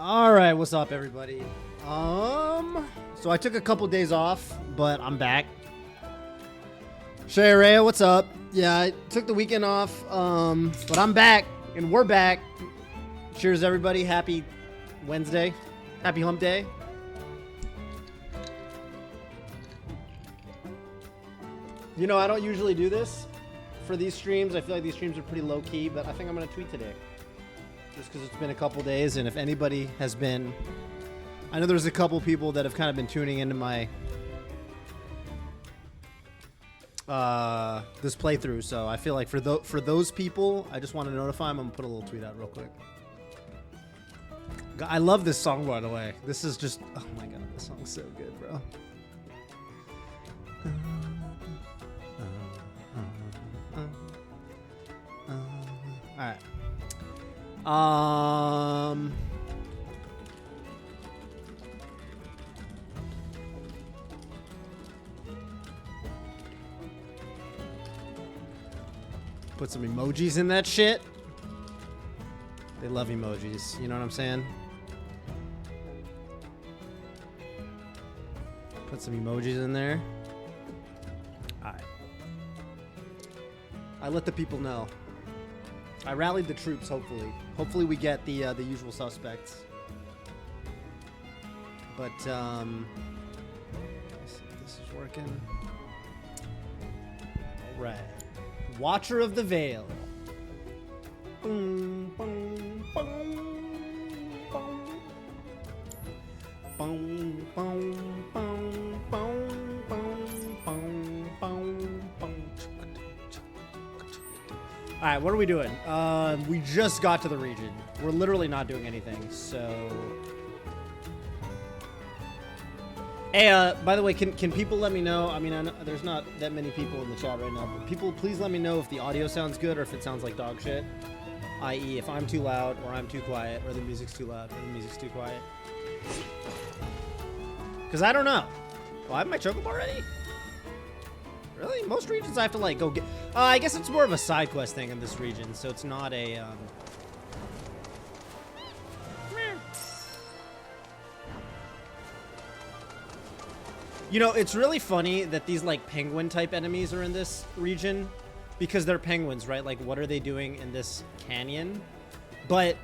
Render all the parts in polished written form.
All right, what's up, everybody? So I took a couple days off, but I'm back. Shay Rhea, what's up? Yeah, I took the weekend off, but I'm back, and we're back. Cheers, everybody. Happy Wednesday. Happy hump day. You know, I don't usually do this for these streams. I feel like these streams are pretty low-key, but I think I'm going to tweet today. Just because it's been a couple days, and if anybody has been... I know there's a couple people that have kind of been tuning into my... this playthrough, so I feel like for those people, I just want to notify them. I'm going to put a little tweet out real quick. I love this song, by the way. This is just... Oh my god, this song's so good, bro. Alright. Put some emojis in that shit. They love emojis, you know what I'm saying? Put some emojis in there. Alright. I let the people know. I rallied the troops, hopefully. Hopefully we get the usual suspects. But, let's see if this is working. Alright. Watcher of the Veil. Boom, boom, boom, boom. Boom, boom, boom, boom, boom, boom, boom, boom. All right, what are we doing? We just got to the region. We're literally not doing anything, so... Hey, by the way, can people let me know? I mean, I know there's not that many people in the chat right now, but people, please let me know if the audio sounds good or if it sounds like dog shit. I.e., if I'm too loud or I'm too quiet or the music's too loud or the music's too quiet. Because I don't know. Oh, I have my chocobo already? Really? Most regions I have to, like, go get... I guess it's more of a side quest thing in this region, so it's not a, You know, it's really funny that these, like, penguin-type enemies are in this region, because they're penguins, right? Like, what are they doing in this canyon? But,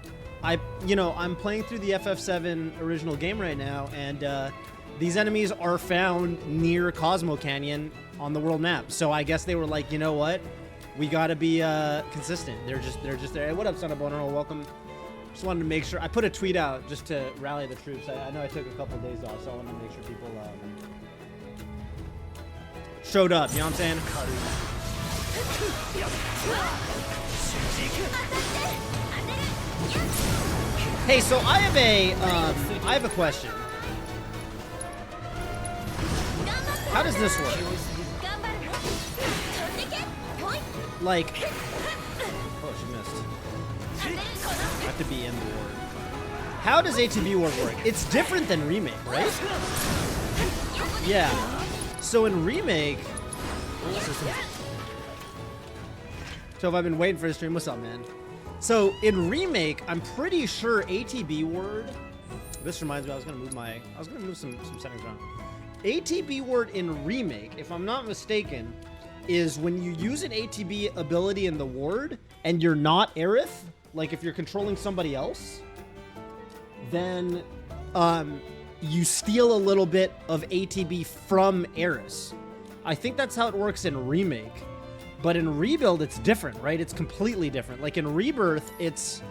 you know, I'm playing through the FF7 original game right now, and, these enemies are found near Cosmo Canyon on the world map. So I guess they were like, you know what? We gotta be consistent. They're just there. Hey, what up, son of Boner? Welcome. Just wanted to make sure. I put a tweet out just to rally the troops. I know I took a couple of days off, so I wanted to make sure people showed up. You know what I'm saying? Hey, so I have a question. How does this work? Like, oh, she missed. I have to be in the ward. How does ATB ward work? It's different than Remake, right? Yeah. So in Remake... So if I've been waiting for this stream, what's up, man? So in Remake, I'm pretty sure ATB ward... This reminds me, I was gonna move some settings around. ATB word in Remake, if I'm not mistaken, is when you use an ATB ability in the ward and you're not Aerith, like if you're controlling somebody else, then you steal a little bit of ATB from Aerith. I think that's how it works in Remake. But in Rebuild, it's different, right? It's completely different. Like in Rebirth, it's...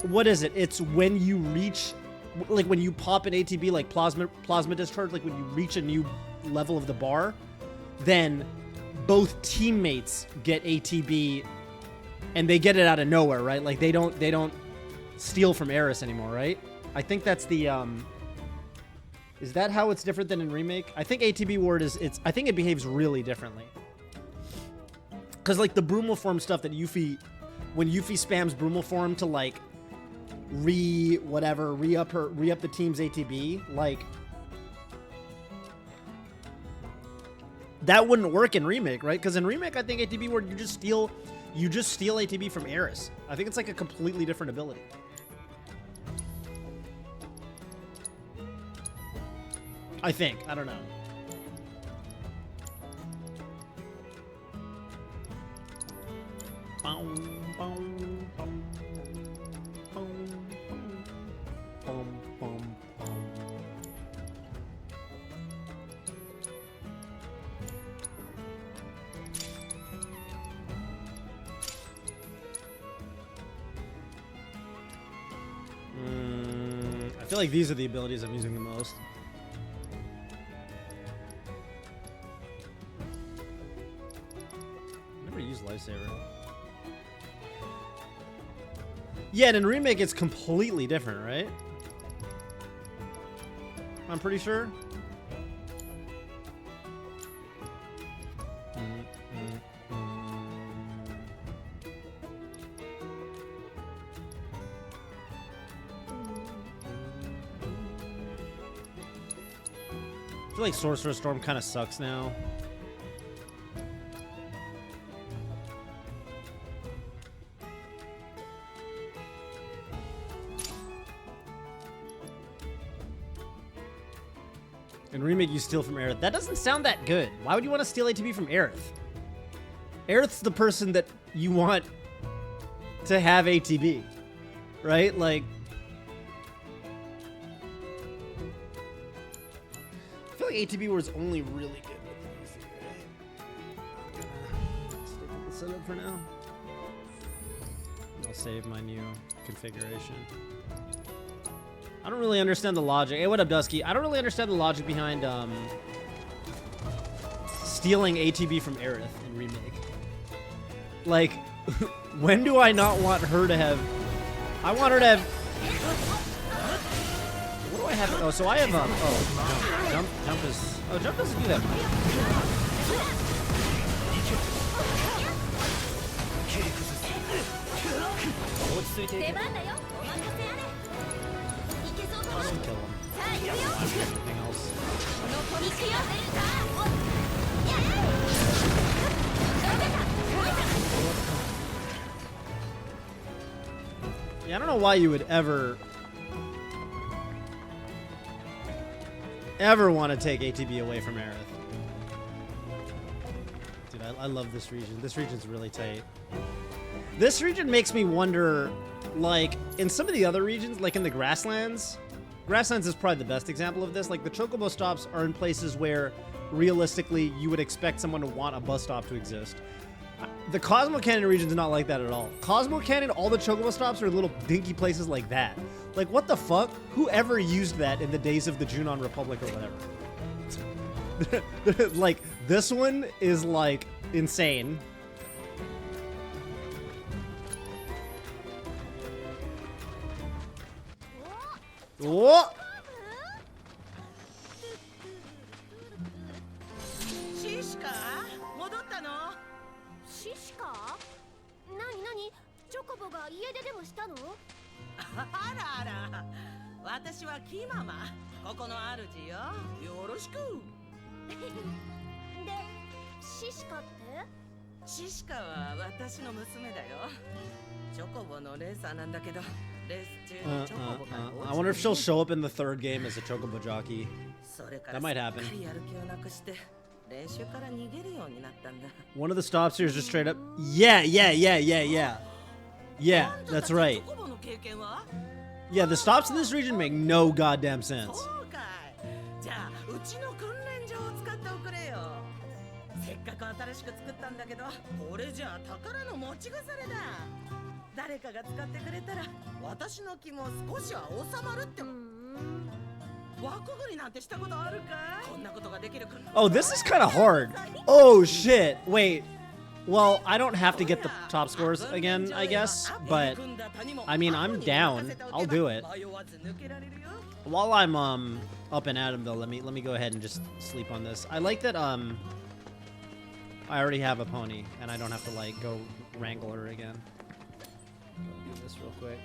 What is it? It's when you reach... Like when you pop an ATB, like plasma discharge, like when you reach a new level of the bar, then both teammates get ATB, and they get it out of nowhere, right? Like they don't steal from Aerith anymore, right? I think that's the Is that how it's different than in Remake? I think ATB ward is I think it behaves really differently. Cause like the Brumal form stuff that Yuffie, when Yuffie spams Brumal form to like re-up the team's ATB, like that wouldn't work in Remake, right? Because in Remake, I think ATB where you just steal ATB from Aerith. I think it's like a completely different ability. I think. I don't know. I feel like these are the abilities I'm using the most. Never used Lifesaver. Yeah, and in Remake it's completely different, right? I'm pretty sure. I feel like Sorcerer's Storm kind of sucks now. In Remake, you steal from Aerith. That doesn't sound that good. Why would you want to steal ATB from Aerith? Aerith's the person that you want to have ATB, right? Like, I feel like ATB was only really good with Lucy, right? I'm gonna stick with the setup for now. I'll save my new configuration. I don't really understand the logic. Hey, what up, Dusky? I don't really understand the logic behind stealing ATB from Aerith in Remake. Like, when do I not want her to have... I want her to have... What do I have? Oh, so I have oh, jump is... Oh, jump doesn't do that much. I can kill him. Anything else? Yeah, I don't know why you would ever want to take ATB away from Aerith. Dude, I love this region. This region's really tight. This region makes me wonder, like, in some of the other regions, like in the Grasslands, Grasslands is probably the best example of this. Like, the Chocobo stops are in places where, realistically, you would expect someone to want a bus stop to exist. The Cosmo Canyon region is not like that at all. Cosmo Canyon, all the Chocobo stops are little dinky places like that. Like, what the fuck? Whoever used that in the days of the Junon Republic or whatever? Like, this one is, like, insane. What? I wonder if she'll show up in the third game as a Chocobo jockey. That might happen. One of the stops here is just straight up. Yeah, that's right. Yeah, the stops in this region make no goddamn sense. Oh, this is kind of hard. Oh, shit. Wait. Well, I don't have to get the top scores again, I guess. But, I mean, I'm down. I'll do it. While I'm up in Adamville, let me go ahead and just sleep on this. I like that I already have a pony, and I don't have to, like, go wrangle her again. Do this real quick.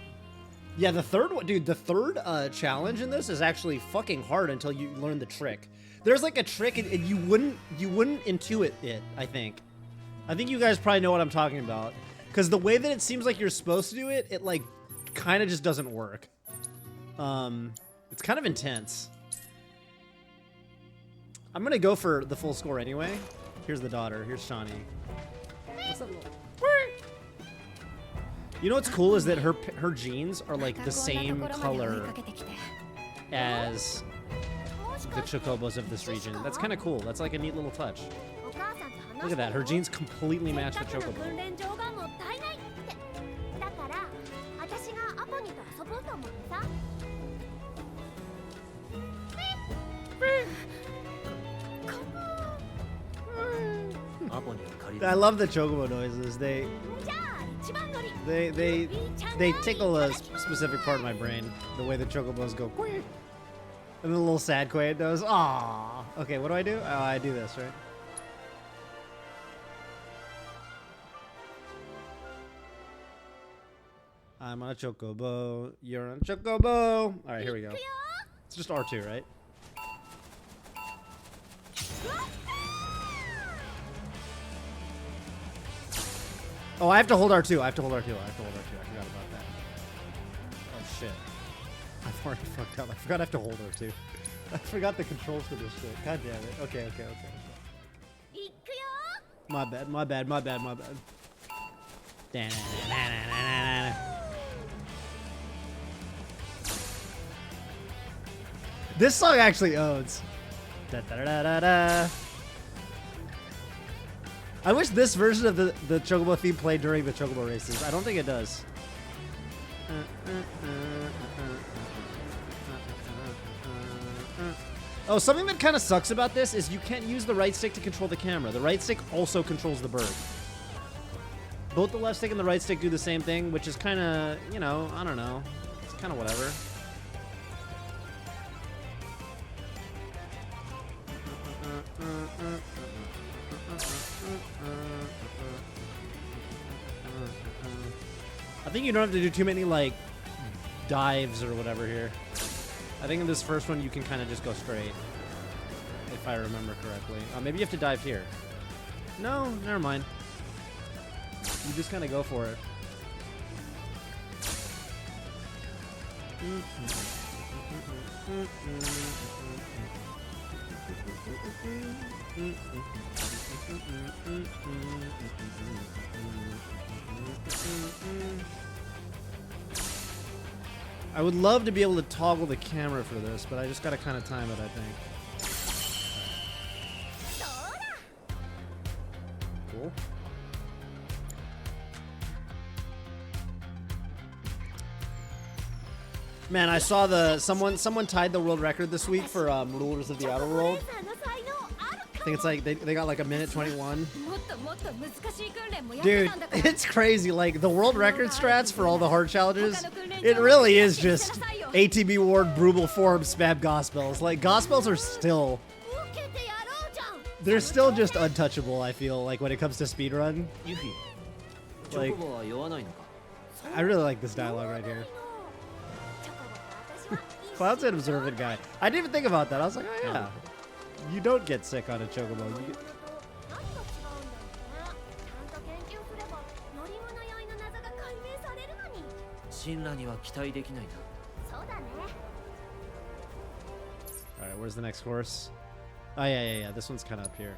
Yeah, the third one, dude, the third challenge in this is actually fucking hard until you learn the trick. There's like a trick and you wouldn't intuit it, I think. I think you guys probably know what I'm talking about. Because the way that it seems like you're supposed to do it, it like kind of just doesn't work. It's kind of intense. I'm gonna go for the full score anyway. Here's the daughter. Here's Shawnee. What's up, little? You know what's cool is that her jeans are like the same color as the chocobos of this region. That's kind of cool. That's like a neat little touch. Look at that. Her jeans completely match the chocobo. I love the chocobo noises. They tickle a specific part of my brain. The way the chocobos go, quack, and the little sad quack does. Aww. Okay, what do I do? Oh, I do this, right? I'm on a chocobo. You're on a chocobo. All right, here we go. It's just R2, right? Oh, I have to hold R2. I forgot about that. Oh, shit. I've already fucked up. I forgot I have to hold R2. I forgot the controls for this shit. God damn it. Okay. My bad. This song actually owns. I wish this version of the Chocobo theme played during the Chocobo races. I don't think it does. Oh, something that kind of sucks about this is you can't use the right stick to control the camera. The right stick also controls the bird. Both the left stick and the right stick do the same thing, which is kind of, you know, I don't know. It's kind of whatever. I think you don't have to do too many, like, dives or whatever here. I think in this first one you can kind of just go straight, if I remember correctly. Maybe you have to dive here. No, never mind. You just kind of go for it. I would love to be able to toggle the camera for this, but I just gotta kind of time it, I think. Cool. Man, I saw someone tied the world record this week for Rulers of the Outer World. I think it's like they got like a minute 21. Dude, it's crazy. Like the world record strats for all the hard challenges, it really is just ATB Ward, Brutal Form, spam Gospels. Like Gospels are still, they're still just untouchable. I feel like when it comes to speedrun. Like, I really like this dialogue right here. Cloud's an observant guy. I didn't even think about that. I was like, oh yeah. You don't get sick on a chocobo. Alright, where's the next course? Oh, yeah. This one's kind of up here.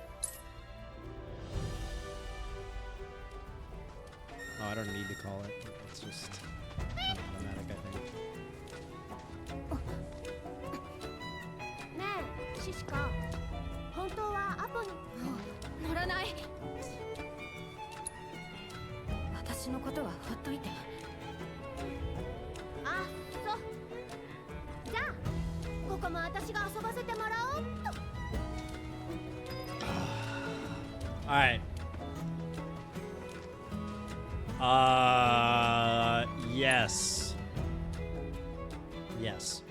Oh, I don't need to call it. It's just kind of automatic, I think. Alright. Yes. Yes.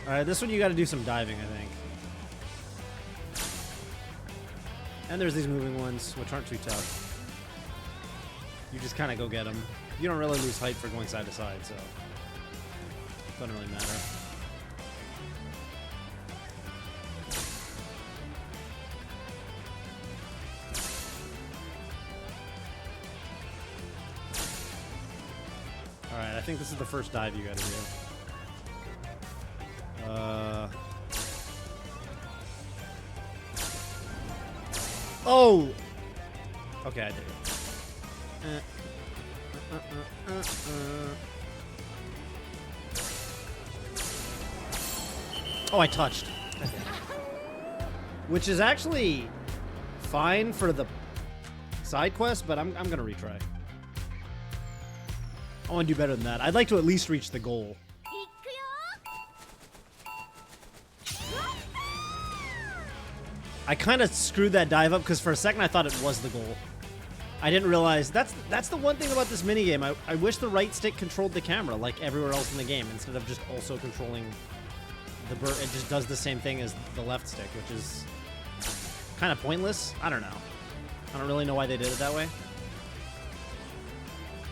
Alright, this one you gotta do some diving, I think. And there's these moving ones, which aren't too tough. You just kind of go get them. You don't really lose height for going side to side, so it doesn't really matter. think this is the first dive you gotta do. Oh! Okay, I did it. Oh, I touched. Which is actually fine for the side quest, but I'm gonna retry. I want to do better than that. I'd like to at least reach the goal. I kind of screwed that dive up because for a second I thought it was the goal. I didn't realize that's the one thing about this minigame. I wish the right stick controlled the camera like everywhere else in the game instead of just also controlling the bird. It just does the same thing as the left stick, which is kind of pointless. I don't know. I don't really know why they did it that way.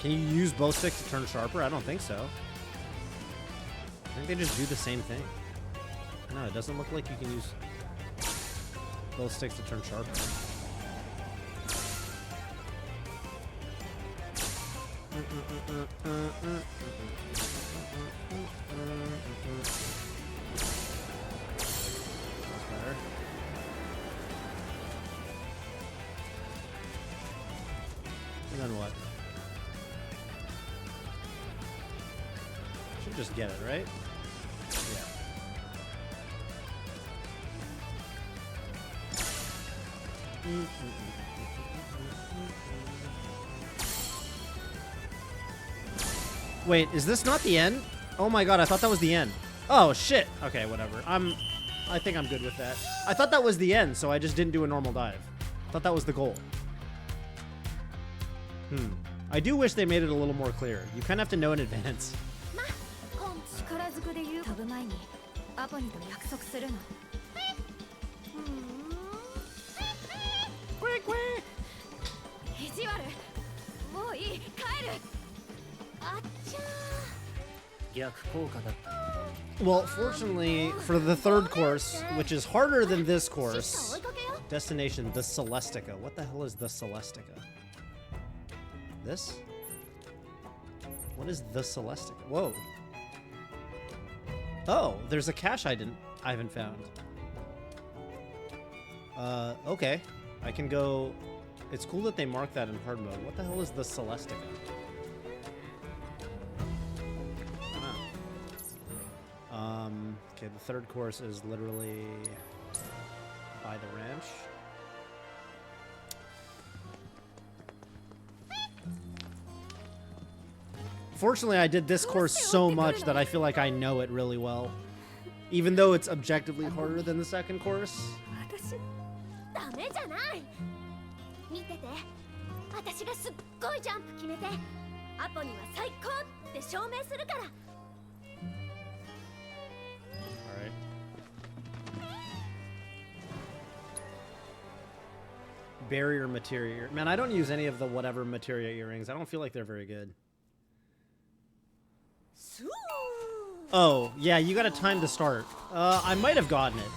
Can you use both sticks to turn sharper? I don't think so. I think they just do the same thing. No, it doesn't look like you can use both sticks to turn sharper. That's better. And then what? Should just get it, right? Yeah. Wait, is this not the end? Oh my god, I thought that was the end. Oh shit. Okay, whatever. I think I'm good with that. I thought that was the end, so I just didn't do a normal dive. I thought that was the goal. I do wish they made it a little more clear. You kind of have to know in advance. Well, fortunately, for the third course, which is harder than this course, destination, the Celestica. What the hell is the Celestica? This? What is the Celestica? Whoa. Oh, there's a cache I haven't found. Okay. I can go... It's cool that they mark that in hard mode. What the hell is the Celestica? Okay, the third course is literally by the ranch. Fortunately, I did this course so much that I feel like I know it really well. Even though it's objectively harder than the second course. Alright. Barrier materia. Man, I don't use any of the whatever materia earrings. I don't feel like they're very good. Oh, yeah, you gotta time to start. I might have gotten it.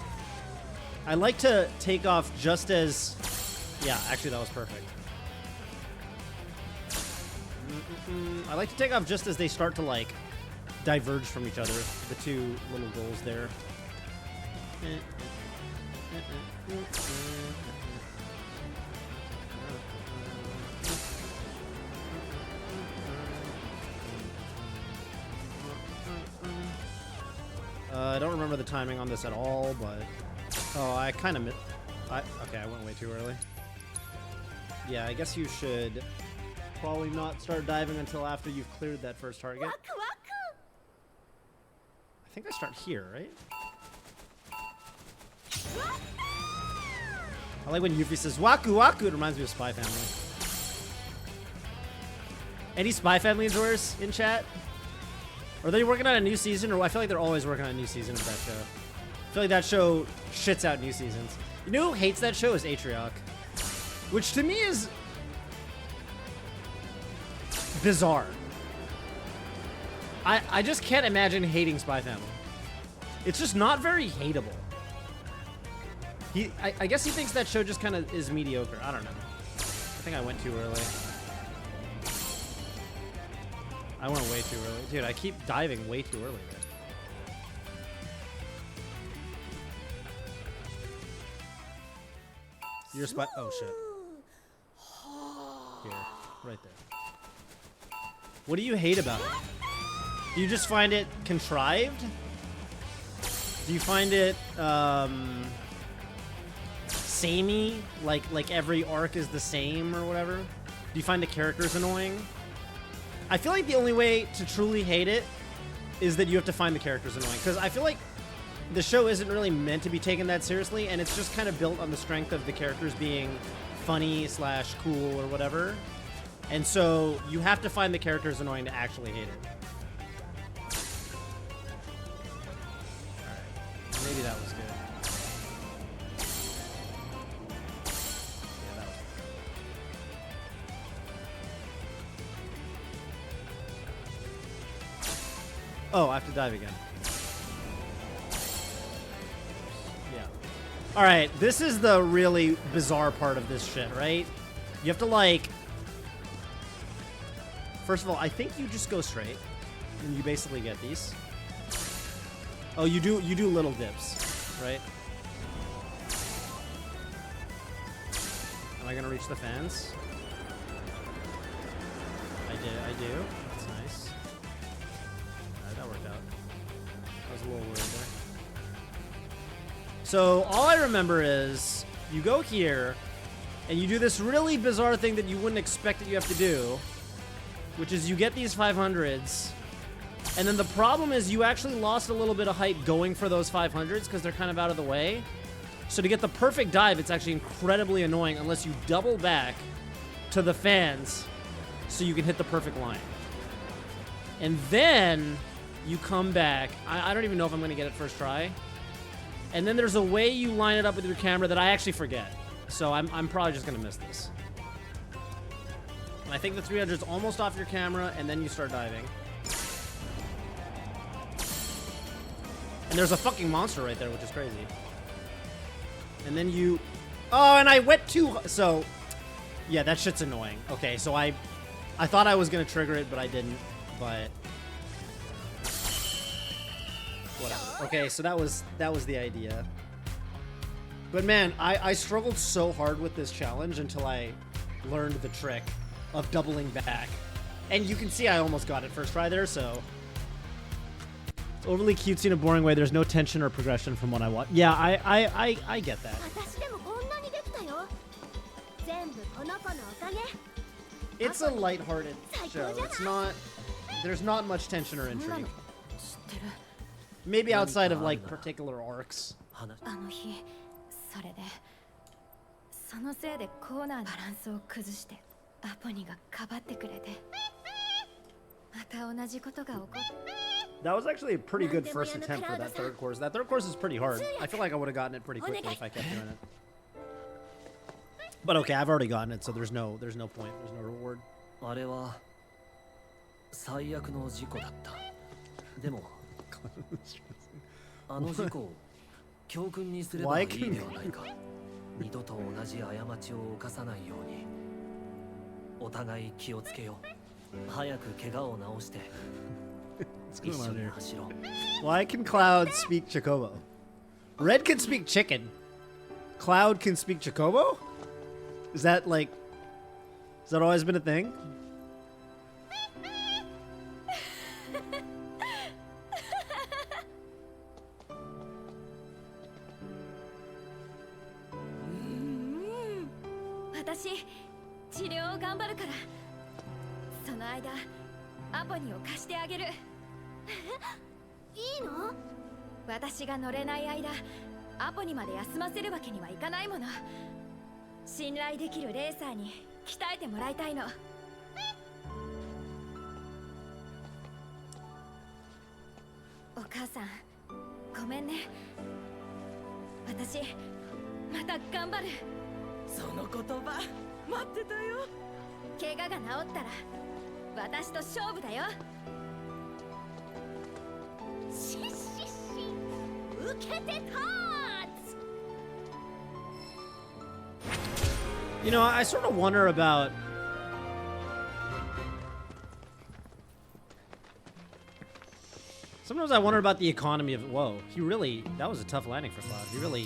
I like to take off just as... Yeah, actually that was perfect. I like to take off just as they start to, like, diverge from each other. The two little goals there. I don't remember the timing on this at all, but... Oh, I kind of... Okay, I went way too early. Yeah, I guess you should probably not start diving until after you've cleared that first target. I think I start here, right? I like when Yuffie says, Waku Waku! It reminds me of Spy Family. Any Spy Family enjoyers in chat? Are they working on a new season? Or I feel like they're always working on a new season of that show. I feel like that show shits out new seasons. You know who hates that show is Atrioc. Which to me is bizarre. I just can't imagine hating Spy Family. It's just not very hateable. I guess he thinks that show just kind of is mediocre. I don't know. I think I went too early. I went way too early. Dude, I keep diving way too early there. Your spot. Oh, shit. Here. Right there. What do you hate about it? Do you just find it contrived? Do you find it, samey? Like every arc is the same or whatever? Do you find the characters annoying? I feel like the only way to truly hate it is that you have to find the characters annoying. Because I feel like the show isn't really meant to be taken that seriously, and it's just kind of built on the strength of the characters being funny / cool or whatever. And so you have to find the characters annoying to actually hate it. Alright. Maybe that was good. Yeah, that was good. Oh, I have to dive again. Yeah. Alright, this is the really bizarre part of this shit, right? You have to, like... First of all, I think you just go straight, and you basically get these. Oh, you do little dips, right? Am I gonna reach the fans? I do. That's nice. Alright, that worked out. I was a little worried there. So, all I remember is, you go here, and you do this really bizarre thing that you wouldn't expect that you have to do, which is you get these 500s, and then the problem is you actually lost a little bit of height going for those 500s because they're kind of out of the way. So to get the perfect dive, it's actually incredibly annoying unless you double back to the fans so you can hit the perfect line. And then you come back. I don't even know if I'm going to get it first try. And then there's a way you line it up with your camera that I actually forget. So I'm probably just going to miss this. I think the 300 is almost off your camera, and then you start diving. And there's a fucking monster right there, which is crazy. And then you... Oh, and I went too... So, yeah, that shit's annoying. Okay, so I thought I was going to trigger it, but I didn't. But... Whatever. Okay, so that was the idea. But man, I struggled so hard with this challenge until I learned the trick of doubling back. And you can see I almost got it first try there, so... It's overly cutesy in a boring way. There's no tension or progression from what I want. Yeah, I get that. It's a lighthearted show. It's not... There's not much tension or intrigue. Maybe outside of, like, particular arcs. That was actually a pretty good first attempt for that third course. That third course is pretty hard. I feel like I would have gotten it pretty quickly if I kept doing it. But okay, I've already gotten it, so there's no point. There's no reward. Why can Why can Cloud speak Chocobo? Red can speak chicken. Cloud can speak Chocobo? Is that like... Has that always been a thing? You know, I sort of wonder about Sometimes I wonder about the economy of... Whoa, he really... That was a tough landing for Cloud. He really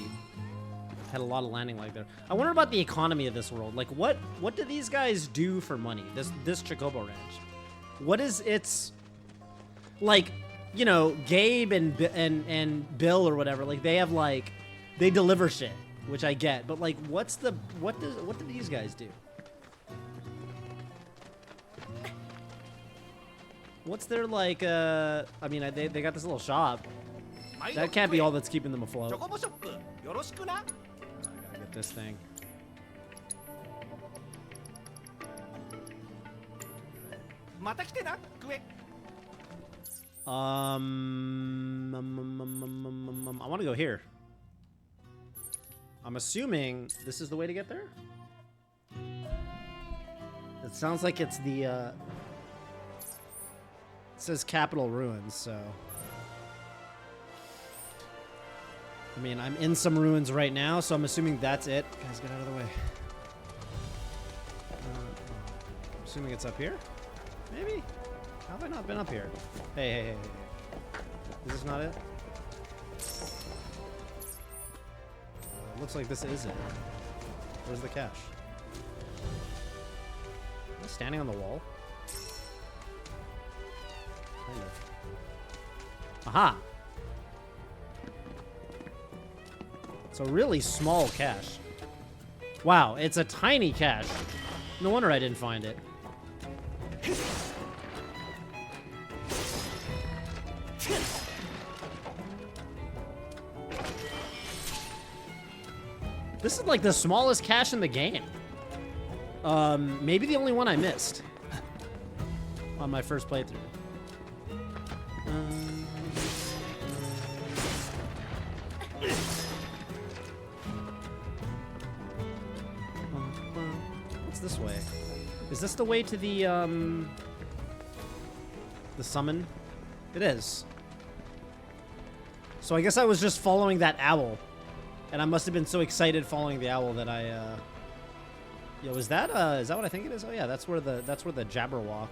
had a lot of landing like there. I wonder about the economy of this world. Like, what do these guys do for money? This Chocobo Ranch. What is its... Like, you know, Gabe and Bill or whatever, like, they have, like... They deliver shit, which I get. But, like, what do these guys do? What's their, like, I mean, they got this little shop. That can't be all that's keeping them afloat. I gotta get this thing. I want to go here. I'm assuming this is the way to get there? It sounds like it's the, it says Capital Ruins, so. I mean, I'm in some ruins right now, so I'm assuming that's it. Guys, get out of the way. I'm assuming it's up here? Maybe? How have I not been up here? Hey. Is this not it? Looks like this is it. Where's the cache? Am I standing on the wall? Kind of. Aha! It's a really small cache. Wow, it's a tiny cache. No wonder I didn't find it. This is like the smallest cache in the game. Maybe the only one I missed on my first playthrough. What's this way? Is this the way to the summon? It is. So I guess I was just following that owl. And I must have been so excited following the owl that I, Yo, is that what I think it is? Oh yeah, that's where the Jabberwock.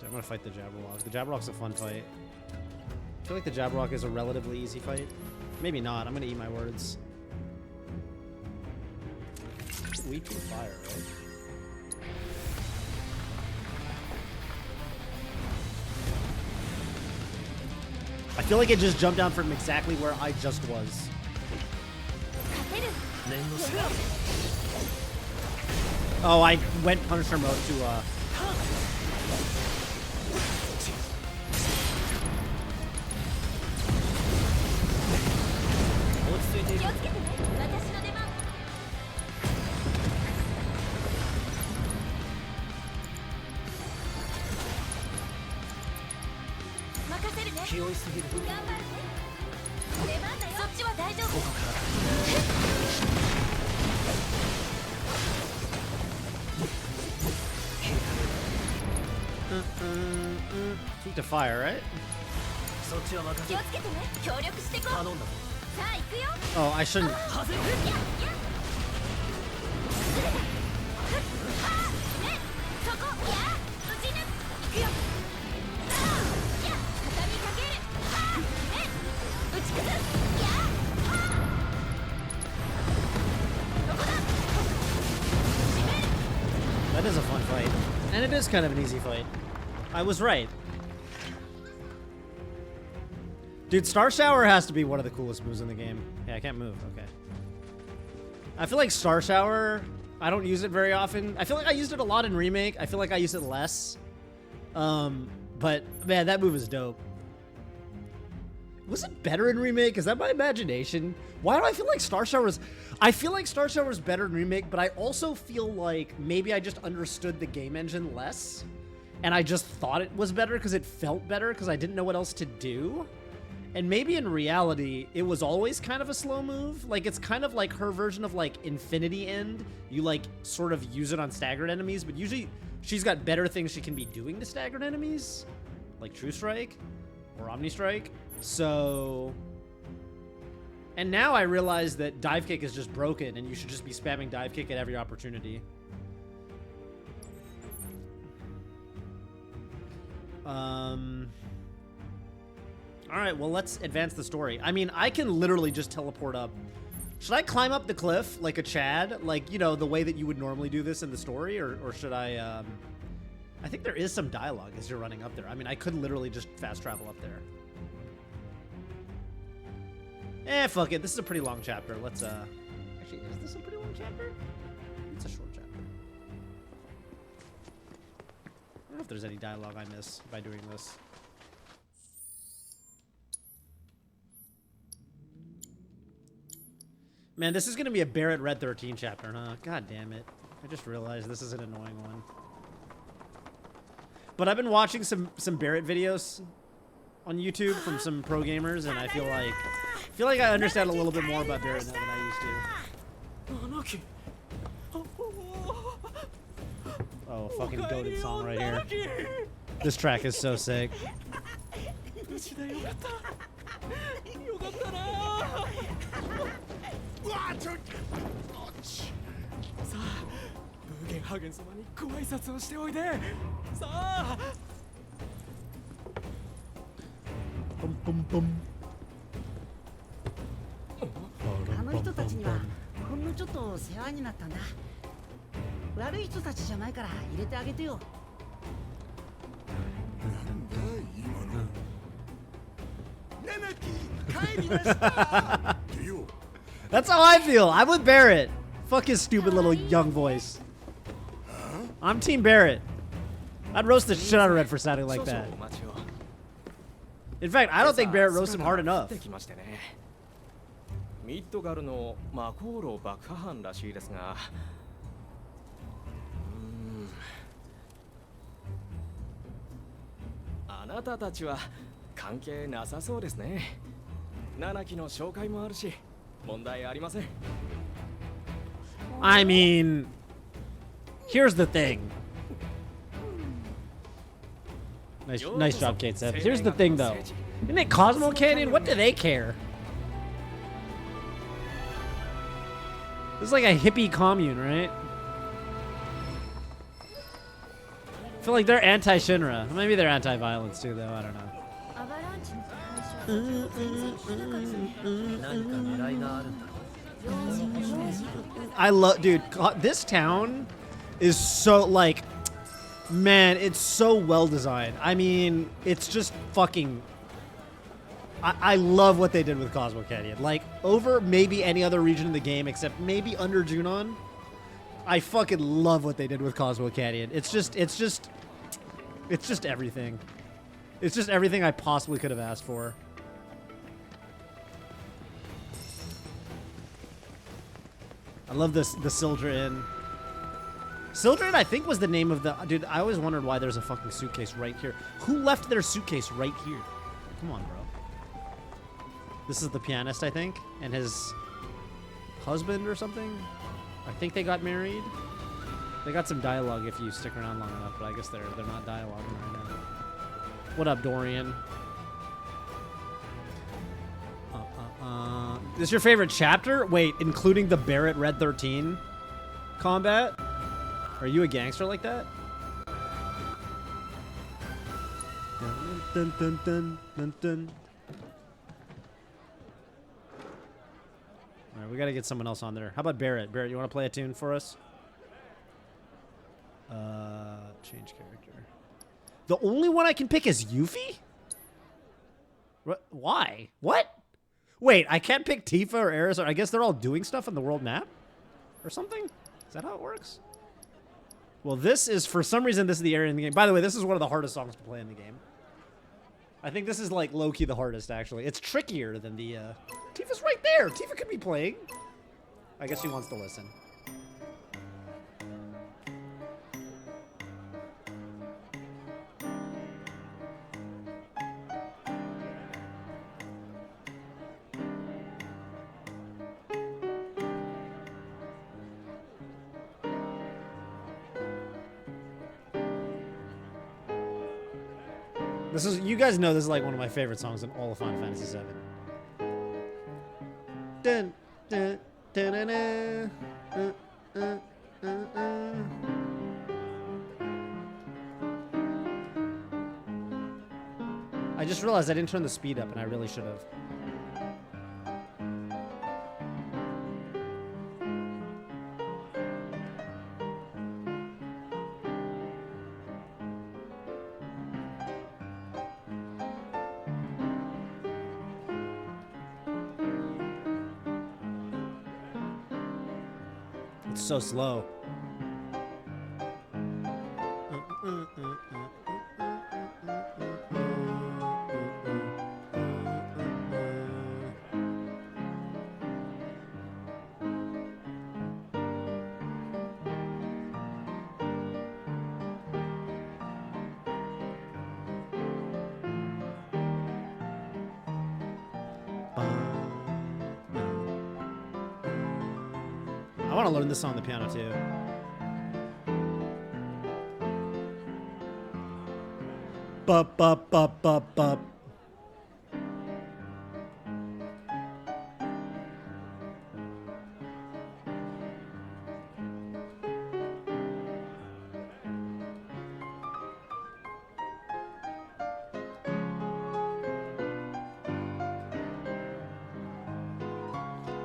I'm gonna fight the Jabberwock. The Jabberwock's a fun fight. I feel like the Jabberwock is a relatively easy fight. Maybe not. I'm gonna eat my words. Weak to fire, right? I feel like it just jumped down from exactly where I just was. Oh, I went Punisher mode to, Weak to fire, right? Oh, I shouldn't. That is a fun fight. And it is kind of an easy fight. I was right. Dude, Star Shower has to be one of the coolest moves in the game. Yeah, I can't move. Okay. I feel like Star Shower, I don't use it very often. I feel like I used it a lot in Remake. I feel like I use it less. But, man, that move is dope. Was it better in Remake? Is that my imagination? Why do I feel like Star Shower is... I feel like Star Shower is better in Remake, but I also feel like maybe I just understood the game engine less. And I just thought it was better because it felt better because I didn't know what else to do. And maybe in reality, it was always kind of a slow move. Like, it's kind of like her version of, like, Infinity End. You, like, sort of use it on staggered enemies, but usually she's got better things she can be doing to staggered enemies. Like True Strike or Omni Strike. So... And now I realize that Dive Kick is just broken and you should just be spamming Dive Kick at every opportunity. All right, well, let's advance the story. I mean, I can literally just teleport up. Should I climb up the cliff like a Chad? Like, you know, the way that you would normally do this in the story? Or should I think there is some dialogue as you're running up there. I mean, I could literally just fast travel up there. Eh, fuck it. This is a pretty long chapter. Let's, actually, is this a pretty long chapter? It's a short chapter. I don't know if there's any dialogue I miss by doing this. Man, this is going to be a Barrett Red 13 chapter, huh? God damn it. I just realized this is an annoying one. But I've been watching some Barrett videos on YouTube from some pro gamers, and I feel like I understand a little bit more about Barrett now than I used to. Oh, fucking goated song right here. This track is so sick. Bum, bum, bum. あの人たちにはほんのちょっと世話になったんだ。悪い人たちじゃないから入れてあげてよ。That's how I feel. I'm with Barrett. Fuck his stupid little young voice. I'm Team Barrett. I'd roast the shit out of Red for sounding like that. In fact, I don't think Barrett roasts him hard enough. ミッドガルの魔航路爆破犯らしいですが、あなたたちは関係なさそうですね。七木の紹介もあるし、問題ありません。I mean, here's the thing. Nice job, Kate said. Here's the thing, though. Isn't it Cosmo Canyon? What do they care? This is like a hippie commune, right? I feel like they're anti-Shinra. Maybe they're anti-violence too, though. I don't know. I love, dude. This town is so like, man, it's so well designed. I mean, it's just fucking. I love what they did with Cosmo Canyon. Like, over maybe any other region in the game, except maybe under Junon. I fucking love what they did with Cosmo Canyon. It's just everything. It's just everything I possibly could have asked for. I love this, the Sildra Inn. Sildra Inn, I think, was the name of the... Dude, I always wondered why there's a fucking suitcase right here. Who left their suitcase right here? Come on, bro. This is the pianist, I think, and his husband or something. I think they got married. They got some dialogue if you stick around long enough, but I guess they're not dialoguing right now. What up, Dorian? This is your favorite chapter? Wait, including the Barrett Red 13 combat? Are you a gangster like that? Dun, dun, dun, dun, dun. All right, we gotta get someone else on there. How about Barrett? Barrett, you want to play a tune for us? Change character. The only one I can pick is Yuffie? Why? What? Wait, I can't pick Tifa or Eris, or I guess they're all doing stuff on the world map? Or something? Is that how it works? Well, this is, for some reason, this is the area in the game. By the way, this is one of the hardest songs to play in the game. I think this is, like, low-key the hardest, actually. It's trickier than the, Tifa's right there! Tifa could be playing. I guess she wants to listen. This is, you guys know this is like one of my favorite songs in all of Final Fantasy VII. Dun, dun, dun, dun, dun, I just realized I didn't turn the speed up, and I really should have. It's so slow. I want to learn this on the piano too. Bup, bup, bup, bup, bup.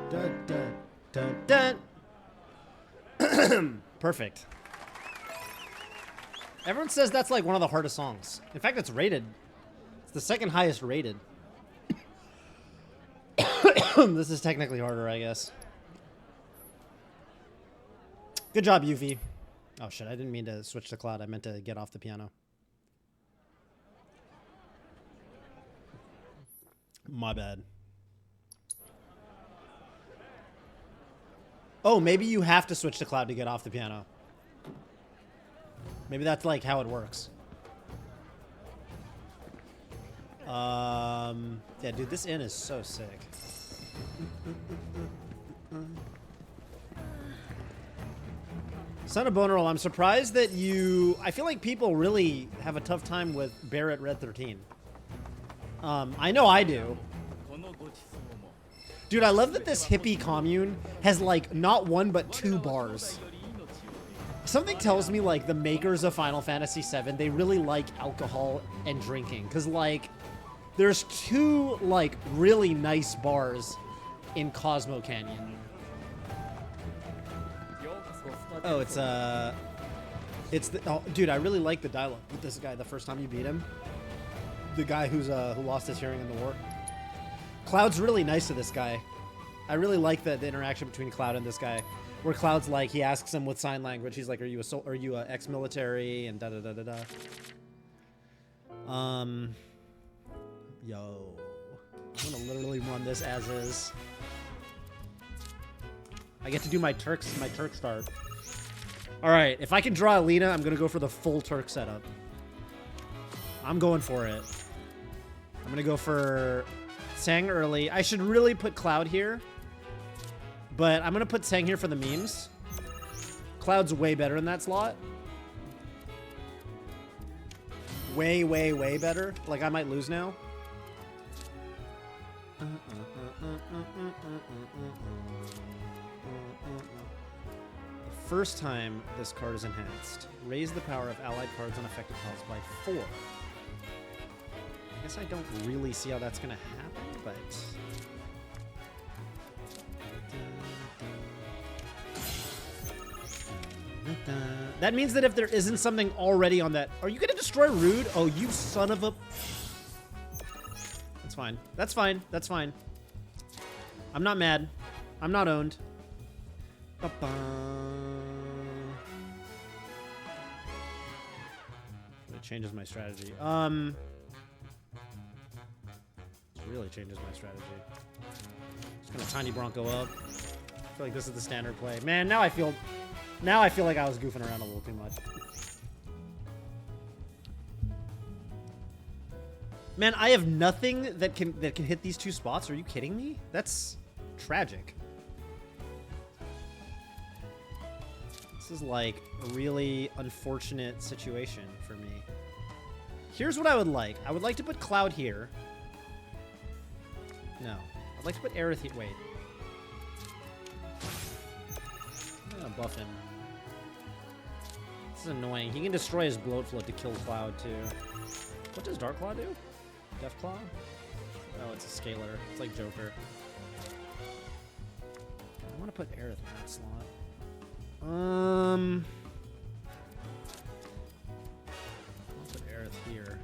Dun, dun, dun, dun. Perfect. Everyone says that's like one of the hardest songs. In fact, it's rated. It's the second highest rated. This is technically harder, I guess. Good job, Yuffie. Oh shit, I didn't mean to switch to Cloud. I meant to get off the piano. My bad. Oh, maybe you have to switch to Cloud to get off the piano. Maybe that's like how it works. Yeah, dude, this inn is so sick. Son of Bonerol, I'm surprised that you... I feel like people really have a tough time with Barrett Red 13. I know I do. Dude, I love that this hippie commune has, like, not one but 2 bars. Something tells me, like, the makers of Final Fantasy VII, they really like alcohol and drinking. Because, like, there's 2, like, really nice bars in Cosmo Canyon. Oh, it's the... Oh, dude, I really like the dialogue with this guy the first time you beat him. The guy who lost his hearing in the war. Cloud's really nice to this guy. I really like the interaction between Cloud and this guy, where Cloud's like, he asks him with sign language. He's like, "Are you a ex-military?" and da da da da da. Yo, I'm gonna literally run this as is. I get to do my Turk start. All right, if I can draw Alina, I'm gonna go for the full Turk setup. I'm going for it. I'm gonna go for Sang early. I should really put Cloud here, but I'm gonna put Sang here for the memes. Cloud's way better in that slot. Way, way, way better. Like, I might lose now. The first time this card is enhanced, raise the power of allied cards on affected tiles by 4. I guess I don't really see how that's gonna happen, but... That means that if there isn't something already on that... Are you gonna destroy Rude? Oh, you son of a... That's fine. That's fine. That's fine. I'm not mad. I'm not owned. Ba-ba. It changes my strategy. It really changes my strategy. Just gonna Tiny Bronco up. I feel like this is the standard play. Man, now I feel like I was goofing around a little too much. Man, I have nothing that can hit these 2 spots. Are you kidding me? That's tragic. This is like a really unfortunate situation for me. Here's what I would like. I would like to put Cloud here. No. I'd like to put Aerith here. Wait. I'm gonna buff him. This is annoying. He can destroy his Bloat Float to kill Cloud, too. What does Dark Claw do? Deathclaw? Oh, it's a scalar. It's like Joker. I want to put Aerith in that slot. I'll put Aerith here.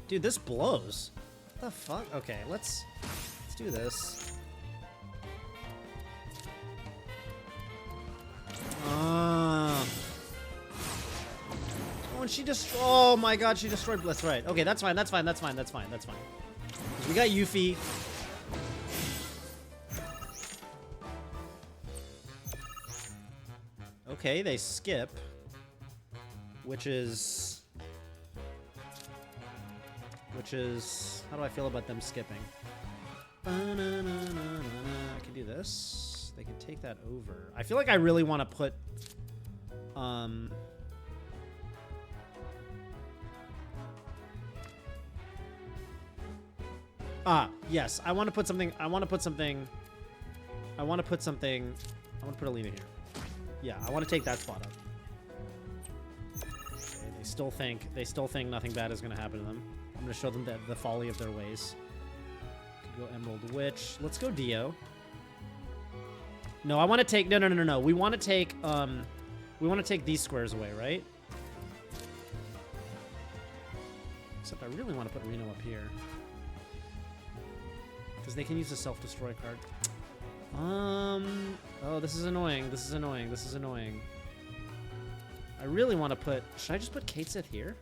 Dude, this blows. What the fuck? Okay, let's do this. Oh, and she destroyed. Oh my god, she destroyed. That's right. Okay, that's fine. That's fine. That's fine. That's fine. That's fine. We got Yuffie. Okay, they skip, which is how do I feel about them skipping? I can do this. They can take that over. I feel like I really want to put yes, I want to put something. I want to put Alina here. Yeah, I want to take that spot up. Okay, they still think nothing bad is going to happen to them. I'm going to show them the folly of their ways. Could go Emerald Witch. Let's go Dio. No, I want to take no. We want to take these squares away, right? Except I really want to put Reno up here. Because they can use the self-destroy card. Oh, this is annoying. This is annoying. This is annoying. I really want to put... Should I just put Kate Sith here?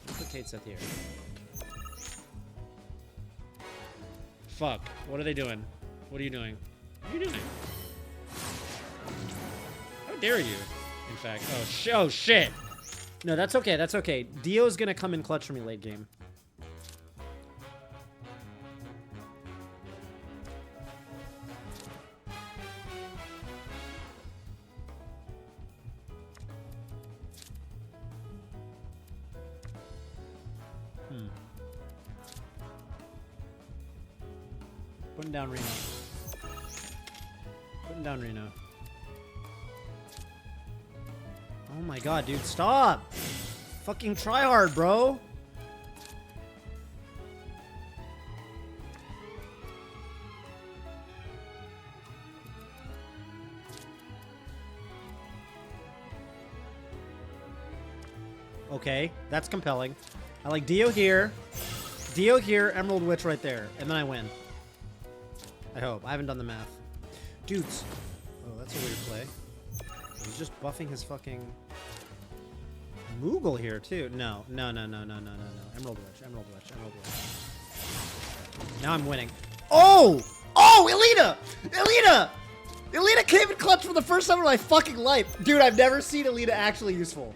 Let's put Kate Sith here. Fuck. What are they doing? What are you doing? What are you doing? How dare you? In fact. Oh, shit. No, that's okay. That's okay. Dio's gonna come in clutch for me late game. Putting down Reno. Putting down Reno. Oh my god, dude, stop! Fucking try hard, bro! Okay, that's compelling. I like Dio here, Emerald Witch right there, and then I win. I hope. I haven't done the math. Dudes. Oh, that's a weird play. He's just buffing his fucking Moogle here, too. No. Emerald Witch. Now I'm winning. Oh! Oh, Alina! Alina came in clutch for the first time in my fucking life. Dude, I've never seen Alina actually useful.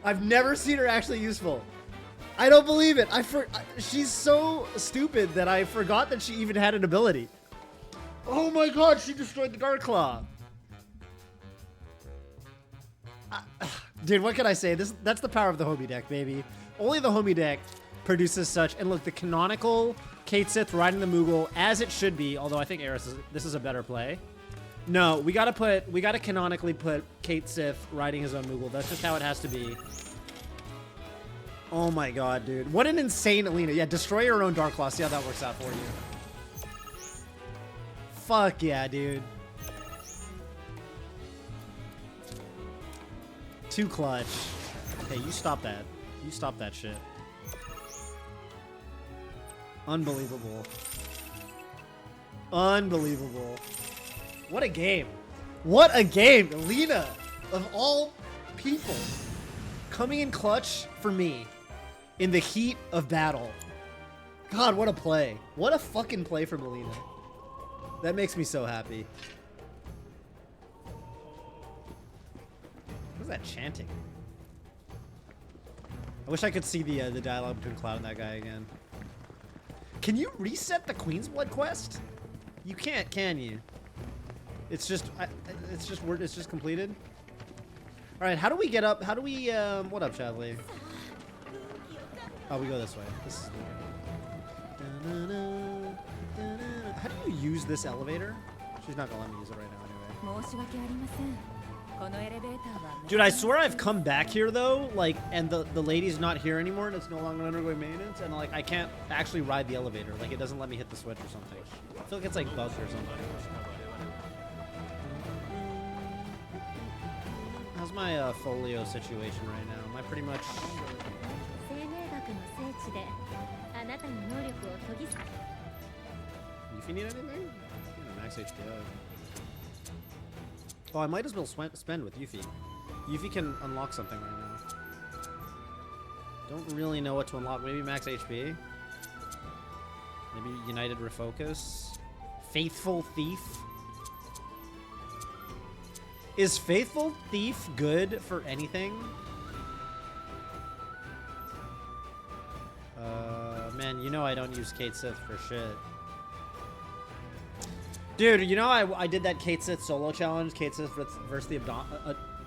I've never seen her actually useful. I don't believe it. She's so stupid that I forgot that she even had an ability. Oh my god, she destroyed the Dark Claw. Dude, what can I say? That's the power of the homie deck, baby. Only the homie deck produces such. And look, the canonical Kate Sith riding the Moogle, as it should be, although I think this is a better play. No, we gotta canonically put Kate Sith riding his own Moogle. That's just how it has to be. Oh my god, dude. What an insane Alina. Yeah, destroy your own Dark Claw. See how that works out for you. Fuck yeah, dude. Too clutch. Hey, you stop that. You stop that shit. Unbelievable. Unbelievable. What a game. What a game. Alina, of all people, coming in clutch for me in the heat of battle. God, what a play. What a fucking play from Alina. That makes me so happy. What is that chanting? I wish I could see the dialogue between Cloud and that guy again. Can you reset the Queen's Blood quest? You can't, can you? It's just completed. All right, how do we get up? How do we? What up, Chadley? Oh, we go this way. This is how do you use this elevator? She's not gonna let me use it right now anyway. Dude, I swear I've come back here though, like, and the lady's not here anymore, and it's no longer undergoing maintenance, and like I can't actually ride the elevator. Like it doesn't let me hit the switch or something. I feel like it's like bugged or something. How's my folio situation right now? Am I pretty much? If you need anything, max HP. Oh, I might as well spend with Yuffie. Yuffie can unlock something right now. Don't really know what to unlock. Maybe max HP. Maybe United Refocus. Faithful Thief. Is Faithful Thief good for anything? Man, you know I don't use Kate Sith for shit. Dude, you know I did that Kate Sith solo challenge, Kate Sith versus the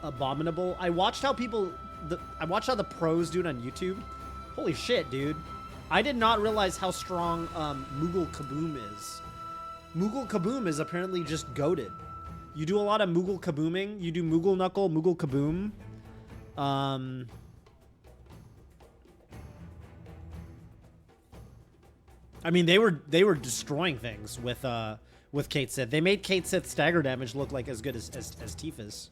Abominable. I watched how the pros do it on YouTube. Holy shit, dude. I did not realize how strong Moogle Kaboom is. Moogle Kaboom is apparently just goated. You do a lot of Moogle Kabooming. You do Moogle Knuckle, Moogle Kaboom. I mean, they were destroying things with Kate Sith. They made Kate Sith's stagger damage look like as good as Tifa's.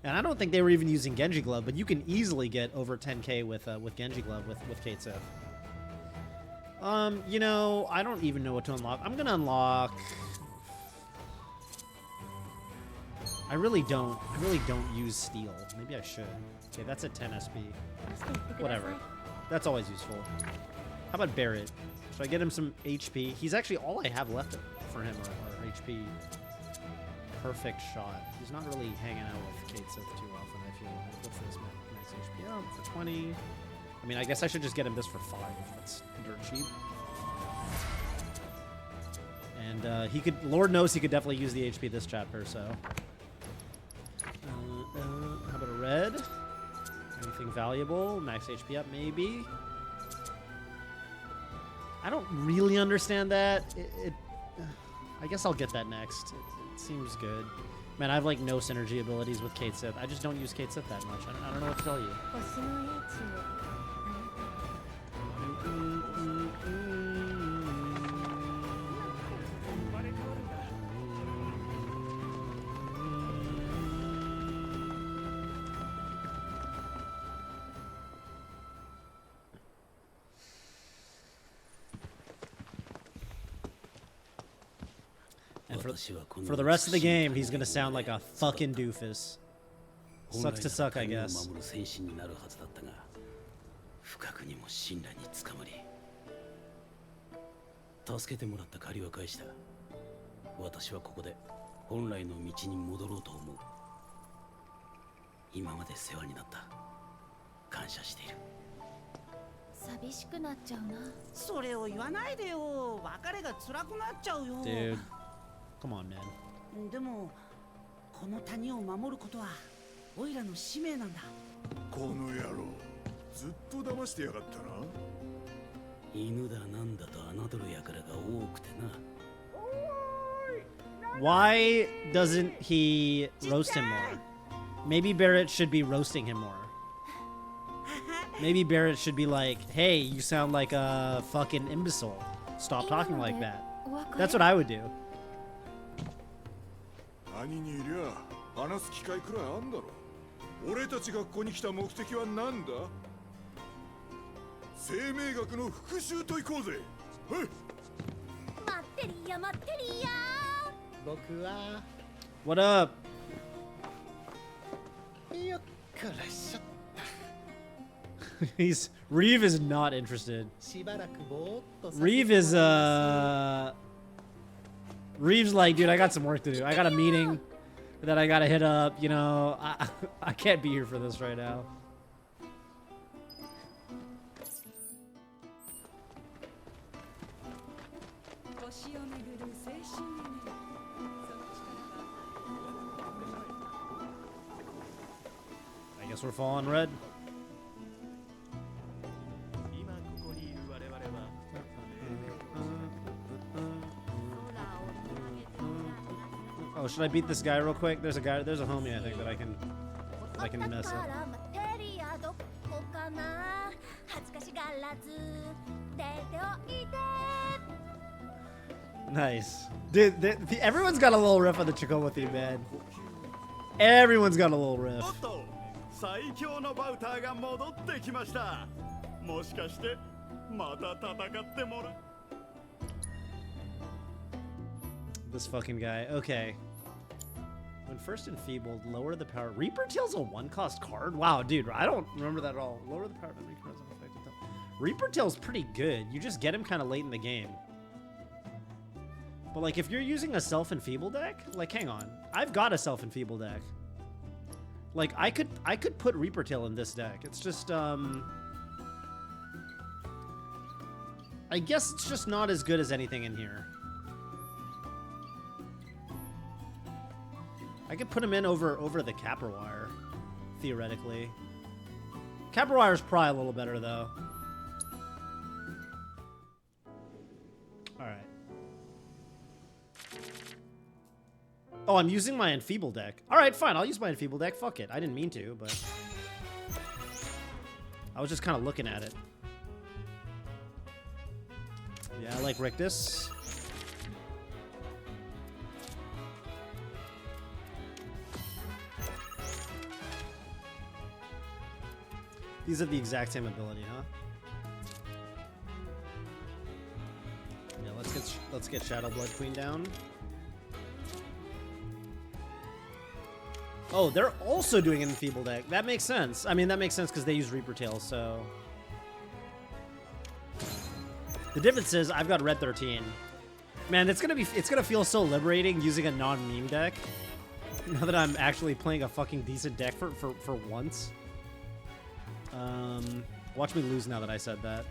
And I don't think they were even using Genji Glove, but you can easily get over 10k with Genji Glove with Kate Sith. You know, I don't even know what to unlock. I'm gonna unlock. I really don't use steel. Maybe I should. Okay, that's a 10 SP. Whatever. That's always useful. How about Barrett? Should I get him some HP? He's actually all I have left for him are HP. Perfect shot. He's not really hanging out with Kate Sith too often, I feel. What's this max HP? Oh, for 20. I mean, I guess I should just get him this for 5. That's dirt cheap. And he could, Lord knows he could definitely use the HP this chapter, so. How about a red? Anything valuable? Max HP up, maybe? I don't really understand that. I guess I'll get that next. It seems good. Man, I have like no synergy abilities with Kate Sith. I just don't use Kate Sith that much. I don't know what to tell you. For the rest of the game, he's gonna sound like a fucking doofus. Sucks to suck, I guess. Dude. Come on, man. Why doesn't he roast him more? Maybe Barrett should be roasting him more. Maybe Barrett should be like, hey, you sound like a fucking imbecile. Stop talking like that. That's what I would do. What up? Reeve is not interested. Reeve is Reeve's like, dude, I got some work to do. I got a meeting that I gotta hit up, you know. I can't be here for this right now. I guess we're falling red. Oh, should I beat this guy real quick? There's a homie I think that I can mess up. Nice. Dude, everyone's got a little riff on the Chakoma theme, man. Everyone's got a little riff. This fucking guy. Okay. When first enfeebled, lower the power. Reaper Tail's a 1-cost card? Wow, dude, I don't remember that at all. Lower the power of enemy cards unaffected. Reaper Tail's pretty good. You just get him kind of late in the game. But like, if you're using a self-enfeeble deck, like, hang on. I've got a self-enfeeble deck. Like, I could put Reaper Tail in this deck. It's just, I guess it's just not as good as anything in here. I could put him in over the Capper Wire, theoretically. Capper Wire's probably a little better, though. Alright. Oh, I'm using my Enfeeble deck. Alright, fine, I'll use my Enfeeble deck. Fuck it. I didn't mean to, but... I was just kind of looking at it. Yeah, I like Rictus. These are the exact same ability, huh? Yeah, let's get Shadow Blood Queen down. Oh, they're also doing an Enfeeble deck. That makes sense. I mean, that makes sense because they use Reaper Tail, so... The difference is I've got Red 13. Man, it's gonna feel so liberating using a non-meme deck. Now that I'm actually playing a fucking decent deck for once. Watch me lose now that I said that.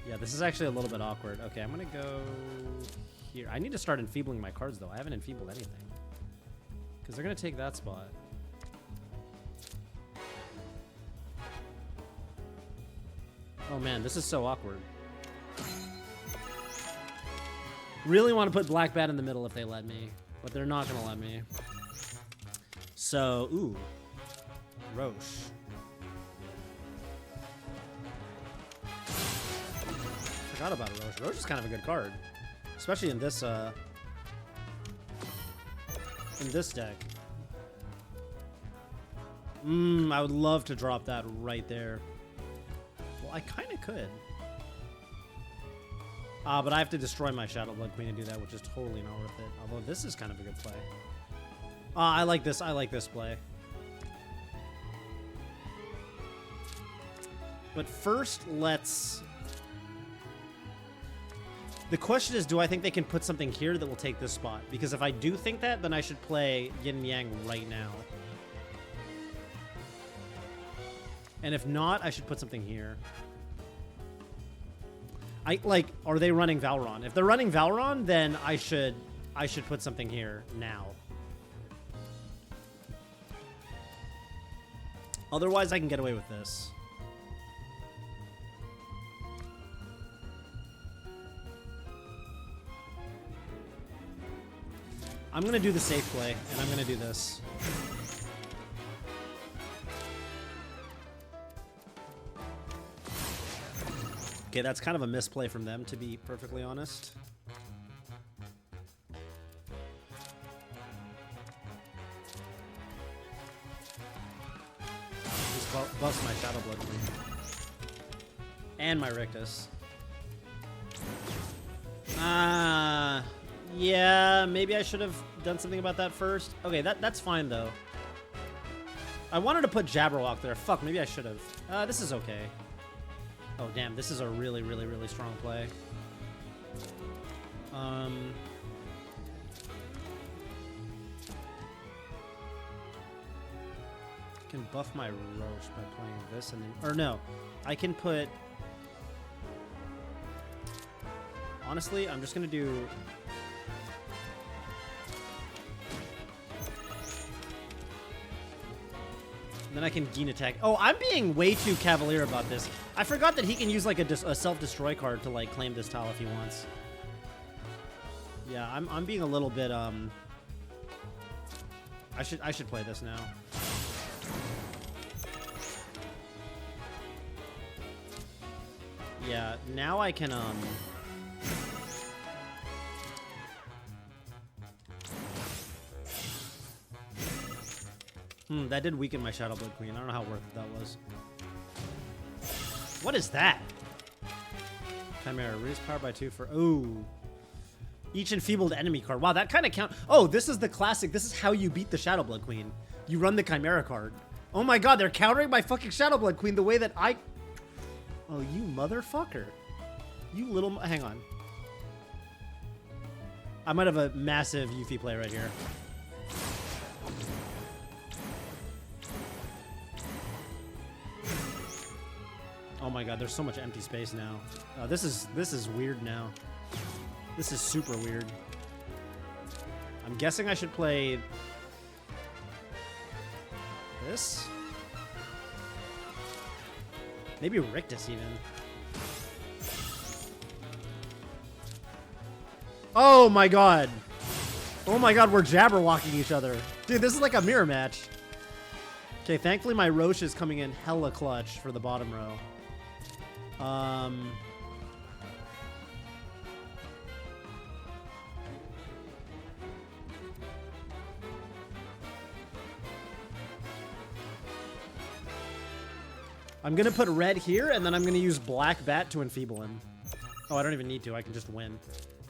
Yeah, this is actually a little bit awkward. Okay, I'm gonna go here. I need to start enfeebling my cards, though. I haven't enfeebled anything. Because they're gonna take that spot. Oh man, this is so awkward. Really want to put Black Bat in the middle if they let me. But they're not gonna let me. So, ooh. Roche. Forgot about Roche. Roche is kind of a good card, especially in this deck. I would love to drop that right there. Well, I kind of could. But I have to destroy my Shadow Blood Queen to do that, which is totally not worth it. Although this is kind of a good play. I like this. I like this play. But first, let's... The question is, do I think they can put something here that will take this spot? Because if I do think that, then I should play Yin Yang right now. And if not, I should put something here. Are they running Valron? If they're running Valron, then I should put something here now. Otherwise, I can get away with this. I'm gonna do the safe play, and I'm gonna do this. Okay, that's kind of a misplay from them, to be perfectly honest. Just bust my Shadow Blood Queen. And my Rictus. Yeah, maybe I should have done something about that first. Okay, that's fine, though. I wanted to put Jabberwock there. Fuck, maybe I should have. This is okay. Oh, damn, this is a really, really, really strong play. I can buff my Roche by playing this and then... Or no, I can put... Honestly, I'm just going to do... And then I can Geen attack. Oh, I'm being way too cavalier about this. I forgot that he can use like a self-destroy card to like claim this tile if he wants. Yeah, I'm being a little bit I should play this now. Yeah, now I can that did weaken my Shadow Blood Queen. I don't know how worth it that was. What is that? Chimera, reduce power by 2 for... Ooh. Each enfeebled enemy card. Wow, that kind of count... Oh, this is the classic. This is how you beat the Shadow Blood Queen. You run the Chimera card. Oh my god, they're countering my fucking Shadow Blood Queen the way that I... Oh, you motherfucker. You little... Hang on. I might have a massive Yuffie play right here. Oh my god, there's so much empty space now. This is weird now. This is super weird. I'm guessing I should play this. Maybe Rictus even. Oh my god. Oh my god, we're jabberwocking each other. Dude, this is like a mirror match. Okay, thankfully my Roche is coming in hella clutch for the bottom row. I'm gonna put red here, and then I'm gonna use black bat to enfeeble him. Oh, I don't even need to. I can just win.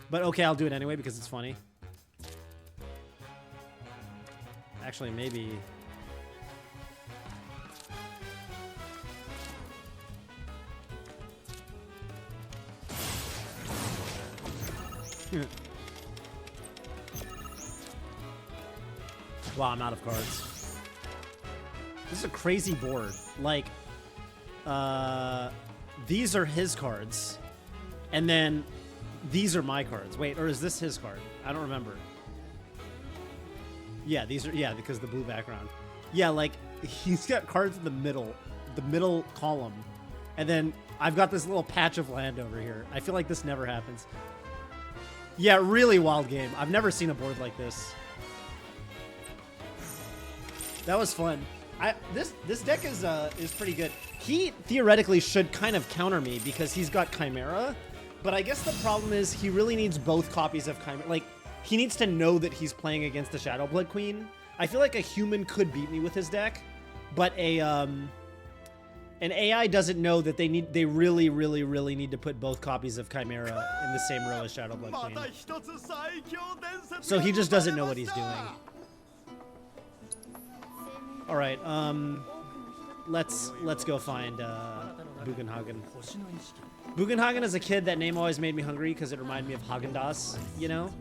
But okay, I'll do it anyway because it's funny. Actually, maybe... Wow, I'm out of cards. This is a crazy board. Like, these are his cards, and then these are my cards. Wait, or is this his card? I don't remember. Yeah, these are, yeah, because the blue background. Yeah, like, he's got cards in the middle column, and then I've got this little patch of land over here. I feel like this never happens. Yeah, really wild game. I've never seen a board like this. That was fun. This deck is pretty good. He theoretically should kind of counter me because he's got Chimera, but I guess the problem is he really needs both copies of Chimera. Like, he needs to know that he's playing against the Shadow Blood Queen. I feel like a human could beat me with his deck, but an AI doesn't know that they really need to put both copies of Chimera in the same row as Shadow Blood Queen. So he just doesn't know what he's doing. All right, let's go find Bugenhagen. Bugenhagen is a kid that name always made me hungry because it reminded me of Häagen-Dazs, you know.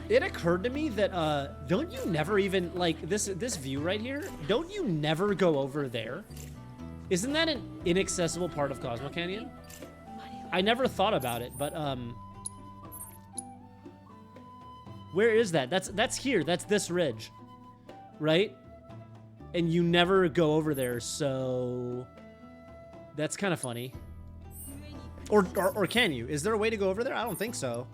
It occurred to me that don't you never even like this view right here? Don't you never go over there? Isn't that an inaccessible part of Cosmo Canyon? I never thought about it, but where is that? That's here. That's this ridge, right? And you never go over there, so that's kind of funny. Or can you? Is there a way to go over there? I don't think so.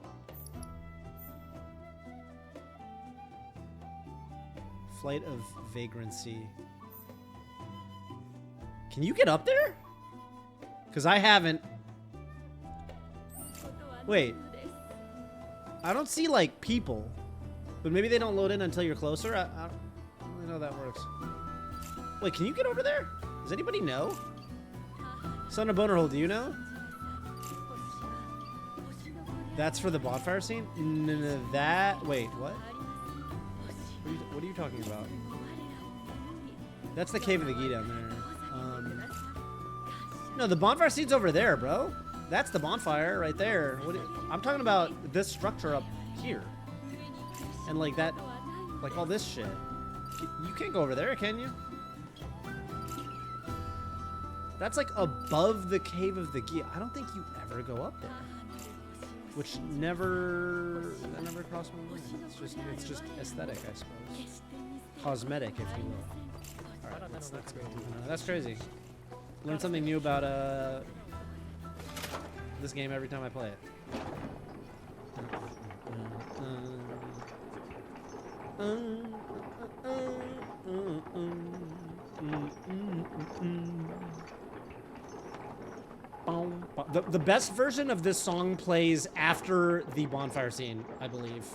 Flight of Vagrancy. Can you get up there? Because I haven't. Wait. I don't see, like, people. But maybe they don't load in until you're closer? I don't really know how that works. Wait, can you get over there? Does anybody know? Son of Bonerhole, do you know? That's for the bonfire scene? No, that... Wait, what? What are you talking about? That's the Cave of the Gi down there. No, the bonfire scene's over there, bro. That's the bonfire right there. I'm talking about this structure up here. And like that, like all this shit. You can't go over there, can you? That's like above the Cave of the Gi. I don't think you ever go up there. Which that never crossed my mind. It's just aesthetic, I suppose. Cosmetic, if you will. All right. That's crazy. Learn something new about this game every time I play it. The best version of this song plays after the bonfire scene, I believe.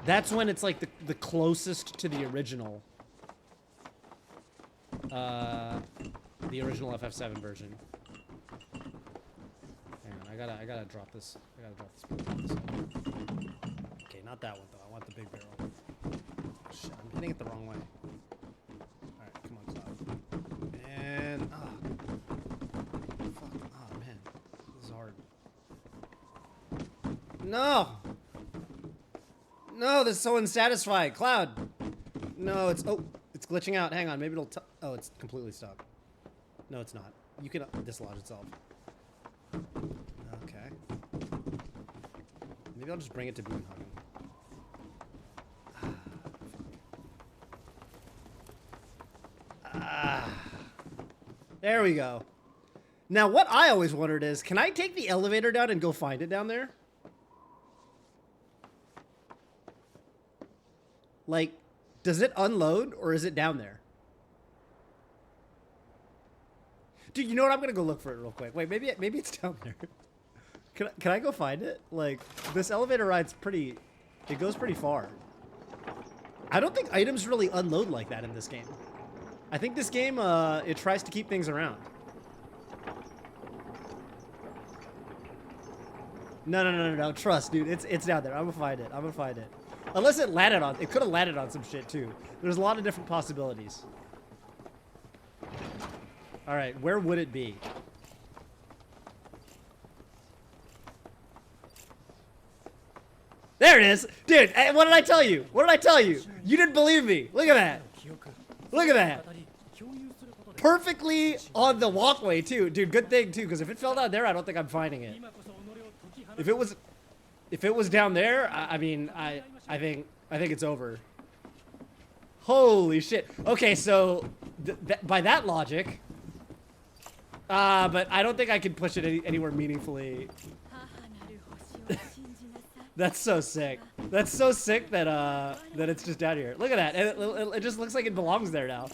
That's when it's like the closest to the original. The original FF7 version. Hang on, I gotta drop this. I gotta drop this. Okay, not that one though. I want the big barrel. Shit, I'm hitting it the wrong way. Alright, come on, Cloud. And fuck. Oh man. This is hard. No! No, this is so unsatisfied. Cloud! No, it's it's glitching out. Hang on, maybe it'll oh, it's completely stuck. No, it's not. You can dislodge itself. Okay. Maybe I'll just bring it to Boonhagen. There we go. Now, what I always wondered is, can I take the elevator down and go find it down there? Like, does it unload or is it down there? Dude, you know what? I'm gonna go look for it real quick. Wait, maybe it's down there. Can I go find it? Like, this elevator ride's pretty... It goes pretty far. I don't think items really unload like that in this game. I think this game, it tries to keep things around. No. Trust, dude. It's down there. I'm gonna find it. Unless it landed on... It could have landed on some shit, too. There's a lot of different possibilities. Alright, where would it be? There it is! Dude, what did I tell you? What did I tell you? You didn't believe me. Look at that. Look at that. Perfectly on the walkway, too. Dude, good thing, too, because if it fell down there, I don't think I'm finding it. If it was down there, I mean, I think it's over. Holy shit. Okay, so by that logic, but I don't think I can push it anywhere meaningfully. That's so sick. That's so sick that that it's just down here. Look at that. It just looks like it belongs there now.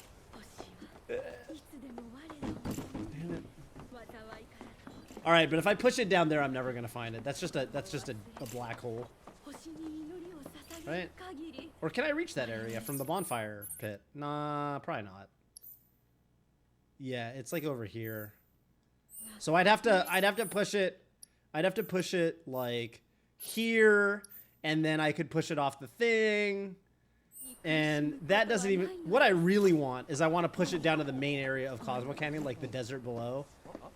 All right, but if I push it down there, I'm never gonna find it. That's just a black hole. Right? Or can I reach that area from the bonfire pit? Nah, probably not. Yeah, it's like over here. So I'd have to push it. I'd have to push it like here, and then I could push it off the thing. And that doesn't even... What I really want is I want to push it down to the main area of Cosmo Canyon, like the desert below.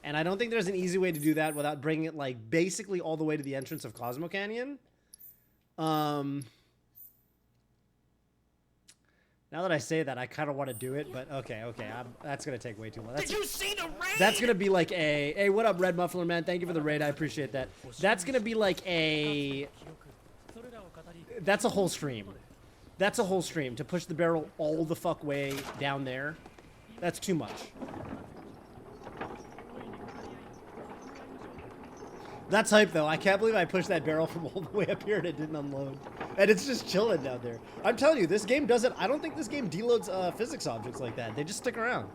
And I don't think there's an easy way to do that without bringing it like basically all the way to the entrance of Cosmo Canyon. Now that I say that, I kind of want to do it, but okay, that's gonna take way too long. Did you see the raid? That's gonna be like a... Hey, what up, Red Muffler Man? Thank you for the raid. I appreciate that. That's gonna be like a... That's a whole stream. That's a whole stream to push the barrel all the fuck way down there. That's too much. That's hype, though. I can't believe I pushed that barrel from all the way up here and it didn't unload. And it's just chilling down there. I'm telling you, this game doesn't... I don't think this game deloads physics objects like that. They just stick around.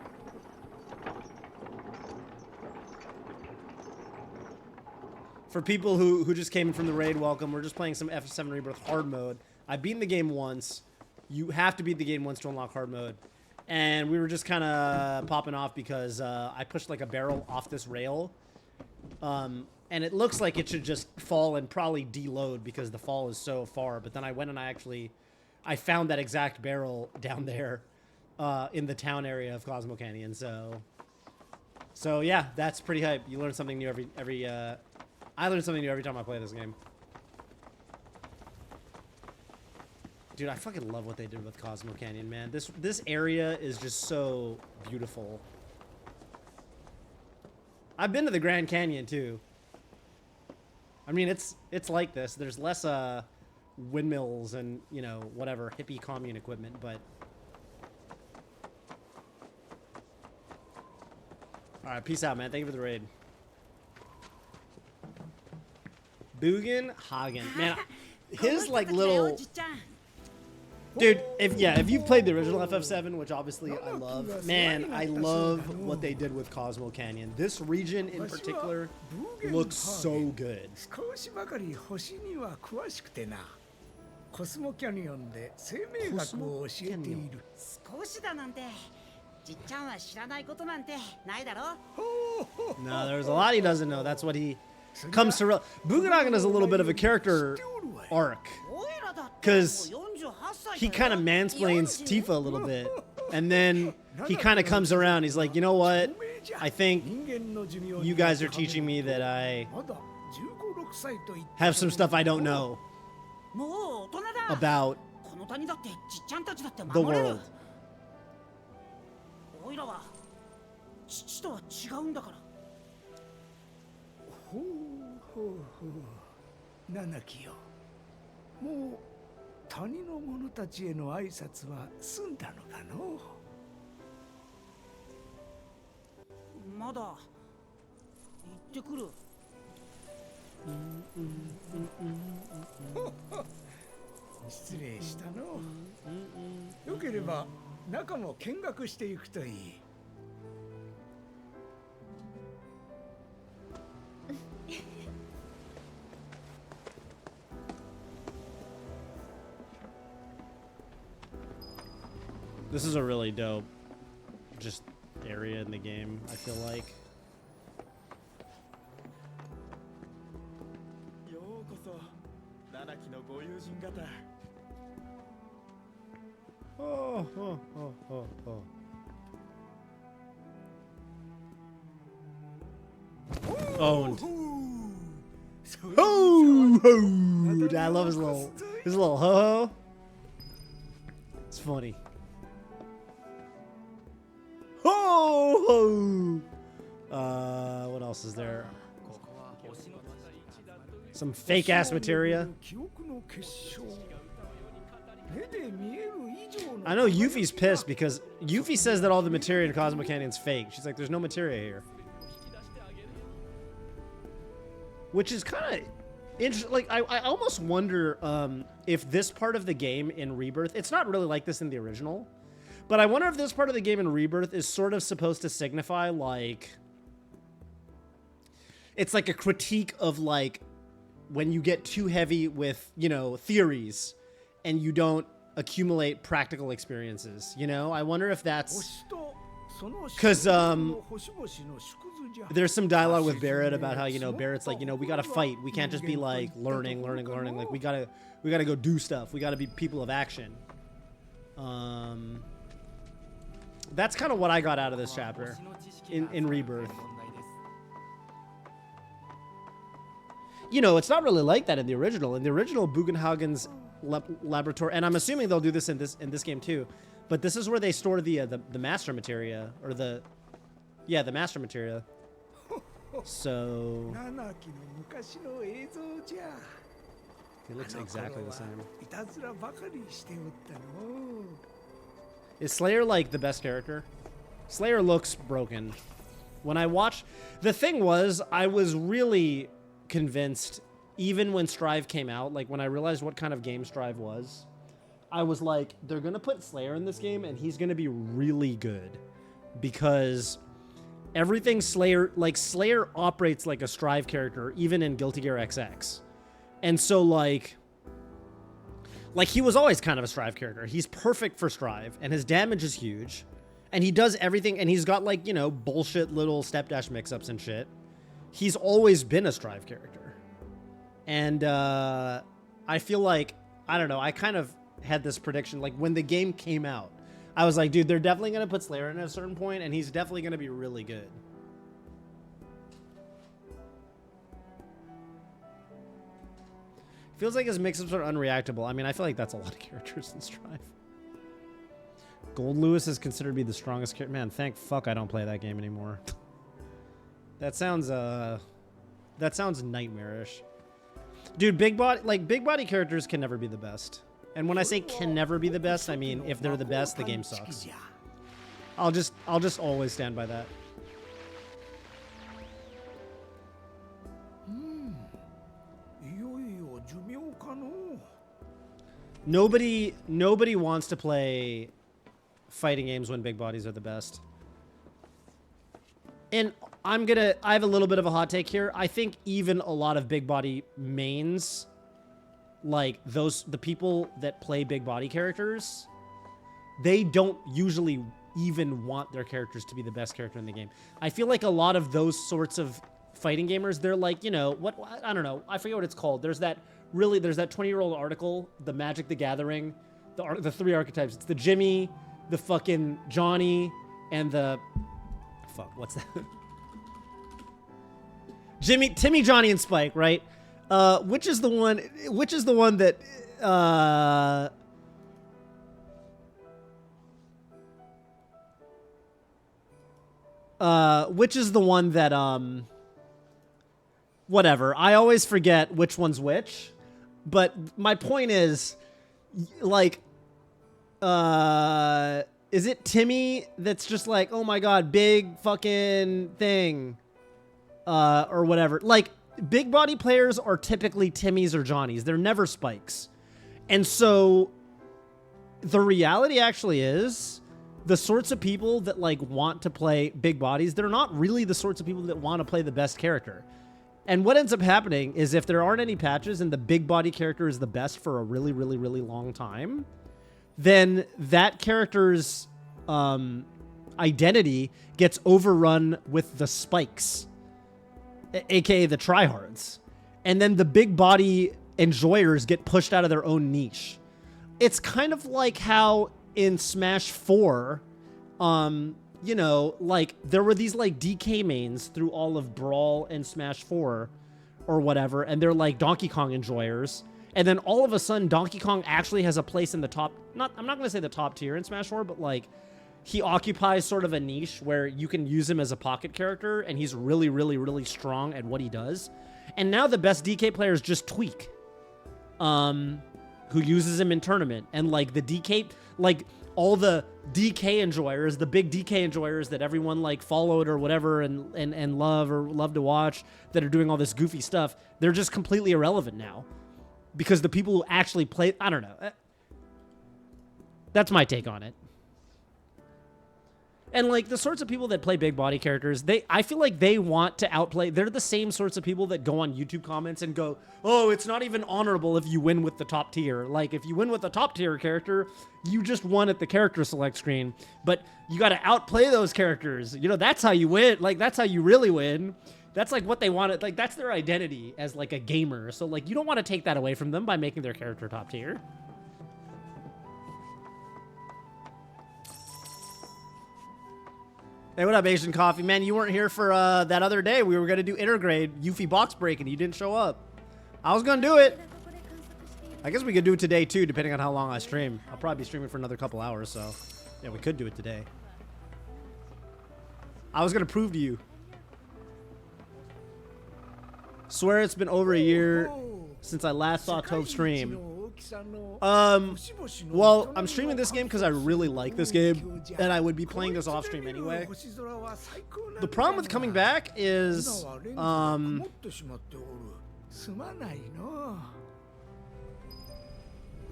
For people who just came in from the raid, welcome. We're just playing some FF7 Rebirth hard mode. I've beaten the game once. You have to beat the game once to unlock hard mode. And we were just kind of popping off because I pushed like a barrel off this rail. And it looks like it should just fall and probably deload because the fall is so far. But then I went and I found that exact barrel down there in the town area of Cosmo Canyon. So yeah, that's pretty hype. You learn something new I learn something new every time I play this game. Dude, I fucking love what they did with Cosmo Canyon, man. This area is just so beautiful. I've been to the Grand Canyon too. I mean, it's like this. There's less windmills and, you know, whatever hippie commune equipment, but all right, peace out, man. Thank you for the raid. Bugen Hagen, man, his like little dude. If you've played the original FF7, which obviously I love, man, I love what they did with Cosmo Canyon. This region in particular looks so good. 少しばかり星には詳しくてな。コスモキャニオンで生命学を教えている。少しだなんて、じっちゃんは知らないことなんてないだろ。No, there's a lot he doesn't know. That's what he comes to real. Bugenhagen is a little bit of a character arc because he kind of mansplains Tifa a little bit, and then he kind of comes around. He's like, you know what? I think you guys are teaching me that I have some stuff I don't know about the world. おいらは父とは違うんだから。ほうほうほう。七木よ。もう谷の者たちへの挨拶は済んだのかの。まだ行ってくる。失礼したの。よければ中も見学していくといい。This is a really dope just area in the game, I feel like. ようこそ七木のご友人方。Oh, oh, oh, oh, oh. Owned. Oh, oh. I love his little ho ho. It's funny. Ho ho. What else is there? Some fake ass materia. I know Yuffie's pissed because Yuffie says that all the materia in Cosmo Canyon's fake. She's like, there's no materia here. Which is kind of interesting. Like, I almost wonder if this part of the game in Rebirth, it's not really like this in the original, but I wonder if this part of the game in Rebirth is sort of supposed to signify, like, it's like a critique of, like, when you get too heavy with, you know, theories and you don't accumulate practical experiences, you know? I wonder if that's... Because, there's some dialogue with Barrett about how, you know, Barrett's like, you know, we gotta fight. We can't just be, like, learning. Like, we gotta go do stuff. We gotta be people of action. That's kind of what I got out of this chapter in Rebirth. You know, it's not really like that in the original. In the original, Bugenhagen's laboratory, and I'm assuming they'll do this in this game too, but this is where they store the master materia, or the master materia. So it looks exactly the same. Is Slayer like the best character? Slayer looks broken. When I watched, the thing was, I was really convinced, even when Strive came out, like when I realized what kind of game Strive was, I was like, they're gonna put Slayer in this game and he's gonna be really good, because everything Slayer operates like a Strive character, even in Guilty Gear XX. And so like he was always kind of a Strive character. He's perfect for Strive, and his damage is huge, and he does everything, and he's got, like, you know, bullshit little step dash mix-ups and shit. He's always been a Strive character. And I feel like, I don't know, I kind of had this prediction, like, when the game came out, I was like, dude, they're definitely going to put Slayer in at a certain point, and he's definitely going to be really good. Feels like his mix-ups are unreactable. I mean, I feel like that's a lot of characters in Strive. Gold Lewis is considered to be the strongest character. Man, thank fuck I don't play that game anymore. That sounds nightmarish. Dude, big body characters can never be the best. And when I say can never be the best, I mean if they're the best, the game sucks. I'll just always stand by that. Nobody wants to play fighting games when big bodies are the best. And I have a little bit of a hot take here. I think even a lot of big body mains, like the people that play big body characters, they don't usually even want their characters to be the best character in the game. I feel like a lot of those sorts of fighting gamers, they're like, you know, what I don't know. I forget what it's called. There's that 20-year-old article, the Magic the Gathering, the 3 archetypes. It's the Jimmy, the fucking Johnny, and the fuck, what's that? Timmy, Johnny, and Spike, right? Which is the one that whatever. I always forget which one's which. But my point is, like, is it Timmy that's just like, oh my god, big fucking thing, or whatever? Like, big body players are typically Timmys or Johnnies. They're never Spikes. And so the reality actually is the sorts of people that like want to play big bodies, they're not really the sorts of people that want to play the best character. And what ends up happening is if there aren't any patches and the big body character is the best for a really, really, really long time, then that character's identity gets overrun with the Spikes, aka the tryhards. And then the big body enjoyers get pushed out of their own niche. It's kind of like how in Smash 4, you know, like there were these like DK mains through all of Brawl and Smash 4 or whatever, and they're like Donkey Kong enjoyers. And then all of a sudden Donkey Kong actually has a place in the top, I'm not going to say the top tier in Smash 4, but like he occupies sort of a niche where you can use him as a pocket character and he's really, really, really strong at what he does. And now the best DK players just Tweak, who uses him in tournament. And like the DK, like all the DK enjoyers, the big DK enjoyers that everyone like followed or whatever and love to watch that are doing all this goofy stuff, they're just completely irrelevant now. Because the people who actually play, I don't know. That's my take on it. And like the sorts of people that play big body characters, I feel like they want to outplay. They're the same sorts of people that go on YouTube comments and go, oh, it's not even honorable if you win with the top tier. Like if you win with the top tier character, you just won at the character select screen. But you got to outplay those characters. You know, that's how you win. Like that's how you really win. That's like what they wanted. Like that's their identity as like a gamer. So like you don't want to take that away from them by making their character top tier. Hey, what up, Asian Coffee? Man, you weren't here for that other day. We were going to do intergrade Yuffie box break, and you didn't show up. I was going to do it. I guess we could do it today, too, depending on how long I stream. I'll probably be streaming for another couple hours, so... yeah, we could do it today. I was going to prove to you. Swear it's been over a year since I last saw Toph stream. Well, I'm streaming this game because I really like this game, and I would be playing this off stream anyway. The problem with coming back is,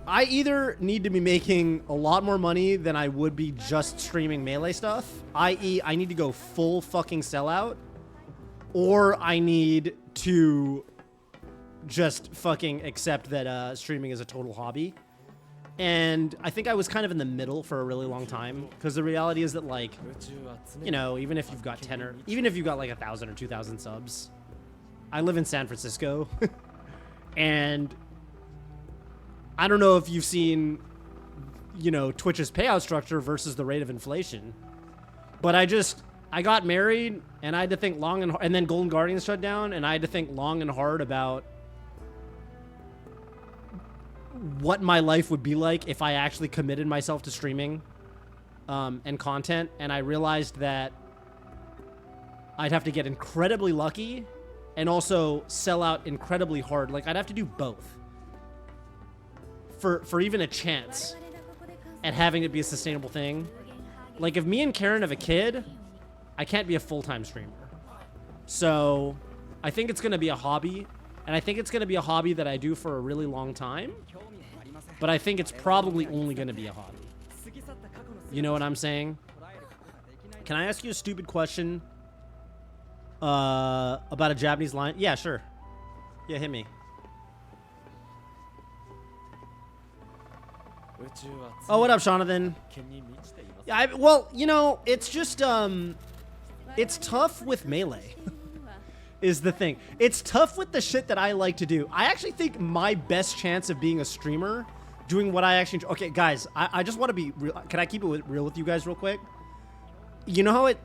I either need to be making a lot more money than I would be just streaming Melee stuff, i.e. I need to go full fucking sellout, or I need to just fucking accept that streaming is a total hobby. And I think I was kind of in the middle for a really long time, because the reality is that, like, you know, even if you've got 10 or even if you've got like 1,000 or 2,000 subs, I live in San Francisco and I don't know if you've seen, you know, Twitch's payout structure versus the rate of inflation, but I got married and I had to think long and hard, and then Golden Guardians shut down, and I had to think long and hard about what my life would be like if I actually committed myself to streaming and content. And I realized that I'd have to get incredibly lucky and also sell out incredibly hard. Like, I'd have to do both for even a chance at having it be a sustainable thing. Like, if me and Karen have a kid, I can't be a full-time streamer. So I think it's going to be a hobby, and I think it's going to be a hobby that I do for a really long time, but I think it's probably only going to be a hobby. You know what I'm saying? Can I ask you a stupid question about a Japanese line? Yeah, sure. Yeah, hit me. Oh, what up, Jonathan? Yeah, well, you know, it's just, it's tough with Melee, is the thing. It's tough with the shit that I like to do. I actually think my best chance of being a streamer, doing what I actually enjoy. Okay, guys, I just want to be real. Can I keep it real with you guys real quick? You know how it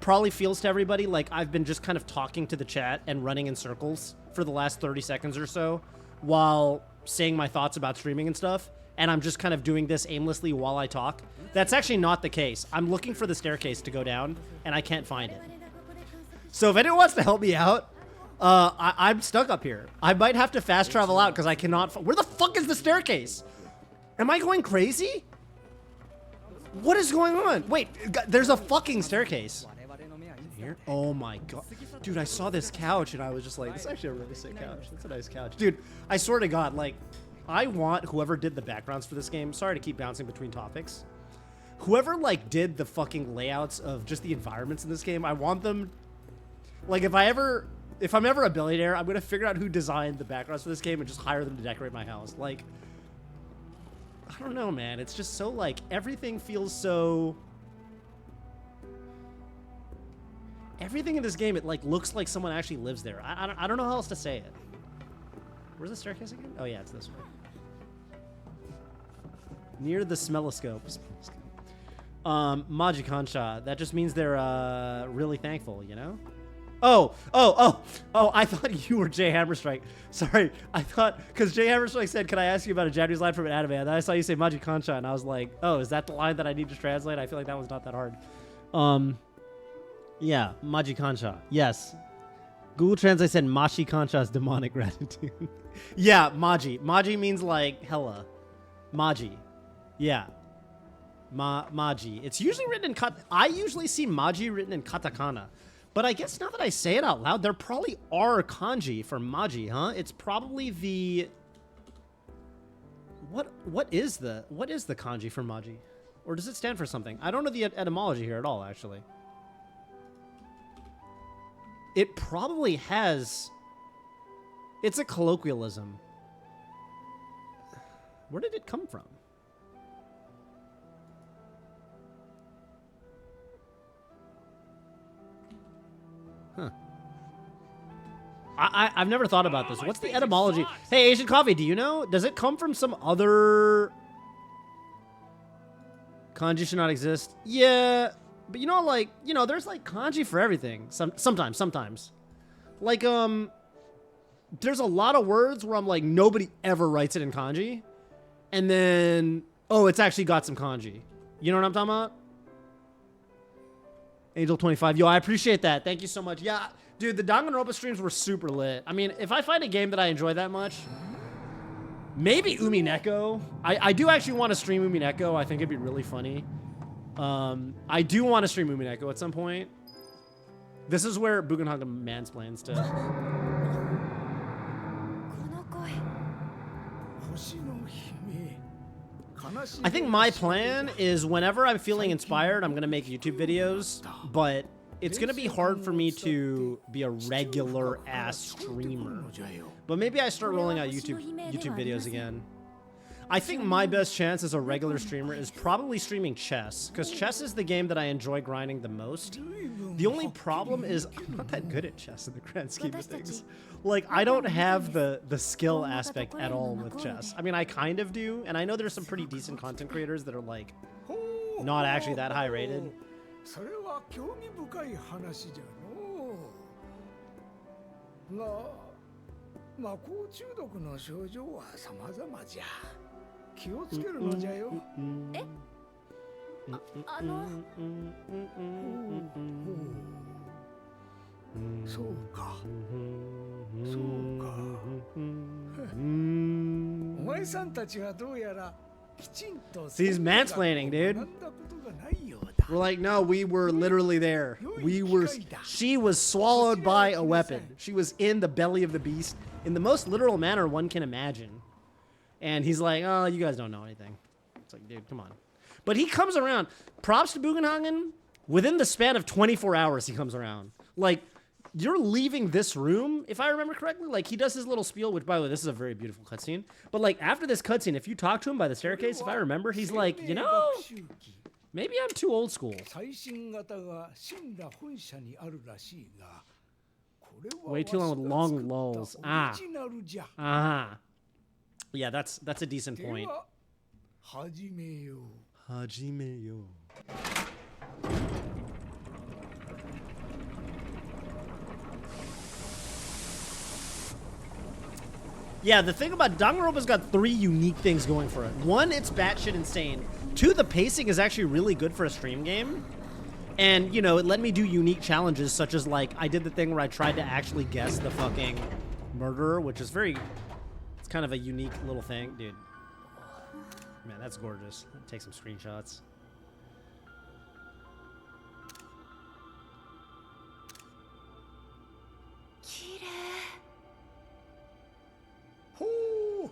probably feels to everybody? Like, I've been just kind of talking to the chat and running in circles for the last 30 seconds or so while saying my thoughts about streaming and stuff. And I'm just kind of doing this aimlessly while I talk. That's actually not the case. I'm looking for the staircase to go down, and I can't find it. So if anyone wants to help me out, I'm stuck up here. I might have to fast travel out because I cannot... Where the fuck is the staircase? Am I going crazy? What is going on? Wait, there's a fucking staircase. Here? Oh my god. Dude, I saw this couch, and I was just like, this is actually a really sick couch. That's a nice couch. Dude, I swear to God, like... I want whoever did the backgrounds for this game, sorry to keep bouncing between topics, whoever like did the fucking layouts of just the environments in this game, I want them, like if I'm ever a billionaire, I'm gonna figure out who designed the backgrounds for this game and just hire them to decorate my house. Like, I don't know, man, it's just so like, everything feels so, everything in this game, it like looks like someone actually lives there. I don't know how else to say it. Where's the staircase again? Oh yeah, it's this way. Near the smelloscope. Majikansha. That just means they're really thankful, you know? Oh, I thought you were Jay Hammerstrike. Sorry, I thought, because Jay Hammerstrike said, can I ask you about a Japanese line from an anime? And then I saw you say Majikansha, and I was like, oh, is that the line that I need to translate? I feel like that was not that hard. Yeah, Majikansha. Yes. Google Translate said Mashi Kancha's demonic gratitude. Yeah, Maji. Maji means like hella. Maji. Yeah. Maji. It's usually written in I usually see Maji written in katakana. But I guess now that I say it out loud, there probably are kanji for Maji, huh? It's probably the what is the kanji for Maji? Or does it stand for something? I don't know the etymology here at all, actually. It probably has... It's a colloquialism. Where did it come from? Huh. I've never thought about this. What's the etymology? Hey, Asian Coffee, do you know? Does it come from some other... Kanji should not exist? Yeah... But you know, like, you know, there's like kanji for everything. Sometimes. Like, there's a lot of words where I'm like, nobody ever writes it in kanji. And then, oh, it's actually got some kanji. You know what I'm talking about? Angel25. Yo, I appreciate that. Thank you so much. Yeah, dude, the Danganronpa streams were super lit. I mean, if I find a game that I enjoy that much, maybe Umineko. I do actually want to stream Umineko. I think it'd be really funny. I do want to stream Umineko at some point. This is where Bugenhagen mansplains to... I think my plan is whenever I'm feeling inspired, I'm going to make YouTube videos, but it's going to be hard for me to be a regular-ass streamer. But maybe I start rolling out YouTube videos again. I think my best chance as a regular streamer is probably streaming chess, because chess is the game that I enjoy grinding the most. The only problem is I'm not that good at chess in the grand scheme of things. Like, I don't have the skill aspect at all with chess. I mean, I kind of do, and I know there's some pretty decent content creators that are, like, not actually that high rated. そうかそうかお前さんたちはどうやらきちんと He's mansplaining, dude. 学んだことがないようだ We're like, no, we were literally there. She was swallowed by a weapon. She was in the belly of the beast in the most literal manner one can imagine. And he's like, oh, you guys don't know anything. It's like, dude, come on. But he comes around. Props to Bugenhagen. Within the span of 24 hours, he comes around. Like, you're leaving this room, if I remember correctly. Like, he does his little spiel, which, by the way, this is a very beautiful cutscene. But, like, after this cutscene, if you talk to him by the staircase, if I remember, he's like, you know, maybe I'm too old school. 最新型が死んだ本社にあるらしいが、これは Way too long with long lulls. オリジナルじゃ。 Yeah, that's a decent point. では始めよう。 Hajime-yo. Yeah, the thing about Danganronpa's got 3 unique things going for it. 1, it's batshit insane. 2, the pacing is actually really good for a stream game. And, you know, it let me do unique challenges, such as, like, I did the thing where I tried to actually guess the fucking murderer, which is very... It's kind of a unique little thing. Dude. Man, that's gorgeous. Take some screenshots. Oh!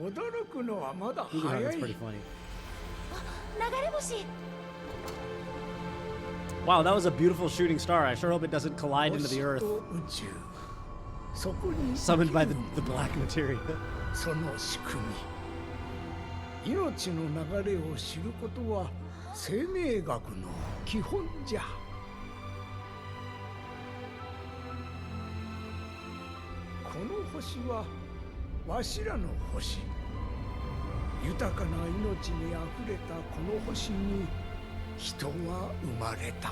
驚くのはまだ That's 早 pretty い。 funny. 流れ星 Wow, that was a beautiful shooting star. I sure hope it doesn't collide into the 星 earth. と宇宙。そこに Summoned by the black materia. その仕組み。命の流れを知ることは生命学の基本じゃ。この星はわしらの星。豊かな命にあふれたこの星に人は生まれた。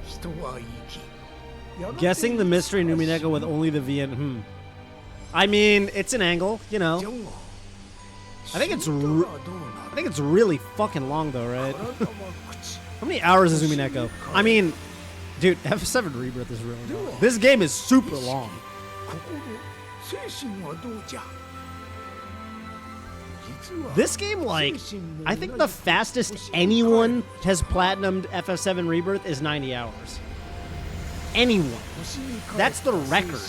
人は生き。 Guessing the mystery Numineko with only the VII. I mean, it's an angle, you know. I think it's really fucking long though, right? How many hours is Numineko? I mean, dude, F7 Rebirth is really long. This game is super long. This game, like, I think the fastest anyone has platinumed FF7 Rebirth is 90 hours. Anyone. That's the record.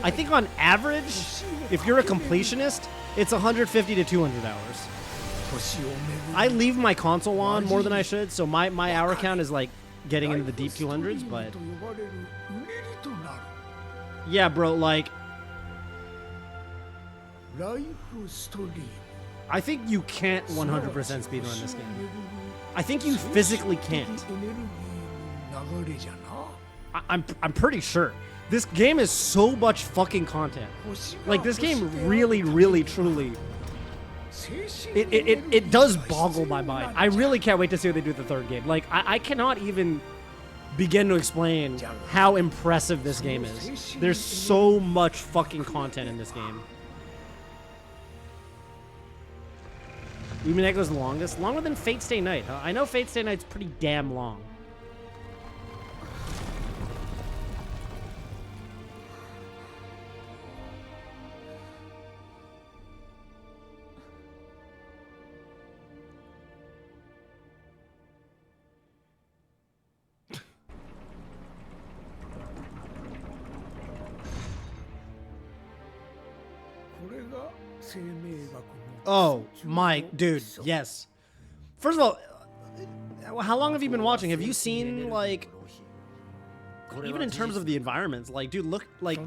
I think on average, if you're a completionist, it's 150 to 200 hours. I leave my console on more than I should, so my hour count is like getting into the deep 200s, but... Yeah, bro, like... I think you can't 100% speedrun this game. I think you physically can't. I'm pretty sure. This game is so much fucking content. Like, this game really, really, truly... It does boggle my mind. I really can't wait to see what they do with the third game. Like, I cannot even begin to explain how impressive this game is. There's so much fucking content in this game. Umineko's the longest? Longer than Fate Stay Night. I know Fate Stay Night's pretty damn long. Oh, my dude, yes. First of all, how long have you been watching? Have you seen, like, even in terms of the environments, like, dude, look, like,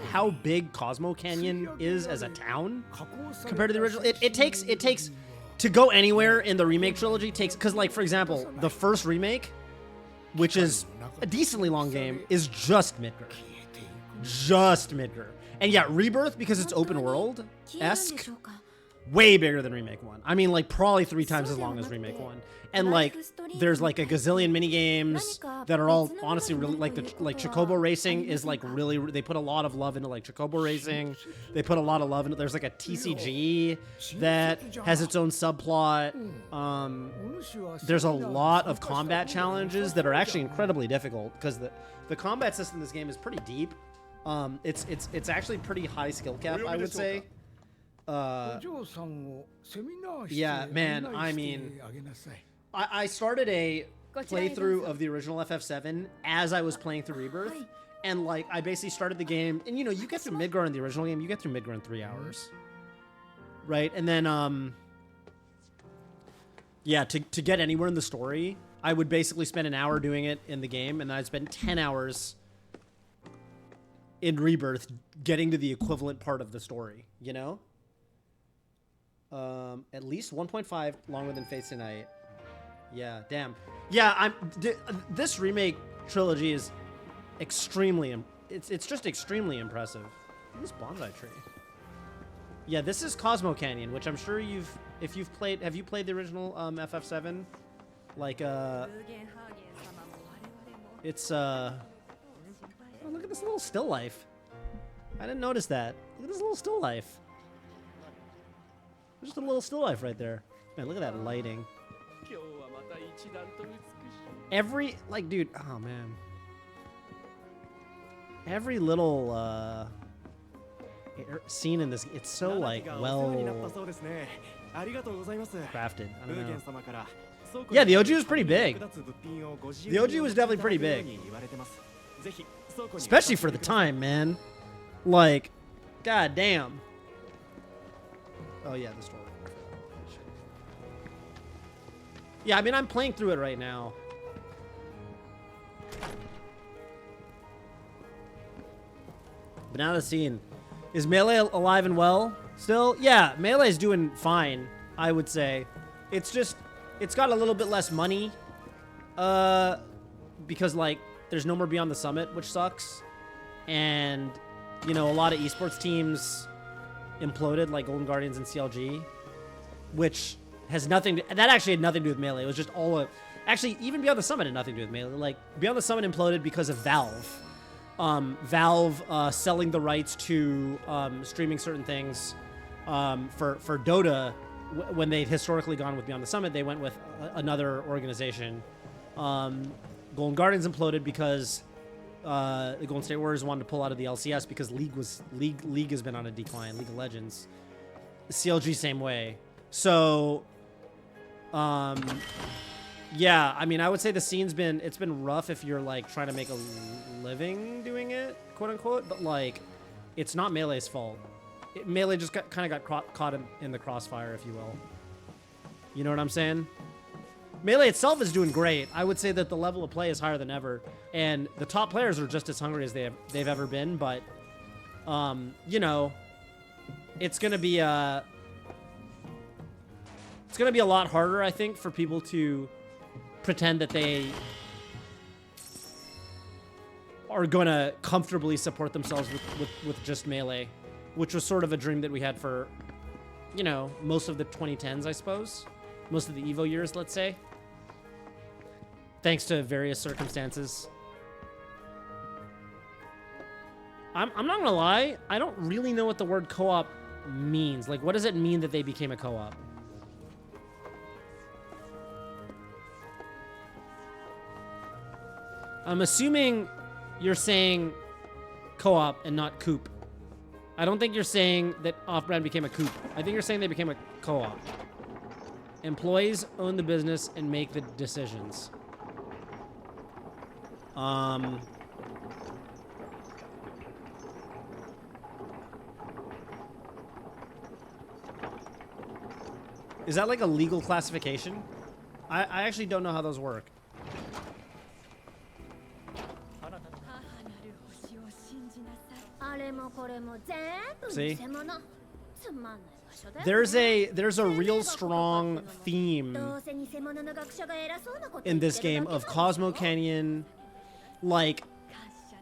how big Cosmo Canyon is as a town compared to the original. It takes, to go anywhere in the remake trilogy takes, because, like, for example, the first remake, which is a decently long game, is just Midgar. Just Midgar. And yeah, Rebirth, because it's open world-esque, way bigger than Remake 1. I mean, like, probably 3 times as long as Remake 1. And, like, there's, like, a gazillion mini-games that are all, honestly, really, like, Chocobo Racing is, like, really, they put a lot of love into, like, Chocobo Racing. They put a lot of love into, there's, like, a TCG that has its own subplot. There's a lot of combat challenges that are actually incredibly difficult, because the combat system in this game is pretty deep. It's actually pretty high skill cap, I would say. Yeah, man, I mean, I started a playthrough of the original FF7 as I was playing through Rebirth, and, like, I basically started the game, and, you know, you get through Midgar in the original game, you get through Midgar in 3 hours. Right, and then, yeah, to get anywhere in the story, I would basically spend an hour doing it in the game, and then I'd spend 10 hours in Rebirth getting to the equivalent part of the story, you know? At least 1.5 longer than Fates Tonight. Yeah, damn. Yeah, this remake trilogy is extremely, it's just extremely impressive. This bonsai tree. Yeah, this is Cosmo Canyon, which I'm sure have you played the original FF7? Like, it's oh, look at this little still life. I didn't notice that. Look at this little still life. Just a little still life right there. Man, look at that lighting. Like, dude, oh man. Every little scene in this, it's so, like, well crafted. I don't know. Yeah, the OG was pretty big. The OG was definitely pretty big. Especially for the time, man. Like, god damn. Oh yeah, the story. Yeah, I mean, I'm playing through it right now. Banana scene. Is Melee alive and well still? Yeah, Melee's doing fine, I would say. It's just, it's got a little bit less money. Because, like, there's no more Beyond the Summit, which sucks. And, you know, a lot of esports teams imploded, like Golden Guardians and CLG, which has nothing to, that actually had nothing to do with Melee. It was just all a, actually, even Beyond the Summit had nothing to do with Melee. Like, Beyond the Summit imploded because of Valve. Valve selling the rights to streaming certain things for Dota. When they'd historically gone with Beyond the Summit, they went with another organization. Golden Guardians imploded because the Golden State Warriors wanted to pull out of the LCS because League has been on a decline. League of Legends, CLG same way. So, yeah, I mean, I would say the scene's been, it's been rough if you're, like, trying to make a living doing it, quote unquote. But, like, it's not Melee's fault. Melee just kind of got caught in the crossfire, if you will. You know what I'm saying? Melee itself is doing great. I would say that the level of play is higher than ever, and the top players are just as hungry as they've ever been. But, you know, it's gonna be a lot harder, I think, for people to pretend that they are gonna comfortably support themselves with just Melee, which was sort of a dream that we had for, you know, most of the 2010s, I suppose. Most of the Evo years, let's say. Thanks to various circumstances. I'm not gonna lie, I don't really know what the word co-op means. Like, what does it mean that they became a co-op? I'm assuming you're saying co-op and not coop. I don't think you're saying that Off-Brand became a coop. I think you're saying they became a co-op. Employees own the business and make the decisions. Is that like a legal classification? I actually don't know how those work. See? There's a real strong theme in this game of Cosmo Canyon, like,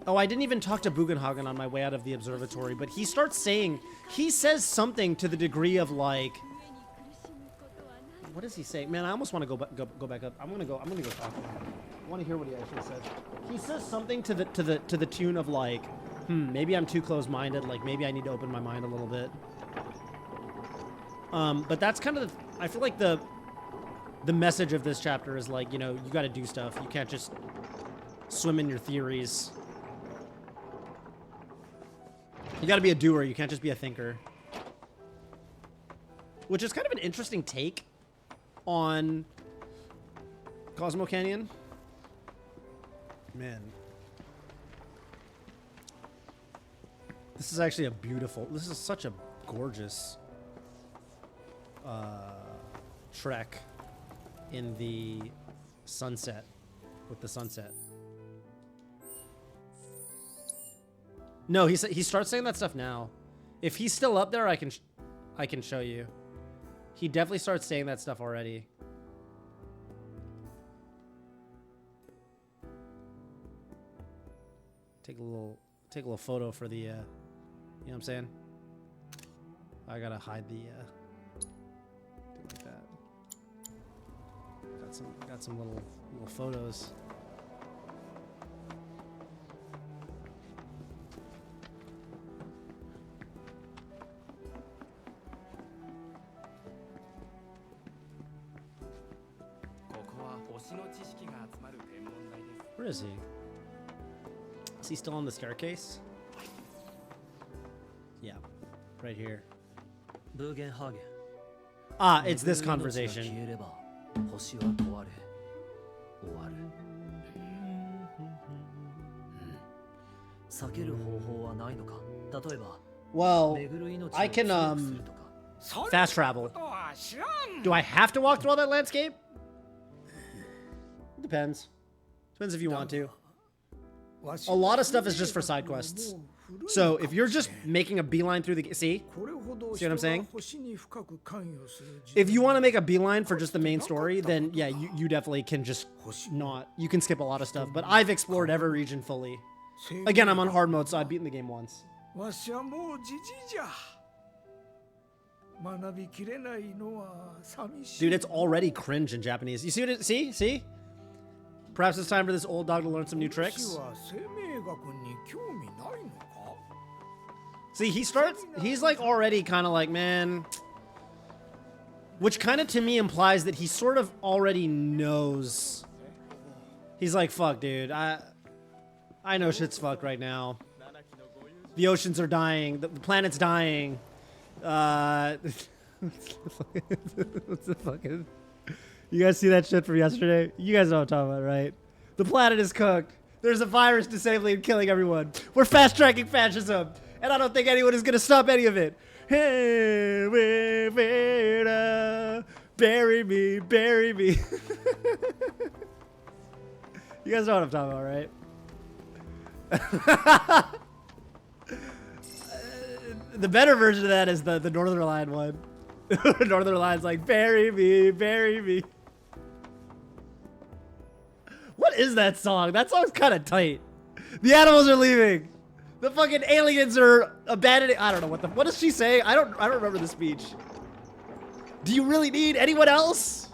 oh, I didn't even talk to Bugenhagen on my way out of the observatory, but he says something to the degree of, like, What is he saying? Man, I almost want to go back up. I'm gonna go talk to him. I want to hear what he actually says. He says something to the tune of like, maybe I'm too close-minded. Like maybe I need to open my mind a little bit. But that's kind of I feel like the message of this chapter is like, you know, you got to do stuff. You can't just swim in your theories. You got to be a doer. You can't just be a thinker. Which is kind of an interesting take on Cosmo Canyon. Man. This is actually this is such a gorgeous trek in the sunset, with the sunset. No, he starts saying that stuff now. If he's still up there, I can show you. He definitely starts saying that stuff already. Take a little photo for the, you know what I'm saying? I gotta hide the, do like that. Got some little photos. Where is he? Is he still on the staircase? Yeah, right here. Ah, it's this conversation. Well, I can fast travel. Do I have to walk through all that landscape? Depends. Depends if you want to. A lot of stuff is just for side quests. So if you're just making a beeline through the... See what I'm saying? If you want to make a beeline for just the main story, then yeah, you definitely can just not... You can skip a lot of stuff. But I've explored every region fully. Again, I'm on hard mode, so I've beaten the game once. Dude, it's already cringe in Japanese. You see what it... See? Perhaps it's time for this old dog to learn some new tricks. See, he's like already kind of like, man, which kind of to me implies that he sort of already knows. He's like, fuck, dude, I know shit's fucked right now. The oceans are dying. The planet's dying. What's the fucking... You guys see that shit from yesterday? You guys know what I'm talking about, right? The planet is cooked. There's a virus disabling and killing everyone. We're fast-tracking fascism. And I don't think anyone is going to stop any of it. Hey, bury me, bury me. You guys know what I'm talking about, right? The better version of that is the Northern Line one. Northern Line's like, bury me, bury me. What is that song? That song's kind of tight. The animals are leaving. The fucking aliens are abandoning. I don't know what does she say? I don't remember the speech. Do you really need anyone else?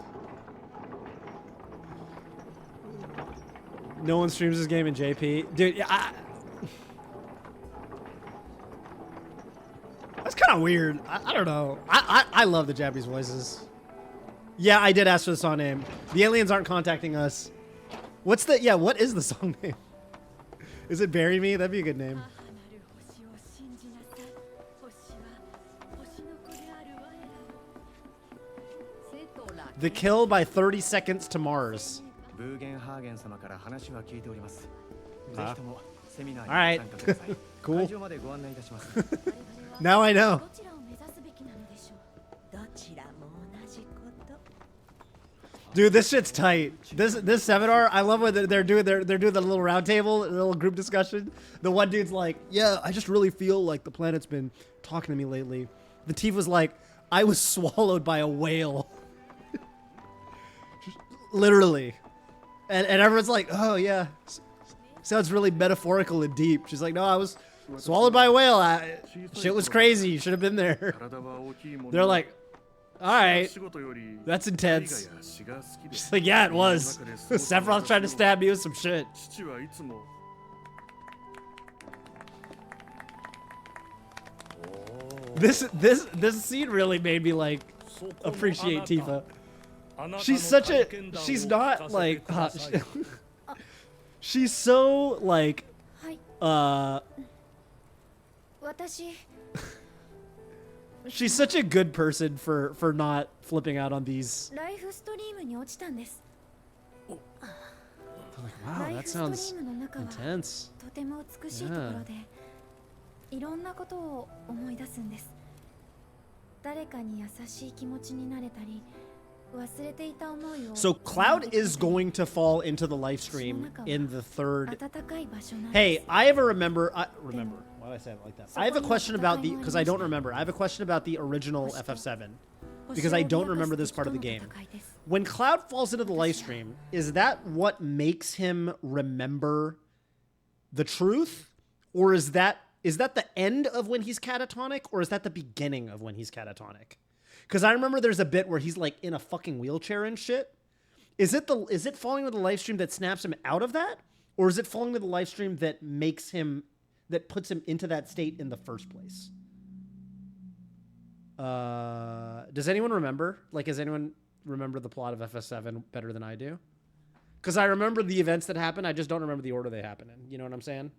No one streams this game in JP. Dude, that's kind of weird. I don't know. I love the Japanese voices. Yeah, I did ask for the song name. The aliens aren't contacting us. What is the song name? Is it Bury Me? That'd be a good name. The kill by 30 seconds to Mars. Alright. Cool. Now I know. Dude, this shit's tight. This seminar, I love when they're doing the little round table, the little group discussion. The one dude's like, yeah, I just really feel like the planet's been talking to me lately. The Tifa's like, I was swallowed by a whale. Literally. And everyone's like, oh yeah. Sounds really metaphorical and deep. She's like, no, I was swallowed by a whale. Shit was crazy. You should have been there. They're like, right. That's intense. She's like, yeah, it was. Sephiroth tried to stab me with some shit. This scene really made me like appreciate Tifa. She's not like she's so like 私 she's such a good person for not flipping out on these. ライフストリームに落ちたんです I'm like, wow, that sounds intense. とても美しいところでいろんなことを思い出すんです。誰かに優しい気持ちになれたり So Cloud is going to fall into the live stream in the third. Hey, I have a remember. Remember? Why did I say it like that? I have a question about the because I don't remember. I have a question about the original FF7 because I don't remember this part of the game. When Cloud falls into the live stream, is that what makes him remember the truth, or is that the end of when he's catatonic, or is that the beginning of when he's catatonic? Because I remember there's a bit where he's like in a fucking wheelchair and shit. Is it falling to the live stream that snaps him out of that? Or is it falling to the live stream that puts him into that state in the first place? Does anyone remember? Like, does anyone remember the plot of FF7 better than I do? Because I remember the events that happened. I just don't remember the order they happened in. You know what I'm saying?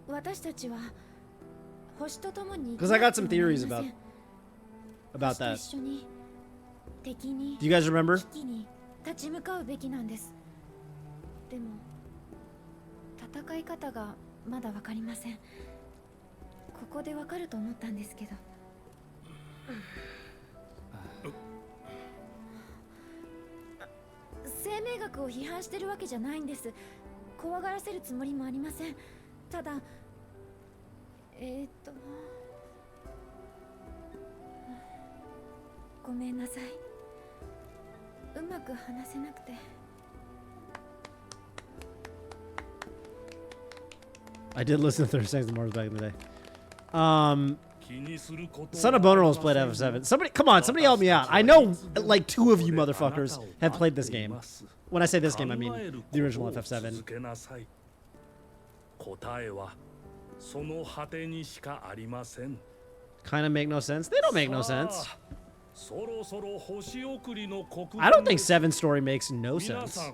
Because I got some theories about that. Do you guys remember? 立ち向かうべきなんです。でも戦い方がまだわかりません。ここでわかると思ったんですけど。生命学を批判してるわけじゃないんです。怖がらせるつもりもありません。ただごめんなさい。うまく話せなくて。I did listen to 30 Seconds of Mars back in the day. Son of Boner Rolls played FF7. Somebody, come on, somebody help me out. I know like 2 of you motherfuckers have played this game. When I say this game, I mean the original FF7. Kind of make no sense. They don't make no sense. I don't think 7's story makes no sense. I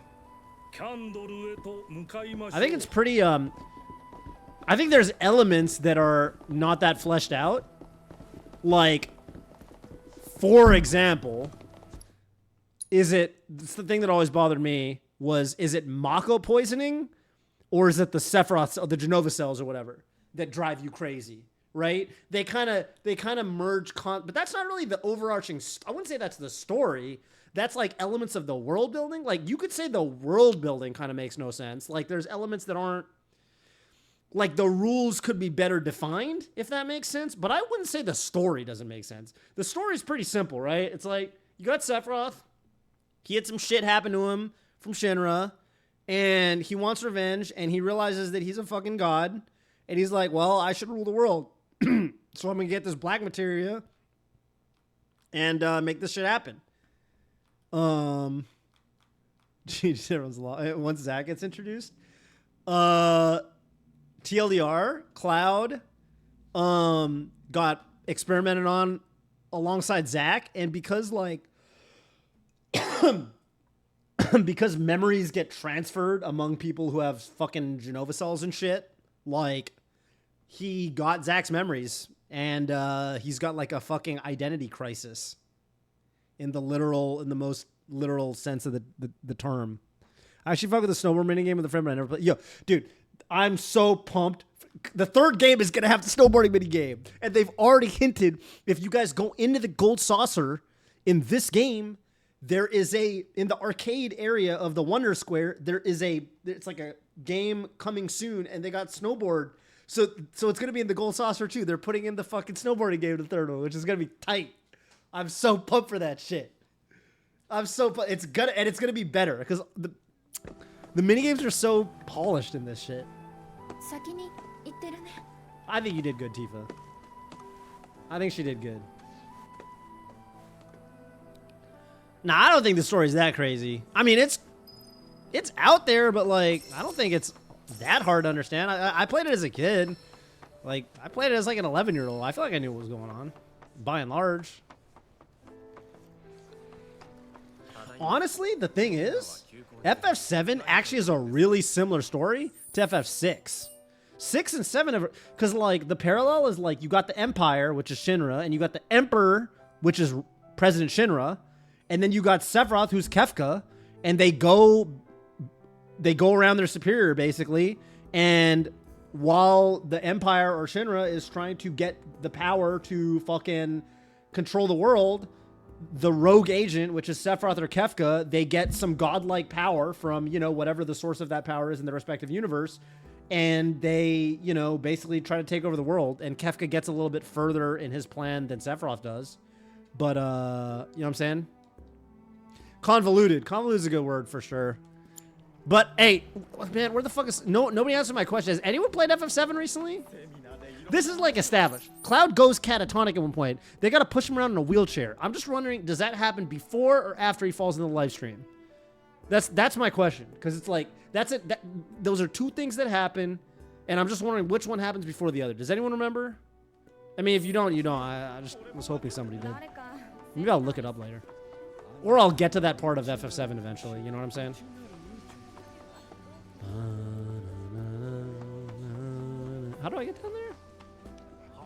think it's pretty, I think there's elements that are not that fleshed out. Like, for example, it's the thing that always bothered me was, is it Mako poisoning? Or is it the Sephiroth, the Genova cells or whatever that drive you crazy, right? They kind of merge, but that's not really the overarching. I wouldn't say that's the story. That's like elements of the world building. Like you could say the world building kind of makes no sense. Like there's elements that aren't, like the rules could be better defined, if that makes sense. But I wouldn't say the story doesn't make sense. The story is pretty simple, right? It's like you got Sephiroth. He had some shit happen to him from Shinra. And he wants revenge, and he realizes that he's a fucking god. And he's like, well, I should rule the world. So I'm going to get this black materia and make this shit happen. Geez, everyone's once Zack gets introduced. TLDR, Cloud, got experimented on alongside Zack. And because, like... because memories get transferred among people who have fucking Genova cells and shit, like, he got Zack's memories, and he's got, like, a fucking identity crisis in the most literal sense of the term. I actually fuck with the snowboard minigame with a friend, but I never played. Yo, dude, I'm so pumped. The third game is going to have the snowboarding minigame, and they've already hinted, if you guys go into the gold saucer in this game, there is in the arcade area of the Wonder Square, it's like a game coming soon, and they got snowboard. So it's going to be in the Gold Saucer too. They're putting in the fucking snowboarding game in the third one, which is going to be tight. I'm so pumped for that shit. I'm so it's gonna be better because the minigames are so polished in this shit. 先に行ってるね。 I think you did good, Tifa. I think she did good. Nah, I don't think the story's that crazy. I mean, it's out there, but like, I don't think it's that hard to understand. I played it as a kid. Like, I played it as like an 11-year-old. I feel like I knew what was going on, by and large. Honestly, the thing is, FF7 actually is a really similar story to FF6. 6 and 7, because like the parallel is like you got the Empire, which is Shinra, and you got the Emperor, which is President Shinra, and then you got Sephiroth, who's Kefka, and they go around their superior basically, and while the Empire or Shinra is trying to get the power to fucking control the world, the rogue agent, which is Sephiroth or Kefka, they get some godlike power from, you know, whatever the source of that power is in their respective universe. And they, you know, basically try to take over the world. And Kefka gets a little bit further in his plan than Sephiroth does. But, you know what I'm saying? Convoluted. Convoluted is a good word for sure. But, hey, man, where the fuck is... Nobody answered my question. Has anyone played FF7 recently? This is like established. Cloud goes catatonic at one point. They got to push him around in a wheelchair. I'm just wondering, does that happen before or after he falls in the live stream? That's my question. Because it's like, that's it. Those are two things that happen. And I'm just wondering which one happens before the other. Does anyone remember? I mean, if you don't, you don't. I just was hoping somebody did. Maybe I'll look it up later. Or I'll get to that part of FF7 eventually. You know what I'm saying? How do I get down there?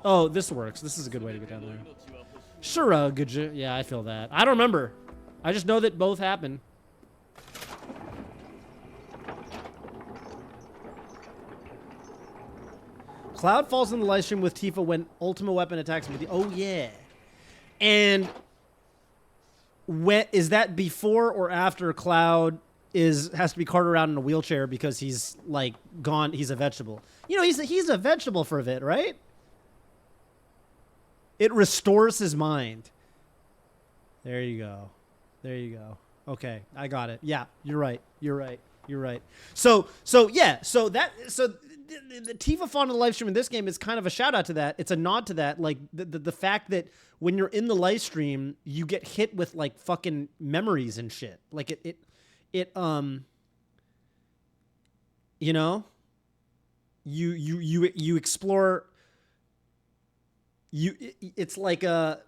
Oh, this works. This is a good way to get down there. Sure, good. Yeah, I feel that. I don't remember. I just know that both happen. Cloud falls in the live stream with Tifa when Ultima Weapon attacks him with the... Oh, yeah. And when, is that before or after Cloud has to be carted around in a wheelchair because he's, like, gone... He's a vegetable. You know, he's a vegetable for a bit, right? It restores his mind. There you go. There you go. Okay, I got it. Yeah, you're right. You're right. You're right. So yeah. So the Tifa font in the live stream in this game is kind of a shout out to that. It's a nod to that. Like the fact that when you're in the live stream, you get hit with like fucking memories and shit. Like it you know, you explore. It's like I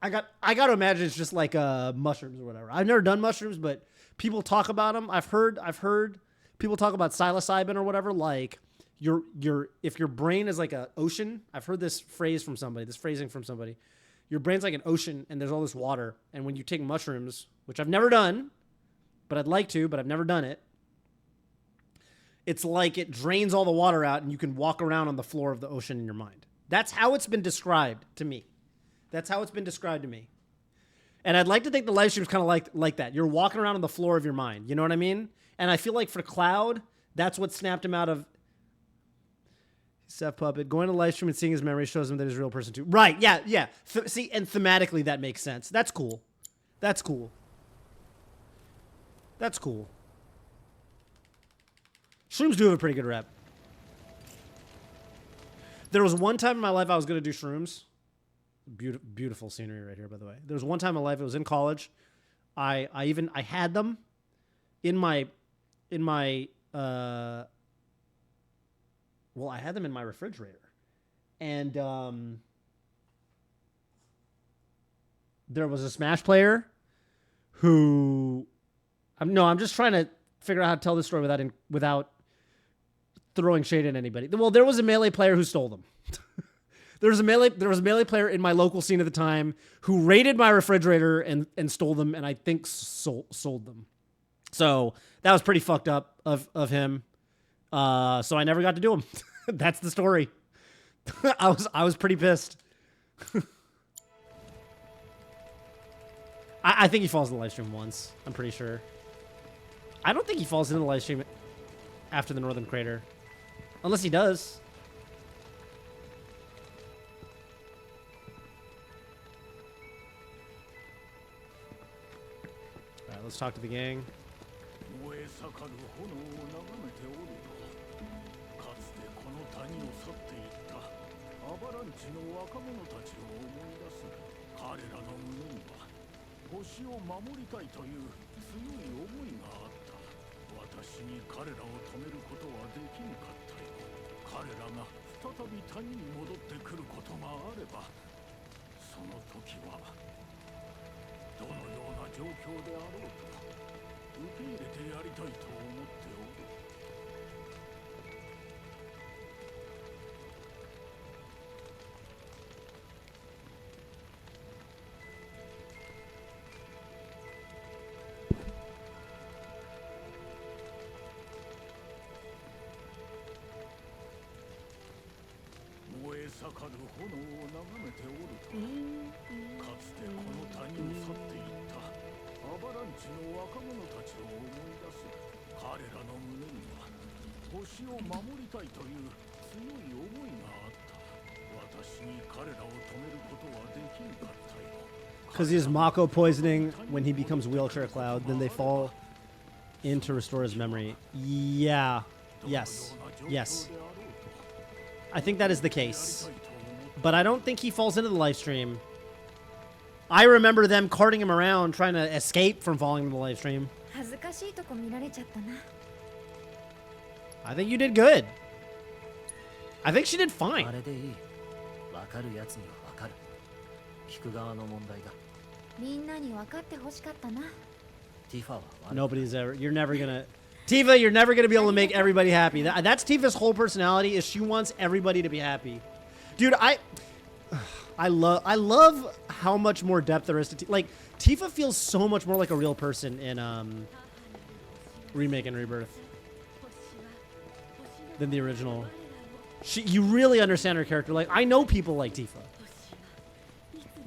got to imagine it's just like mushrooms or whatever. I've never done mushrooms, but people talk about them. I've heard people talk about psilocybin or whatever. Like if your brain is like an ocean. I've heard this phrasing from somebody. Your brain's like an ocean and there's all this water. And when you take mushrooms, which I've never done, but I'd like to, but I've never done it. It's like it drains all the water out and you can walk around on the floor of the ocean in your mind. That's how it's been described to me. That's how it's been described to me. And I'd like to think the live stream's kind of like that. You're walking around on the floor of your mind. You know what I mean? And I feel like for Cloud, that's what snapped him out of Seth Puppet. Going to live stream and seeing his memory shows him that he's a real person too. Right, yeah. See, and thematically that makes sense. That's cool. That's cool. That's cool. Shrooms do have a pretty good rep. There was one time in my life I was going to do shrooms. Beautiful scenery right here, by the way. There was one time in my life, it was in college. I had them in my I had them in my refrigerator. And there was a Smash player who I'm just trying to figure out how to tell this story without throwing shade at anybody. Well, there was a Melee player who stole them. There was a Melee player in my local scene at the time who raided my refrigerator and stole them, and I think sold them. So that was pretty fucked up of him. So I never got to do them. That's the story. I was pretty pissed. I think he falls in the live stream once. I'm pretty sure. I don't think he falls in the live stream after the Northern Crater. Unless he does. let's talk to the gang. 燃え盛る炎を眺めておると、かつてこの谷を去っていったアバランチの若者たちを思い出す。彼らの胸には星を守りたいという強い思いがあった。私に彼らを止めることはできんかったよ。彼らが再び谷に戻ってくることがあれば、その時はどのような状況であろうと受け入れてやりたいと思っておる。燃え盛る炎を眺めておると、かつてこの谷を去っていったアバランチの若者たちを思い出す。彼らの胸には星を守りたいという強い思いがあった。私に彼らを止めることはできんかったよ。 Because he has Mako poisoning when he becomes wheelchair cloud, then they fall in to restore his memory. Yeah. Yes. Yes. I think that is the case. But I don't think he falls into the live stream. I remember them carting him around trying to escape from falling into the live stream. 恥ずかしいとこ見られちゃったな。 I think you did good. I think she did fine. あれでいい。わかるやつにはわかる。聞く側の問題だ。みんなに分かってほしかったな。ティファは悪い。 Nobody's ever. You're never gonna. Tifa, you're never gonna be able to make everybody happy. That's Tifa's whole personality. Is she wants everybody to be happy. Dude, I love how much more depth there is to like Tifa feels so much more like a real person in Remake and Rebirth than the original. You really understand her character. Like, I know people like Tifa.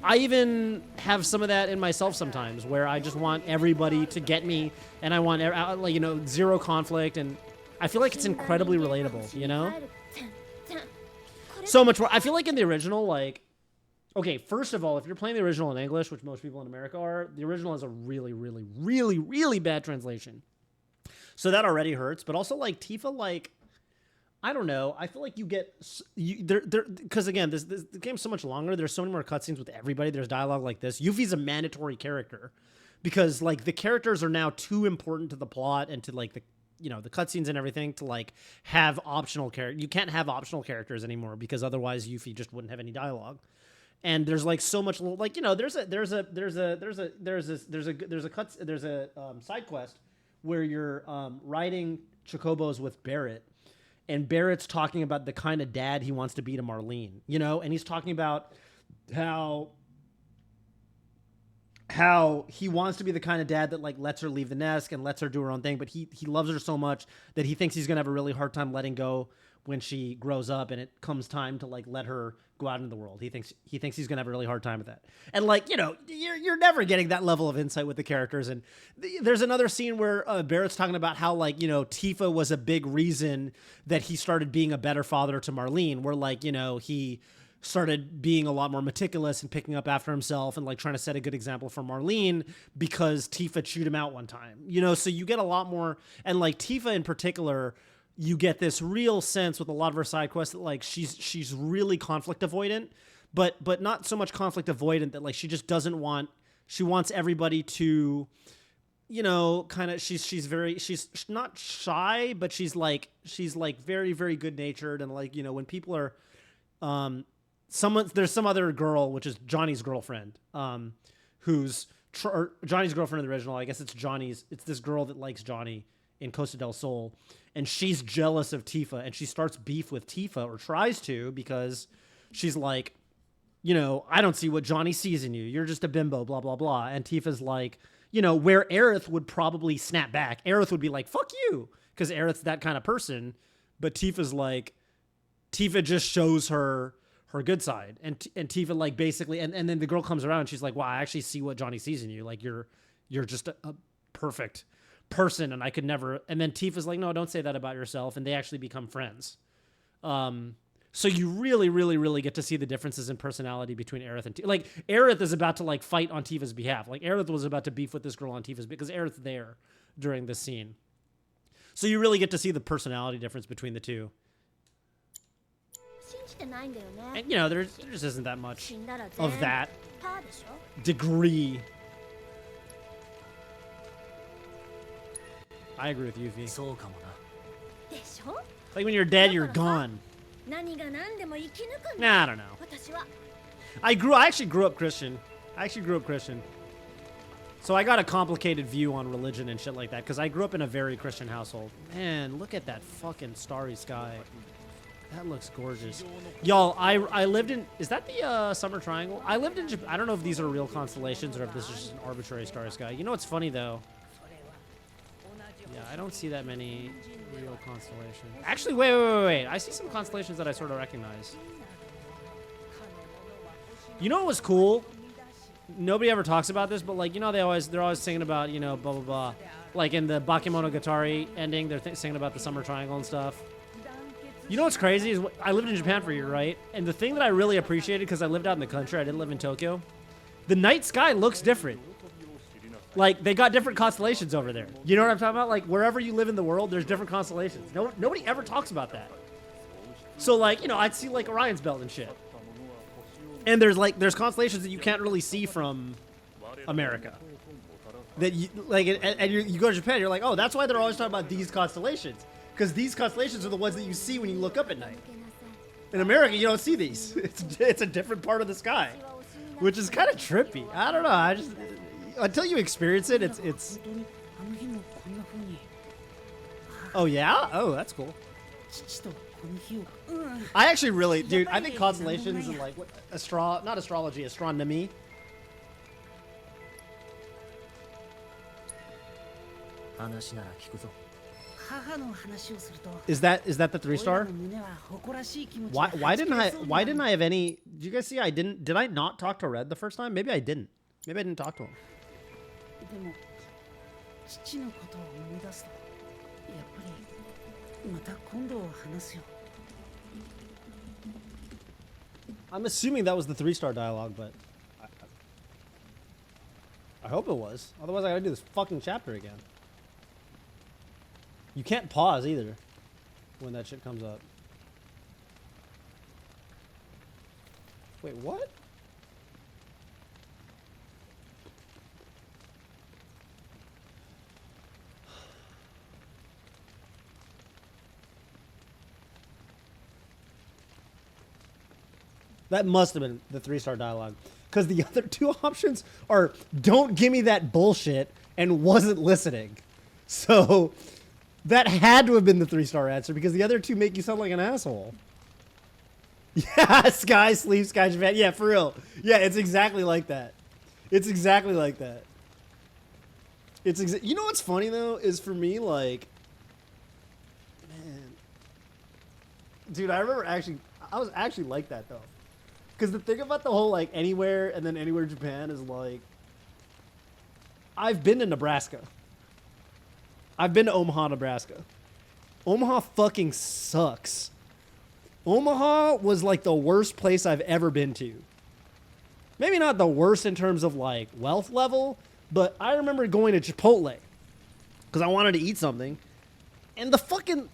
I even have some of that in myself sometimes, where I just want everybody to get me, and I want, like, you know, zero conflict, and I feel like it's incredibly relatable, you know? So much more. I feel like in the original, like, okay, first of all, if you're playing the original in English, which most people in America are, the original is a really, really, really, really bad translation. So that already hurts, but also, like, Tifa, like, I don't know. I feel like you get because again, the game's so much longer. There's so many more cutscenes with everybody. There's dialogue like this. Yuffie's a mandatory character because like the characters are now too important to the plot and to like the, you know, the cutscenes and everything to like have optional characters. You can't have optional characters anymore because otherwise Yuffie just wouldn't have any dialogue. And there's like so much like, you know, there's a side quest where you're riding chocobos with Barrett. And Barrett's talking about the kind of dad he wants to be to Marlene, you know? And he's talking about how he wants to be the kind of dad that, like, lets her leave the nest and lets her do her own thing, but he loves her so much that he thinks he's going to have a really hard time letting go when she grows up and it comes time to, like, let her go out into the world. He thinks he's going to have a really hard time with that. And, like, you know, you're never getting that level of insight with the characters. And there's another scene where Barrett's talking about how, like, you know, Tifa was a big reason that he started being a better father to Marlene, where, like, you know, he started being a lot more meticulous and picking up after himself and, like, trying to set a good example for Marlene because Tifa chewed him out one time. You know, so you get a lot more. And, like, Tifa in particular, you get this real sense with a lot of her side quests that, like, she's really conflict avoidant, but not so much conflict avoidant that, like, she just doesn't want, she wants everybody to, you know, kind of, she's not shy, but she's like very, very good natured. And, like, you know, when people are, there's some other girl, which is Johnny's girlfriend, who's Johnny's girlfriend in the original. I guess it's this girl that likes Johnny in Costa del Sol, and she's jealous of Tifa, and she starts beef with Tifa, or tries to, because she's like, you know, I don't see what Johnny sees in you. You're just a bimbo, blah, blah, blah. And Tifa's like, you know, where Aerith would probably snap back. Aerith would be like, fuck you, because Aerith's that kind of person. But Tifa's like, Tifa just shows her good side. And Tifa, like, basically, and then the girl comes around, and she's like, wow, I actually see what Johnny sees in you. Like, you're just a perfect person, and I could never. And then Tifa's like, no, don't say that about yourself, and they actually become friends. So So you really, really, really get to see the differences in personality between Aerith and Tifa. Like, Aerith is about to, like, fight on Tifa's behalf. Like, Aerith was about to beef with this girl on Tifa's because Aerith's there during this scene. So you really get to see the personality difference between the two. And, you know, there just isn't that much of that degree. I agree with you, V. Like, when you're dead, you're gone. Nah, I don't know. I actually grew up Christian. So I got a complicated view on religion and shit like that because I grew up in a very Christian household. Man, look at that fucking starry sky. That looks gorgeous. Y'all, I lived in... Is that the Summer Triangle? I lived in Japan. I don't know if these are real constellations or if this is just an arbitrary starry sky. You know what's funny, though? Yeah, I don't see that many real constellations. Actually, wait. I see some constellations that I sort of recognize. You know what was cool? Nobody ever talks about this, but, like, you know, they're always singing about, you know, blah, blah, blah. Like, in the Bakemonogatari ending, they're singing about the Summer Triangle and stuff. You know what's crazy is I lived in Japan for a year, right? And the thing that I really appreciated, because I lived out in the country, I didn't live in Tokyo, the night sky looks different. Like, they got different constellations over there. You know what I'm talking about? Like, wherever you live in the world, there's different constellations. Nobody ever talks about that. So, like, you know, I'd see, like, Orion's Belt and shit. And there's constellations that you can't really see from America. That you, like, and you go to Japan, you're like, oh, that's why they're always talking about these constellations. Because these constellations are the ones that you see when you look up at night. In America, you don't see these. It's a different part of the sky. Which is kind of trippy. I don't know. Until you experience it, it's... Oh, yeah? Oh, that's cool. I actually really... Dude, I think constellations and, like, not astrology, astronomy. Is that the 3-star? Why didn't I have any? Did you guys see did I not talk to Red the first time? Maybe I didn't. Maybe I didn't talk to him. I'm assuming that was the 3-star dialogue, but I hope it was. Otherwise I gotta do this fucking chapter again. You can't pause either when that shit comes up. Wait, what? That must have been the 3-star dialogue. Because the other two options are don't give me that bullshit and wasn't listening. So that had to have been the 3-star answer because the other two make you sound like an asshole. Yeah, Sky, Sleep, Sky, Japan. Yeah, for real. Yeah, it's exactly like that. It's exactly like that. You know what's funny, though, is for me, like... Man. Dude, I remember I was actually like that, though. Because the thing about the whole, like, anywhere and then anywhere Japan is, like... I've been to Nebraska. I've been to Omaha, Nebraska. Omaha fucking sucks. Omaha was, like, the worst place I've ever been to. Maybe not the worst in terms of, like, wealth level, but I remember going to Chipotle because I wanted to eat something. And the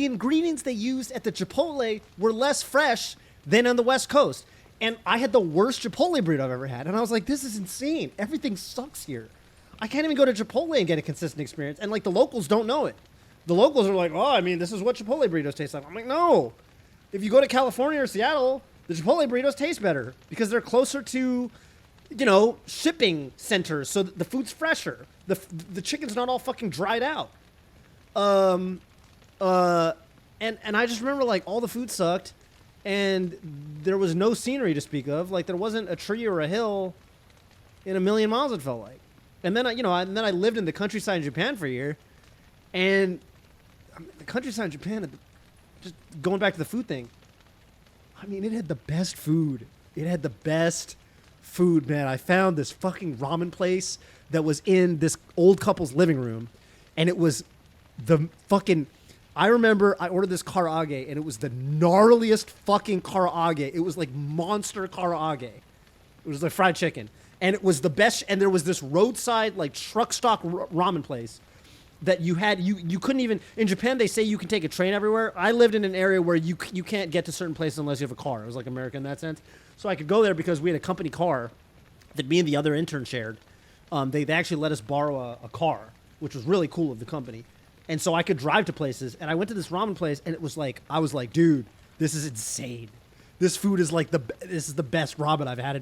ingredients they used at the Chipotle were less fresh than on the West Coast. And I had the worst Chipotle burrito I've ever had. And I was like, this is insane. Everything sucks here. I can't even go to Chipotle and get a consistent experience. And, like, the locals don't know it. The locals are like, oh, I mean, this is what Chipotle burritos taste like. I'm like, no. If you go to California or Seattle, the Chipotle burritos taste better because they're closer to, you know, shipping centers. So the food's fresher. The chicken's not all fucking dried out. And I just remember, like, all the food sucked. And there was no scenery to speak of. Like, there wasn't a tree or a hill in a million miles, it felt like. And then, I lived in the countryside in Japan for a year. And the countryside in Japan, just going back to the food thing, I mean, it had the best food. It had the best food, man. I found this fucking ramen place that was in this old couple's living room. And it was the fucking... I remember I ordered this karaage, and it was the gnarliest fucking karaage. It was like monster karaage. It was like fried chicken. And it was the best. And there was this roadside, like, truck stock ramen place that you had. You couldn't even... In Japan, they say you can take a train everywhere. I lived in an area where you can't get to certain places unless you have a car. It was like America in that sense. So I could go there because we had a company car that me and the other intern shared. They actually let us borrow a car, which was really cool of the company. And so I could drive to places. And I went to this ramen place, and it was like... I was like, dude, this is insane. This food is like this is the best ramen I've had.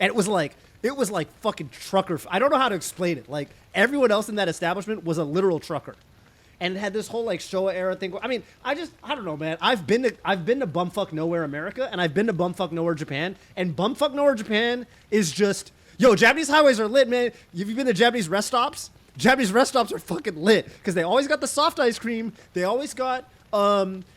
And it was like fucking trucker. I don't know how to explain it. Like, everyone else in that establishment was a literal trucker. And it had this whole like Showa era thing. I mean, I don't know, man. I've been to bumfuck nowhere America, and I've been to bumfuck nowhere Japan. And bumfuck nowhere Japan is just, yo, Japanese highways are lit, man. Have you been to Japanese rest stops? Japanese rest stops are fucking lit because they always got the soft ice cream. They always got like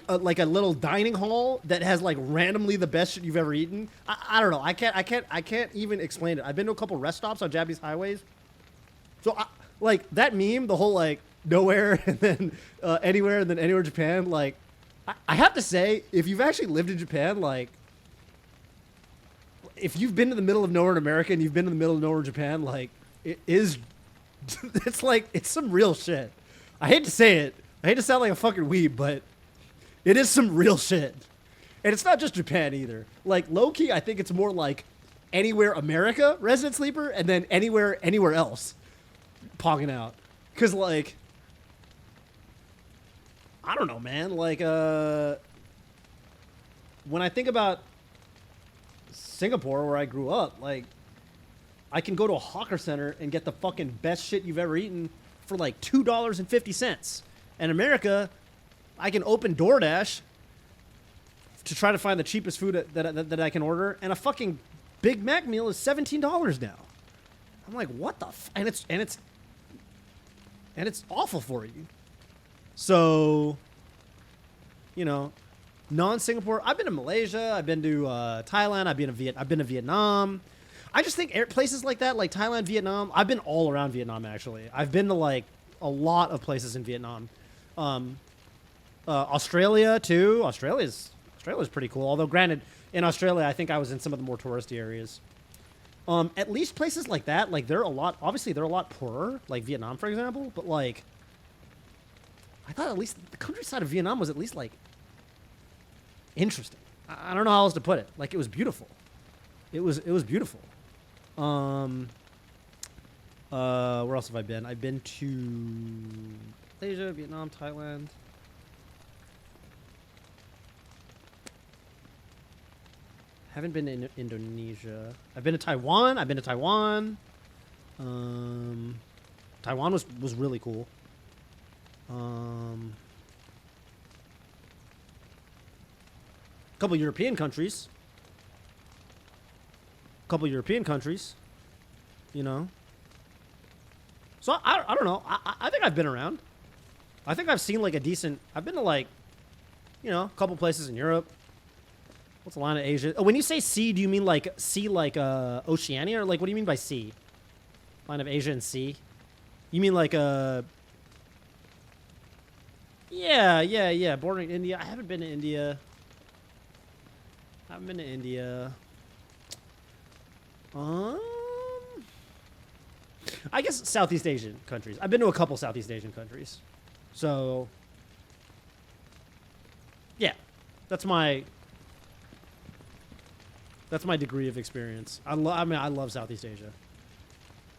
a little dining hall that has like randomly the best shit you've ever eaten. I don't know. I can't even explain it. I've been to a couple rest stops on Japanese highways. So like that meme, the whole like nowhere and then anywhere and then anywhere Japan. Like I have to say, if you've actually lived in Japan, like if you've been to the middle of nowhere in America and you've been in the middle of nowhere in Japan, like it is, it's some real shit. I hate to say it. I hate to sound like a fucking weeb, but it is some real shit. And it's not just Japan either. Like, low-key, I think it's more like anywhere America, Resident Sleeper, and then anywhere else pogging out. Because, like, I don't know, man. Like, when I think about Singapore, where I grew up, like, I can go to a hawker center and get the fucking best shit you've ever eaten for, like, $2.50. And America... I can open DoorDash to try to find the cheapest food that I can order, and a fucking Big Mac meal is $17 now. I'm like, what the? And it's awful for you. So, you know, non-Singapore. I've been to Malaysia. I've been to Thailand. I've been to Vietnam. I just think places like that, like Thailand, Vietnam. I've been all around Vietnam actually. I've been to like a lot of places in Vietnam. Australia too. Australia's pretty cool. Although granted, in Australia, I think I was in some of the more touristy areas. At least places like that, like they're a lot poorer, like Vietnam, for example. But like, I thought at least the countryside of Vietnam was at least like interesting. I don't know how else to put it. Like it was beautiful. It was beautiful. Where else have I been? I've been to Malaysia, Vietnam, Thailand. Haven't been to Indonesia. I've been to Taiwan. Taiwan was really cool. Couple European countries. You know. So I don't know. I think I've been around. I think I've seen like a decent. I've been to like, you know, a couple places in Europe. What's the line of Asia? Oh, when you say sea, do you mean like sea like Oceania? Or like what do you mean by sea? Line of Asia and sea? You mean like Yeah, bordering India. I haven't been to India. I guess Southeast Asian countries. I've been to a couple Southeast Asian countries. So yeah, that's my degree of experience. I love Southeast Asia.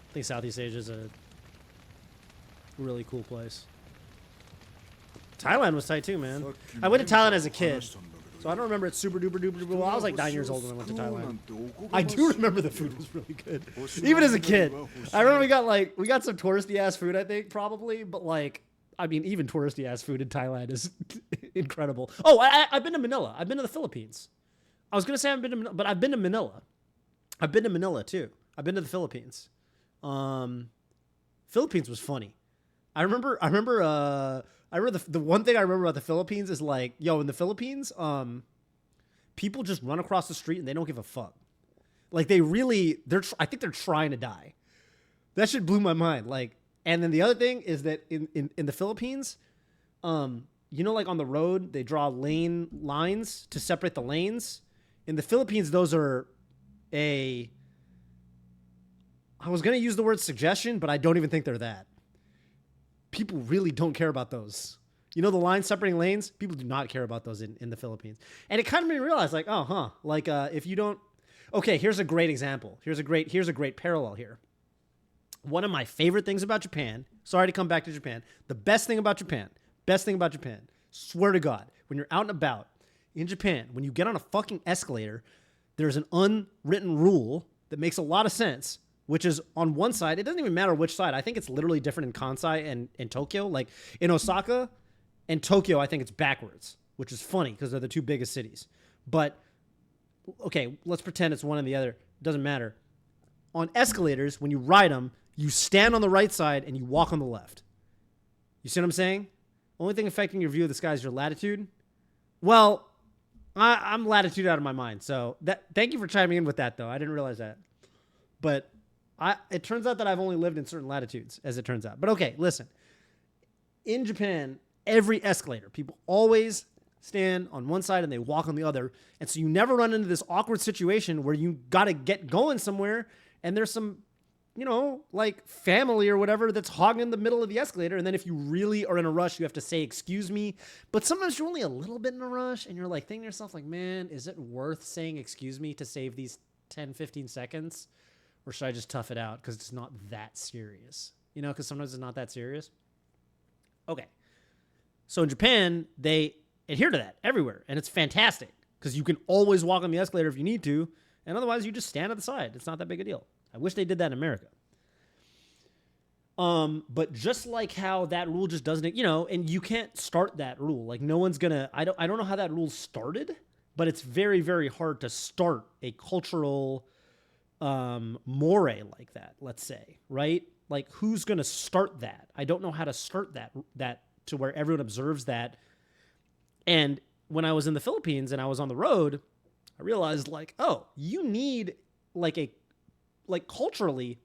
I think Southeast Asia is a really cool place. Thailand was tight too, man. I went to Thailand as a kid, so I don't remember it super duper duper duper well. I was like 9 years old when I went to Thailand. I do remember the food was really good, even as a kid. I remember we got some touristy ass food, I think probably, but like I mean even touristy ass food in Thailand is incredible. Oh, I've been to Manila. I've been to the Philippines. I was gonna say I haven't been to Manila, but I've been to Manila. I've been to Manila too. I've been to the Philippines. Philippines was funny. I remember the one thing I remember about the Philippines is like, yo, in the Philippines, people just run across the street and they don't give a fuck. Like I think they're trying to die. That shit blew my mind. Like And then the other thing is that in the Philippines, you know, like on the road, they draw lane lines to separate the lanes. In the Philippines, those are I was going to use the word suggestion, but I don't even think they're that. People really don't care about those. You know, the lines separating lanes, people do not care about those in the Philippines. And it kind of made me realize, like, oh, huh. Like, if you don't, okay, here's a great example. Here's a great parallel here. One of my favorite things about Japan, sorry to come back to Japan, the best thing about Japan, swear to God, when you're out and about in Japan, when you get on a fucking escalator, there's an unwritten rule that makes a lot of sense, which is on one side, it doesn't even matter which side. I think it's literally different in Kansai and in Tokyo. Like in Osaka and Tokyo, I think it's backwards, which is funny because they're the two biggest cities. But okay, let's pretend it's one and the other. It doesn't matter. On escalators, when you ride them, you stand on the right side and you walk on the left. You see what I'm saying? Only thing affecting your view of the sky is your latitude. Well, I'm latitude out of my mind. So thank you for chiming in with that, though. I didn't realize that. But it turns out that I've only lived in certain latitudes, as it turns out. But okay, listen. In Japan, every escalator, people always stand on one side and they walk on the other. And so you never run into this awkward situation where you got to get going somewhere and there's some, you know, like family or whatever that's hogging the middle of the escalator. And then if you really are in a rush, you have to say, excuse me. But sometimes you're only a little bit in a rush and you're like thinking to yourself like, man, is it worth saying excuse me to save these 10, 15 seconds? Or should I just tough it out because it's not that serious? You know, because sometimes it's not that serious. Okay. So in Japan, they adhere to that everywhere. And it's fantastic because you can always walk on the escalator if you need to. And otherwise, you just stand at the side. It's not that big a deal. I wish they did that in America. But just like how that rule just doesn't, you know, and you can't start that rule. Like no one's gonna, I don't know how that rule started, but it's very, very hard to start a cultural moray like that, let's say, right? Like who's gonna start that? I don't know how to start that to where everyone observes that. And when I was in the Philippines and I was on the road, I realized like, oh, you need like culturally,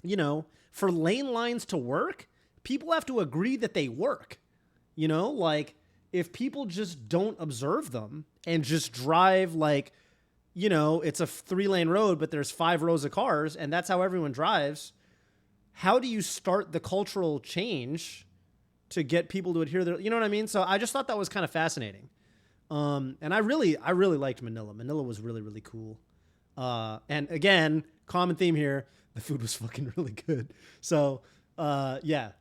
you know, for lane lines to work, people have to agree that they work. You know, like if people just don't observe them and just drive like, you know, it's a 3-lane road, but there's 5 rows of cars and that's how everyone drives. How do you start the cultural change to get people to adhere to, you know what I mean? So I just thought that was kind of fascinating. And I really liked Manila. Manila was really, really cool. And again, common theme here, the food was fucking really good. So, yeah,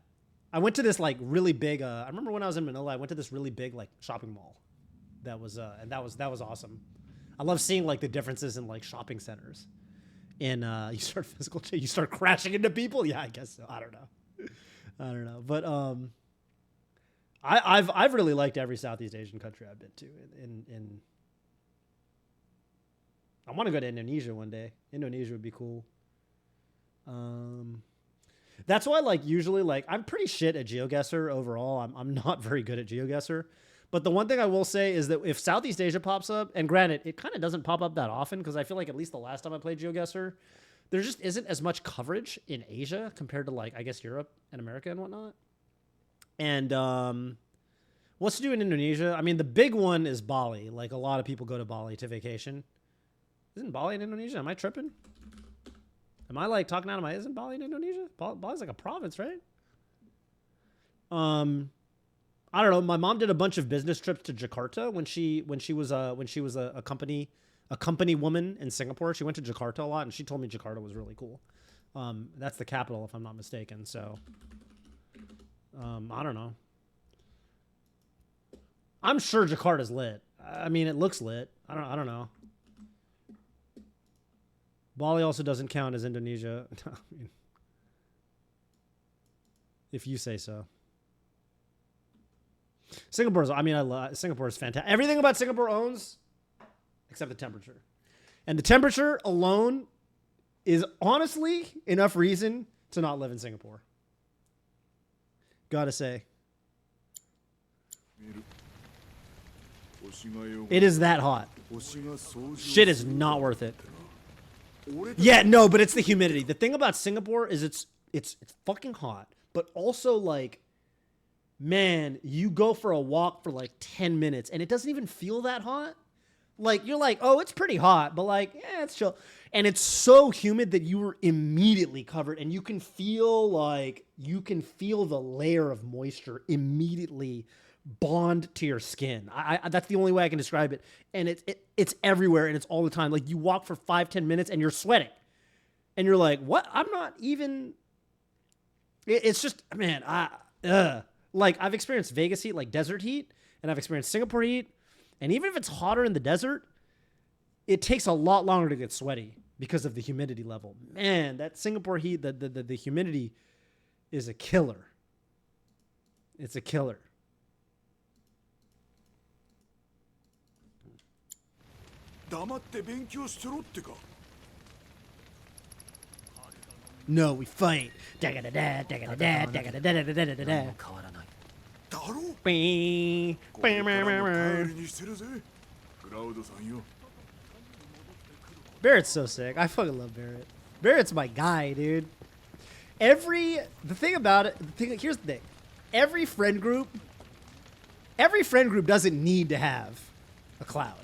I went to this like really big, I remember when I was in Manila, I went to this really big like shopping mall that was, and that was awesome. I love seeing like the differences in like shopping centers and, you start crashing into people. Yeah, I guess so. I don't know. But, I've really liked every Southeast Asian country I've been to in I want to go to Indonesia one day. Indonesia would be cool. That's why, like, usually, like, I'm pretty shit at GeoGuessr overall. I'm not very good at GeoGuessr. But the one thing I will say is that if Southeast Asia pops up, and granted, it kind of doesn't pop up that often because I feel like at least the last time I played GeoGuessr, there just isn't as much coverage in Asia compared to, like, I guess Europe and America and whatnot. And what's to do in Indonesia? I mean, the big one is Bali. Like, a lot of people go to Bali to vacation. Isn't Bali in Indonesia? Am I tripping? Am I like talking out of my? Isn't Bali in Indonesia? Bali's like a province, right? I don't know. My mom did a bunch of business trips to Jakarta when she was a company woman in Singapore. She went to Jakarta a lot, and she told me Jakarta was really cool. That's the capital, if I'm not mistaken. So, I don't know. I'm sure Jakarta's lit. I mean, it looks lit. I don't know. Bali also doesn't count as Indonesia. I mean, if you say so. Singapore is fantastic. Everything about Singapore owns, except the temperature. And the temperature alone is honestly enough reason to not live in Singapore. Gotta say. It is that hot. Shit is not worth it. Yeah, no, but it's the humidity. The thing about Singapore is it's fucking hot, but also like, man, you go for a walk for like 10 minutes and it doesn't even feel that hot. Like, you're like, oh, it's pretty hot, but like, yeah, it's chill. And it's so humid that you were immediately covered, and you can feel the layer of moisture immediately bond to your skin. That's the only way I can describe it. And it's everywhere, and it's all the time. Like, you walk for 5-10 minutes and you're sweating. And you're like, what? I'm not even... It's just, man, like, I've experienced Vegas heat, like desert heat, and I've experienced Singapore heat. And even if it's hotter in the desert, it takes a lot longer to get sweaty because of the humidity level. Man, that Singapore heat, the humidity is a killer. It's a killer. No, we fight. Barrett's so sick. I fucking love Barrett. Barrett's my guy, dude. Here's the thing. Every friend group doesn't need to have a Cloud.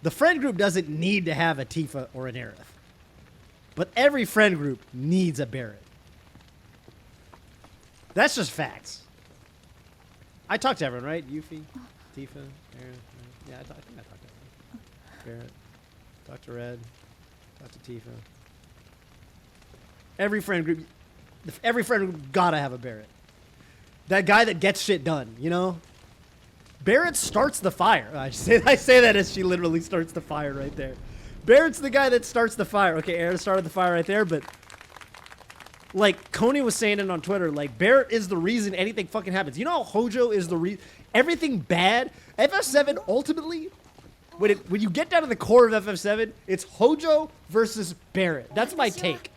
The friend group doesn't need to have a Tifa or an Aerith. But every friend group needs a Barrett. That's just facts. I talked to everyone, right? Yuffie, Tifa, Aaron. Yeah, I think I talked to everyone. Barrett. Talked to Red. Talked to Tifa. Every friend group gotta have a Barrett. That guy that gets shit done, you know? Barrett starts the fire. I say that as she literally starts the fire right there. Barrett's the guy that starts the fire. Okay, Aaron started the fire right there, but... Like, Coney was saying it on Twitter, like, Barrett is the reason anything fucking happens. You know how Hojo is the reason... Everything bad... FF7, ultimately, when you get down to the core of FF7, it's Hojo versus Barrett. That's my take.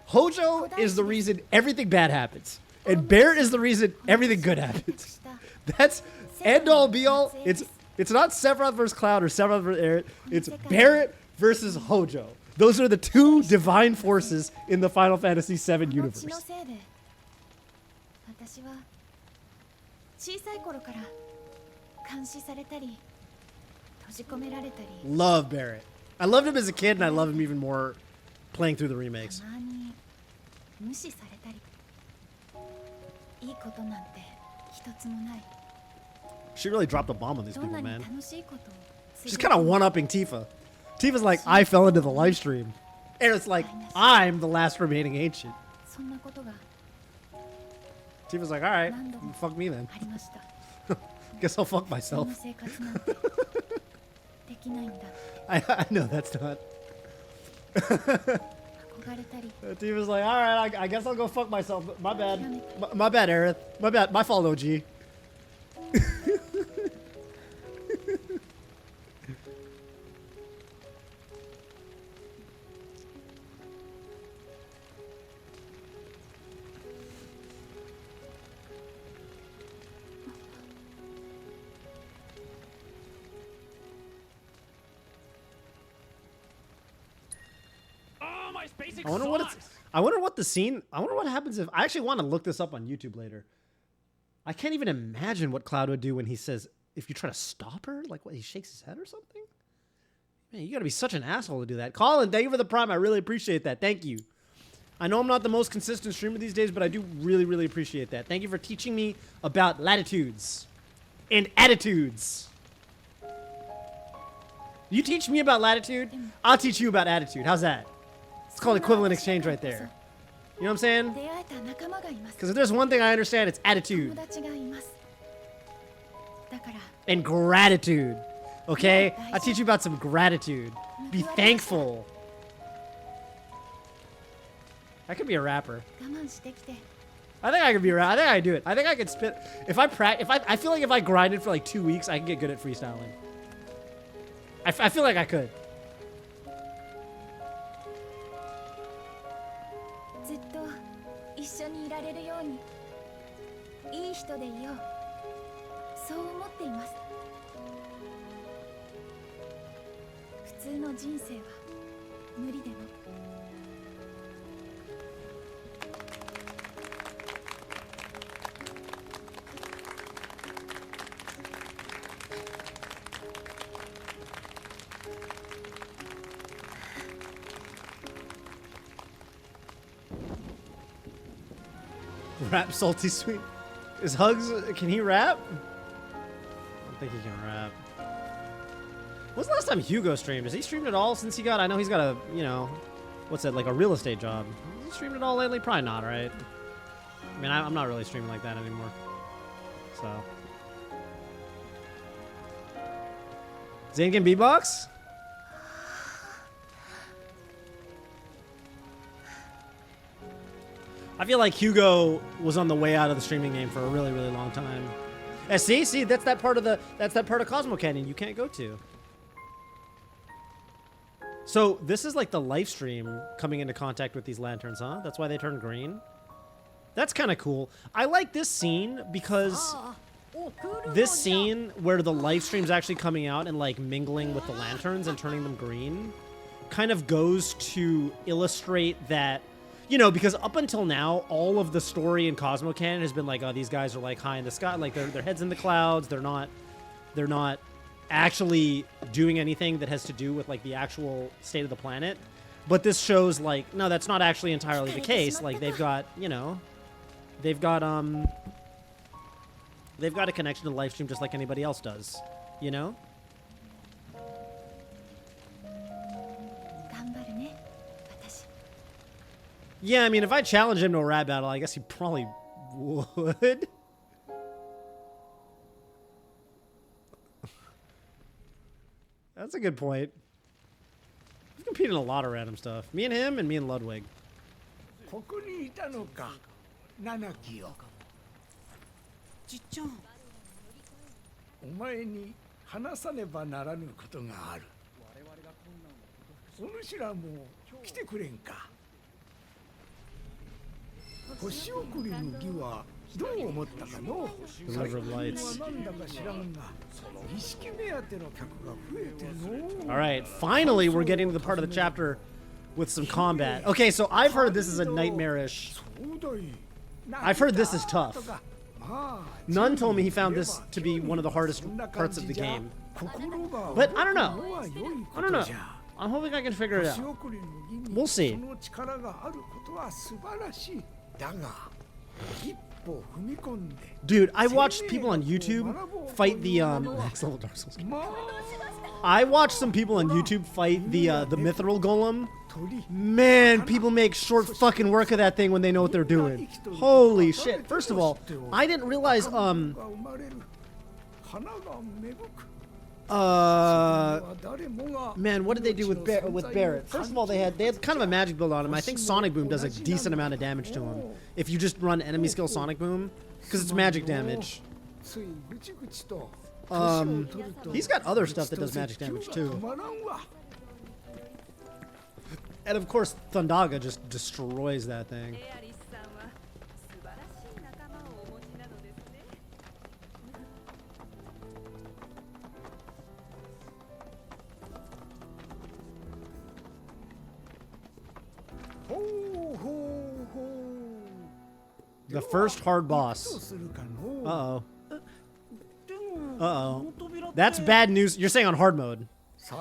Hojo is the reason everything bad happens. And Barrett is the reason everything good happens. That's end all be all. It's not Sephiroth versus Cloud or Sephiroth versus Barrett. It's Barrett versus Hojo. Those are the two divine forces in the Final Fantasy VII universe. Love Barrett. I loved him as a kid, and I love him even more playing through the remakes. She really dropped a bomb on these people, man. She's kind of one-upping Tifa. Tifa's like, I fell into the live stream. And it's like, I'm the last remaining ancient. Tifa's like, alright, fuck me then. Guess I'll fuck myself. I know that's not. Tifa's like, alright, I guess I'll go fuck myself. My bad. My bad, Aerith. My bad. My fault, OG. I wonder what happens if... I actually want to look this up on YouTube later. I can't even imagine what Cloud would do when he says, if you try to stop her? Like, what, he shakes his head or something? Man, you gotta be such an asshole to do that. Colin, thank you for the Prime. I really appreciate that. Thank you. I know I'm not the most consistent streamer these days, but I do really, really appreciate that. Thank you for teaching me about latitudes and attitudes. You teach me about latitude, I'll teach you about attitude. How's that? It's called equivalent exchange right there. You know what I'm saying? Because if there's one thing I understand, it's attitude. And gratitude. Okay? I'll teach you about some gratitude. Be thankful. I could be a rapper. I think I could be a rapper. I think I could do it. I think I could spit. I feel like if I grinded for like 2 weeks, I can get good at freestyling. I feel like I could. Rap salty sweet. Is Hugs, can he rap? I don't think he can rap. When's the last time Hugo streamed? Has he streamed at all since he got, I know he's got a, you know, what's that, like a real estate job. Has he streamed at all lately? Probably not, right? I mean, I'm not really streaming like that anymore. So. Zane can beatbox? I feel like Hugo was on the way out of the streaming game for a really, really long time. Yeah, see, that's that part of Cosmo Canyon you can't go to. So this is like the live stream coming into contact with these lanterns, huh? That's why they turn green. That's kind of cool. I like this scene because this scene where the live stream's actually coming out and like mingling with the lanterns and turning them green kind of goes to illustrate that, you know, because up until now, all of the story in Cosmo Canon has been like, oh, these guys are like high in the sky, like their heads in the clouds. They're not actually doing anything that has to do with like the actual state of the planet. But this shows like, no, that's not actually entirely the case. Like they've got, you know, they've got a connection to the live stream just like anybody else does, you know? Yeah, I mean, if I challenge him to a rap battle, I guess he probably would. That's a good point. We've competed in a lot of random stuff. Me and him, and me and Ludwig. ここにいたのか、七木よ。じっちゃん。お前に話さねばならぬことがある。お主らも来てくれんか。星送りの儀はどう思ったかの。最近はなんだか知らんが、儀式目当ての客が増えての。All right, finally we're getting to the part of the chapter with some combat. Okay, so I've heard this is a nightmarish. I've heard this is tough. None told me he found this to be one of the hardest parts of the game. But I don't know. I don't know. I'm hoping I can figure it out. We'll see. Dude, I watched people on YouTube fight the next level Dark Souls. I watched some people on YouTube fight the Mithril Golem. Man, people make short fucking work of that thing when they know what they're doing. Holy shit. First of all, I didn't realize man, what did they do with Barrett? First of all, they had kind of a magic build on him. I think Sonic Boom does a decent amount of damage to him if you just run enemy skill Sonic Boom, because it's magic damage. He's got other stuff that does magic damage too. And of course, Thundaga just destroys that thing. The first hard boss. Uh-oh. Uh-oh. That's bad news. You're saying on hard mode.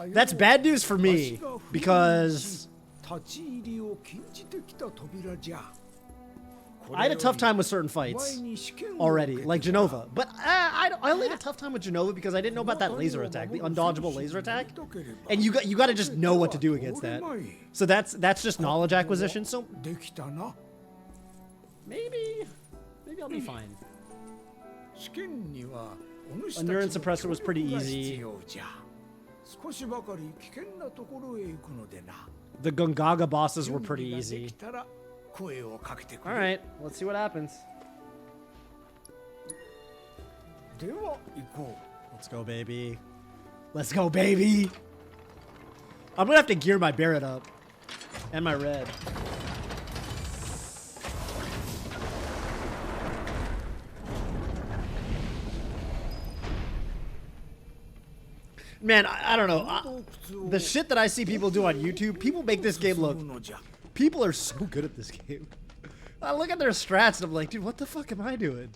That's bad news for me, because I had a tough time with certain fights already, like Genova. But I only had a tough time with Genova because I didn't know about that laser attack, the undodgeable laser attack. And you got to just know what to do against that. So that's just knowledge acquisition. So maybe I'll be fine. Endurance suppressor was pretty easy. The Gongaga bosses were pretty easy. Alright, let's see what happens. Let's go, baby. Let's go, baby! I'm gonna have to gear my Barrett up. And my red. Man, I don't know. The shit that I see people do on YouTube, people make this game look... People are so good at this game. I look at their strats and I'm like, dude, what the fuck am I doing?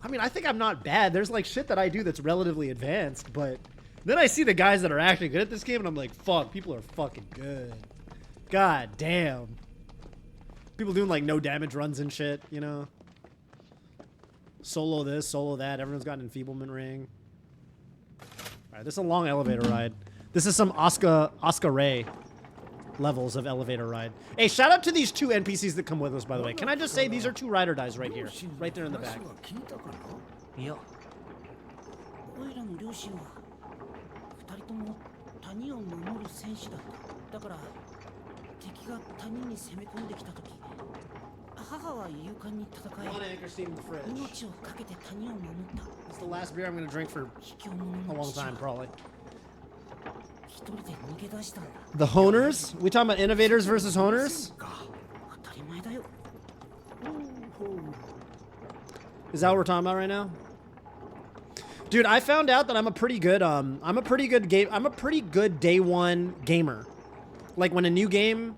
I mean, I think I'm not bad. There's like shit that I do that's relatively advanced, but then I see the guys that are actually good at this game and I'm like, fuck, people are fucking good. God damn. People doing like no damage runs and shit, you know? Solo this, solo that. Everyone's got an enfeeblement ring. Alright, this is a long elevator ride. This is some Oscar Ray levels of elevator ride. Hey, shout out to these 2 NPCs that come with us, by the way. Can I just say these are 2 ride or dies right here. Right there in the back. いや、オイラの両親は2人とも谷を守る戦士だった。だから敵が谷に攻め込んできた時、母は勇敢に戦い、命を懸けて谷を守った。 It's the last beer I'm gonna drink for a long time, probably. 一人で逃げ出したんだ。 The Honers? We talking about innovators versus Honers? 当たり前だよ。 Is that what we're talking about right now? Dude, I found out that I'm a pretty good day one gamer. Like when a new game,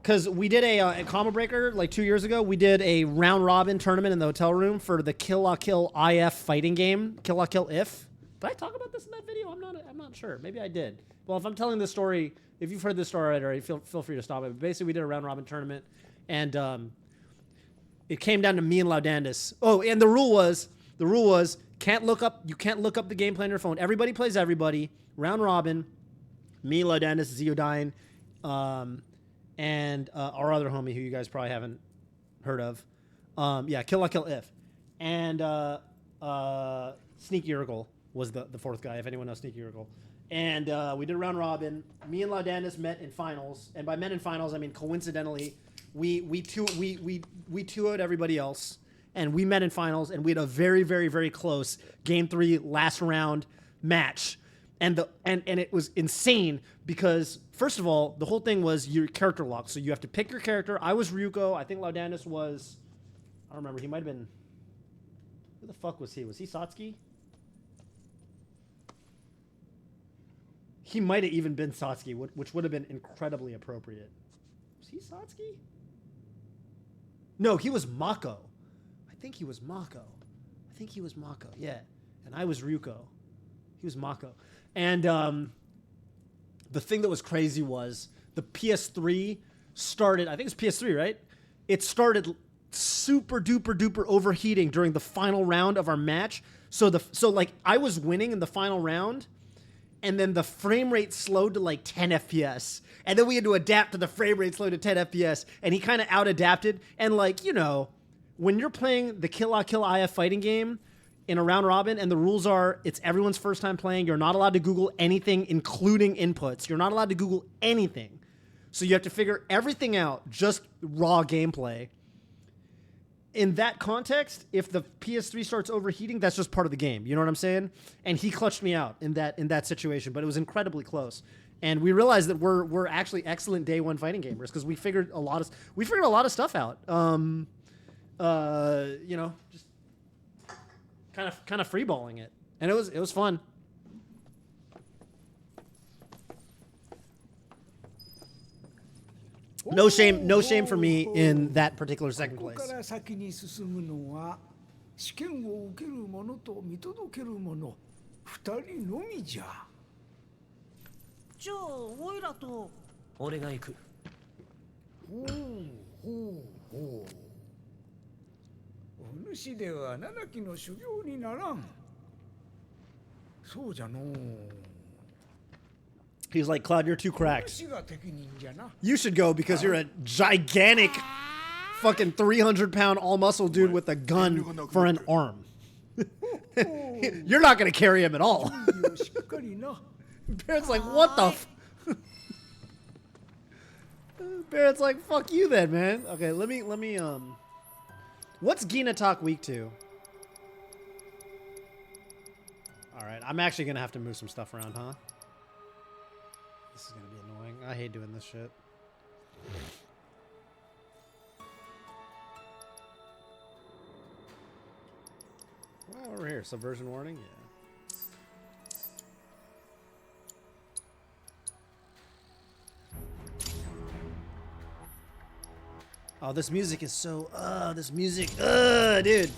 because we did a combo breaker like 2 years ago. We did a round robin tournament in the hotel room for the Kill La Kill IF fighting game. Kill La Kill IF. Did I talk about this in that video? I'm not sure. Maybe I did. Well, if I'm telling this story, if you've heard this story already, feel free to stop it. But basically, we did a round robin tournament, and it came down to me and Laudandus. Oh, and the rule was you can't look up the gameplay on your phone. Everybody plays everybody. Round robin. Me, Laudandus, Zeodine, and our other homie who you guys probably haven't heard of. Yeah, Kill La Kill If. And Sneaky Urkel was the 4th guy, if anyone knows Sneaky Urkel. And we did a round robin. Me and Laudandus met in finals. And by met in finals, I mean coincidentally, we 2-0'd everybody else. And we met in finals, and we had a very, very, very close Game 3 last round match. And it was insane because, first of all, the whole thing was your character lock. So you have to pick your character. I was Ryuko. I think Laudandus was... I don't remember. He might have been... Who the fuck was he? Was he Satsuki? He might have even been Satsuki, which would have been incredibly appropriate. Was he Satsuki? No, he was Mako. I think he was Mako. Yeah. And I was Ryuko. He was Mako. And the thing that was crazy was the PS3 started, I think it's PS3, right? It started super duper duper overheating during the final round of our match. So like I was winning in the final round, and then the frame rate slowed to like 10 FPS. And then we had to adapt to the frame rate slow to 10 FPS. And he kind of out-adapted. And like, you know, when you're playing the Kill La Kill IF fighting game in a round robin, and the rules are it's everyone's first time playing, you're not allowed to Google anything, including inputs. You're not allowed to Google anything. So you have to figure everything out, just raw gameplay. In that context, if the PS3 starts overheating, that's just part of the game. You know what I'm saying? And he clutched me out in that situation, but it was incredibly close. And we realized that we're actually excellent day one fighting gamers because we figured a lot of stuff out. You know, just kind of freeballing it, and it was fun. No shame for me in that particular second place. ここから先に進むのは試験を受ける者と見届ける者2人のみじゃ。じゃあオイラと俺が行く。ほうほうほう。お主では七期の修行にならん。そうじゃのう。 He's like, Cloud, you're too cracked. 私が適任じゃな。 You should go because you're a gigantic, fucking 300-pound all-muscle dude with a gun for an arm. You're not gonna carry him at all. しっかりな。 Barrett's like, what the? Barrett's like, fuck you then, man. Okay, let me. What's Gina Talk week 2? All right, I'm actually gonna have to move some stuff around, huh? This is gonna be annoying. I hate doing this shit. Well, over here, subversion warning. Yeah. Oh, this music is so, this music, dude.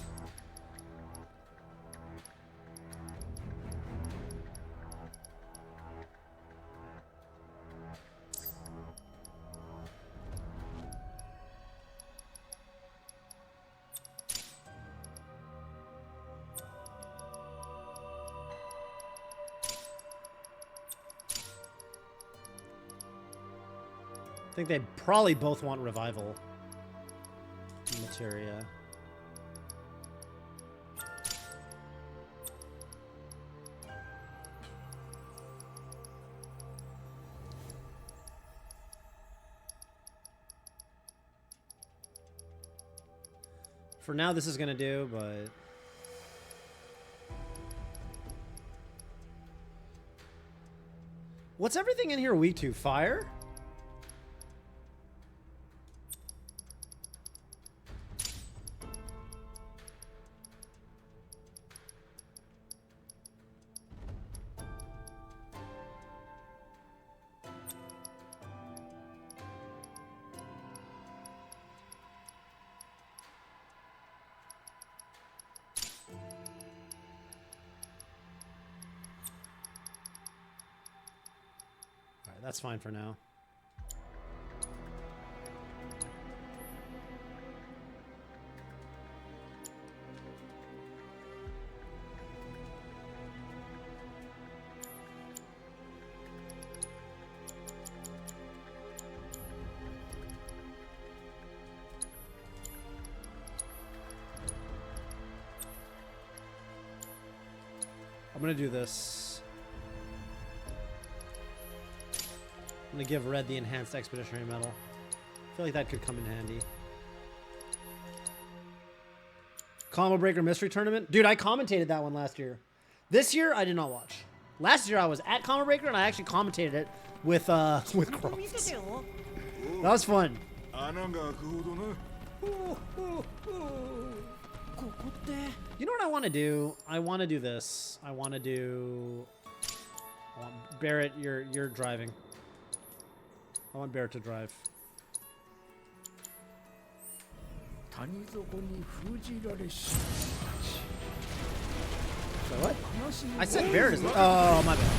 think they probably both want revival materia. For now, this is gonna do, but what's everything in here weak to? Fire? That's fine for now. I'm gonna do this. I'm gonna give Red the enhanced expeditionary medal. I feel like that could come in handy. Combo Breaker Mystery Tournament? Dude, I commentated that one last year. This year, I did not watch. Last year, I was at Combo Breaker and I actually commentated it with Crocs. That was fun. You know what I want to do? I want to do this. I want Barrett, you're driving. I want Barrett to drive. So what? I said Barrett is. Oh, my bad.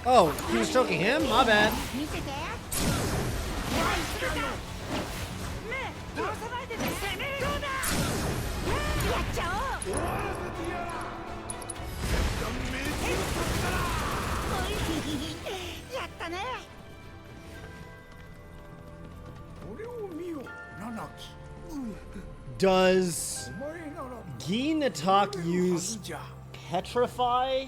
Oh, he was choking him? My bad. Does Ginatak use Petrify?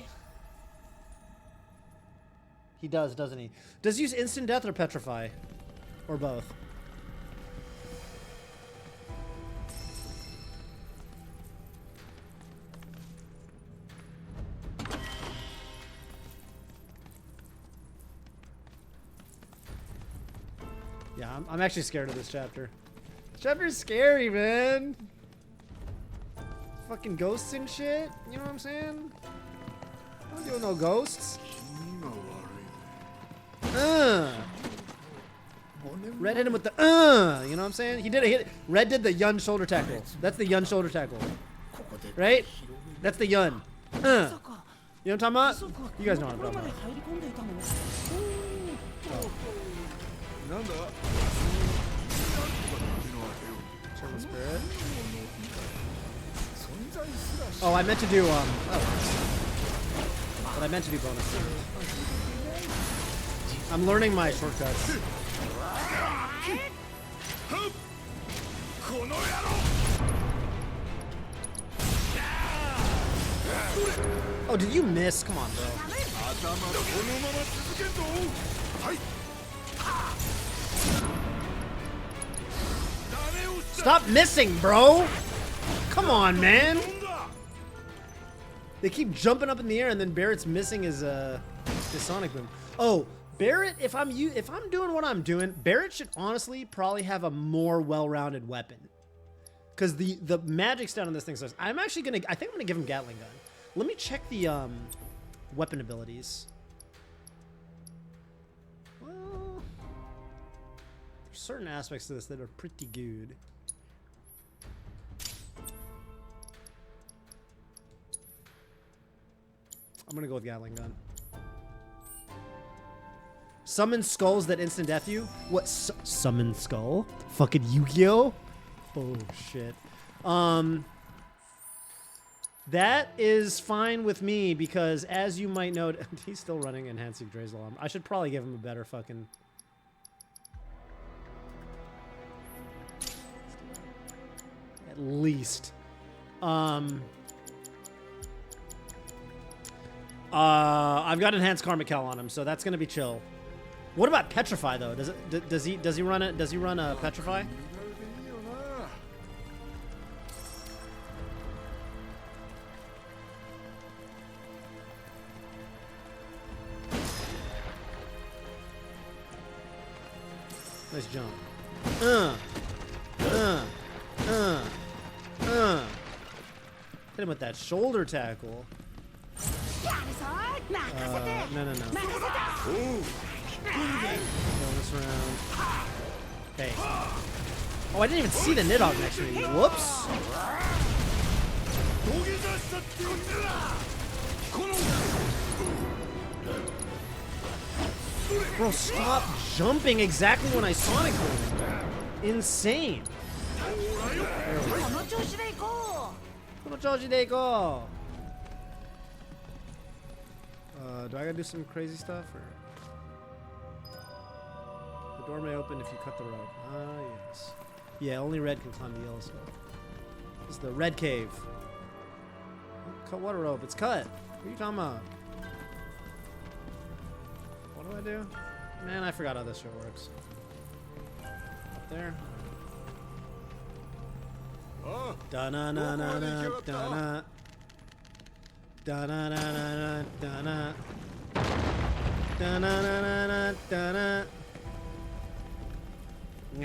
He does, doesn't he? Does he use Instant Death or Petrify? Or both? Yeah, I'm actually scared of this chapter. This chapter's scary, man. Fucking ghosts and shit. You know what I'm saying? I don't deal with no ghosts. Red hit him with the you know what I'm saying? He did a hit. Red did the Yun shoulder tackle. That's the Yun shoulder tackle. Right? That's the Yun. You know what I'm talking about? You guys know what I'm talking about. Serpent Spirit. Oh, I meant to do but I meant to do bonus. I'm learning my shortcuts. Oh, did you miss? Come on, bro. Stop missing, bro. Come on, man. They keep jumping up in the air, and then Barrett's missing his Sonic Boom. Oh, Barrett, if I'm doing what I'm doing, Barrett should honestly probably have a more well-rounded weapon. Because the magic stat on this thing says, I think I'm gonna give him Gatling gun. Let me check the weapon abilities. Well, there's certain aspects to this that are pretty good. I'm gonna go with Gatling gun. Summon skulls that instant death you? What? Summon skull? Fucking Yu-Gi-Oh? Oh shit. That is fine with me because, as you might know, he's still running Enhancing Drazel Armor. I should probably give him a better fucking. At least. I've got Enhanced Karmic Hell on him, so that's gonna be chill. What about Petrify though? Does he run a Petrify? Nice jump. Hit him with that shoulder tackle. No. Going this round. Hey. Oh, I didn't even see the Nidhogg next to me. Whoops. Bro, stop jumping exactly when I Sonic Boom. Insane. Do I gotta do some crazy stuff? Or? The door may open if you cut the rope. Ah, yes. Yeah, only red can climb the yellow stuff. This is the red cave. Cut what rope? It's cut. What are you talking about? What do I do? Man, I forgot how this shit works. Up there. Da-na-na-na-na, da-na. Da-na-na-na-na, da-na. Da-na-na-na-na, da-na. You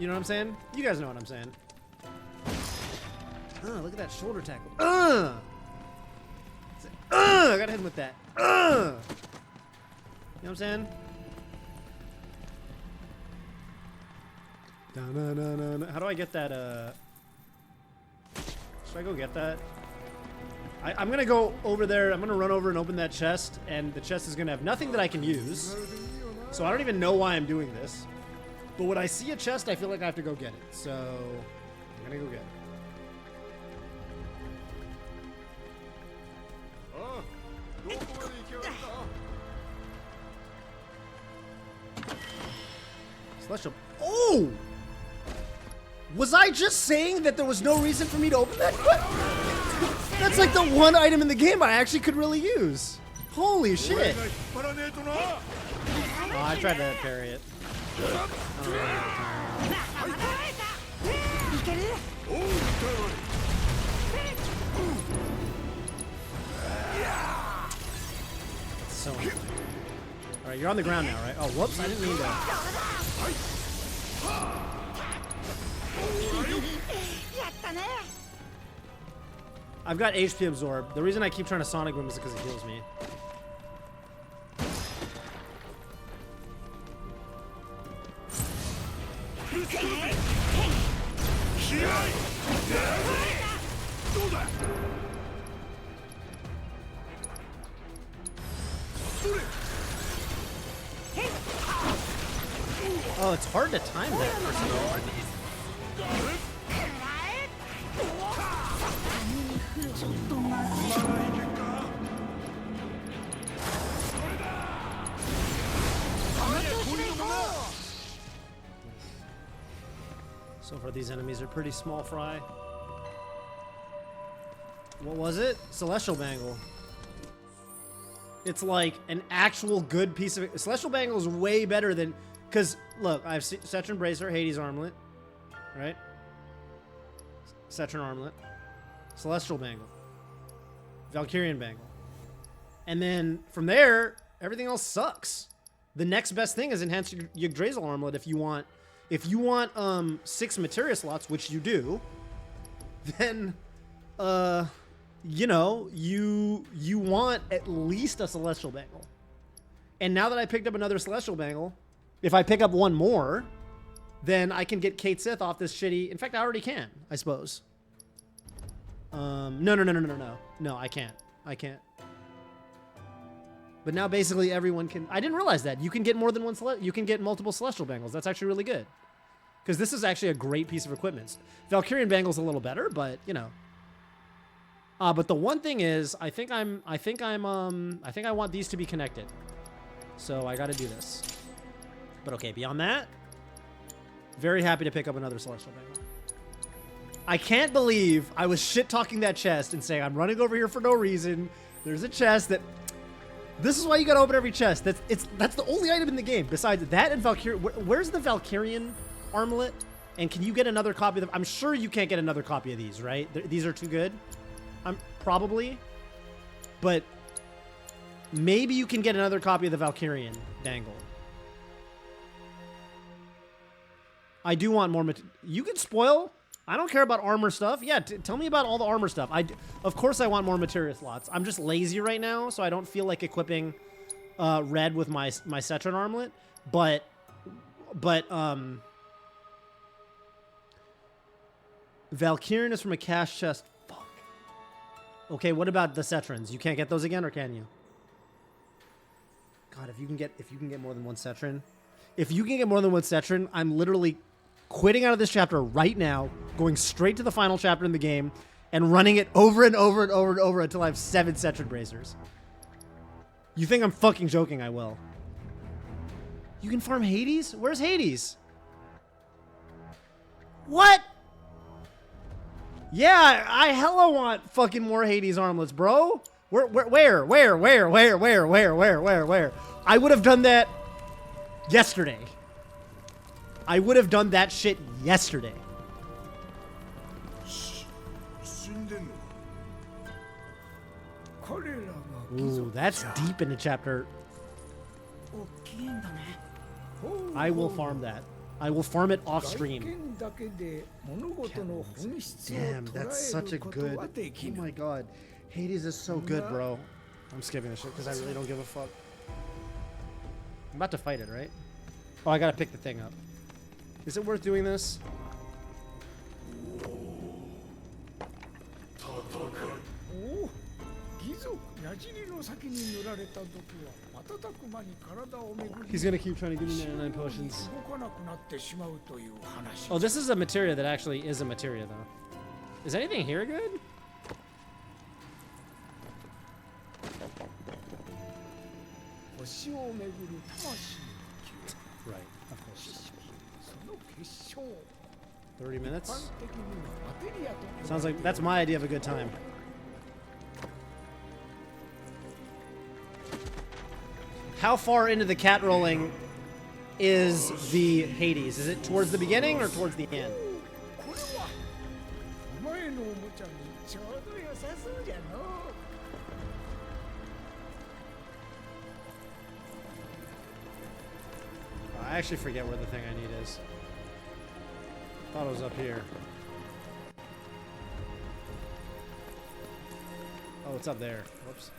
know what I'm saying? You guys know what I'm saying. Look at that shoulder tackle. I gotta hit him with that. You know what I'm saying? How do I get that? Should I go get that? I'm gonna go over there. I'm gonna run over and open that chest, and the chest is gonna have nothing that I can use. So I don't even know why I'm doing this. But when I see a chest, I feel like I have to go get it. So I'm gonna go get it. Celestial. Oh! Was I just saying that there was no reason for me to open that? What? That's like the one item in the game I actually could really use. Holy shit. Oh, I tried to parry it. So annoying. Alright, you're on the ground now, right? Oh, whoops, I didn't mean that. I've got HP absorb. The reason I keep trying to Sonic Boom is because it heals me. Oh, it's hard to time that for some reason. So far, these enemies are pretty small fry. What was it? Celestial Bangle. It's like an actual good piece of... Celestial Bangle is way better than... Because, look, I have Cetron Bracer, Hades Armlet, right? Cetron Armlet, Celestial Bangle, Valkyrian Bangle. And then from there, everything else sucks. The next best thing is Enhanced Yggdrasil Armlet if you want 6 materia slots, which you do, then you know, you want at least a Celestial Bangle. And now that I picked up another Celestial Bangle, if I pick up one more, then I can get Kate Sith off this shitty... In fact, I already can, I suppose. No, I can't. But now basically everyone can... I didn't realize that. You can get more than one... You can get multiple Celestial Bangles. That's actually really good. Because this is actually a great piece of equipment. Valkyrian Bangle's a little better, but, you know. But the one thing is, I think I want these to be connected. So I got to do this. But okay, beyond that, very happy to pick up another Celestial Bangle. I can't believe I was shit-talking that chest and saying, I'm running over here for no reason. There's a chest that... This is why you gotta open every chest. That's the only item in the game. Besides that and Valkyrie... Where's the Valkyrian armlet? And can you get another copy of them? I'm sure you can't get another copy of these, right? These are too good. Probably. But maybe you can get another copy of the Valkyrian dangle. I do want more... You can spoil... I don't care about armor stuff. Yeah, tell me about all the armor stuff. Of course I want more materia slots. I'm just lazy right now, so I don't feel like equipping red with my Cetron armlet. But Valkyrian is from a cash chest. Fuck. Okay, what about the Cetrons? You can't get those again, or can you? God, if you can get more than one Cetron. If you can get more than one Cetron, I'm literally quitting out of this chapter right now, going straight to the final chapter in the game, and running it over and over and over and over until I have 7 Cetron bracers. You think I'm fucking joking? I will. You can farm Hades? Where's Hades? What? Yeah, I hella want fucking more Hades armlets, bro. Where? I would have done that yesterday. I would have done that shit yesterday. Ooh, that's deep into chapter. I will farm that. I will farm it off stream. Damn, that's such a good... Oh my god. Hades is so good, bro. I'm skipping this shit because I really don't give a fuck. I'm about to fight it, right? Oh, I gotta pick the thing up. Is it worth doing this? He's gonna keep trying to give me 99 potions. Oh, this is a materia that actually is a materia, though. Is anything here good? Right, of course. 30 minutes? Sounds like that's my idea of a good time. How far into the cat rolling is the Hades? Is it towards the beginning or towards the end? I actually forget where the thing I need is. Thought it was up here. Oh, it's up there. Whoops.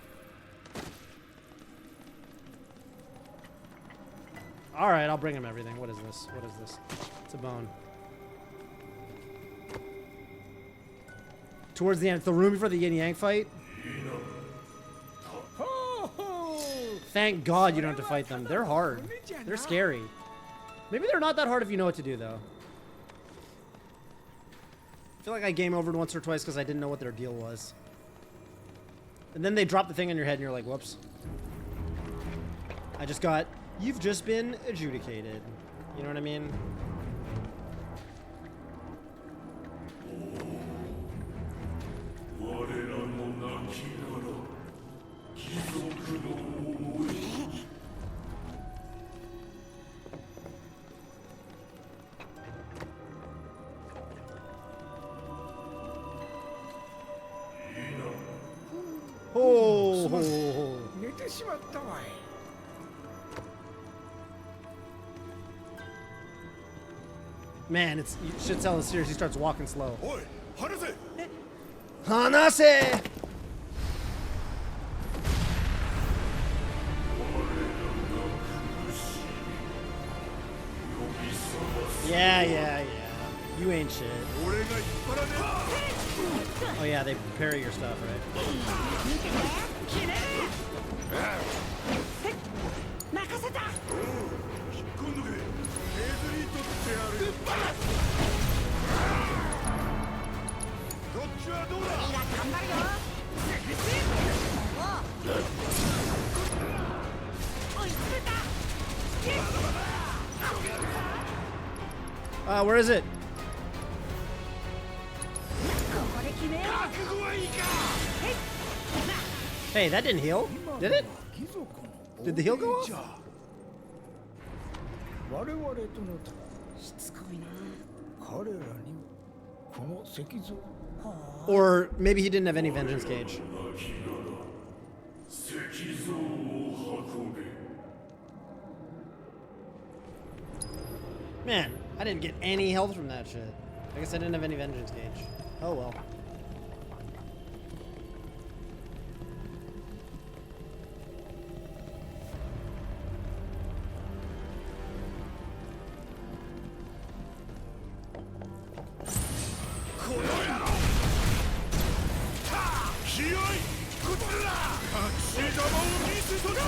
All right, I'll bring him everything. What is this? What is this? It's a bone. Towards the end, it's the room for the yin yang fight. Thank God you don't have to fight them. They're hard. They're scary. Maybe they're not that hard if you know what to do, though. I feel like I game overed once or twice because I didn't know what their deal was. And then they drop the thing on your head and you're like, whoops. I just got, you've just been adjudicated. You know what I mean? Man, it's, you should tell the series he starts walking slow. Hanase! Yeah, yeah, yeah. You ain't shit. Oh yeah, they parry your stuff, right? 任せた。今度け削り取ってやる。こっちはどうだ。いや頑張るよ。追い詰めた。 Where is it? ここで決めよう。 Hey, that didn't heal, did it? Did the heal go off? 我々とのしつこいな。彼らにこの石像 Or maybe he didn't have any vengeance gauge. Man, I didn't get any health from that shit. I guess I didn't have any vengeance gauge. Oh well.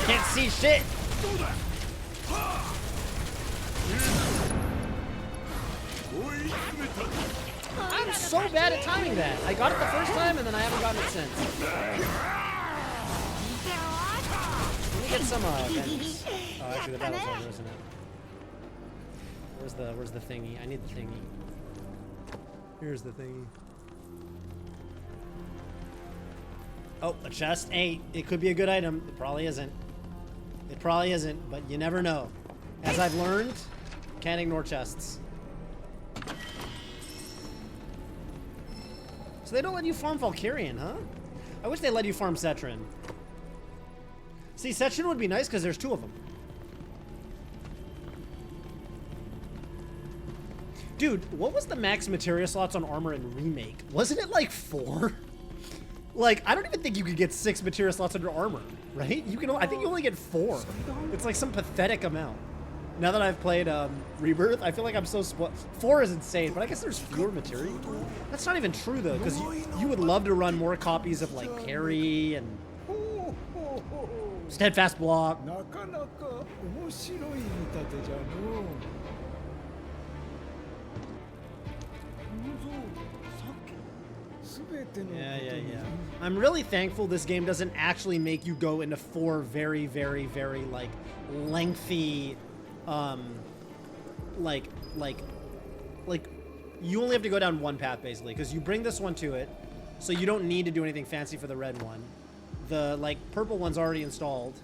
Can't see shit. I'm so bad at timing that. I got it the first time and then I haven't gotten it since. Let me get some vengeance. Oh, actually the battle's over, isn't it? Where's the thingy? I need the thingy. Here's the thingy. Oh, a chest. Hey, it could be a good item. It probably isn't. It probably isn't, but you never know. As I've learned, can't ignore chests. So they don't let you farm Valkyrian, huh? I wish they let you farm Cetrin. See, Cetrin would be nice because there's 2 of them. Dude, what was the max materia slots on armor in Remake? Wasn't it like 4? Like, I don't even think you could get 6 materia slots under armor, right? You can. I think you only get 4. It's like some pathetic amount. Now that I've played Rebirth, I feel like I'm so spoiled. 4 is insane, but I guess there's fewer materia. That's not even true though, because you would love to run more copies of like parry and steadfast block. なかなか面白い見立てじゃのう。 Yeah. I'm really thankful this game doesn't actually make you go into 4 very, very, very like lengthy, like you only have to go down 1 path basically because you bring this one to it, so you don't need to do anything fancy for the red one. The like purple one's already installed.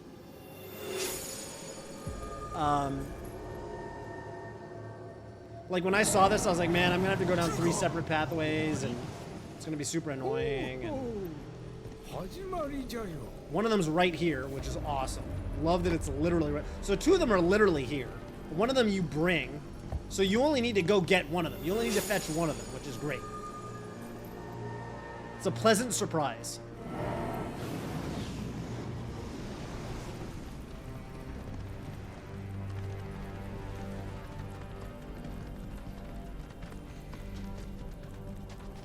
Like when I saw this, I was like, man, I'm gonna have to go down 3 separate pathways and. It's gonna be super annoying. And one of them's right here, which is awesome. Love that it's literally right. So 2 of them are literally here. One of them you bring, so you only need to go get one of them. You only need to fetch one of them, which is great. It's a pleasant surprise.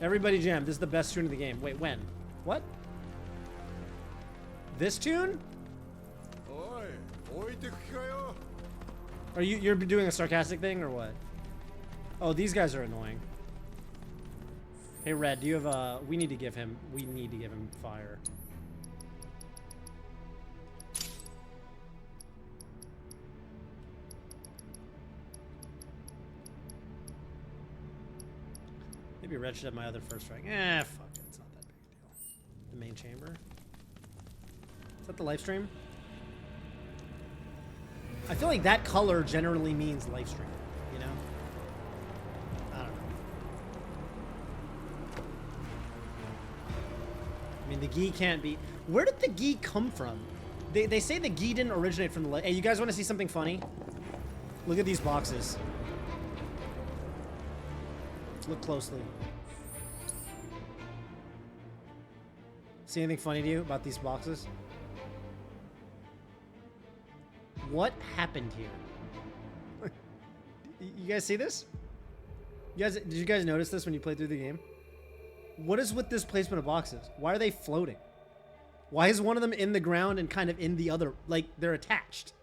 Everybody jam. This is the best tune of the game. Wait, when? What? This tune? Are you're doing a sarcastic thing or what? Oh, these guys are annoying. Hey, Red, do you have we need to give him fire. Maybe Red should have my other first strike. Fuck it. It's not that big a deal. The main chamber. Is that the live stream? I feel like that color generally means live stream, you know? I don't know. I mean, the gi can't be... Where did the gi come from? They say the gi didn't originate from the... Hey, you guys want to see something funny? Look at these boxes. Look closely. See anything funny to you about these boxes? What happened here? You guys see this? Did you guys notice this when you played through the game? What is with this placement of boxes? Why are they floating? Why is one of them in the ground and kind of in the other? Like, they're attached.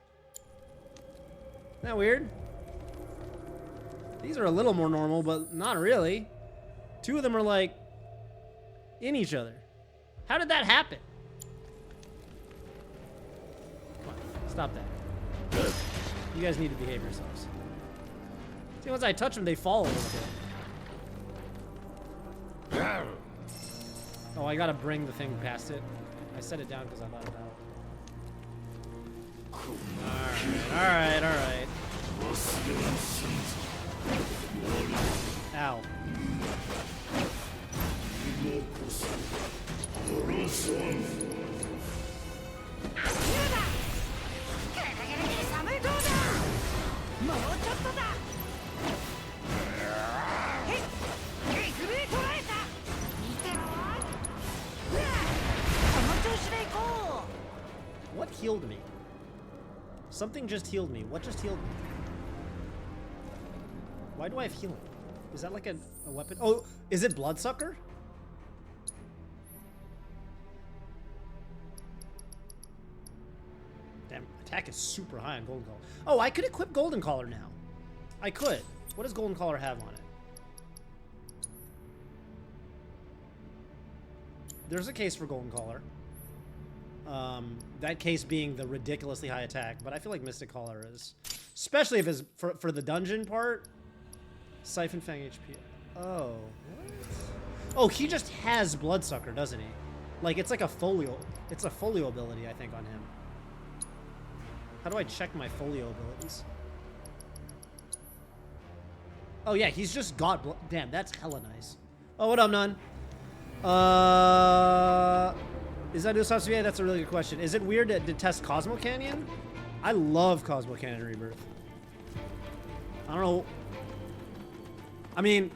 Isn't that weird? These are a little more normal, but not really. Two of them are, like, in each other. How did that happen? Come on, stop that. You guys need to behave yourselves. See, once I touch them, they fall a little bit. Oh, I gotta bring the thing past it. I set it down because I thought it out. Alright, alright. Ow. What healed me? Something just healed me. What just healed me? Why do I have healing? Is that like a weapon? Oh, is it Bloodsucker? Damn, attack is super high on Golden Collar. Oh, I could equip Golden Collar now. I could. What does Golden Collar have on it? There's a case for Golden Collar. That case being the ridiculously high attack, but I feel like Mystic Collar is, especially if it's for the dungeon part. Siphon Fang HP. Oh, what? Oh, he just has Bloodsucker, doesn't he? Like, it's like a folio. It's a folio ability, I think, on him. How do I check my folio abilities? Oh yeah, he's just got damn, that's hella nice. Oh, what up, Nun? Is that Usopp? Yeah, that's a really good question. Is it weird to test Cosmo Canyon? I love Cosmo Canyon Rebirth. I don't know. I mean,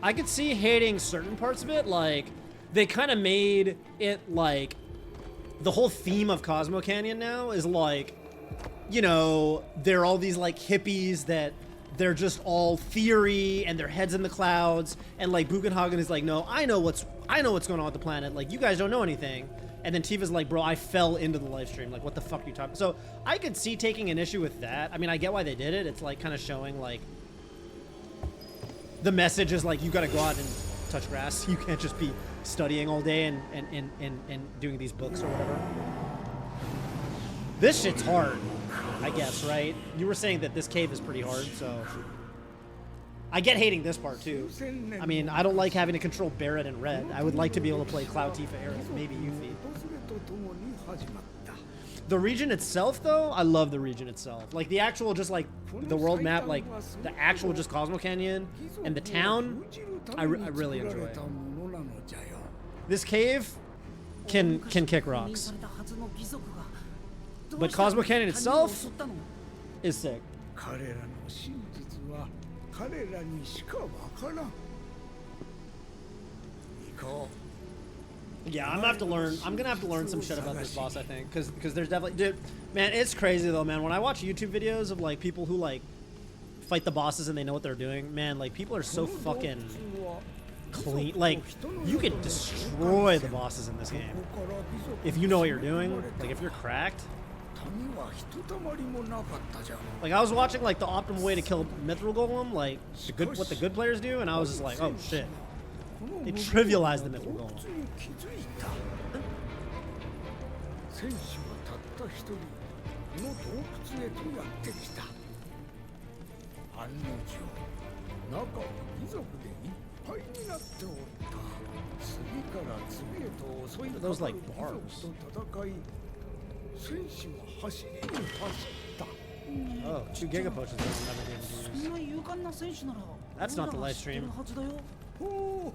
I could see hating certain parts of it. Like, they kind of made it like the whole theme of Cosmo Canyon now is like, you know, they're all these like hippies that they're just all theory and their heads in the clouds. And like Bugenhagen is like, no, I know what's going on with the planet. Like, you guys don't know anything. And then Tifa's like, bro, I fell into the live stream. Like, what the fuck are you talking? So I could see taking an issue with that. I mean, I get why they did it. It's like kind of showing like the message is like, you got to go out and touch grass. You can't just be studying all day and doing these books or whatever. This shit's hard, I guess, right? You were saying that this cave is pretty hard, so I get hating this part too. I mean, I don't like having to control Barret and Red. I would like to be able to play Cloud, Tifa, Aerith, maybe Yuffie. The region itself, though, I love the region itself. Like, the actual just, like, the world map, like, the actual just Cosmo Canyon and the town, I really enjoy it. This cave can kick rocks. But Cosmo Canyon itself is sick. Yeah, I'm gonna have to learn some shit about this boss, I think, because there's definitely, dude, man, it's crazy though, man. When I watch YouTube videos of like people who like fight the bosses and they know what they're doing, man, like people are so fucking clean. Like, you can destroy the bosses in this game if you know what you're doing. Like, if you're cracked. Like, I was watching like the optimal way to kill Mithril Golem, like what the good players do, and I was just like, oh shit. They trivialized the Mithril Golem. What are those like bars? Oh, 2 Giga Potions that I'll never be able to use. That's not the live stream. Oh.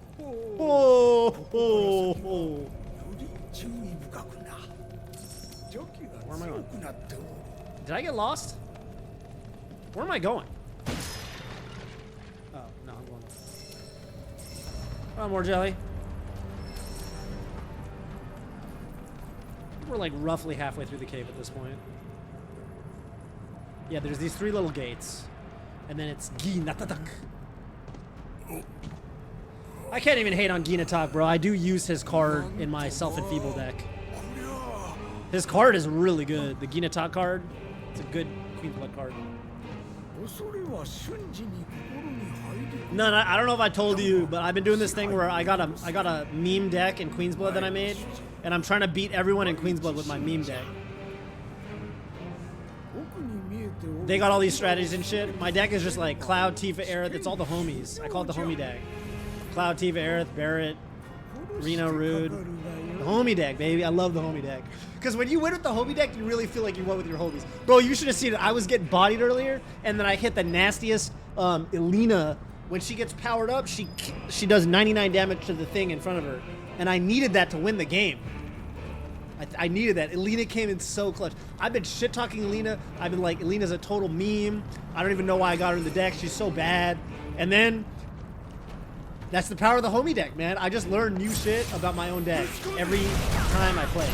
Where am I going? Did I get lost? Where am I going? Oh, no, I'm going. Oh, more jelly. We're like roughly halfway through the cave at this point. Yeah, there's these 3 little gates. And then it's Gi Natatak. I can't even hate on Ginatok, bro. I do use his card in my self-enfeeble deck. His card is really good. The Ginatok card. It's a good Queen's Blood card. No, I don't know if I told you, but I've been doing this thing where I got a meme deck in Queen's Blood that I made, and I'm trying to beat everyone in Queen's Blood with my meme deck. They got all these strategies and shit. My deck is just like Cloud, Tifa, Aerith. It's all the homies. I call it the homie deck. Cloud, Tifa, Aerith, Barrett, Reno, Rude. The homie deck, baby. I love the homie deck. Because when you win with the homie deck, you really feel like you won with your homies. Bro, you should have seen it. I was getting bodied earlier, and then I hit the nastiest Elena. When she gets powered up, she does 99 damage to the thing in front of her. And I needed that to win the game. I needed that. Elena came in so clutch. I've been shit-talking Elena. I've been like, Elena's a total meme. I don't even know why I got her in the deck. She's so bad. And then, that's the power of the homie deck, man. I just learn new shit about my own deck every time I play.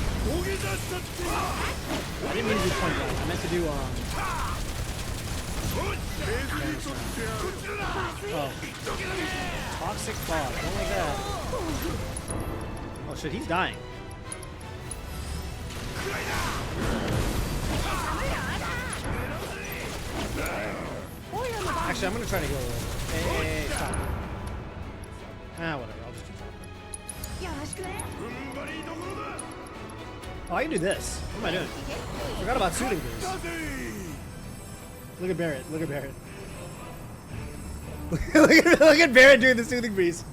I didn't mean to do point blank. I meant to do, oh. Toxic fog. Don't like that. Oh shit, he's dying. Actually, I'm gonna try to heal a little. Hey, stop. Ah, whatever. I'll just do that. Oh, I can do this. What am I doing? Forgot about Soothing Breeze. Look at Barrett. Look at Barrett. look at Barrett doing the Soothing Breeze.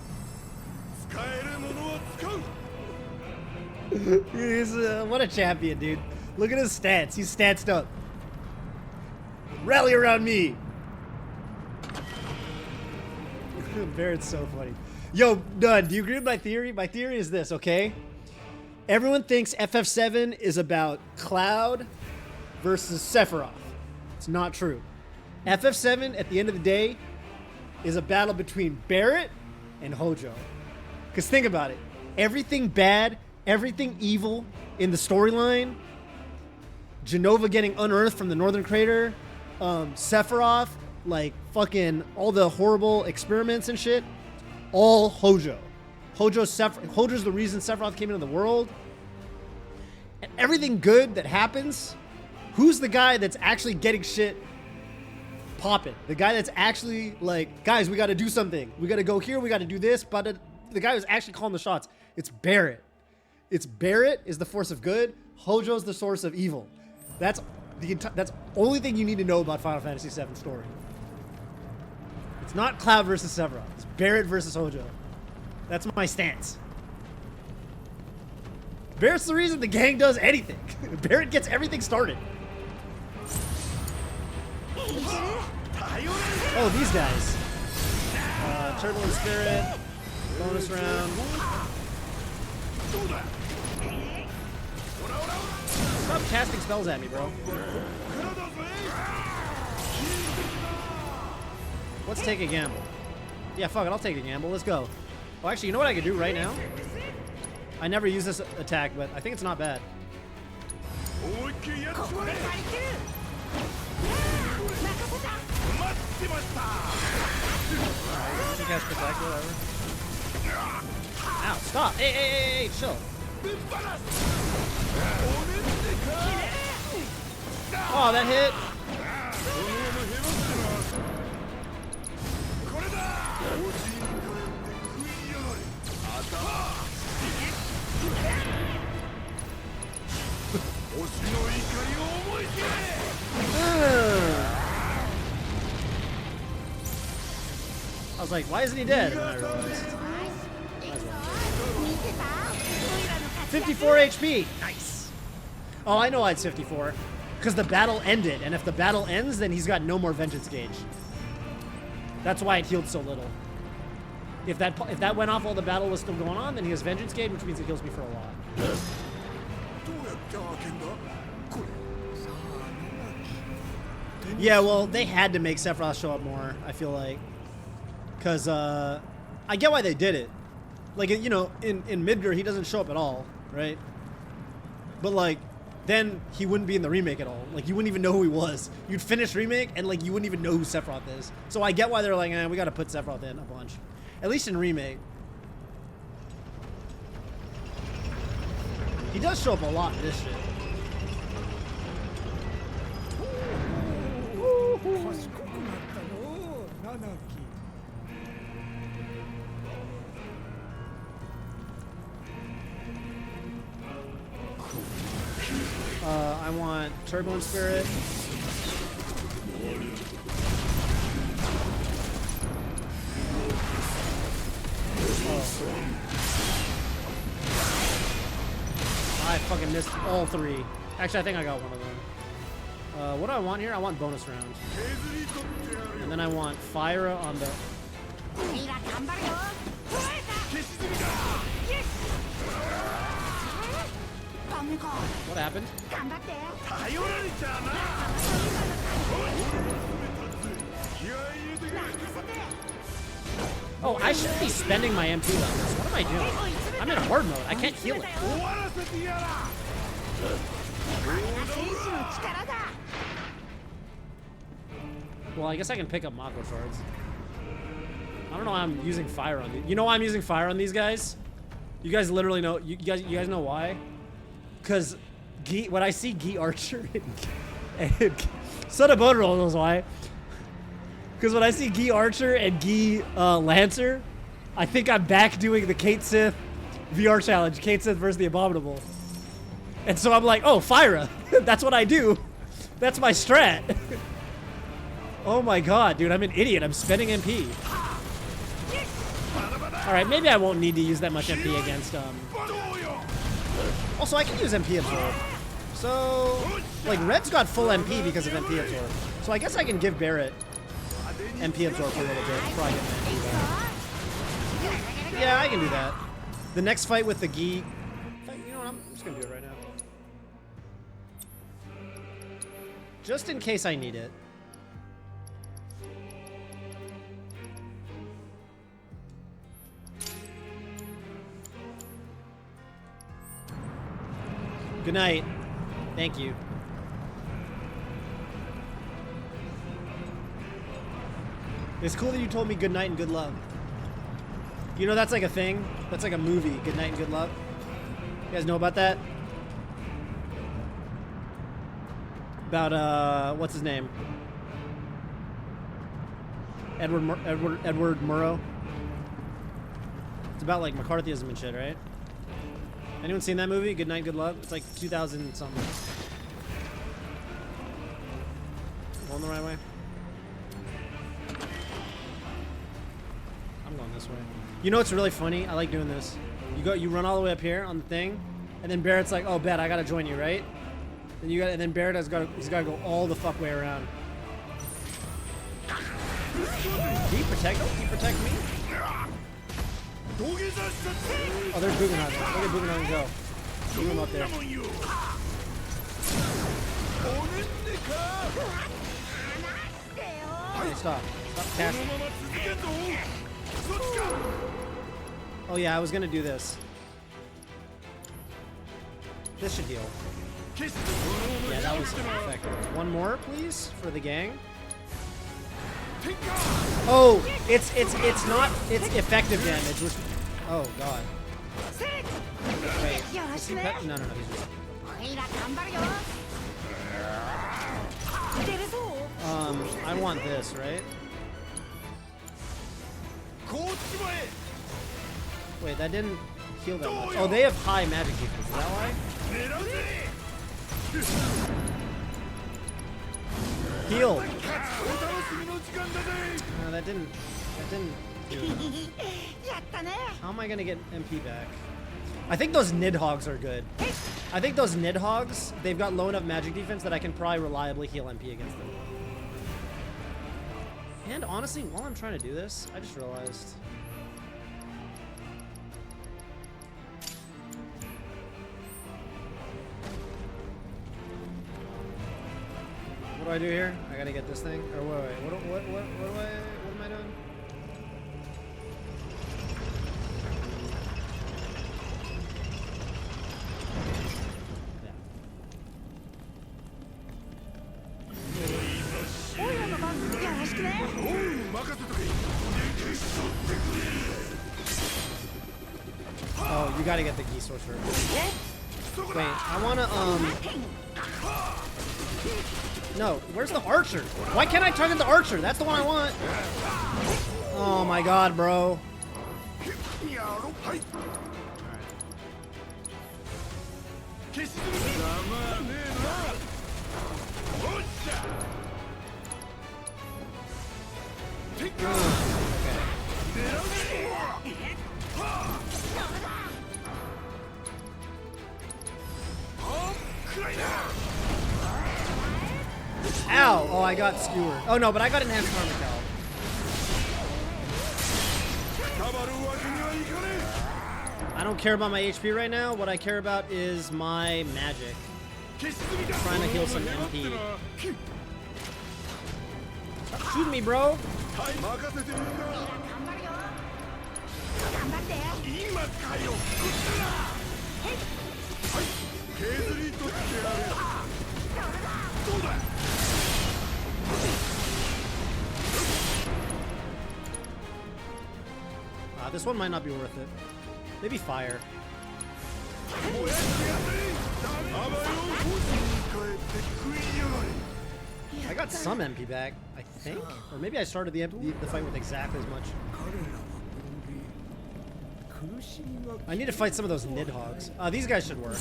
He's what a champion, dude. Look at his stats. He's statsed up. Rally around me. Barrett's so funny. Yo, Dunn, do you agree with my theory? My theory is this, okay? Everyone thinks FF7 is about Cloud versus Sephiroth. It's not true. FF7, at the end of the day, is a battle between Barrett and Hojo. Because think about it. Everything bad, everything evil in the storyline, Genova getting unearthed from the Northern Crater, Sephiroth, like fucking all the horrible experiments and shit, all Hojo. Hojo's the reason Sephiroth came into the world. And everything good that happens, who's the guy that's actually getting shit popping? The guy that's actually like, guys, we got to do something. We got to go here. We got to do this. But the guy who's actually calling the shots, it's Barrett. It's Barrett is the force of good. Hojo's the source of evil. That's the only thing you need to know about Final Fantasy VII story. It's not Cloud versus Sephiroth. It's Barrett versus Hojo. That's my stance. Barrett's the reason the gang does anything. Barrett gets everything started. Oh, these guys. Turbulent Spirit. Bonus round. Stop casting spells at me, bro. Let's take a gamble. Yeah, fuck it. I'll take a gamble. Let's go. Oh, actually, you know what I could do right now? I never use this attack, but I think it's not bad. You guys protect, whatever. Ow, stop. Hey, chill. Oh, that hit. I was like, why isn't he dead? And I realized. 54 HP. Nice. Oh, I know it's 54. Because the battle ended, and if the battle ends, then he's got no more vengeance gauge. That's why it healed so little. If that went off while the battle was still going on, then he has vengeance gauge, which means it heals me for a lot. Yeah, well, they had to make Sephiroth show up more, I feel like. Because, I get why they did it. Like, you know, in Midgar, he doesn't show up at all, right? But, like, then he wouldn't be in the remake at all. Like, you wouldn't even know who he was. You'd finish remake, and like you wouldn't even know who Sephiroth is. So I get why they're like, we gotta put Sephiroth in a bunch. At least in remake. He does show up a lot in this shit. I want Turbulent Spirit. I fucking missed all three. Actually, I think I got one of them. What do I want here? I want bonus round. And then I want Fyra on the... What happened? Oh, I shouldn't be spending my MP on this. What am I doing? I'm in hard mode. I can't heal it. Well, I guess I can pick up Mako Shards. I don't know why I'm using fire on these. You know why I'm using fire on these guys? You guys literally know. You guys know why? Because when I see Guy Archer and Sodabodro knows why. Because when I see Guy Archer and Guy Lancer, I think I'm back doing the Kate Sith VR challenge, Kate Sith versus the Abominable. And so I'm like, oh, Fyra. That's what I do. That's my strat. Oh my god, dude, I'm an idiot. I'm spending MP. Alright, maybe I won't need to use that much MP against, Also, I can use MP Absorb. So, like, Red's got full MP because of MP Absorb. So I guess I can give Barrett MP Absorb for a little bit before I get my MP back. Yeah, I can do that. The next fight with the Gi... You know what, I'm just gonna do it right now. Just in case I need it. Good night. Thank you. It's cool that you told me good night and good luck. You know that's like a thing? That's like a movie, Good Night and Good Luck. You guys know about that? About, what's his name? Edward Murrow. It's about like McCarthyism and shit, right? Anyone seen that movie? Good Night, Good Luck? It's like 2000 something. Going the right way? I'm going this way. You know what's really funny? I like doing this. You run all the way up here on the thing, and then Barrett's like, "Oh, bet I gotta join you, right?" And then Barrett he's gotta go all the fuck way around. Do you protect me? Oh, there's Bugenhagen. Look at Bugenhagen go. Move him up there. Hey, stop. Stop casting. Oh yeah, I was gonna do this. This should heal. Yeah, that was effective. One more, please, for the gang. Oh, it's effective damage. Which, oh god. Wait, is he pet? No, he's just. I want this, right? Wait, that didn't heal that much. Oh, they have high magic defense. Is that why? Heal. No, that didn't do it. How am I gonna get MP back? I think those Nidhogg's are good. I think those Nidhogg's, they've got low enough magic defense that I can probably reliably heal MP against them. And honestly, while I'm trying to do this, I just realized. What do I do here? I gotta get this thing? Or wait, what am I doing? Yeah. Oh, you gotta get the geese sorcerer. Wait, I wanna, no, where's the archer? Why can't I target the archer? That's the one I want. Oh my god, bro. Ow! Oh, I got skewered. Oh no, but I got enhanced armor cal. I don't care about my HP right now. What I care about is my magic. I'm trying to heal some MP. Stop shooting me, bro. This one might not be worth it. Maybe fire. I got some MP back, I think. Or maybe I started the fight with exactly as much. I need to fight some of those Nidhogs. These guys should work.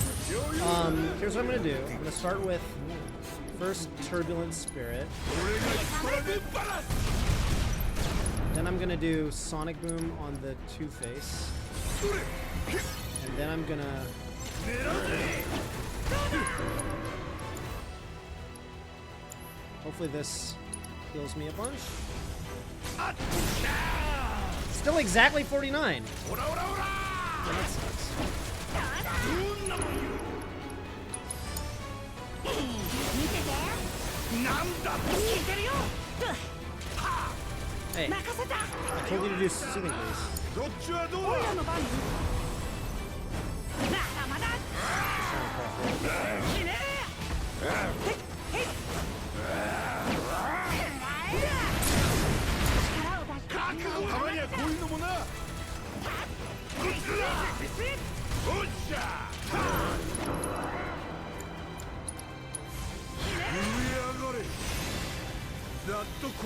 Here's what I'm gonna do. I'm gonna start with first Turbulent Spirit. Then I'm gonna do Sonic Boom on the Two-Face. And then I'm gonna... Hopefully this heals me a bunch. Still exactly 49. Yeah, that sucks. Hey, I told you to do soothing, please.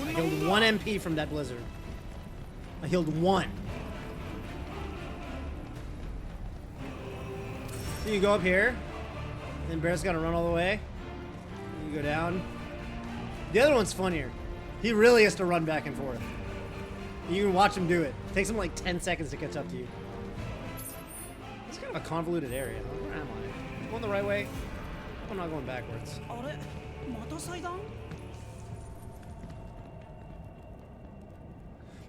I healed 1 MP from that blizzard. I healed 1. So you go up here, then Bear's gotta run all the way. You go down. The other one's funnier. He really has to run back and forth. You can watch him do it. It takes him like 10 seconds to catch up to you. It's kind of a convoluted area. Where am I? Am I going the right way? I'm not going backwards.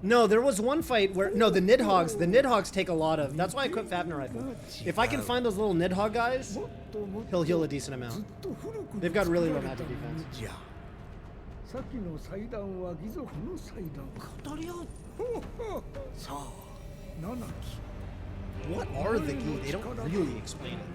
No, there was one fight where the Nidhogs take a lot of. That's why I quit Fafnir Rifle. If I can find those little Nidhogg guys, he'll heal a decent amount. They've got really low magic defense. What are the Gi? They don't really explain it.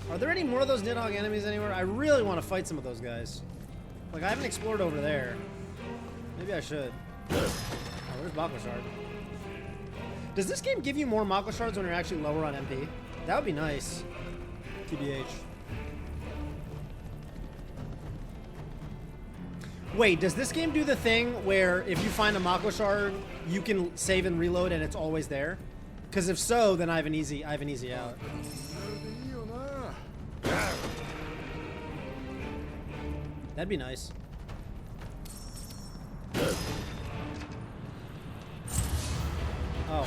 Are there any more of those Nidhogg enemies anywhere? I really want to fight some of those guys. Like, I haven't explored over there. Maybe I should. Oh, there's Mako Shard. Does this game give you more Mako Shards when you're actually lower on MP? That would be nice. TBH. Wait, does this game do the thing where if you find a Mako Shard, you can save and reload and it's always there? Because if so, then I have an easy out. That'd be nice. Oh.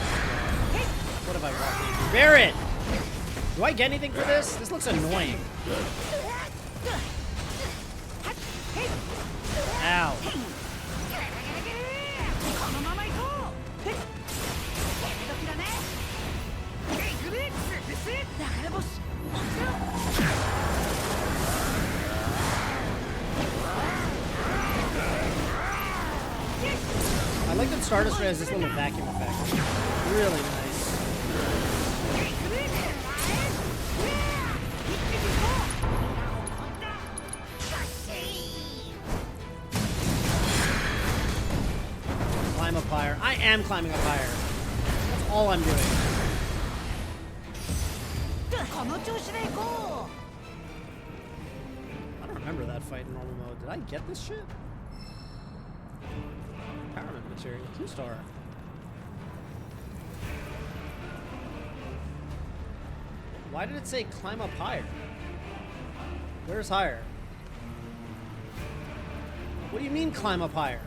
What have I walked into? Barret! Do I get anything for this? This looks annoying. Ow. like that Star Destroyer has this little vacuum effect. Really nice. Climb up higher. I am climbing up higher. That's all I'm doing. I don't remember that fight in normal mode. Did I get this shit? Empowerment material. 2-star. Why did it say climb up higher? Where's higher? What do you mean climb up higher?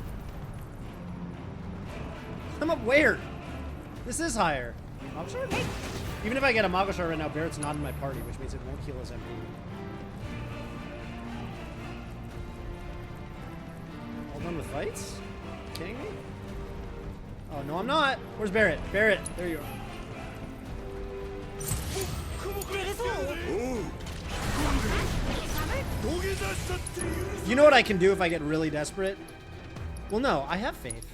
Climb up where? This is higher. Magoshard? Even if I get a Magoshard right now, Barrett's not in my party, which means it won't heal his MP. All done with fights? Kidding me? Oh, no, I'm not. Where's Barrett? Barrett, there you are. You know what I can do if I get really desperate? Well, no, I have faith.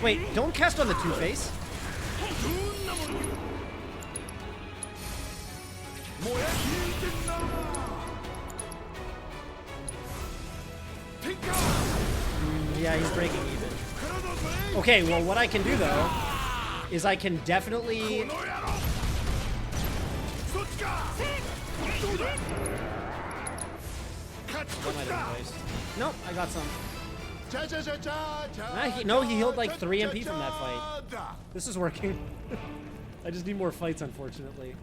Wait, don't cast on the Two-Face. Yeah, he's breaking even. Okay, well, what I can do, though, is I can definitely... Nope, I got some. No, he healed like 3 MP from that fight. This is working. I just need more fights, unfortunately.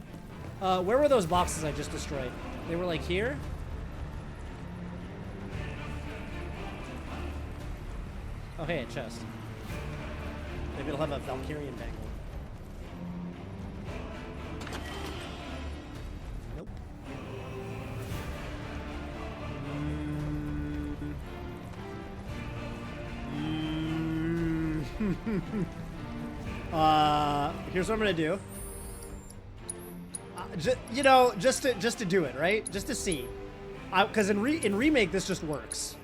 Where were those boxes I just destroyed? They were like here? Oh, hey, a chest. Maybe it'll have a Valkyrian bangle. Nope. Here's what I'm gonna do. You know, just to do it, right? Just to see, because in remake this just works.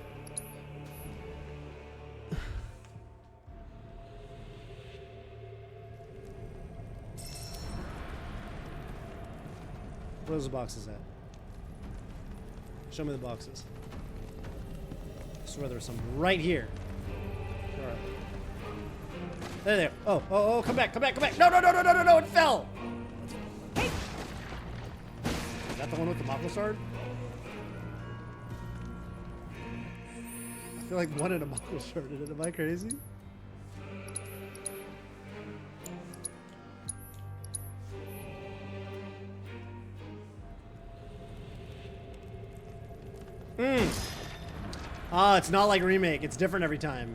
Where's the boxes at? Show me the boxes. I swear there's some right here. All right. There. Oh, come back. No, it fell. Is that the one with the Magoshard? I feel like one in a Magoshard in it. Am I crazy? It's not like remake. It's different every time.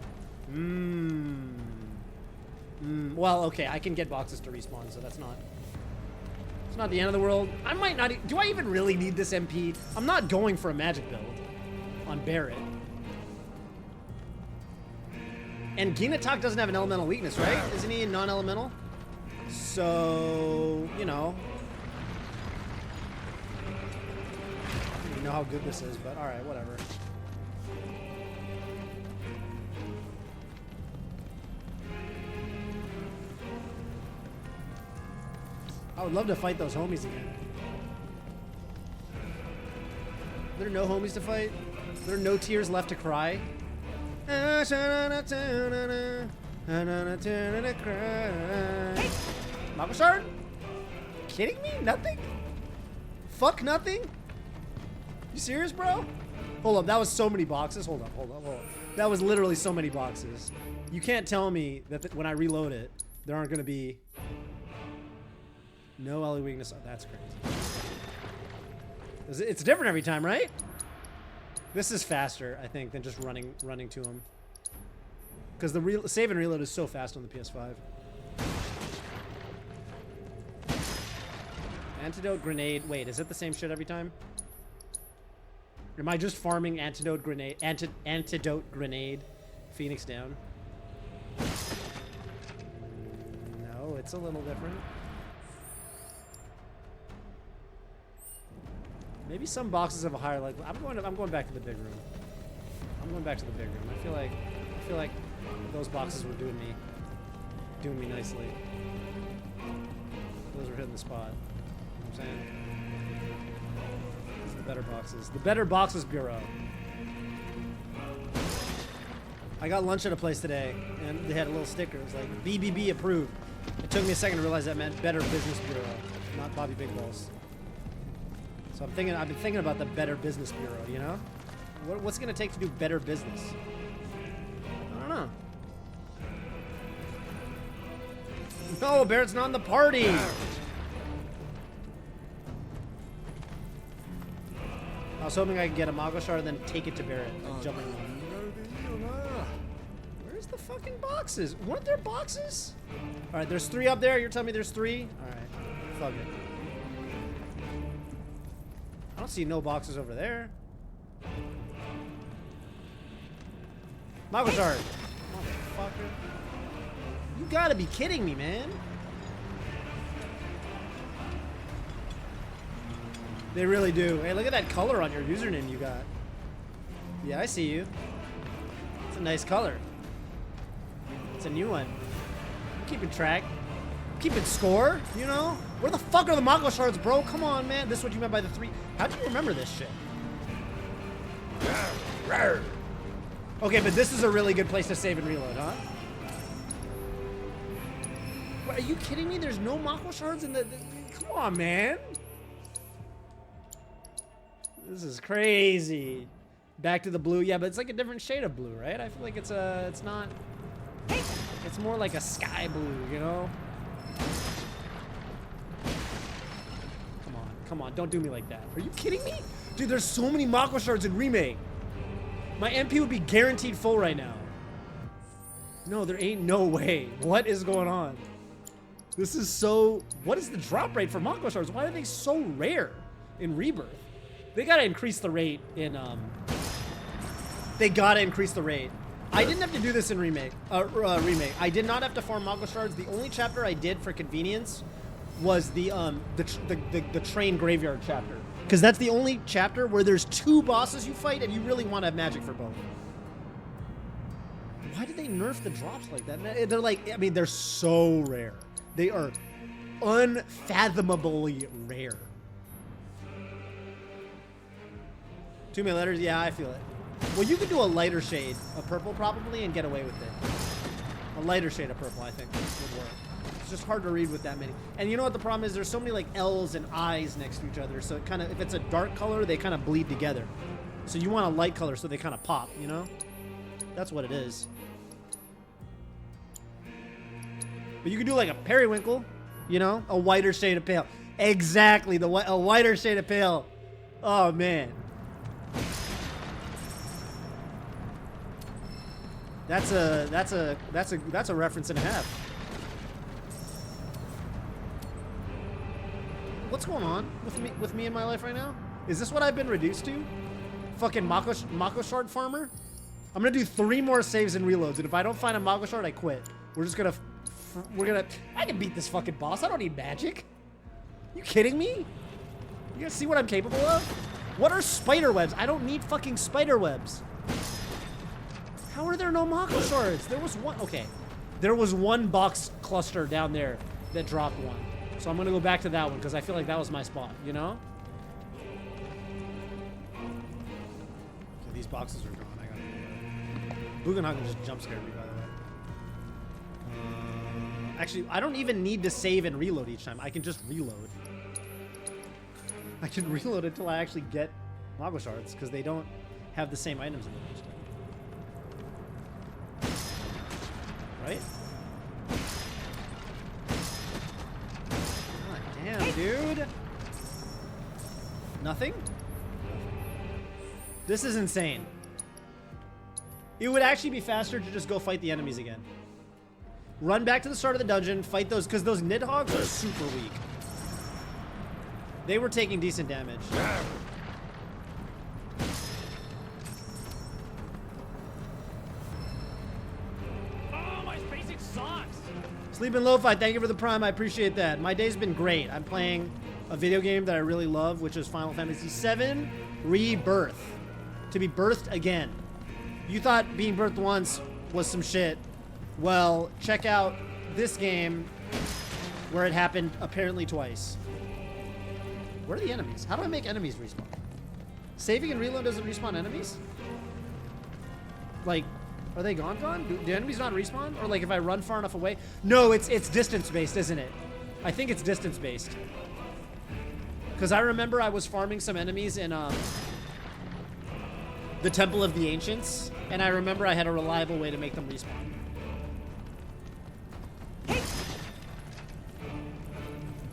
Well, okay, I can get boxes to respawn, so that's not... It's not the end of the world. I might not... Do I even really need this MP? I'm not going for a magic build on Barret. And Ginatak doesn't have an elemental weakness, right? Isn't he non-elemental? So, you know... I don't even know how good this is, but alright, whatever. I would love to fight those homies again. There are no homies to fight. There are no tears left to cry. Magoshard? Kidding me? Nothing? Fuck nothing? You serious, bro? Hold up, that was so many boxes. Hold up. That was literally so many boxes. You can't tell me that when I reload it, there aren't gonna be no LE weakness. Oh, that's crazy. It's different every time, right? This is faster, I think, than just running to him. Because the save and reload is so fast on the PS5. Antidote grenade. Wait, is it the same shit every time? Am I just farming antidote grenade? Antidote grenade. Phoenix down. know. It's a little different. Maybe some boxes have a higher like. I'm going back to the big room. I'm going back to the big room. I feel like those boxes were doing me nicely. Those were hitting the spot. You know what I'm saying? These are the better boxes. The better boxes bureau. I got lunch at a place today, and they had a little sticker. It was like BBB approved. It took me a second to realize that meant Better Business Bureau, not Bobby Big Balls. So I've been thinking about the Better Business Bureau. You know, what's it gonna take to do better business? I don't know. No, Barrett's not in the party. I was hoping I could get a Mago Shard and then take it to Barrett, like jumping on. Where's the fucking boxes? Weren't there boxes? All right, there's 3 up there. You're telling me there's 3? All right, fuck it. I don't see no boxes over there. Mago Shard. Motherfucker. You gotta be kidding me, man. They really do. Hey, look at that color on your username you got. Yeah, I see you. It's a nice color. It's a new one. I'm keeping track. I'm keeping score, you know? Where the fuck are the Mago Shards, bro? Come on, man. This is what you meant by the 3. How do you remember this shit? Okay, but this is a really good place to save and reload, huh? What, are you kidding me? There's no Mago Shards in the... Come on, man. This is crazy. Back to the blue. Yeah, but it's like a different shade of blue, right? I feel like it's not... It's more like a sky blue, you know? Come on. Don't do me like that. Are you kidding me? Dude, there's so many Mago Shards in Remake. My MP would be guaranteed full right now. No, there ain't no way. What is going on? This is so... What is the drop rate for Mago Shards? Why are they so rare in Rebirth? They gotta increase the rate in, They gotta increase the rate. I didn't have to do this in Remake. I did not have to farm Mago Shards. The only chapter I did for convenience was the train graveyard chapter. Because that's the only chapter where there's 2 bosses you fight and you really want to have magic for both. Why did they nerf the drops like that? They're like, I mean, they're so rare. They are unfathomably rare. Too many letters? Yeah, I feel it. Well, you could do a lighter shade of purple probably and get away with it. A lighter shade of purple, I think, would work. It's just hard to read with that many. And you know what the problem is? There's so many like L's and I's next to each other. So it kind of, if it's a dark color, they kind of bleed together. So you want a light color so they kind of pop, you know? That's what it is. But you could do like a periwinkle, you know? A whiter shade of pale. Exactly, a whiter shade of pale. Oh, man. That's a reference and a half. What's going on with me in my life right now? Is this what I've been reduced to? Fucking Mago Shard farmer? I'm gonna do 3 more saves and reloads, and if I don't find a Mago Shard, I quit. I can beat this fucking boss. I don't need magic. You kidding me? You guys see what I'm capable of? What are spider webs? I don't need fucking spider webs. How are there no Mago Shards? There was one. Okay. There was one box cluster down there that dropped one. So I'm going to go back to that one because I feel like that was my spot, you know? Okay, these boxes are gone. I got to do that. Bugenhagen just jump scared me, by the way. Actually, I don't even need to save and reload each time. I can just reload. I can reload until I actually get Mago Shards because they don't have the same items in them each time. Right? God damn, dude. Nothing? This is insane. It would actually be faster to just go fight the enemies again. Run back to the start of the dungeon, fight those, because those Nidhogg's are super weak. They were taking decent damage. Sleeping Lo-Fi, thank you for the prime. I appreciate that. My day's been great. I'm playing a video game that I really love, which is Final Fantasy VII Rebirth. To be birthed again. You thought being birthed once was some shit. Well, check out this game where it happened apparently twice. Where are the enemies? How do I make enemies respawn? Saving and reload doesn't respawn enemies? Like, are they gone? Do enemies not respawn? Or like if I run far enough away? No, it's distance based, isn't it? I think it's distance based. Because I remember I was farming some enemies in the Temple of the Ancients, and I remember I had a reliable way to make them respawn.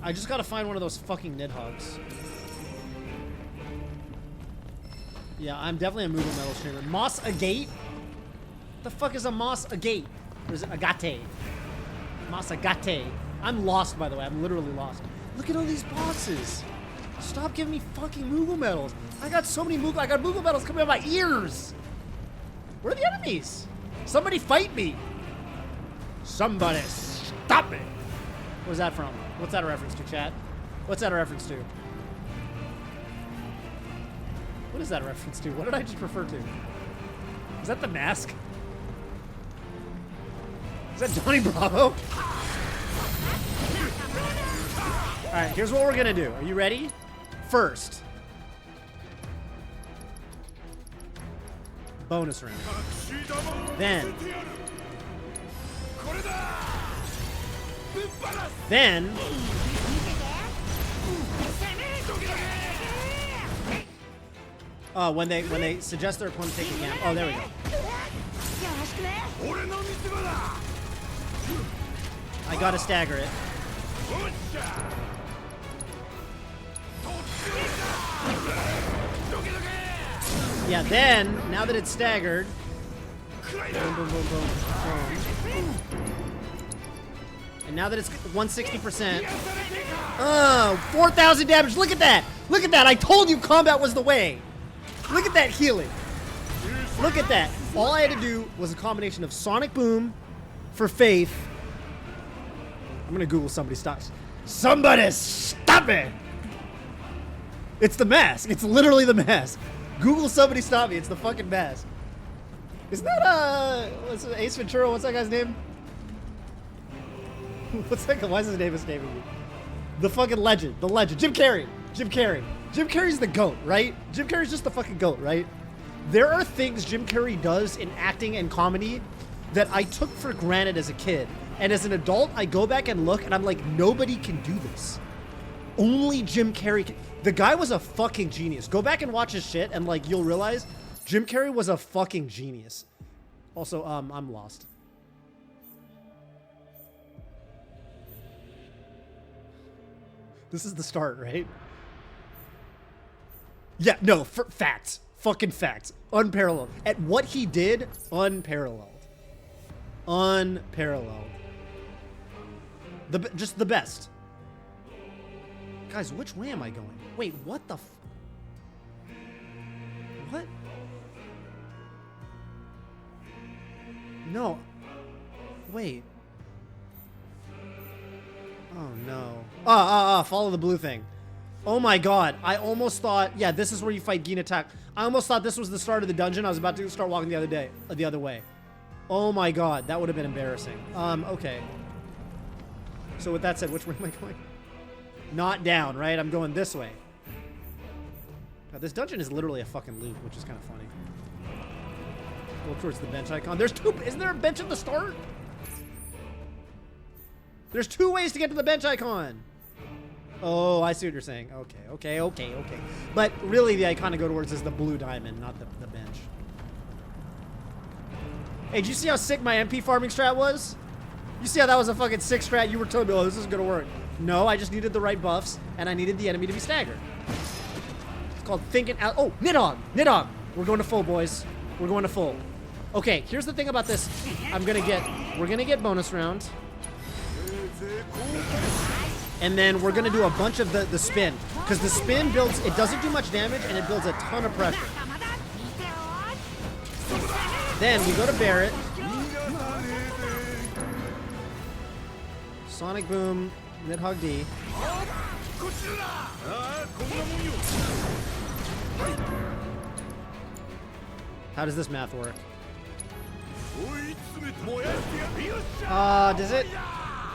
I just gotta find one of those fucking Nidhogs. Yeah, I'm definitely a movable metal streamer. Moss Agate? The fuck is a Moss Agate? Or is it Agate? Moss Agate. I'm lost, by the way. I'm literally lost. Look at all these boxes. Stop giving me fucking Moogle medals. I got so many Moogle. I got Moogle medals coming out of my ears. Where are the enemies? Somebody fight me. Somebody stop me. Where's that from? What's that a reference to, chat? What's that a reference to? What is that a reference to? What did I just refer to? Is that the mask? Is that Johnny Bravo? Alright, here's what we're gonna do. Are you ready? First, bonus round. Then, when they suggest their opponent take a camp. Oh, there we go. I gotta stagger it. Yeah, then, now that it's staggered, boom, boom, boom, boom, boom. And now that it's 160%, 4,000 damage. Look at that. Look at that. I told you combat was the way. Look at that healing. Look at that. All I had to do was a combination of Sonic Boom for Faith. I'm gonna Google somebody stops. Somebody stop me. It's the mask. It's literally the mask. Google somebody stop me. It's the fucking mask. Isn't that what's Ace Ventura? What's that guy's name? What's that guy? Why is his name escaping me? The fucking legend. The legend. Jim Carrey. Jim Carrey. Jim Carrey's the GOAT, right? Jim Carrey's just the fucking GOAT, right? There are things Jim Carrey does in acting and comedy that I took for granted as a kid. And as an adult, I go back and look and I'm like, nobody can do this. Only Jim Carrey can. The guy was a fucking genius. Go back and watch his shit and like you'll realize Jim Carrey was a fucking genius. Also, I'm lost. This is the start, right? Yeah, no, facts. Fucking facts. Unparalleled. At what he did, unparalleled. Unparalleled. Just the best. Guys, which way am I going? Wait, what the what? No. Wait. Oh no. Follow the blue thing. Oh my god. I almost thought, yeah, this is where you fight Ginatak. I almost thought this was the start of the dungeon. I was about to start walking the other way. Oh my god, that would have been embarrassing. Okay. So with that said, which way am I going? Not down, right? I'm going this way. Now, this dungeon is literally a fucking loop, which is kind of funny. Go towards the bench icon. There's two. Isn't there a bench at the start? There's two ways to get to the bench icon. Oh, I see what you're saying. Okay. But really, the icon to go towards is the blue diamond, not the bench. Hey, did you see how sick my MP farming strat was? You see how that was a fucking sick strat? You were telling me, oh, this isn't gonna work. No, I just needed the right buffs, and I needed the enemy to be staggered. It's called thinking out. Oh, Nidhogg! Nidhogg! We're going to full, boys. We're going to full. Okay, here's the thing about this. We're gonna get bonus round. And then we're gonna do a bunch of the spin. Because the spin builds, it doesn't do much damage, and it builds a ton of pressure. Then we go to Barret. Sonic Boom, Nidhogg D. How does this math work? Does it?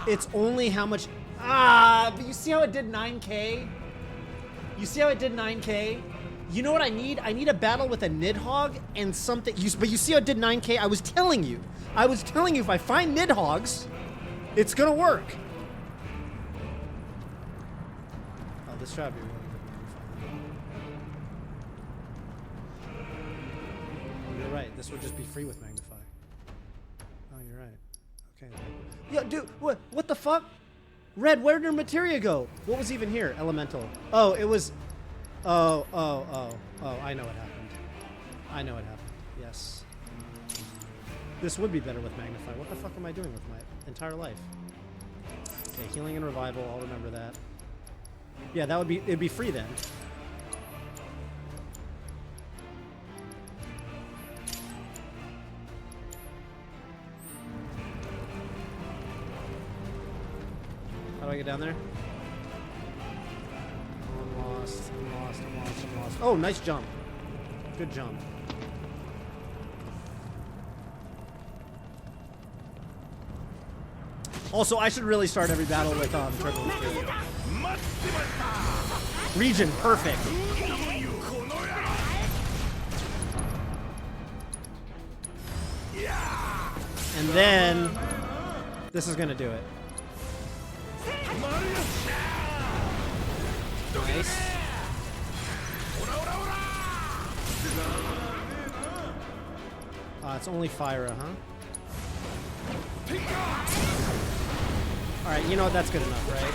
It's only how much... but you see how it did 9k? You see how it did 9k? You know what I need? I need a battle with a Nidhogg and something... But you see how it did 9k? I was telling you. If I find Nidhoggs, it's gonna work. Oh, this should be really good. You're right. This would just be free with Magnify. Oh, you're right. Okay. Yeah, dude, what the fuck? Red, where did materia go? What was even here? Elemental. Oh, it was... Oh, I know what happened. Yes. This would be better with Magnify. What the fuck am I doing with my entire life? Okay, healing and revival, I'll remember that. Yeah, that would be... It'd be free then. How do I get down there? I'm lost. Oh, nice jump. Good jump. Also, I should really start every battle with Turbo. Region, perfect. And then this is gonna do it. Nice. It's only Fyra, huh? Alright, you know what? That's good enough, right?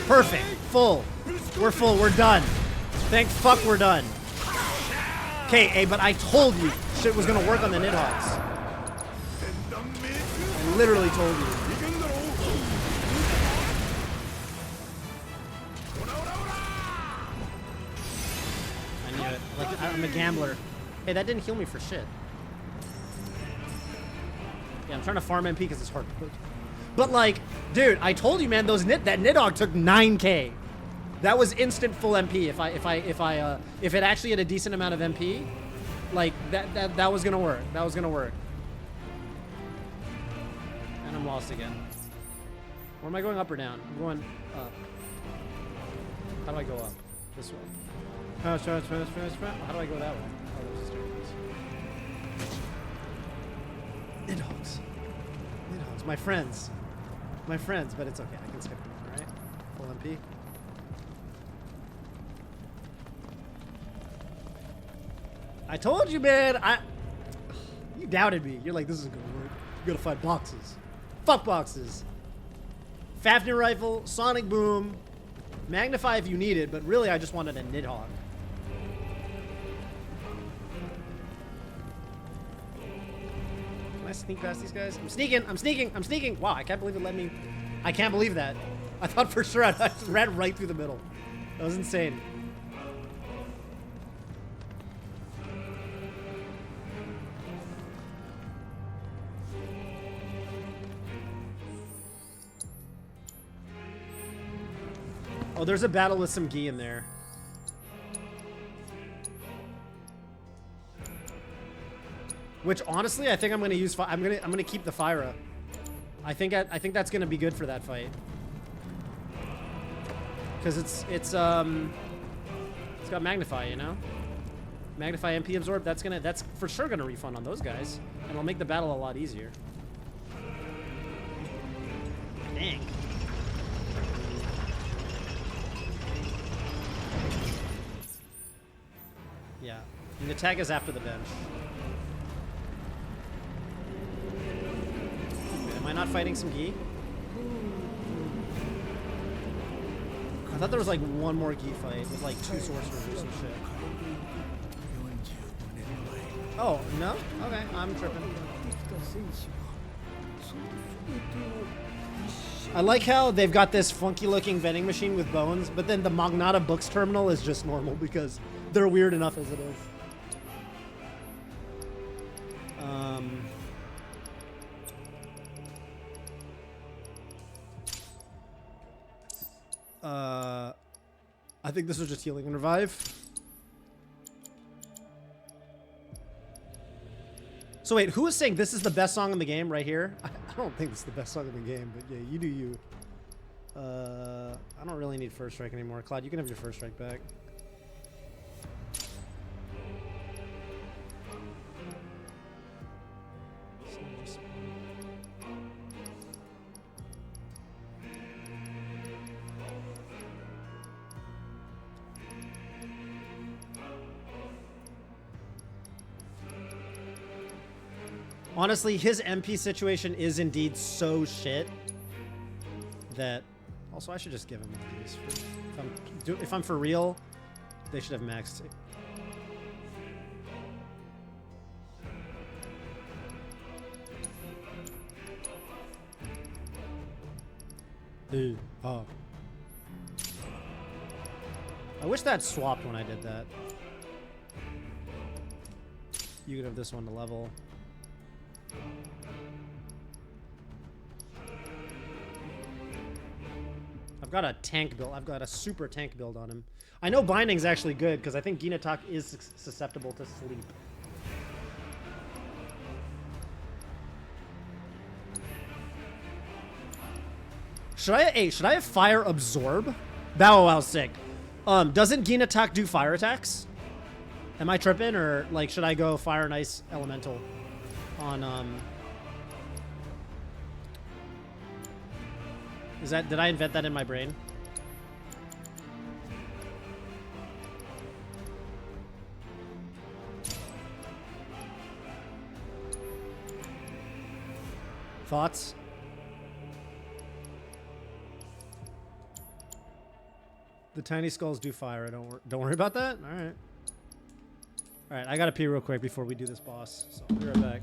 Perfect. Full. We're full. We're done. Thank fuck we're done. Okay, hey, but I told you shit was gonna work on the Nidhoggs. I literally told you. I knew it. Like, I'm a gambler. Hey, that didn't heal me for shit. Yeah, I'm trying to farm MP because it's hard. But like, dude, I told you, man, that Nidhogg took 9k. That was instant full MP. If it actually had a decent amount of MP, like that was gonna work. That was gonna work. And I'm lost again. Where am I going, up or down? I'm going up. How do I go up? This way. How do I go that way? Oh, there's a staircase. Nidhoggs. Nidhoggs. My friends. My friends, but it's okay. I can skip them, alright? Full MP. I told you, man. You doubted me. You're like, this is gonna work. You gotta find boxes. Fuck boxes. Fafnir rifle, Sonic Boom, Magnify if you need it, but really I just wanted a Nidhogg. Can I sneak past these guys? I'm sneaking. Wow, I can't believe it let me. I can't believe that. I thought for sure I just ran right through the middle. That was insane. Oh, there's a battle with some Gi in there. Which honestly, I think I'm gonna use. I'm gonna keep the Fyra. I think that's gonna be good for that fight. Because it's got Magnify, you know. Magnify MP absorb. That's for sure gonna refund on those guys, and it'll make the battle a lot easier. Dang. Yeah, and the attack is after the bench. Wait, am I not fighting some Gi? I thought there was like one more Gi fight with like 2 sorcerers or some shit. Oh, no? Okay, I'm tripping. I like how they've got this funky looking vending machine with bones, but then the Magnata Books terminal is just normal because They're weird enough as it is. I think this was just healing and revive. So wait, who is saying this is the best song in the game right here? I don't think it's the best song in the game, but yeah, you do you. I don't really need first strike anymore. Cloud, you can have your first strike back. Honestly, his MP situation is indeed so shit that... Also, I should just give him one of these. If I'm for real, they should have maxed it. Oh. I wish that swapped when I did that. You could have this one to level. I've got a tank build. I've got a super tank build on him. I know binding's actually good because I think Ginatak is susceptible to sleep. Should I have fire absorb? Bow Wow's sick. Doesn't Ginatak do fire attacks? Am I tripping, or like should I go fire and ice elemental on Is that, did I invent that in my brain? Thoughts? The tiny skulls do fire. Don't worry about that. All right. All right. I gotta pee real quick before we do this boss. So I'll be right back.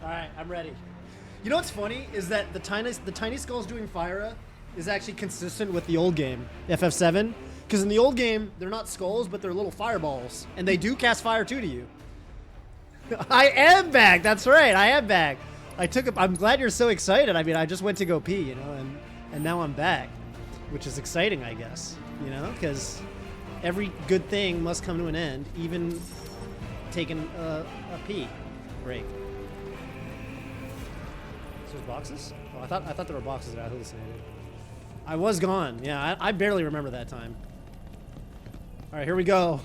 Alright, I'm ready. You know what's funny is that the tiny skulls doing fire is actually consistent with the old game, FF7. Because in the old game, they're not skulls, but they're little fireballs. And they do cast fire too to you. I am back! That's right, I am back. I'm glad you're so excited. I mean, I just went to go pee, you know, and now I'm back. Which is exciting, I guess. You know, because every good thing must come to an end, even taking a pee break. There's boxes? Oh, I thought there were boxes that I hallucinated. I was gone. Yeah, I barely remember that time. All right, here we go.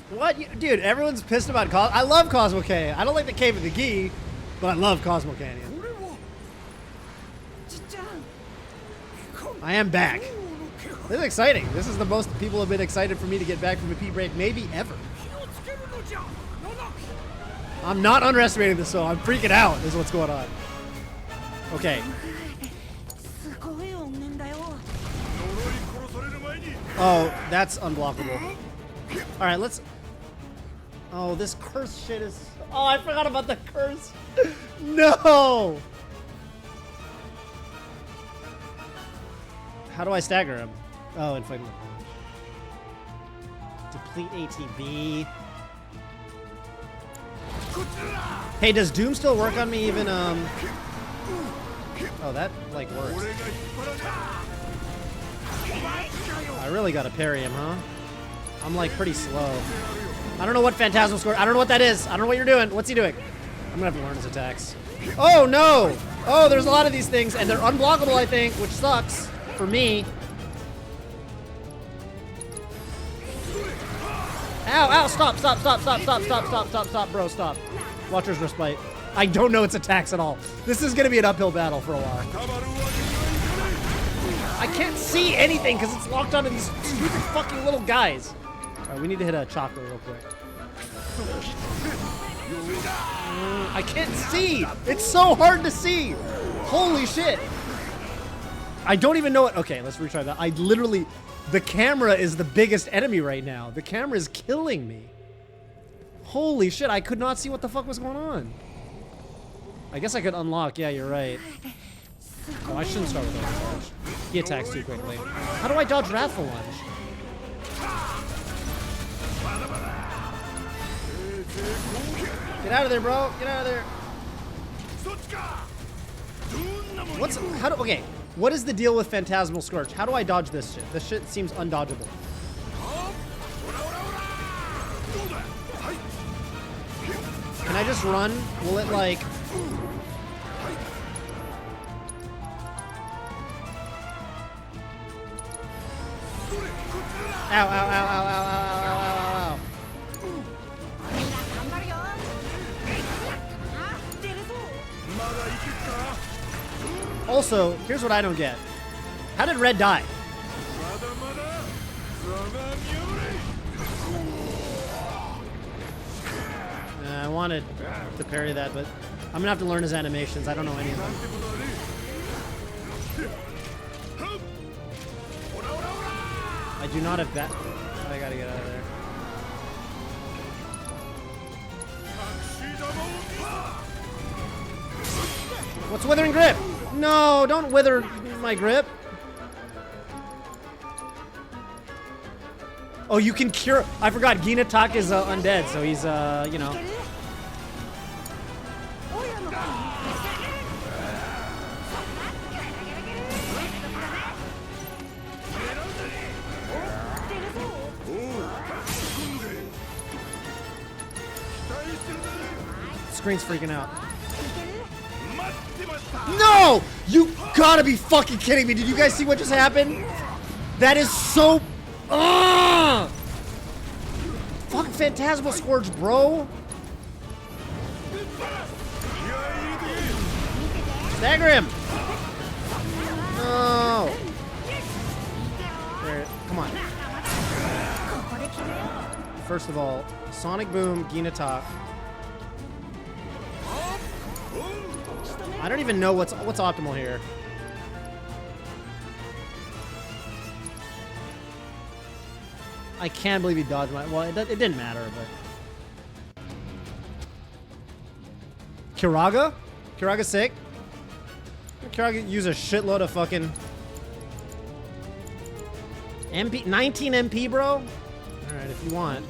What? Dude, everyone's pissed about Cosmo. I love Cosmo Canyon. I don't like the Cave of the Gi, but I love Cosmo Canyon. I am back. This is exciting. This is the most people have been excited for me to get back from a pee break maybe ever. I'm not underestimating this, so I'm freaking out is what's going on. Okay. Oh, that's unblockable. Alright, let's... Oh, this curse shit is... Oh, I forgot about the curse. No! How do I stagger him? Oh, inflame him. Deplete ATB. Hey, does Doom still work on me even, Oh, that, like, works. I really gotta parry him, huh? I'm, like, pretty slow. I don't know what Phantasmal score. I don't know what that is. I don't know what you're doing. What's he doing? I'm gonna have to learn his attacks. Oh, no! Oh, there's a lot of these things, and they're unblockable, I think, which sucks for me. Ow, ow, stop, bro, stop. Watcher's Respite. I don't know its attacks at all. This is gonna be an uphill battle for a while. I can't see anything because it's locked onto these stupid fucking little guys. All right, we need to hit a chakra real quick. I can't see. It's so hard to see. Holy shit. I don't even know it. Okay, let's retry that. I literally, the camera is the biggest enemy right now. The camera is killing me. Holy shit, I could not see what the fuck was going on. I guess I could unlock. Yeah, you're right. Oh, I shouldn't start with overcharge. He attacks too quickly. How do I dodge Wrathful Lunge? Get out of there, bro. Get out of there. Okay, what is the deal with Phantasmal Scourge? How do I dodge this shit? This shit seems undodgeable. Can I just run? Will it, like... Ow, ow, ow, ow, ow, ow, ow, ow, ow. Also, here's what I don't get. How did Red die? I wanted to parry that, but I'm gonna have to learn his animations. I don't know any of them. I do not have that. I gotta get out of there. What's Withering Grip? No, don't wither my grip. Oh, you can cure. I forgot. Ginatak is undead, so he's, you know. Screen's freaking out. No! You gotta be fucking kidding me. Did you guys see what just happened? That is so... Fucking Phantasmal Scourge, bro. Stagger him. No. There, come on. First of all, Sonic Boom, Ginatak. I don't even know what's optimal here. I can't believe he dodged my... Well, it didn't matter, but... Kiraga? Kiraga's sick? Kiraga use a shitload of fucking... MP... 19 MP, bro? Alright, if you want.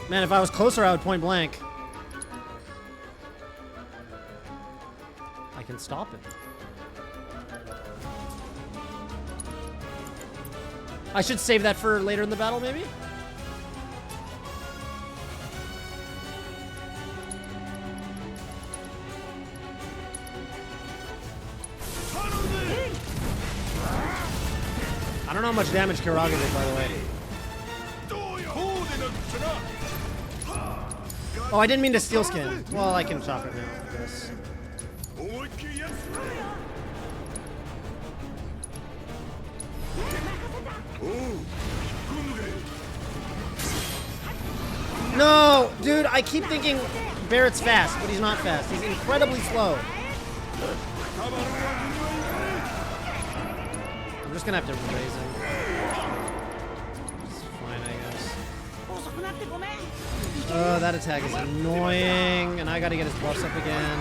Man, if I was closer, I would point blank. I can stop it. I should save that for later in the battle, maybe? I don't know how much damage Kiraga did, by the way. Oh, I didn't mean to steal skin. Well, I can chop it now, I guess. No! Dude, I keep thinking Barrett's fast, but he's not fast. He's incredibly slow. I'm just gonna have to raise him. It's fine, I guess. Oh, that attack is annoying, and I gotta get his buffs up again.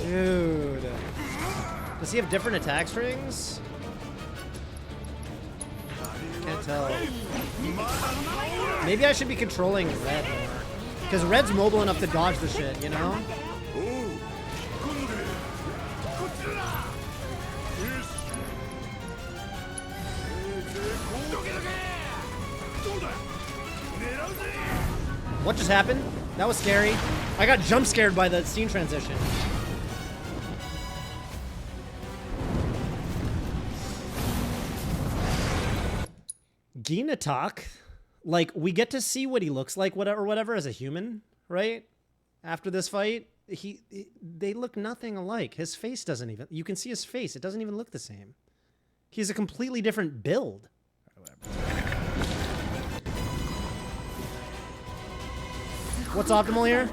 Dude. Does he have different attack strings? Can't tell. Maybe I should be controlling Red more. Because Red's mobile enough to dodge the shit, you know? What just happened? That was scary. I got jump scared by the scene transition. Ginatok, like, we get to see what he looks like, whatever, as a human, right? After this fight, they look nothing alike. His face doesn't even, you can see his face. It doesn't even look the same. He's a completely different build. What's optimal here?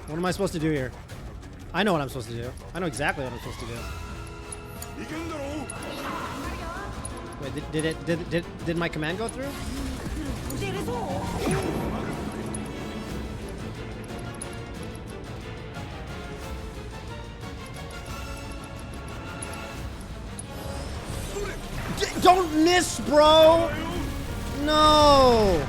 What am I supposed to do here? I know what I'm supposed to do. I know exactly what I'm supposed to do. Wait, did my command go through? Don't miss, bro! No!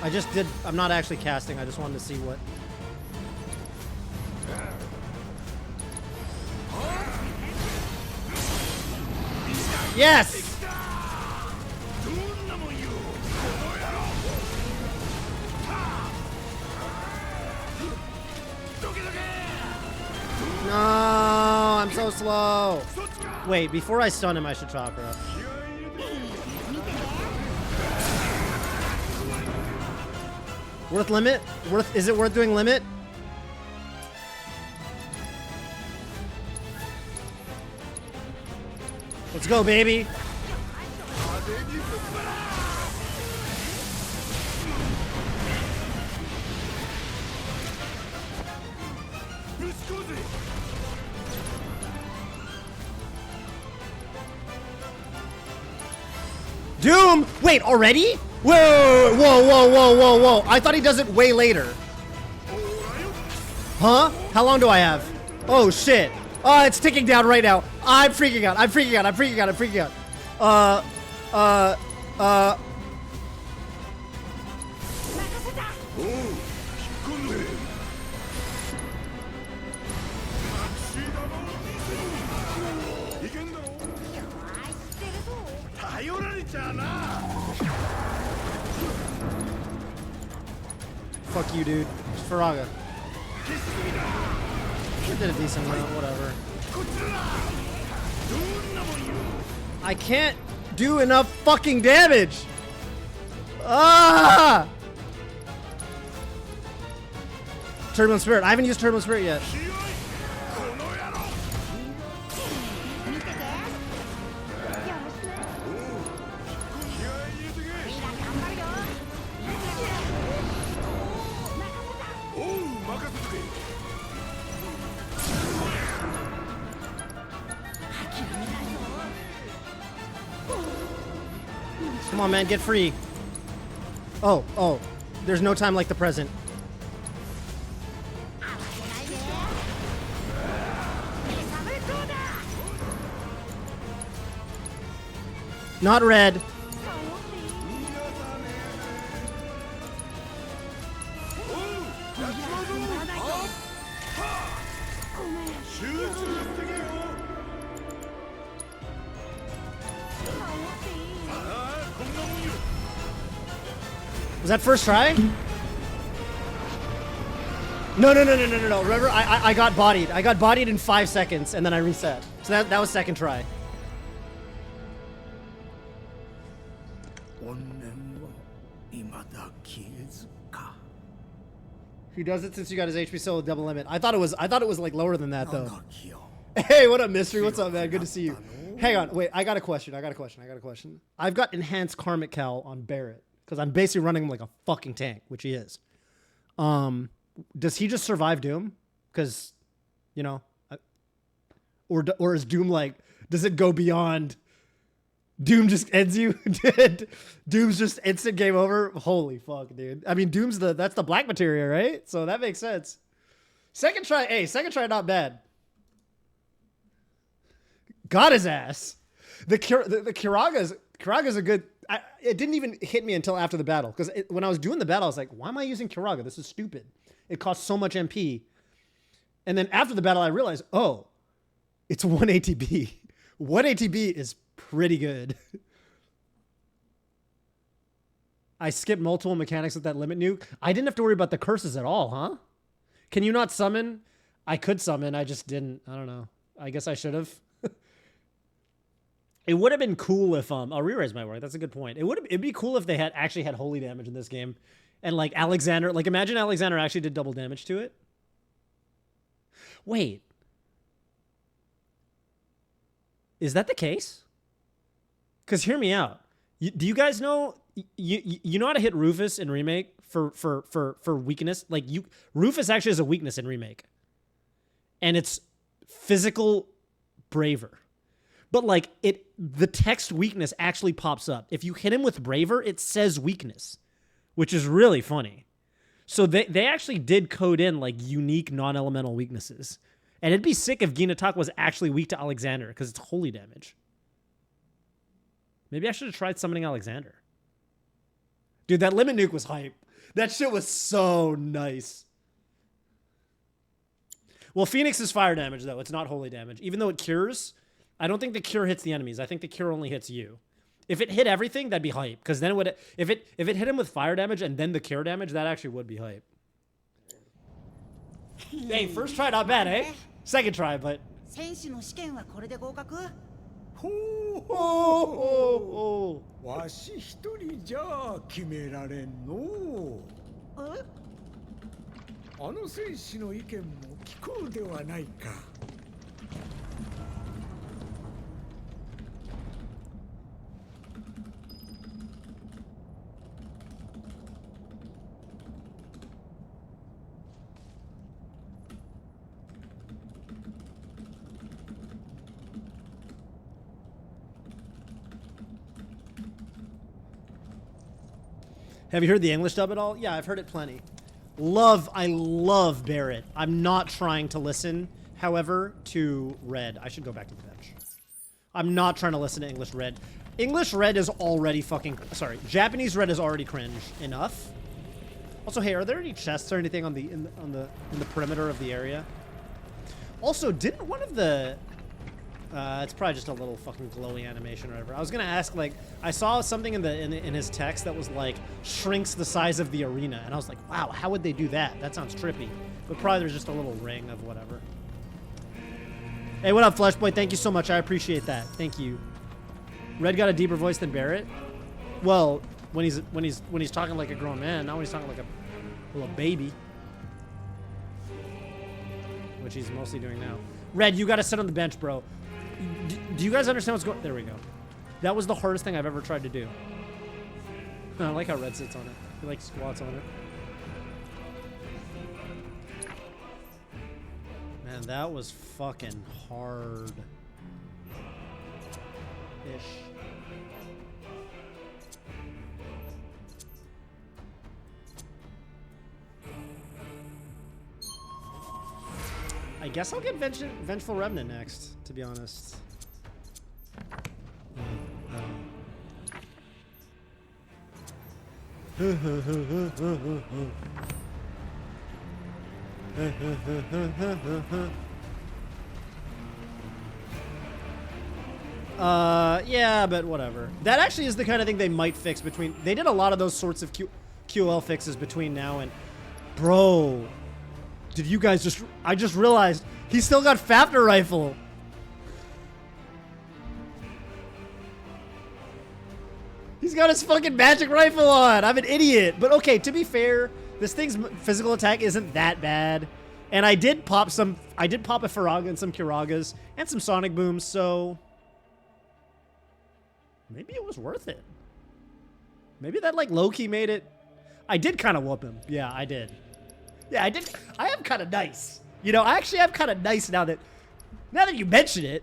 I just did, I'm not actually casting, I just wanted to see what. Yes! No, I'm so slow. Wait, before I stun him, I should chakra. Worth limit? Is it worth doing limit? Let's go, baby. Doom! Wait, already? Whoa, whoa, whoa, whoa, whoa, whoa. I thought he does it way later. Huh? How long do I have? Oh, shit. Oh, it's ticking down right now. I'm freaking out. I'm freaking out. I'm freaking out. I'm freaking out. Fuck you, dude. It's Faraga. I did a decent amount, whatever. I can't do enough fucking damage! Ah! Turbulent Spirit. I haven't used Turbulent Spirit yet. Come on, man, get free. Oh, there's no time like the present. Not red. Was that first try? No. Remember, I got bodied. I got bodied in 5 seconds, and then I reset. So that was second try. He does it since you got his HP solo double limit. I thought it was like lower than that though. Hey, what up, Mystery? What's up, man? Good to see you. Hang on, wait. I got a question. I've got enhanced karmic cal on Barrett because I'm basically running him like a fucking tank, which he is. Does he just survive Doom? Because, you know, or is Doom like? Does it go beyond? Doom just ends you. Doom's just instant game over. Holy fuck, dude. I mean, that's the black materia, right? So that makes sense. Second try, not bad. Got his ass. The Kiraga's a good. It didn't even hit me until after the battle because when I was doing the battle, I was like, why am I using Kiraga? This is stupid. It costs so much MP. And then after the battle, I realized, oh, it's 1 ATB. 1 ATB is pretty good. I skipped multiple mechanics with that limit nuke. I didn't have to worry about the curses at all, huh? Can you not summon? I could summon. I just didn't. I don't know. I guess I should have. It would have been cool if I'll re-raise my work. That's a good point. It'd be cool if they had actually had holy damage in this game, and like Alexander, like imagine Alexander actually did double damage to it. Wait, is that the case? Because hear me out. Do you guys know you know how to hit Rufus in Remake for weakness? Like Rufus actually has a weakness in Remake, and it's physical braver. But like the text weakness actually pops up. If you hit him with braver, it says weakness, which is really funny. So they actually did code in like unique non-elemental weaknesses. And it'd be sick if Ginatak was actually weak to Alexander because it's holy damage. Maybe I should have tried summoning Alexander. Dude, that limit nuke was hype. That shit was so nice. Well, Phoenix is fire damage though. It's not holy damage. Even though it cures, I don't think the cure hits the enemies. I think the cure only hits you. If it hit everything, that'd be hype. Because then if it hit him with fire damage and then the cure damage, that actually would be hype. Hey, first try not bad, eh? Second try, but. 戦士の試験はこれで合格？ほうほうほうわし一人じゃ決められんの。え？あの戦士の意見も聞こうではないか。Have you heard the English dub at all? Yeah, I've heard it plenty. I love Barrett. I'm not trying to listen, however, to Red. I should go back to the bench. I'm not trying to listen to English Red. English Red is already fucking... Sorry, Japanese Red is already cringe enough. Also, hey, are there any chests or anything on the in the perimeter of the area? Also, didn't one of the... it's probably just a little fucking glowy animation or whatever. I was gonna ask, like, I saw something in his text that was like shrinks the size of the arena, and I was like, wow, how would they do that? That sounds trippy. But probably there's just a little ring of whatever. Hey, what up, Fleshboy? Thank you so much. I appreciate that. Thank you. Red got a deeper voice than Barrett. Well, when he's talking like a grown man, not when he's talking like a little baby, which he's mostly doing now. Red, you gotta sit on the bench, bro. Do you guys understand what's going? There we go. That was the hardest thing I've ever tried to do. I like how Red sits on it. He like squats on it. Man, that was fucking hard. Ish. I guess I'll get Vengeful Remnant next, to be honest. Yeah, but whatever. That actually is the kind of thing they might fix between... They did a lot of those sorts of QL fixes between now and... Bro... Did you guys just... I just realized he's still got Fafnir rifle. He's got his fucking magic rifle on. I'm an idiot. But okay, to be fair, This thing's physical attack isn't that bad. And I did pop a Faraga and some Kiragas and some Sonic Booms, so maybe it was worth it. Maybe that like low-key made it. I did kind of whoop him. Yeah, I did. Yeah, I did. I am kind of nice. You know, I actually am kind of nice now that you mention it.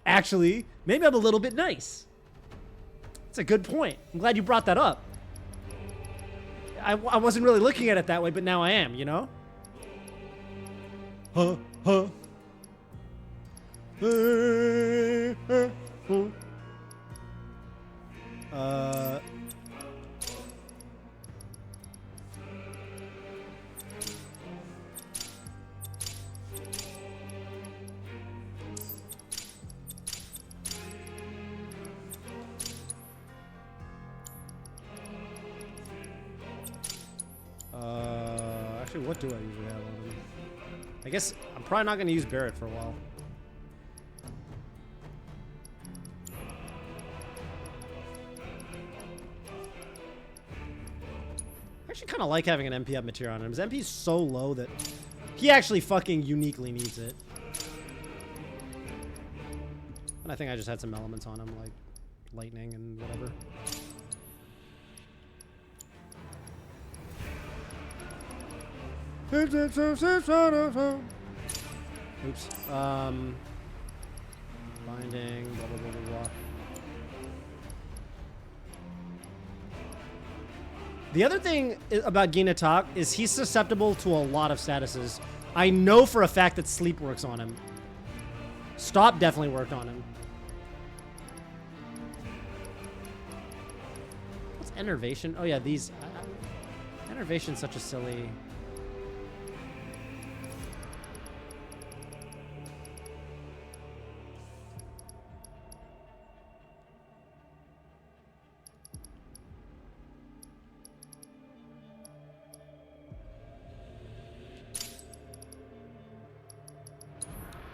Actually, maybe I'm a little bit nice. That's a good point. I'm glad you brought that up. I wasn't really looking at it that way, but now I am, you know? Huh. Actually, what do I usually have on him? I guess I'm probably not going to use Barrett for a while. I actually kind of like having an MP up material on him. His MP is so low that he actually fucking uniquely needs it. And I think I just had some elements on him, like lightning and whatever. Oops. Binding, blah, blah, blah, blah, blah. The other thing about Ginatak is he's susceptible to a lot of statuses. I know for a fact that sleep works on him. Stop definitely worked on him. What's Enervation? Oh yeah, these... Enervation's such a silly...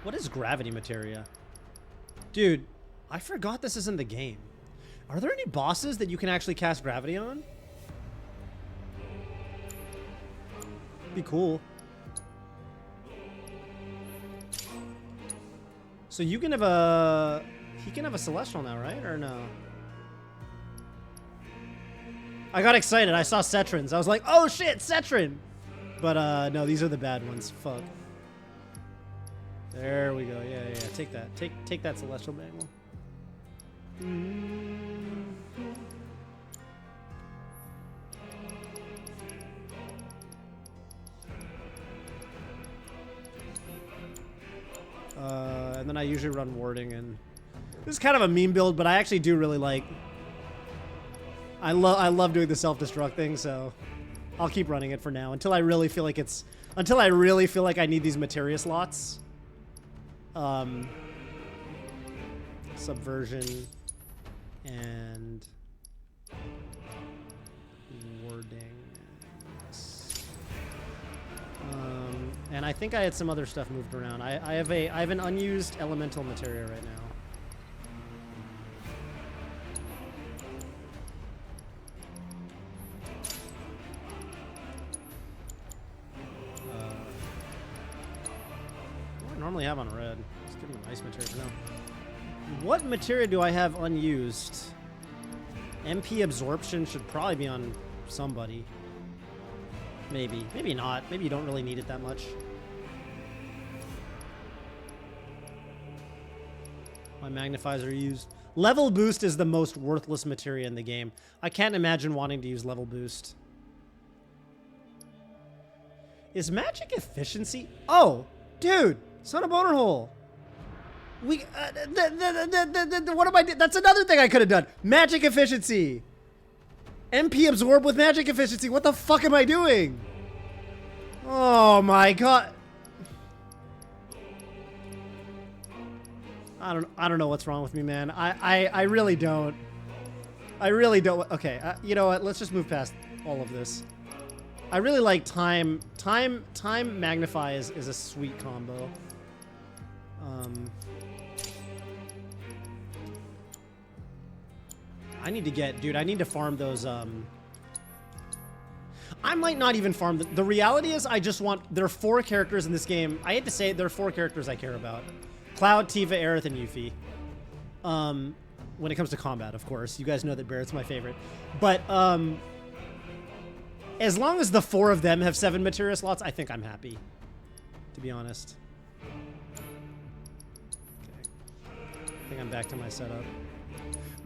What is gravity materia? Dude, I forgot this is in the game. Are there any bosses that you can actually cast gravity on? Be cool. So you can have a... He can have a Celestial now, right? Or no? I got excited. I saw Cetrins. I was like, oh shit, Cetrin! But no, these are the bad ones. Fuck. There we go. Yeah, yeah, yeah. Take that. Take that Celestial Bangle. And then I usually run warding, and this is kind of a meme build, but I actually do really like. I love doing the self-destruct thing, so I'll keep running it for now until I really feel like it's. Until I really feel like I need these materia slots. Subversion and warding. And I think I had some other stuff moved around. I have an unused elemental materia right now. What do I normally have on red? Let's give him a nice materia for now. What materia do I have unused? MP absorption should probably be on somebody. Maybe. Maybe not. Maybe you don't really need it that much. My magnifiers are used. Level boost is the most worthless materia in the game. I can't imagine wanting to use level boost. Is magic efficiency? Oh, dude, son of a boner hole. We, what am I doing? That's another thing I could have done. Magic efficiency. MP absorb with magic efficiency. What the fuck am I doing? Oh my god. I don't know what's wrong with me, man. I really don't. I really don't. Okay, you know what? Let's just move past all of this. I really like time magnify is a sweet combo. I need to get, dude, I need to farm those, I might not even farm. The reality is I just want, there are 4 characters in this game. I hate to say it, there are 4 characters I care about. Cloud, Tifa, Aerith, and Yuffie. When it comes to combat, of course. You guys know that Barrett's my favorite. But as long as the 4 of them have 7 materia slots, I think I'm happy, to be honest. Okay. I think I'm back to my setup.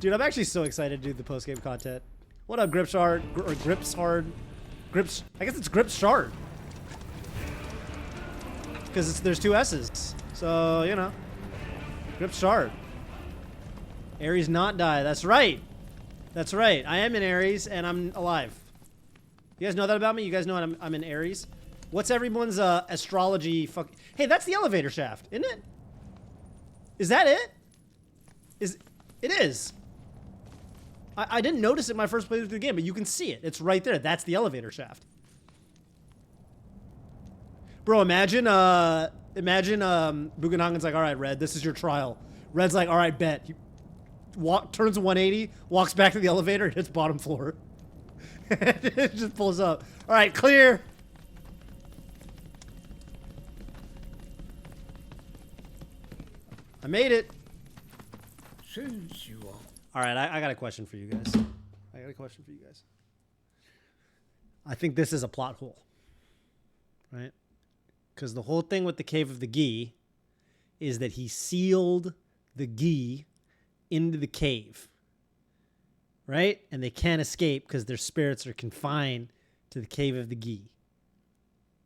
Dude, I'm actually so excited to do the post-game content. What up, Grips Hard? Or Grips Hard? Grips, I guess it's Grips Shard. Because there's 2 S's. So, you know. Grips Shard. Aries not die. That's right. That's right. I am in Aries and I'm alive. You guys know that about me? You guys know I'm in Aries? What's everyone's astrology fuck? Hey, that's the elevator shaft, isn't it? Is that it? It is. I didn't notice it my first playthrough through the game, but you can see it. It's right there. That's the elevator shaft. Bro, imagine Bugenhagen's like, all right, Red, this is your trial. Red's like, all right, bet. He turns 180, walks back to the elevator, hits bottom floor. It just pulls up. All right, clear. I made it. All right, I got a question for you guys. I think this is a plot hole, right? Because the whole thing with the Cave of the Gi is that he sealed the Gi into the cave, right? And they can't escape because their spirits are confined to the Cave of the Gi.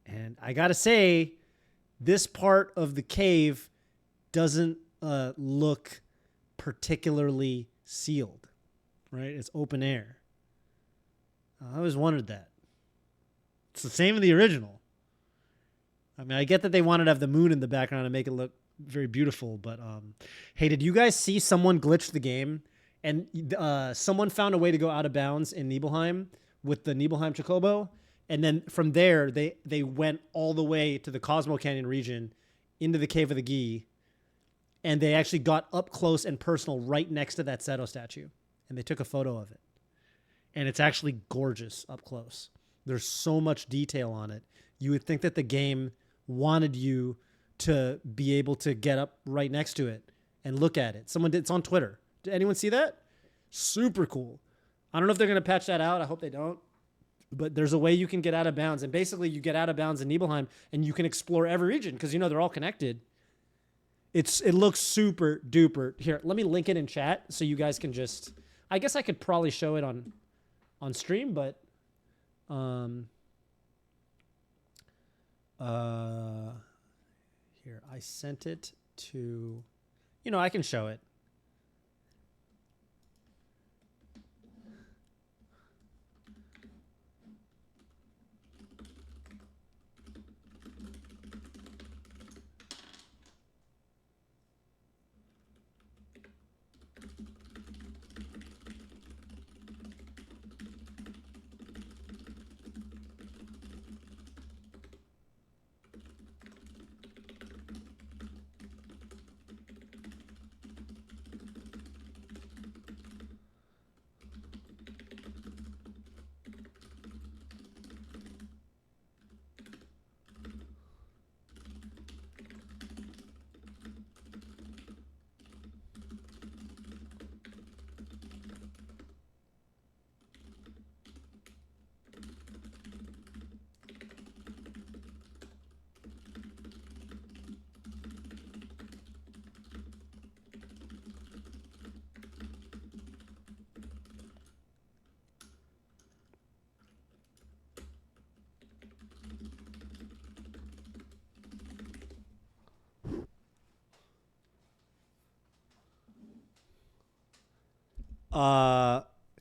And I gotta say, this part of the cave doesn't look particularly sealed, right? It's open air. I always wondered that. It's the same in the original. I mean, I get that they wanted to have the moon in the background and make it look very beautiful, but hey, did you guys see someone glitch the game and someone found a way to go out of bounds in Nibelheim with the Nibelheim Chocobo, and then from there they went all the way to the Cosmo Canyon region into the Cave of the Gi, and they actually got up close and personal right next to that Seto statue, and they took a photo of it, and it's actually gorgeous up close. There's so much detail on it. You would think that the game wanted you to be able to get up right next to it and look at it. Someone did. It's on Twitter. Did anyone see that? Super cool. I don't know if they're going to patch that out. I hope they don't. But there's a way you can get out of bounds. And basically you get out of bounds in Nibelheim and you can explore every region because, you know, they're all connected. It looks super duper. Here, let me link it in chat so you guys can just... I guess I could probably show it on stream, but... Here, I sent it to... You know, I can show it.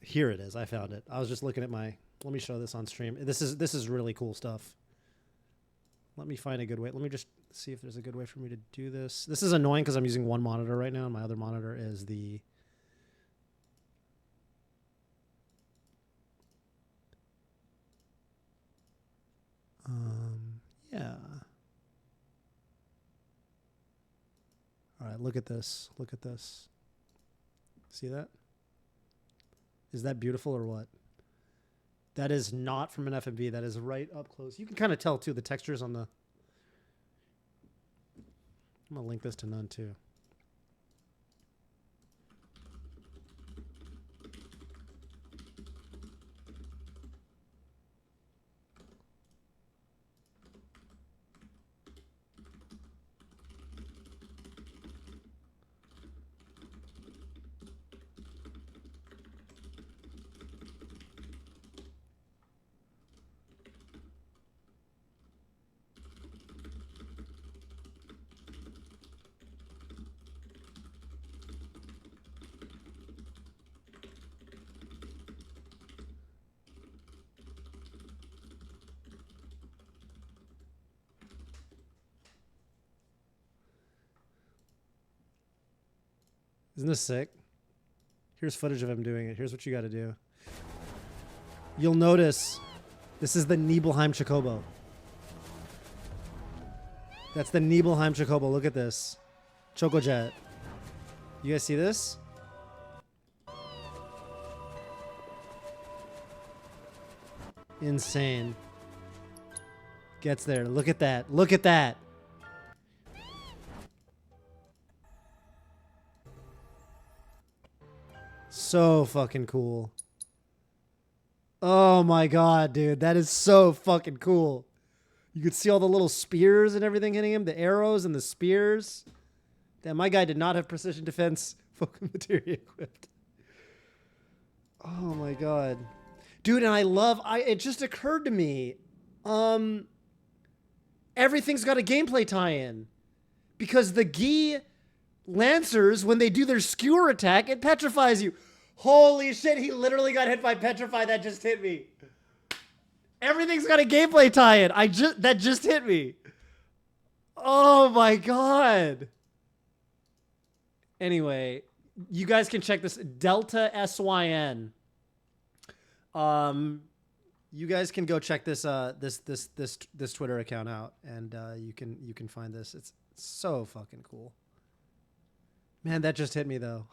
Here it is. I found it. I was just looking at my... Let me show this on stream. This is really cool stuff. Let me find a good way. Let me just see if there's a good way for me to do this. This is annoying because I'm using one monitor right now, and my other monitor is the... Yeah. All right, look at this. Look at this. See that? Is that beautiful or what? That is not from an FMV. That is right up close. You can kind of tell too the textures on the. I'm gonna link this to none too. Isn't this sick? Here's footage of him doing it. Here's what you got to do. You'll notice this is the Nibelheim Chocobo. That's the Nibelheim Chocobo. Look at this. Chocojet. You guys see this? Insane. Gets there. Look at that. Look at that. So fucking cool. Oh my god, dude. That is so fucking cool. You could see all the little spears and everything hitting him. The arrows and the spears. Damn, my guy did not have precision defense fucking materia equipped. Oh my god. Dude, and it just occurred to me. Everything's got a gameplay tie-in. Because the Gi Lancers, when they do their skewer attack, it petrifies you. Holy shit, he literally got hit by Petrify. That just hit me. Everything's got a gameplay tie-in. That just hit me. Oh my god. Anyway, you guys can check this. Delta SYN. You guys can go check this this Twitter account out, and you can find this. It's so fucking cool. Man, that just hit me though.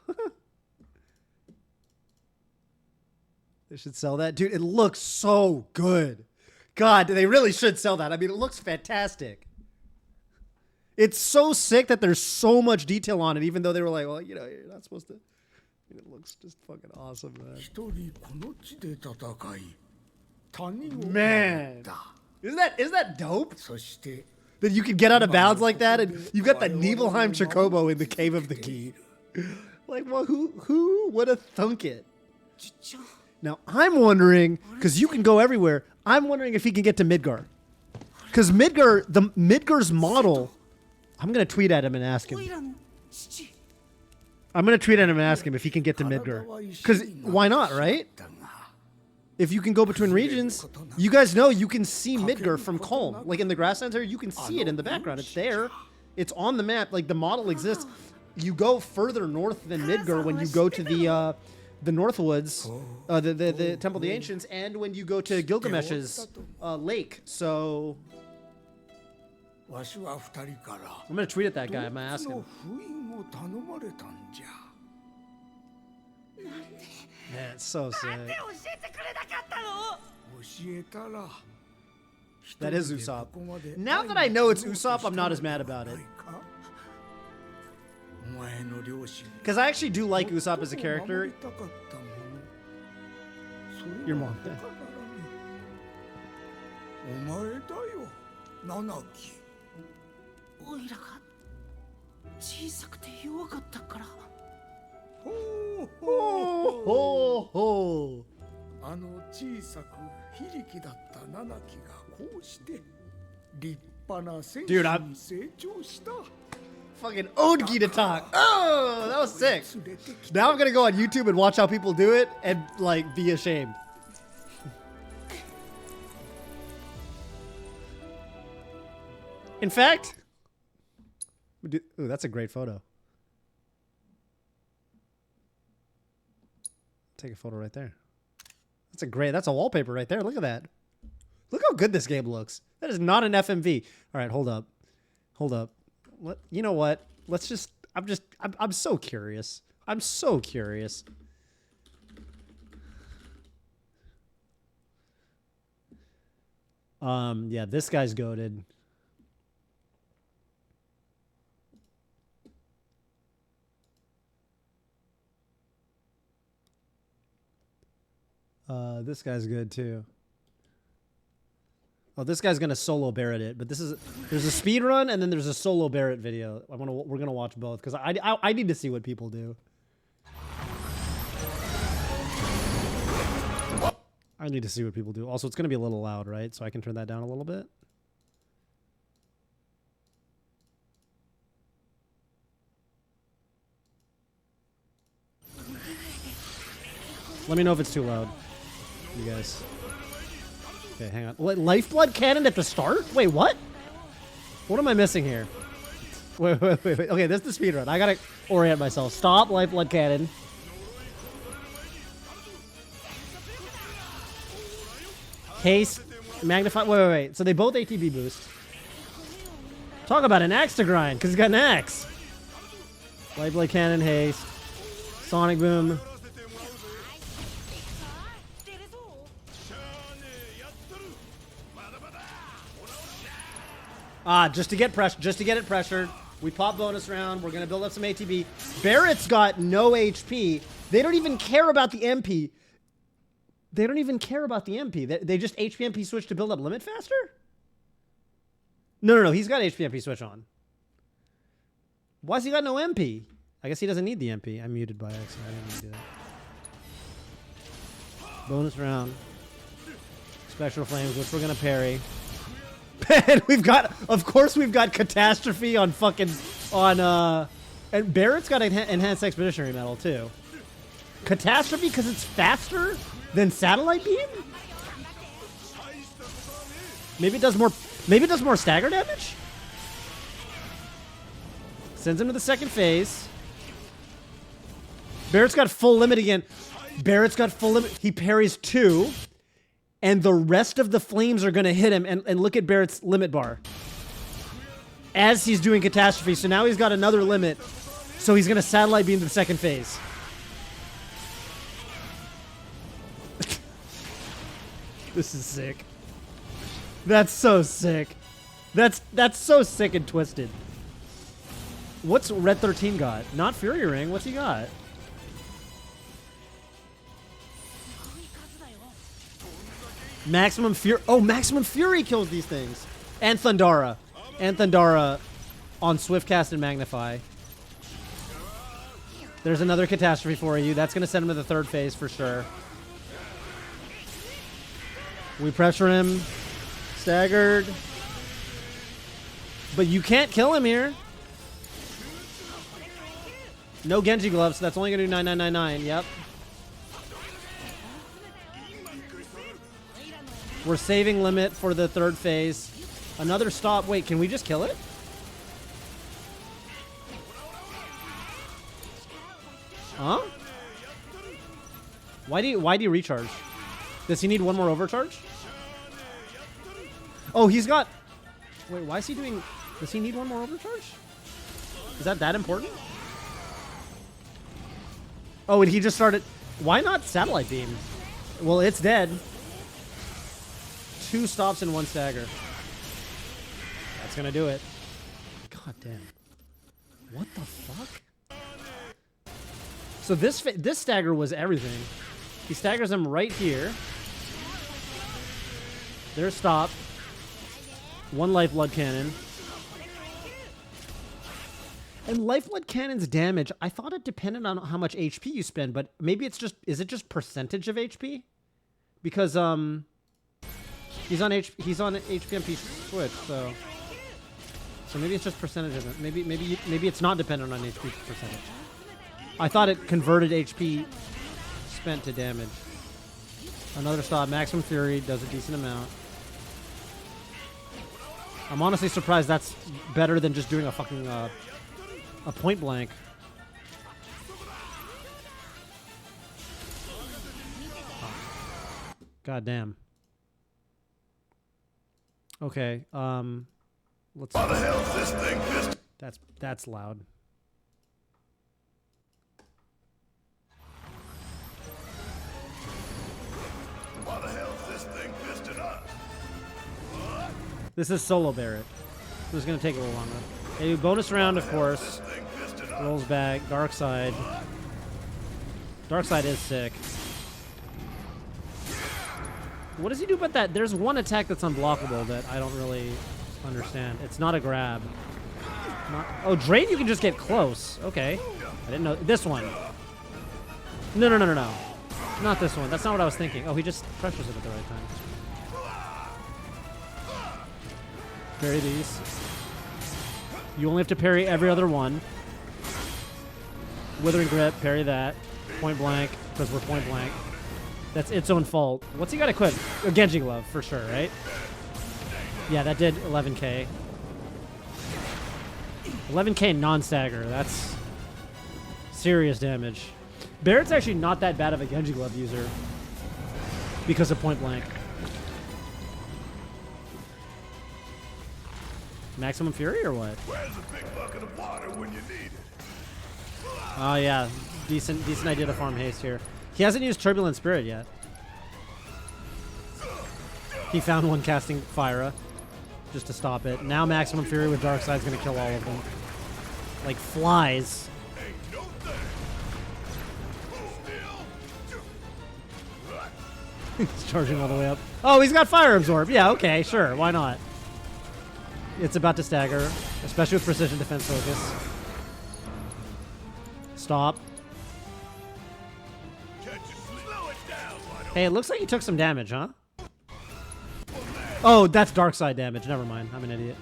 They should sell that. Dude, it looks so good. God, they really should sell that. I mean, it looks fantastic. It's so sick that there's so much detail on it, even though they were like, well, you know, you're not supposed to. It looks just fucking awesome, man. Man. Isn't that dope? That you can get out of bounds like that, and you got that Nibelheim Chocobo in the Cave of the Key. Like, well, who would have thunk it? Now, I'm wondering, because you can go everywhere, I'm wondering if he can get to Midgar. Because Midgar's model, I'm going to tweet at him and ask him. I'm going to tweet at him and ask him if he can get to Midgar. Because why not, right? If you can go between regions, you guys know you can see Midgar from Culm. Like in the Grasslands area, you can see it in the background. It's there. It's on the map. Like the model exists. You go further north than Midgar when you go to the Northwoods, the Temple of the Ancients, and when you go to Gilgamesh's lake. So I'm gonna tweet at that guy. I'm gonna ask him. Man, it's so sick. That is Usopp. Now that I know it's Usopp, I'm not as mad about it. Because I actually do like Usopp as a character. Your mom. Yeah. オイラが小さくて弱かったから。あの小さく非力だったナナキがこうして立派な戦士に成長した。 Fucking Odgi to talk. Oh, that was sick. Now I'm gonna go on YouTube and watch how people do it and like be ashamed. In fact, ooh, that's a great photo. Take a photo right there. That's a wallpaper right there. Look at that. Look how good this game looks. That is not an FMV. All right, hold up. You know what? Let's just, I'm so curious. I'm so curious. Yeah, this guy's goated. This guy's good too. Oh, this guy's gonna solo Barrett it, but there's a speed run and then there's a solo Barrett video. We're gonna watch both because I need to see what people do. I need to see what people do. Also, it's gonna be a little loud, right? So I can turn that down a little bit. Let me know if it's too loud, you guys. Okay, hang on. What, lifeblood cannon at the start? Wait, what? What am I missing here? Wait. Okay, this is the speed run. I gotta orient myself. Stop, lifeblood cannon. Haste, magnify. Wait. So they both ATB boost. Talk about an axe to grind, because he's got an axe. Lifeblood cannon, haste. Sonic boom. Just to get it pressured. We pop bonus round. We're gonna build up some ATB. Barrett's got no HP. They don't even care about the MP. They just HP MP switch to build up limit faster? No. He's got HP MP switch on. Why's he got no MP? I guess he doesn't need the MP. I muted by accident. I didn't mean to do that. Bonus round. Spectral Flames, which we're gonna parry. And of course we've got Catastrophe on and Barrett's got Enhanced Expeditionary Medal too. Catastrophe because it's faster than Satellite Beam? Maybe it does more stagger damage? Sends him to the second phase. Barrett's got full limit again. He parries 2. And the rest of the flames are going to hit him. And look at Barrett's limit bar. As he's doing Catastrophe. So now he's got another limit. So he's going to Satellite Beam to the second phase. This is sick. That's so sick. That's so sick and twisted. What's Red 13 got? Not Fury Ring. What's he got? Maximum Fury. Oh, Maximum Fury kills these things. And Thundara. On Swiftcast and Magnify. There's another Catastrophe for you. That's going to send him to the third phase for sure. We pressure him. Staggered. But you can't kill him here. No Genji gloves, so that's only going to do 9999. Yep. We're saving limit for the third phase. Another stop. Wait, can we just kill it? Huh? Why do you recharge? Does he need one more overcharge? Oh, he's got... Wait, why is he doing... Does he need one more overcharge? Is that important? Oh, and he just started... Why not Satellite Beam? Well, it's dead. 2 stops and 1 stagger. That's gonna do it. God damn. What the fuck? So this stagger was everything. He staggers him right here. There's stop. 1 Lifeblood Cannon. And Lifeblood Cannon's damage, I thought it depended on how much HP you spend, but maybe it's just... Is it just percentage of HP? Because, He's on HPMP switch, so maybe it's just percentage of it. Maybe it's not dependent on HP percentage. I thought it converted HP spent to damage. Another stop. Maximum Fury does a decent amount. I'm honestly surprised that's better than just doing a fucking a point blank. God damn. Okay, let's... How the hell is this thing pissed? That's loud. Why the hell is this thing pissed at us? This is solo Barret. This is going to take a little longer. They do bonus round, of course. Rolls back. Dark side. Dark side is sick. What does he do about that? There's one attack that's unblockable that I don't really understand. It's not a grab. Oh, Drain, you can just get close. Okay. I didn't know. This one. No. Not this one. That's not what I was thinking. Oh, he just pressures it at the right time. Parry these. You only have to parry every other one. Withering Grip, parry that. Point blank, because we're point blank. That's its own fault. What's he got equipped? A Genji Glove, for sure, right? Yeah, that did 11k. 11k non-stagger. That's serious damage. Barrett's actually not that bad of a Genji Glove user because of point blank. Maximum Fury or what? Where's a big bucket of water when you need it? Oh yeah, decent idea to farm haste here. He hasn't used Turbulent Spirit yet. He found one casting Fyra just to stop it. Now Maximum Fury with Darkside's gonna kill all of them. Like flies. He's charging all the way up. Oh, he's got Fire Absorb. Yeah, okay, sure. Why not? It's about to stagger, especially with Precision Defense Focus. Stop. Hey, it looks like he took some damage, huh? Oh, that's dark side damage. Never mind. I'm an idiot.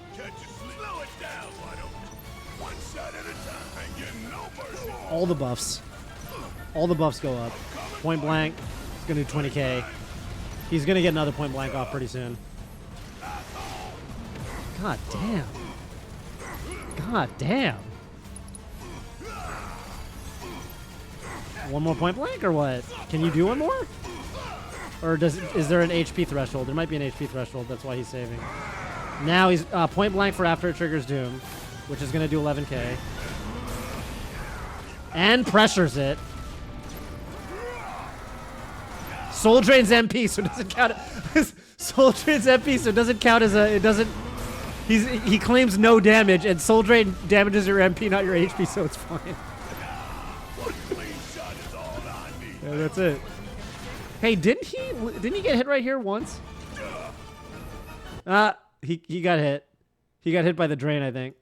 All the buffs. All the buffs go up. Point blank. He's going to do 20k. He's going to get another point blank off pretty soon. God damn. God damn. One more point blank or what? Can you do one more? Or is there an HP threshold? There might be an HP threshold. That's why he's saving. Now he's point blank for after it triggers Doom, which is going to do 11k. And pressures it. Soul Drain's MP, so it doesn't count. Soul Drain's MP, so it doesn't count as a. It doesn't. He claims no damage, and Soul Drain damages your MP, not your HP, so it's fine. Yeah, that's it. Hey, didn't he get hit right here once? He got hit. He got hit by the drain, I think.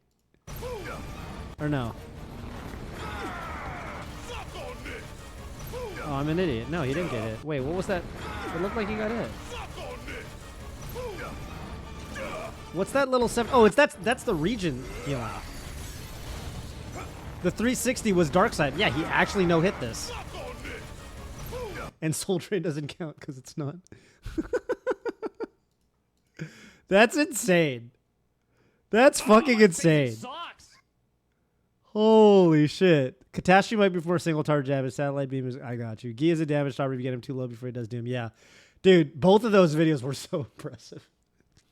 Or no? Oh, I'm an idiot. No, he didn't get hit. Wait, what was that? It looked like he got hit. What's that little seven? Oh, that's the region healing. The 360 was dark side. Yeah, he actually no hit this. And Soul Drain doesn't count because it's not. That's insane. That's fucking insane. Holy shit. Catastrophe might be before single target damage. Satellite beam is. I got you. Gi is a damage stopper if you get him too low before he does Doom. Yeah. Dude, both of those videos were so impressive.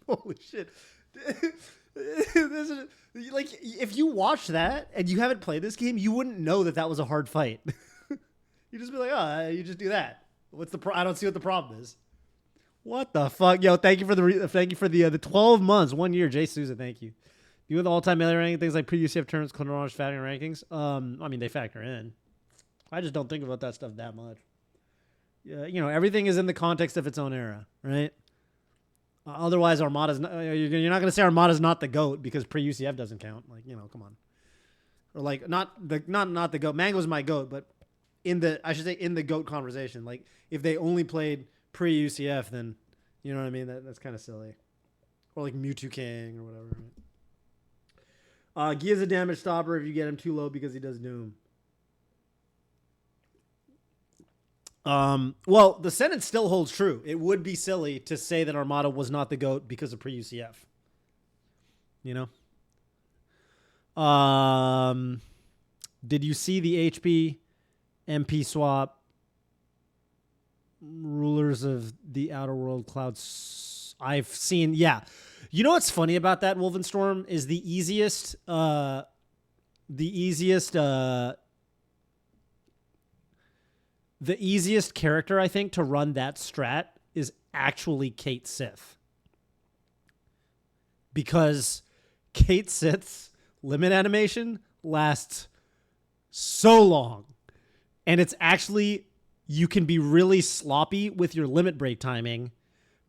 Holy shit. This is, like, if you watch that and you haven't played this game, you wouldn't know that was a hard fight. You just be like, oh, you just do that. What's the I don't see what the problem is. What the fuck, yo? Thank you for the 12 months, 1 year, Jay Souza. Thank you. You with all-time melee ranking things like pre-UCF tournaments, chronological factoring rankings. I mean, they factor in. I just don't think about that stuff that much. Yeah, you know, everything is in the context of its own era, right? Otherwise, Armada's not, you're not going to say Armada's not the GOAT because pre-UCF doesn't count. Like, you know, come on. Or like not the GOAT. Mango's my GOAT, but in the GOAT conversation, like if they only played pre-UCF, then you know what I mean. That's kind of silly. Or like Mewtwo King or whatever. Right? Gi is a damage stopper if you get him too low because he does Doom. Well, the sentence still holds true. It would be silly to say that Armada was not the GOAT because of pre-UCF. You know? Did you see the HP MP swap? Rulers of the Outer World Clouds. I've seen, yeah. You know what's funny about that, Wolfenstorm, is the easiest character, I think, to run that strat is actually Kate Sith. because Kate Sith's limit animation lasts so long. And it's actually, you can be really sloppy with your limit break timing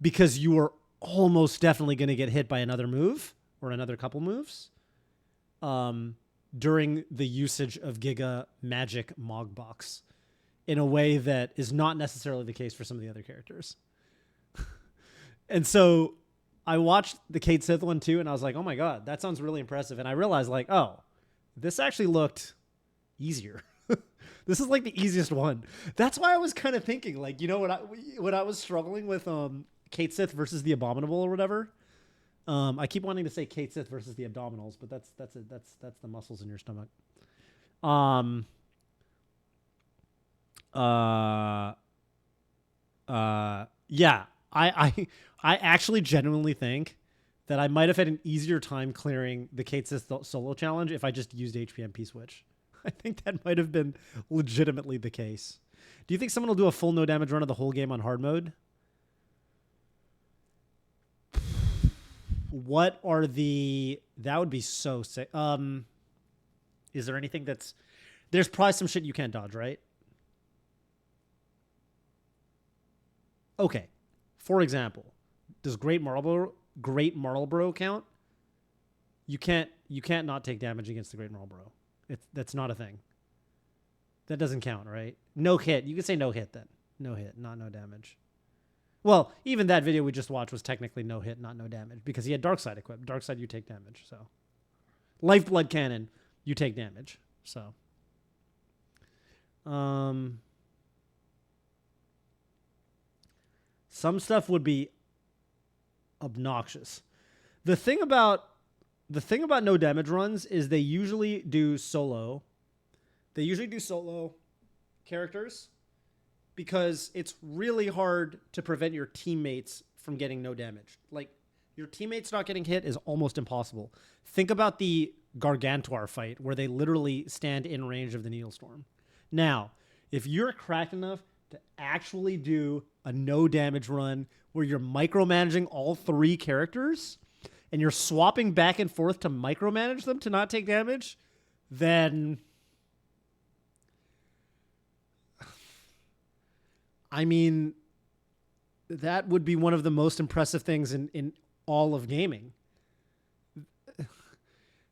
because you are almost definitely going to get hit by another move or another couple moves during the usage of Giga Magic Mogbox in a way that is not necessarily the case for some of the other characters. And so I watched the Kate Sith one too, and I was like, oh my God, that sounds really impressive. And I realized like, oh, this actually looked easier. This is like the easiest one. That's why I was kind of thinking like, you know, when I was struggling with Kate Sith versus the Abominable or whatever, I keep wanting to say Kate Sith versus the abdominals, but that's the muscles in your stomach. Yeah, I actually genuinely think that I might have had an easier time clearing the Kate Sith solo challenge if I just used HPMP switch. I think that might have been legitimately the case. Do you think someone will do a full no damage run of the whole game on hard mode? What are that would be so sick. Is there anything there's probably some shit you can't dodge, right? Okay. For example, does Great Marlborough count? You can't not take damage against the Great Marlborough. That's not a thing. That doesn't count, right? No hit. You could say no hit then. No hit, not no damage. Well, even that video we just watched was technically no hit, not no damage, because he had Dark Side equipped. Dark Side, you take damage. So, Lifeblood Cannon, you take damage. So, some stuff would be obnoxious. The thing about no damage runs is they usually do solo. They usually do solo characters because it's really hard to prevent your teammates from getting no damage. Like, your teammates not getting hit is almost impossible. Think about the Gargantuar fight where they literally stand in range of the Needlestorm. Now, if you're cracked enough to actually do a no damage run where you're micromanaging all three characters and you're swapping back and forth to micromanage them to not take damage, then I mean, that would be one of the most impressive things in all of gaming.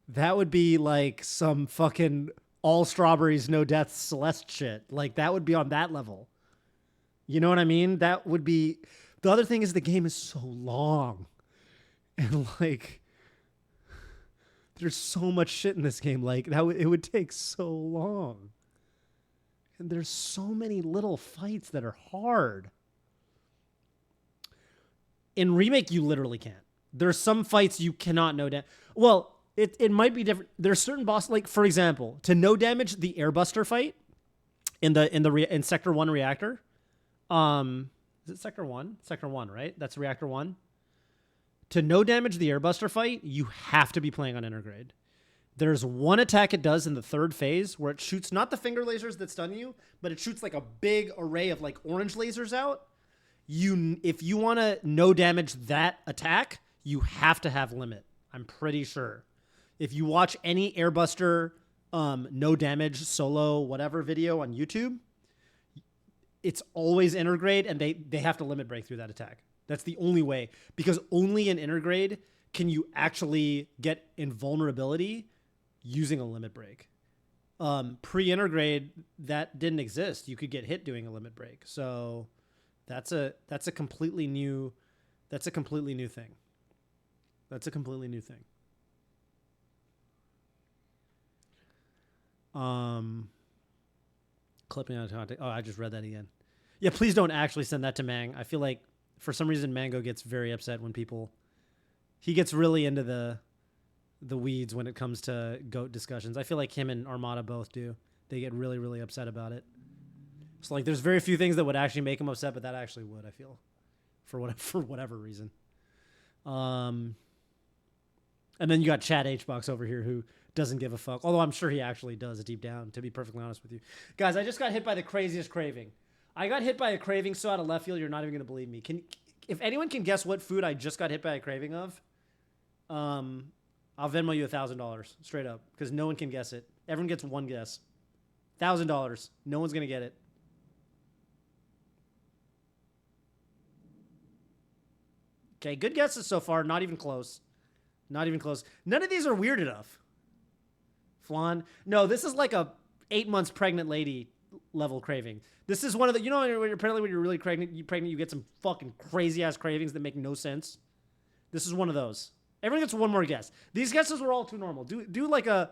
That would be like some fucking all strawberries, no deaths, Celeste shit. Like, that would be on that level. You know what I mean? That would be... The other thing is the game is so long. And, like, there's so much shit in this game. Like, it would take so long. And there's so many little fights that are hard. In Remake, you literally can't. There's some fights you cannot no damage. Well, it might be different. There's certain bosses, like, for example, to no damage the Airbuster fight in Sector 1 Reactor. Is it Sector 1? Sector 1, right? That's Reactor 1. To no damage the Airbuster fight, you have to be playing on Intergrade. There's one attack it does in the third phase where it shoots not the finger lasers that stun you, but it shoots like a big array of like orange lasers out. If you want to no damage that attack, you have to have limit. I'm pretty sure. If you watch any Airbuster no damage solo whatever video on YouTube, it's always Intergrade, and they have to limit break through that attack. That's the only way, because only in Intergrade can you actually get invulnerability using a limit break. Pre-Intergrade, that didn't exist. You could get hit doing a limit break. So that's a completely new thing. That's a completely new thing. Clipping out of context. Oh, I just read that again. Yeah, please don't actually send that to Mang. I feel like for some reason Mango gets very upset when he gets really into the weeds when it comes to GOAT discussions. I feel like him and Armada both do. They get really, really upset about it. So like there's very few things that would actually make him upset, but that actually would, I feel. For whatever reason. And then you got Chad HBox over here who doesn't give a fuck. Although I'm sure he actually does deep down, to be perfectly honest with you. Guys, I just got hit by the craziest craving. I got hit by a craving so out of left field, you're not even going to believe me. If anyone can guess what food I just got hit by a craving of, I'll Venmo you $1,000 straight up because no one can guess it. Everyone gets one guess. $1,000. No one's gonna get it. Okay, good guesses so far. Not even close. Not even close. None of these are weird enough. Flan. No, this is like a 8 months pregnant lady level craving. This is one of the, you know, apparently when you're really pregnant, you get some fucking crazy ass cravings that make no sense. This is one of those. Everyone gets one more guess. These guesses were all too normal. Do like a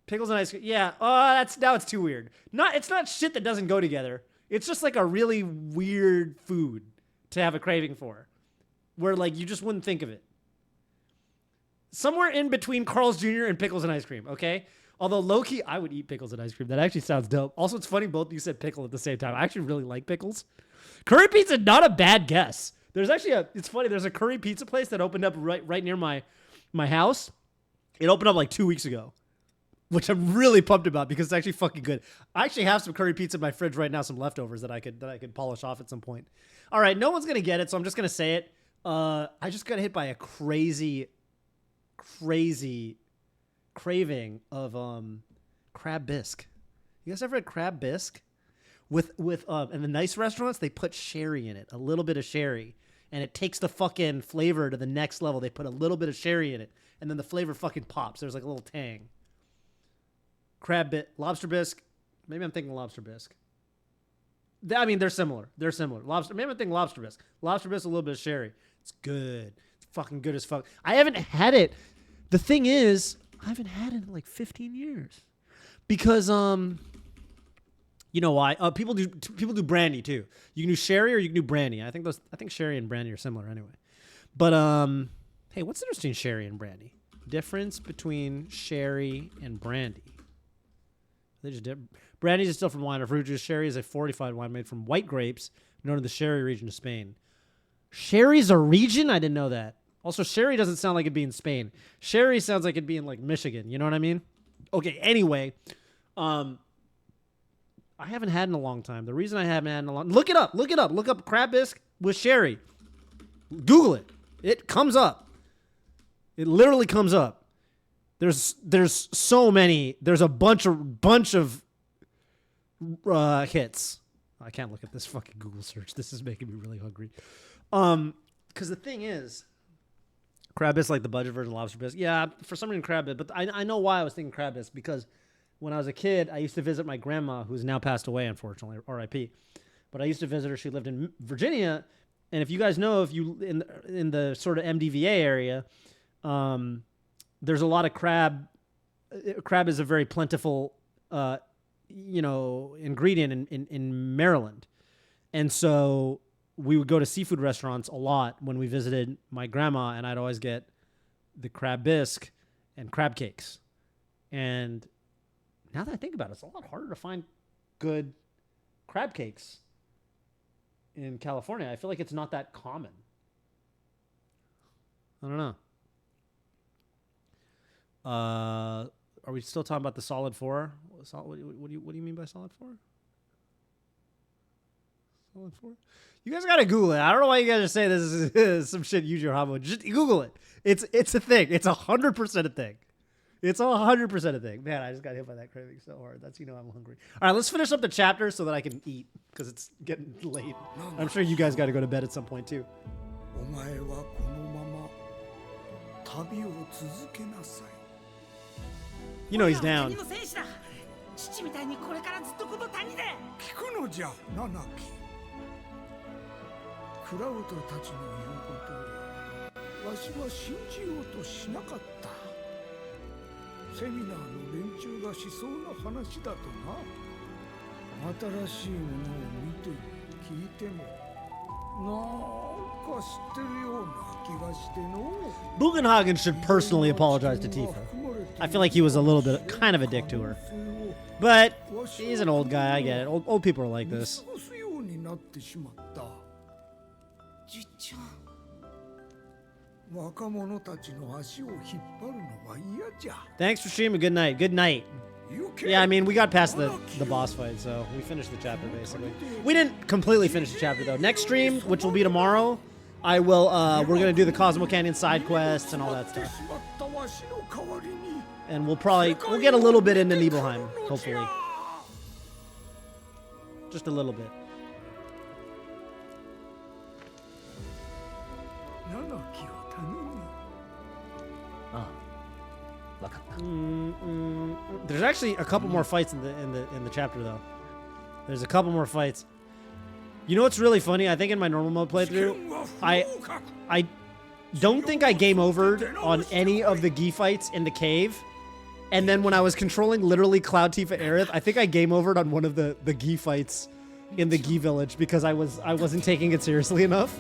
pickles and ice cream. Yeah. Oh, now it's too weird. It's not shit that doesn't go together. It's just like a really weird food to have a craving for, where like you just wouldn't think of it. Somewhere in between Carl's Jr. and pickles and ice cream. Okay. Although low-key, I would eat pickles and ice cream. That actually sounds dope. Also, it's funny both of you said pickle at the same time. I actually really like pickles. Curry pizza, not a bad guess. There's actually it's funny, there's a curry pizza place that opened up right near my house. It opened up like 2 weeks ago, which I'm really pumped about because it's actually fucking good. I actually have some curry pizza in my fridge right now, some leftovers that I could polish off at some point. All right, no one's going to get it, so I'm just going to say it. I just got hit by a crazy craving of crab bisque. You guys ever had crab bisque? With in the nice restaurants, they put sherry in it, a little bit of sherry, and it takes the fucking flavor to the next level. They put a little bit of sherry in it, and then the flavor fucking pops. There's like a little tang. Lobster bisque. Maybe I'm thinking lobster bisque. I mean, they're similar. Maybe I'm thinking lobster bisque. Lobster bisque, a little bit of sherry. It's good. It's fucking good as fuck. I haven't had it. The thing is, I haven't had it in like 15 years because you know why? People do brandy too. You can do sherry or you can do brandy. I think sherry and brandy are similar anyway. But hey, what's interesting sherry and brandy? Difference between sherry and brandy. They just brandy is distilled from wine or fruit juice. Sherry is a fortified wine made from white grapes, known in the sherry region of Spain. Sherry's a region? I didn't know that. Also, sherry doesn't sound like it'd be in Spain. Sherry sounds like it'd be in like Michigan. You know what I mean? Okay. Anyway, I haven't had it in a long time. The reason I haven't had it in a long... Look it up. Look up crab bisque with sherry. Google it. It comes up. It literally comes up. There's so many. There's a bunch of hits. I can't look at this fucking Google search. This is making me really hungry. Because the thing is, crab bisque like the budget version of lobster bisque. Yeah, for some reason crab bisque. But I know why I was thinking crab bisque, because when I was a kid, I used to visit my grandma, who's now passed away, unfortunately, R.I.P. But I used to visit her. She lived in Virginia, and if you guys know, if you in the sort of MDVA area, there's a lot of crab. Crab is a very plentiful, ingredient in Maryland, and so we would go to seafood restaurants a lot when we visited my grandma, and I'd always get the crab bisque and crab cakes, and now that I think about it, it's a lot harder to find good crab cakes in California. I feel like it's not that common. I don't know. Are we still talking about the solid four? What do you mean by solid four? Solid four? You guys gotta Google it. I don't know why you guys are saying this is some shit. Use your homo. Just Google it. It's a thing. It's 100% a thing. It's 100% a thing. Man, I just got hit by that craving so hard. That's, I'm hungry. All right, let's finish up the chapter so that I can eat, because it's getting late. I'm sure you guys got to go to bed at some point, too. You know he's down. Bugenhagen should personally apologize to Tifa. I feel like he was a little bit, kind of a dick to her. But he's an old guy, I get it. Old people are like this. Thanks for streaming. Good night. Good night. Yeah, I mean, we got past the boss fight, so we finished the chapter, basically. We didn't completely finish the chapter, though. Next stream, which will be tomorrow, I will. We're gonna do the Cosmo Canyon side quests and all that stuff, and we'll get a little bit into Nibelheim, hopefully, just a little bit. There's actually a couple more fights in the chapter though. There's a couple more fights. You know what's really funny? I think in my normal mode playthrough, I don't think I game overed on any of the Gi fights in the cave. And then when I was controlling literally Cloud Tifa Aerith, I think I game overed on one of the Gi fights in the Gi village because I wasn't taking it seriously enough.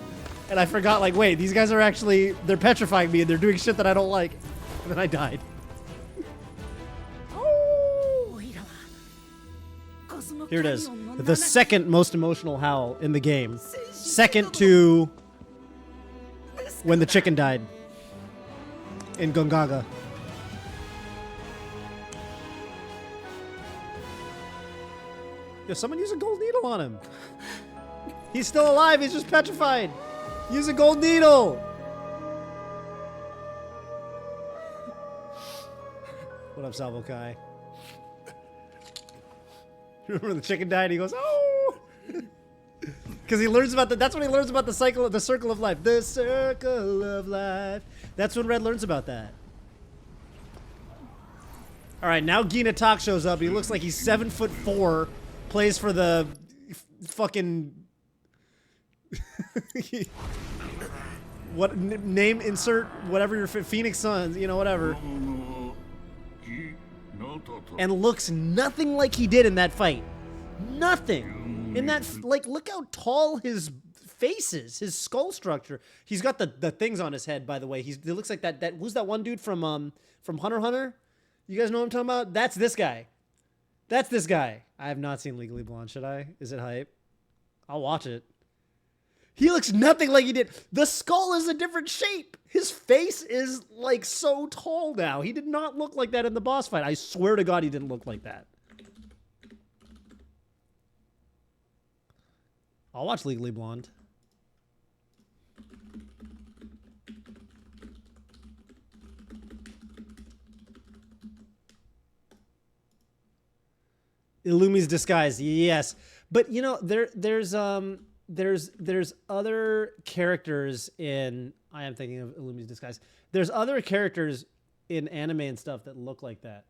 And I forgot, like, wait, these guys are actually, they're petrifying me and they're doing shit that I don't like. And then I died. Here it is. The second most emotional howl in the game. Second to when the chicken died in Gongaga. Yo, someone use a gold needle on him. He's still alive, he's just petrified. Use a gold needle. What up, Salvo Kai? Remember when the chicken died? He goes, oh, because he learns about that's when he learns about the circle of life. The circle of life. That's when Red learns about that. All right, now Gina Tak shows up. He looks like he's 7'4", plays for the fucking what name insert whatever your Phoenix Suns, you know, whatever. And looks nothing like he did in that fight. Nothing. In that, like, look how tall his face is, his skull structure. He's got the things on his head, by the way. He looks like that who's that one dude from Hunter x Hunter? You guys know what I'm talking about? That's this guy. That's this guy. I have not seen Legally Blonde, should I? Is it hype? I'll watch it. He looks nothing like he did. The skull is a different shape. His face is like so tall now. He did not look like that in the boss fight. I swear to God he didn't look like that. I'll watch Legally Blonde. Illumi's disguise, yes. But you know, there's other characters in, I am thinking of Illumi's disguise. There's other characters in anime and stuff that look like that.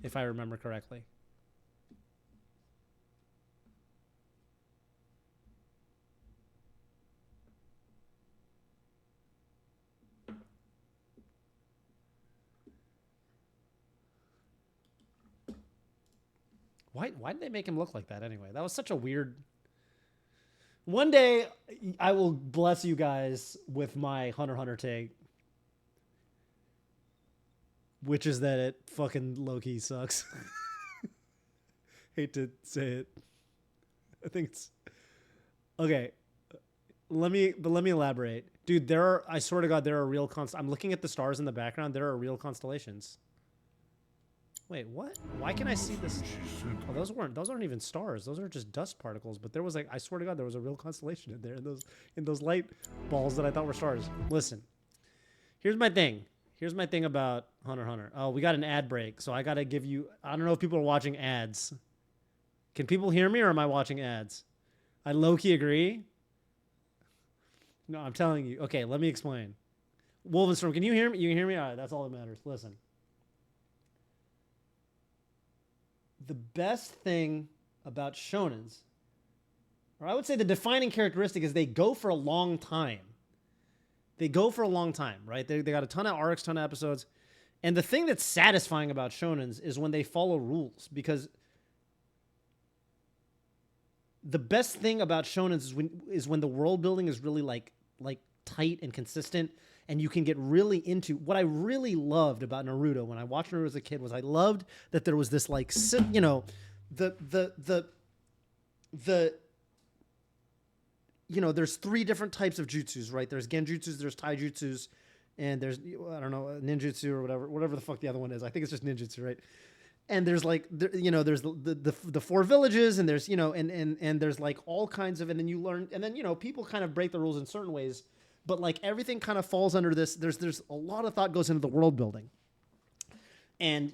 If I remember correctly. Why did they make him look like that anyway? That was such a weird... One day, I will bless you guys with my Hunter x Hunter take. Which is that it fucking low-key sucks. Hate to say it. I think it's... Okay. Let me elaborate. Dude, I swear to God, there are real... I'm looking at the stars in the background. There are real constellations. Wait, what? Why can I see this? Oh, those aren't even stars. Those are just dust particles. But there was like, I swear to God, there was a real constellation in there in those light balls that I thought were stars. Listen, here's my thing. Here's my thing about Hunter x Hunter. Oh, we got an ad break, so I gotta give you. I don't know if people are watching ads. Can people hear me, or am I watching ads? I low-key agree. No, I'm telling you. Okay, let me explain. Wolvenstorm, can you hear me? You can hear me? All right, that's all that matters. Listen. The best thing about shonens, or I would say the defining characteristic, is they go for a long time. They go for a long time, right? They got a ton of arcs, ton of episodes. And the thing that's satisfying about shonens is when they follow rules, because the best thing about shonens is when the world building is really like tight and consistent, and you can get really into what I really loved about Naruto when I watched Naruto as a kid was I loved that there was this like, you know, the you know, there's 3 different types of jutsus, right? There's genjutsus, there's taijutsus, and there's, I don't know, ninjutsu or whatever the fuck the other one is. I think it's just ninjutsu, right? and there's like, there's the 4 villages, and there's, and there's like all kinds of, and then you learn, and then, people kind of break the rules in certain ways, but like everything kind of falls under this. There's a lot of thought goes into the world building. And,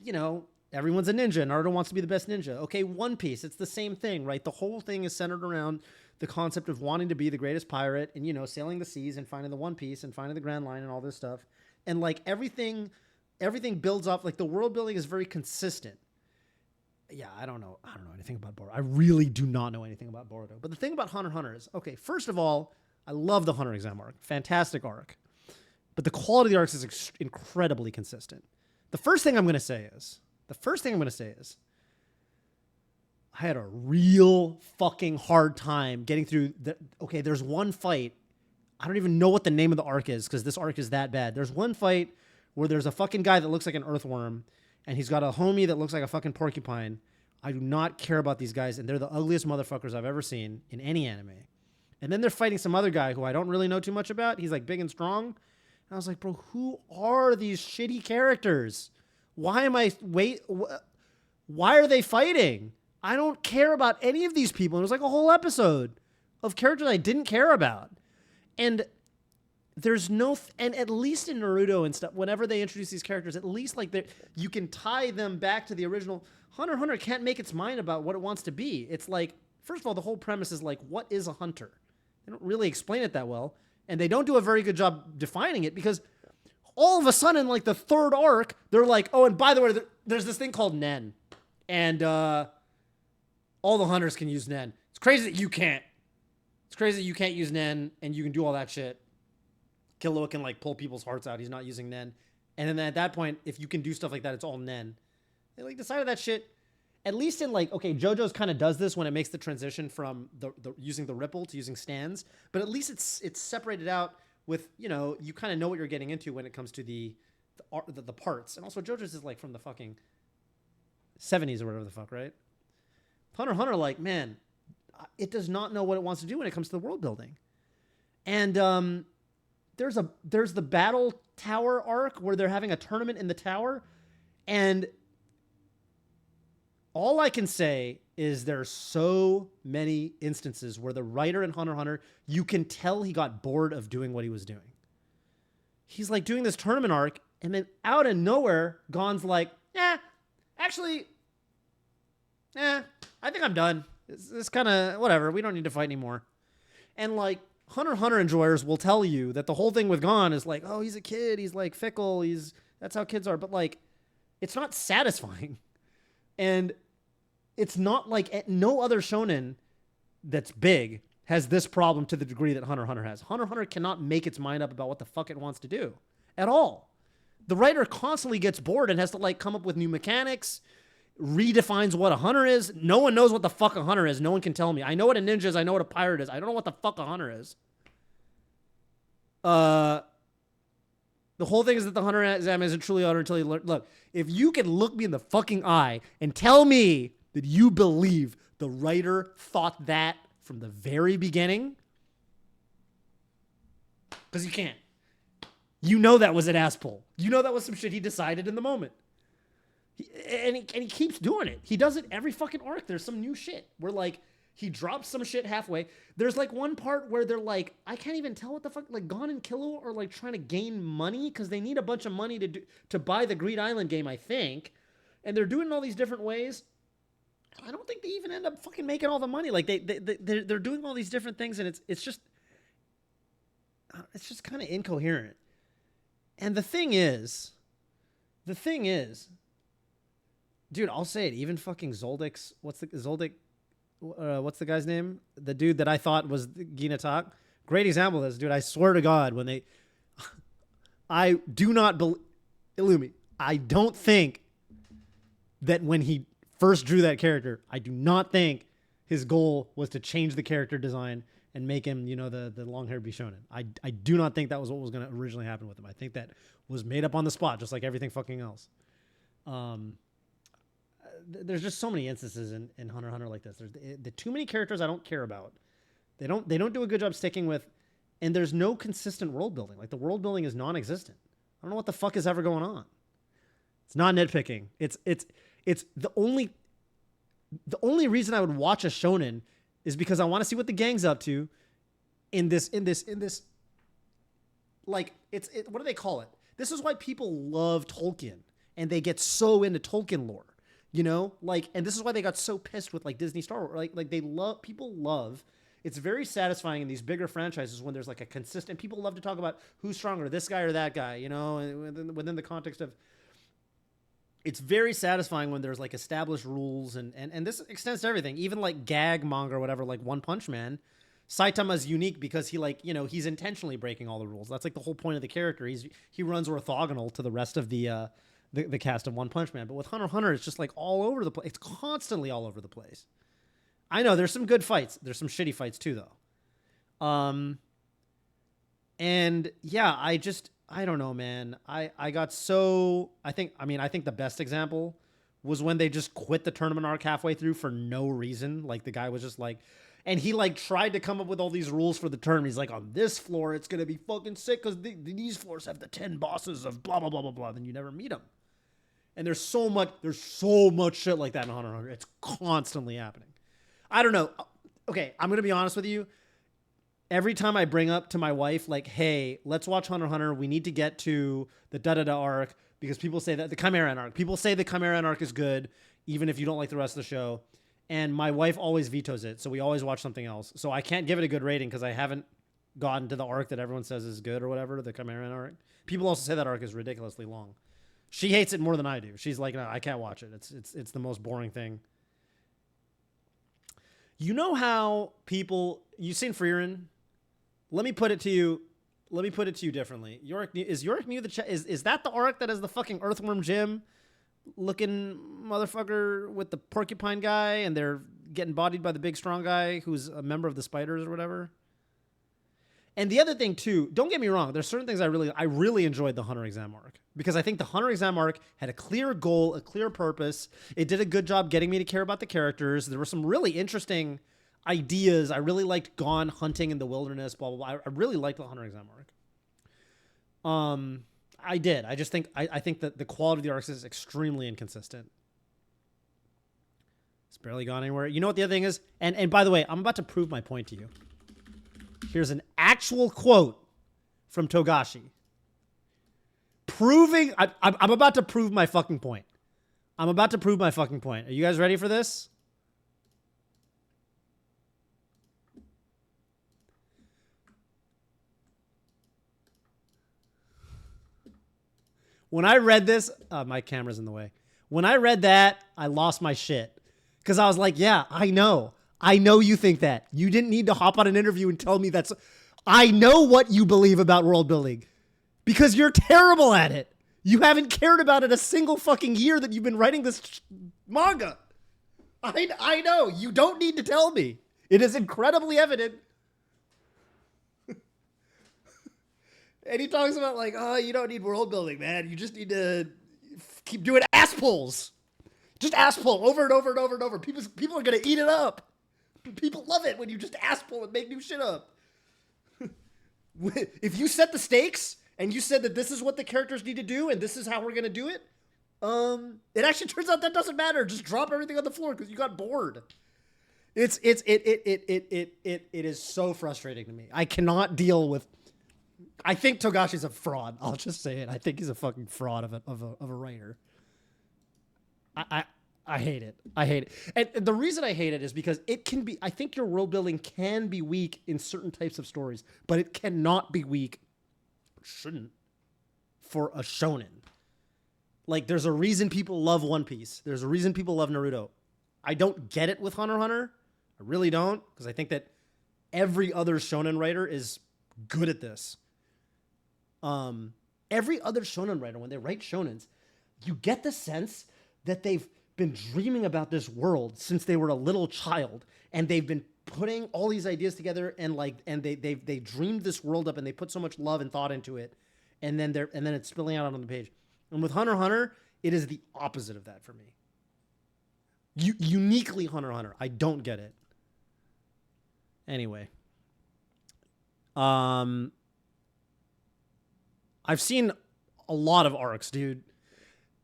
everyone's a ninja. Naruto wants to be the best ninja. Okay, One Piece, it's the same thing, right? The whole thing is centered around the concept of wanting to be the greatest pirate and, sailing the seas and finding the One Piece and finding the Grand Line and all this stuff. And like everything builds off, like the world building is very consistent. Yeah, I don't know anything about Boruto. I really do not know anything about Boruto. But the thing about Hunter x Hunter is, okay, first of all, I love the Hunter exam arc. Fantastic arc. But the quality of the arcs is incredibly consistent. The first thing I'm going to say is, I had a real fucking hard time getting through okay, there's one fight. I don't even know what the name of the arc is because this arc is that bad. There's one fight where there's a fucking guy that looks like an earthworm and he's got a homie that looks like a fucking porcupine. I do not care about these guys, and they're the ugliest motherfuckers I've ever seen in any anime. And then they're fighting some other guy who I don't really know too much about. He's like big and strong. And I was like, bro, who are these shitty characters? Why are they fighting? I don't care about any of these people. And it was like a whole episode of characters I didn't care about. And there's and at least in Naruto and stuff, whenever they introduce these characters, at least like you can tie them back to the original. Hunter x Hunter can't make its mind about what it wants to be. It's like, first of all, the whole premise is like, what is a hunter? They don't really explain it that well. And they don't do a very good job defining it because all of a sudden, like the third arc, they're like, oh, and by the way, there's this thing called Nen. And all the hunters can use Nen. It's crazy that you can't. It's crazy that you can't use Nen and you can do all that shit. Killua can like pull people's hearts out. He's not using Nen. And then at that point, if you can do stuff like that, it's all Nen. They like decided that shit. At least in like, okay, JoJo's kind of does this when it makes the transition from the using the ripple to using stands. But at least it's separated out with, you kind of know what you're getting into when it comes to the parts. And also JoJo's is like from the fucking 70s or whatever the fuck, right? Hunter x Hunter, like, man, it does not know what it wants to do when it comes to the world building. And there's the battle tower arc where they're having a tournament in the tower. And all I can say is there's so many instances where the writer in Hunter x Hunter, you can tell he got bored of doing what he was doing. He's like doing this tournament arc, and then out of nowhere, Gon's like, actually, I think I'm done. It's kind of whatever. We don't need to fight anymore. And like Hunter x Hunter enjoyers will tell you that the whole thing with Gon is like, oh, he's a kid. He's like fickle. That's how kids are. But like, it's not satisfying. And it's not like no other shonen that's big has this problem to the degree that Hunter x Hunter has. Hunter x Hunter cannot make its mind up about what the fuck it wants to do at all. The writer constantly gets bored and has to like come up with new mechanics, redefines what a hunter is. No one knows what the fuck a hunter is. No one can tell me. I know what a ninja is. I know what a pirate is. I don't know what the fuck a hunter is. The whole thing is that the hunter exam isn't truly hunter until you learn. Look, if you can look me in the fucking eye and tell me that you believe the writer thought that from the very beginning, because you can't. You know that was an ass pull. You know that was some shit he decided in the moment. He keeps doing it. He does it every fucking arc. There's some new shit where like he drops some shit halfway. There's like one part where they're like, I can't even tell what the fuck, like Gon and Killua are like trying to gain money because they need a bunch of money to buy the Greed Island game, I think. And they're doing it in all these different ways. I don't think they even end up fucking making all the money. Like they're doing all these different things, and it's just kind of incoherent. And the thing is, dude, I'll say it. Even fucking Zoldik's, what's the guy's name? The dude that I thought was Ginatak. Great example of this, dude. I swear to God, I do not believe, Illumi, I don't think that when he first drew that character, I do not think his goal was to change the character design and make him, the long hair be shonen. I do not think that was what was going to originally happen with him. I think that was made up on the spot, just like everything fucking else. There's just so many instances in Hunter x Hunter like this. There's the too many characters I don't care about. They don't do a good job sticking with, and there's no consistent world building. Like the world building is non-existent. I don't know what the fuck is ever going on. It's not nitpicking. It's the only reason I would watch a shonen is because I want to see what the gang's up to in this like what do they call it? This is why people love Tolkien and they get so into Tolkien lore, you know? Like, and this is why they got so pissed with like Disney Star Wars. Like people love. It's very satisfying in these bigger franchises when there's like a consistent. People love to talk about who's stronger, this guy or that guy, you know, and within the context of. It's very satisfying when there's like established rules and this extends to everything, even like gag manga or whatever, like One Punch Man. Saitama's unique because he like, you know, he's intentionally breaking all the rules. That's like the whole point of the character. He runs orthogonal to the rest of the cast of One Punch Man. But with Hunter x Hunter, it's just like all over the place. It's constantly all over the place. I know there's some good fights. There's some shitty fights too, though. And yeah, I don't know, man. I got so I think the best example was when they just quit the tournament arc halfway through for no reason. Like the guy was just like, and he like tried to come up with all these rules for the tournament. He's like, on this floor, it's gonna be fucking sick because these floors have the 10 bosses of blah blah blah blah blah. Then you never meet them. And there's so much shit like that in Hunter x Hunter. It's constantly happening. I don't know. Okay, I'm gonna be honest with you. Every time I bring up to my wife, like, hey, let's watch Hunter x Hunter. We need to get to the da-da-da arc because people say that the Chimeran arc. People say the Chimeran arc is good, even if you don't like the rest of the show. And my wife always vetoes it, so we always watch something else. So I can't give it a good rating because I haven't gotten to the arc that everyone says is good or whatever, the Chimeran arc. People also say that arc is ridiculously long. She hates it more than I do. She's like, no, I can't watch it. It's the most boring thing. You know how people... You've seen Freerin? Let me put it to you differently. Is Yorick New is that the arc that is the fucking Earthworm Jim looking motherfucker with the porcupine guy and they're getting bodied by the big strong guy who's a member of the Spiders or whatever? And the other thing too, don't get me wrong, there's certain things I really enjoyed the Hunter exam arc because I think the Hunter exam arc had a clear goal, a clear purpose. It did a good job getting me to care about the characters. There were some really interesting ideas. I really liked Gone hunting in the wilderness, blah, blah, blah. I really liked the Hunter exam arc. I did. I just think, I think that the quality of the arcs is extremely inconsistent. It's barely gone anywhere. You know what the other thing is? And by the way, I'm about to prove my point to you. Here's an actual quote from Togashi. I'm about to prove my fucking point. I'm about to prove my fucking point. Are you guys ready for this? When I read this, my camera's in the way. When I read that, I lost my shit. Because I was like, yeah, I know. I know you think that. You didn't need to hop on an interview and tell me that's... I know what you believe about world building. Because you're terrible at it. You haven't cared about it a single fucking year that you've been writing this manga. I know. You don't need to tell me. It is incredibly evident. And he talks about like, oh, you don't need world building, man. You just need to keep doing ass pulls. Just ass pull over and over and over and over. People are going to eat it up. People love it when you just ass pull and make new shit up. If you set the stakes and you said that this is what the characters need to do and this is how we're going to do it, it actually turns out that doesn't matter. Just drop everything on the floor because you got bored. It is so frustrating to me. I cannot deal with... I think Togashi's a fraud. I'll just say it. I think he's a fucking fraud of a writer. I hate it. I hate it. And the reason I hate it is because it can be, I think your world building can be weak in certain types of stories, but it cannot be weak, shouldn't, for a shonen. Like, there's a reason people love One Piece. There's a reason people love Naruto. I don't get it with Hunter x Hunter. I really don't, because I think that every other shonen writer is good at this. Every other shonen writer, when they write shonens, you get the sense that they've been dreaming about this world since they were a little child, and they've been putting all these ideas together, and they dreamed this world up, and they put so much love and thought into it, and then it's spilling out on the page. And with Hunter x Hunter, it is the opposite of that for me. Uniquely Hunter x Hunter. I don't get it. Anyway. I've seen a lot of arcs, dude.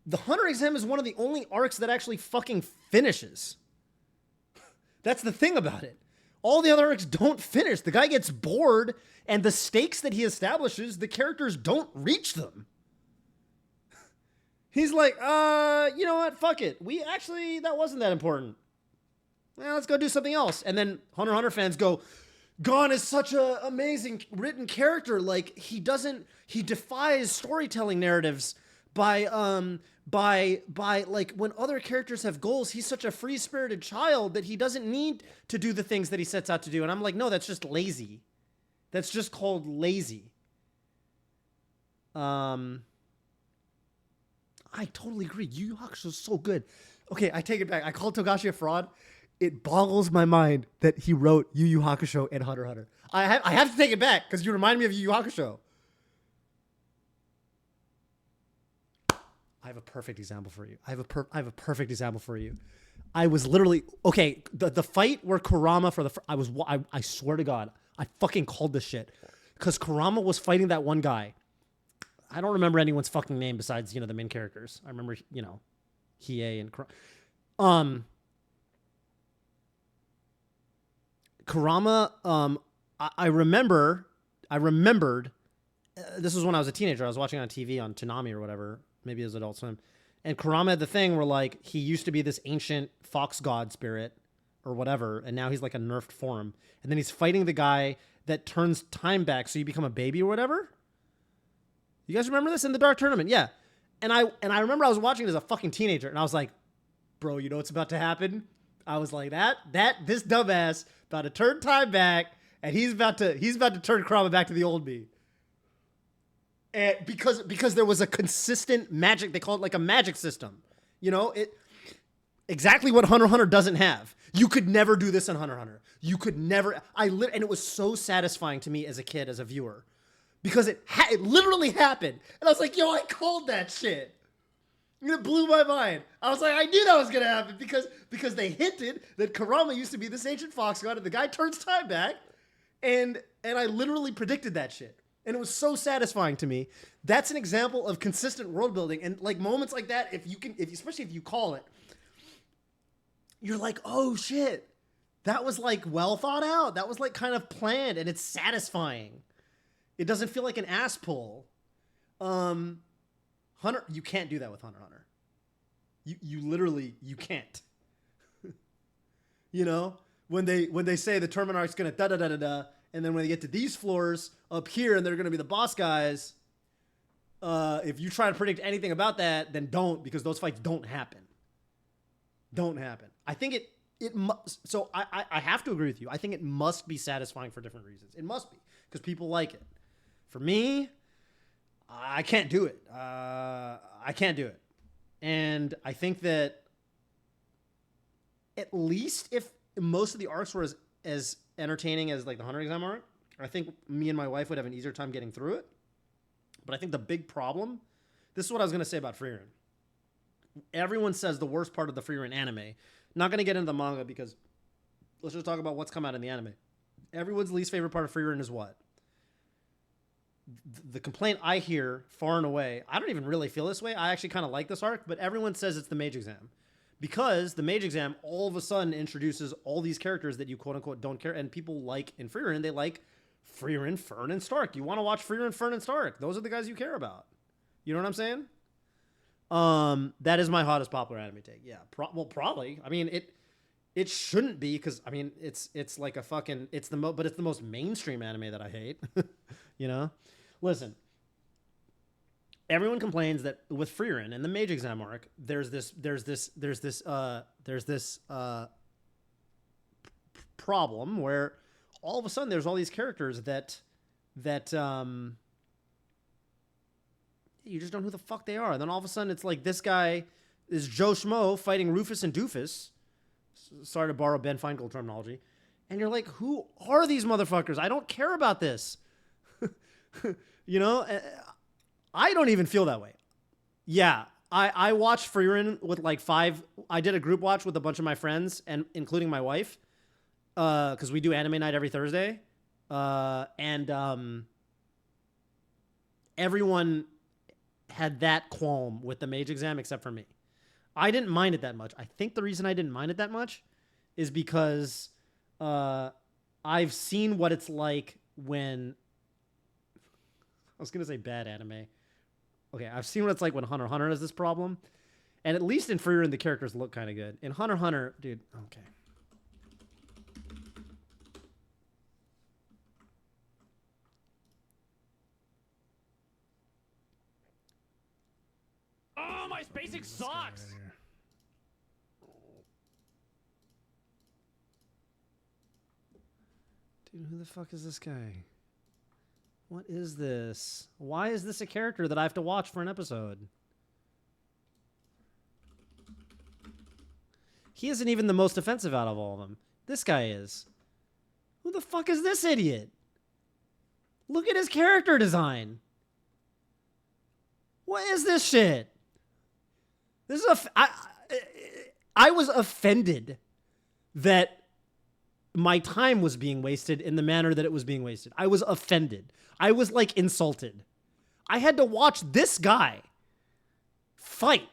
The Hunter exam is one of the only arcs that actually fucking finishes. That's the thing about it. All the other arcs don't finish. The guy gets bored, and the stakes that he establishes, the characters don't reach them. He's like, you know what? Fuck it. That wasn't that important. Well, let's go do something else. And then Hunter x Hunter fans go, Gon is such an amazing written character. Like, he defies storytelling narratives by like when other characters have goals, he's such a free-spirited child that he doesn't need to do the things that he sets out to do. And I'm like, no, that's just lazy. That's just called lazy. I totally agree. Yu Yu Hakusho is so good. Okay, I take it back. I called Togashi a fraud. It boggles my mind that he wrote Yu Yu Hakusho and Hunter x Hunter. I have to take it back because you remind me of Yu Yu Hakusho. I have a perfect example for you. I have a perfect example for you. I was literally okay. The fight where Kurama I swear to God, I fucking called this shit because Kurama was fighting that one guy. I don't remember anyone's fucking name besides, the main characters. I remember, Hiei and Kurama. I remembered, this was when I was a teenager. I was watching on TV on Toonami or whatever. Maybe it was Adult Swim. And Kurama had the thing where, like, he used to be this ancient fox god spirit or whatever, and now he's like a nerfed form. And then he's fighting the guy that turns time back so you become a baby or whatever. You guys remember this in the Dark Tournament? Yeah. And I remember I was watching it as a fucking teenager, and I was like, bro, you know what's about to happen? I was like, this dumbass about to turn time back, and he's about to turn Kurama back to the old me. And because there was a consistent magic, they call it like a magic system. Exactly what Hunter x Hunter doesn't have. You could never do this in Hunter x Hunter. You could never, and it was so satisfying to me as a kid, as a viewer. Because it literally happened. And I was like, yo, I called that shit. And it blew my mind. I was like, I knew that was going to happen because they hinted that Kurama used to be this ancient fox god and the guy turns time back. And I literally predicted that shit. And it was so satisfying to me. That's an example of consistent world building. And like moments like that, especially if you call it, you're like, oh shit. That was like well thought out. That was like kind of planned, and it's satisfying. It doesn't feel like an ass pull. Hunter, you can't do that with Hunter x Hunter. You literally, you can't. When they say the tournament arc's gonna da-da-da-da-da, and then when they get to these floors up here and they're gonna be the boss guys, if you try to predict anything about that, then don't, because those fights don't happen. Don't happen. I think so I have to agree with you. I think it must be satisfying for different reasons. It must be, because people like it. For me, I can't do it. I can't do it. And I think that at least if most of the arcs were as entertaining as like the Hunter exam arc, I think me and my wife would have an easier time getting through it. But I think the big problem, this is what I was going to say about Frieren. Everyone says the worst part of the Frieren anime. Not going to get into the manga because let's just talk about what's come out in the anime. Everyone's least favorite part of Frieren is what? The complaint I hear far and away, I don't even really feel this way. I actually kind of like this arc, but everyone says it's the mage exam. Because the mage exam all of a sudden introduces all these characters that you quote unquote don't care. And people like in Frieren, they like Frieren, Fern, and Stark. You want to watch Frieren, Fern, and Stark. Those are the guys you care about. You know what I'm saying? That is my hottest popular anime take. Yeah, probably. I mean, it shouldn't be, because I mean it's like a fucking but it's the most mainstream anime that I hate. Listen, everyone complains that with Frieren and the mage exam arc, there's this problem where all of a sudden there's all these characters that you just don't know who the fuck they are. And then all of a sudden it's like this guy is Joe Schmo fighting Rufus and Doofus. Sorry to borrow Ben Feingold terminology. And you're like, who are these motherfuckers? I don't care about this. I don't even feel that way. Yeah, I watched Frieren with like 5. I did a group watch with a bunch of my friends, and including my wife, because we do anime night every Thursday. Everyone had that qualm with the mage exam except for me. I didn't mind it that much. I think the reason I didn't mind it that much is because I've seen what it's like when... I was going to say bad anime. Okay, I've seen what it's like when Hunter x Hunter has this problem. And at least in Frieren, the characters look kind of good. In Hunter x Hunter, dude, okay. Oh, my spacing sucks! Dude, who the fuck is this guy? What is this? Why is this a character that I have to watch for an episode? He isn't even the most offensive out of all of them. This guy is. Who the fuck is this idiot? Look at his character design. What is this shit? This is I was offended that my time was being wasted in the manner that it was being wasted. I was offended. I was like insulted. I had to watch this guy fight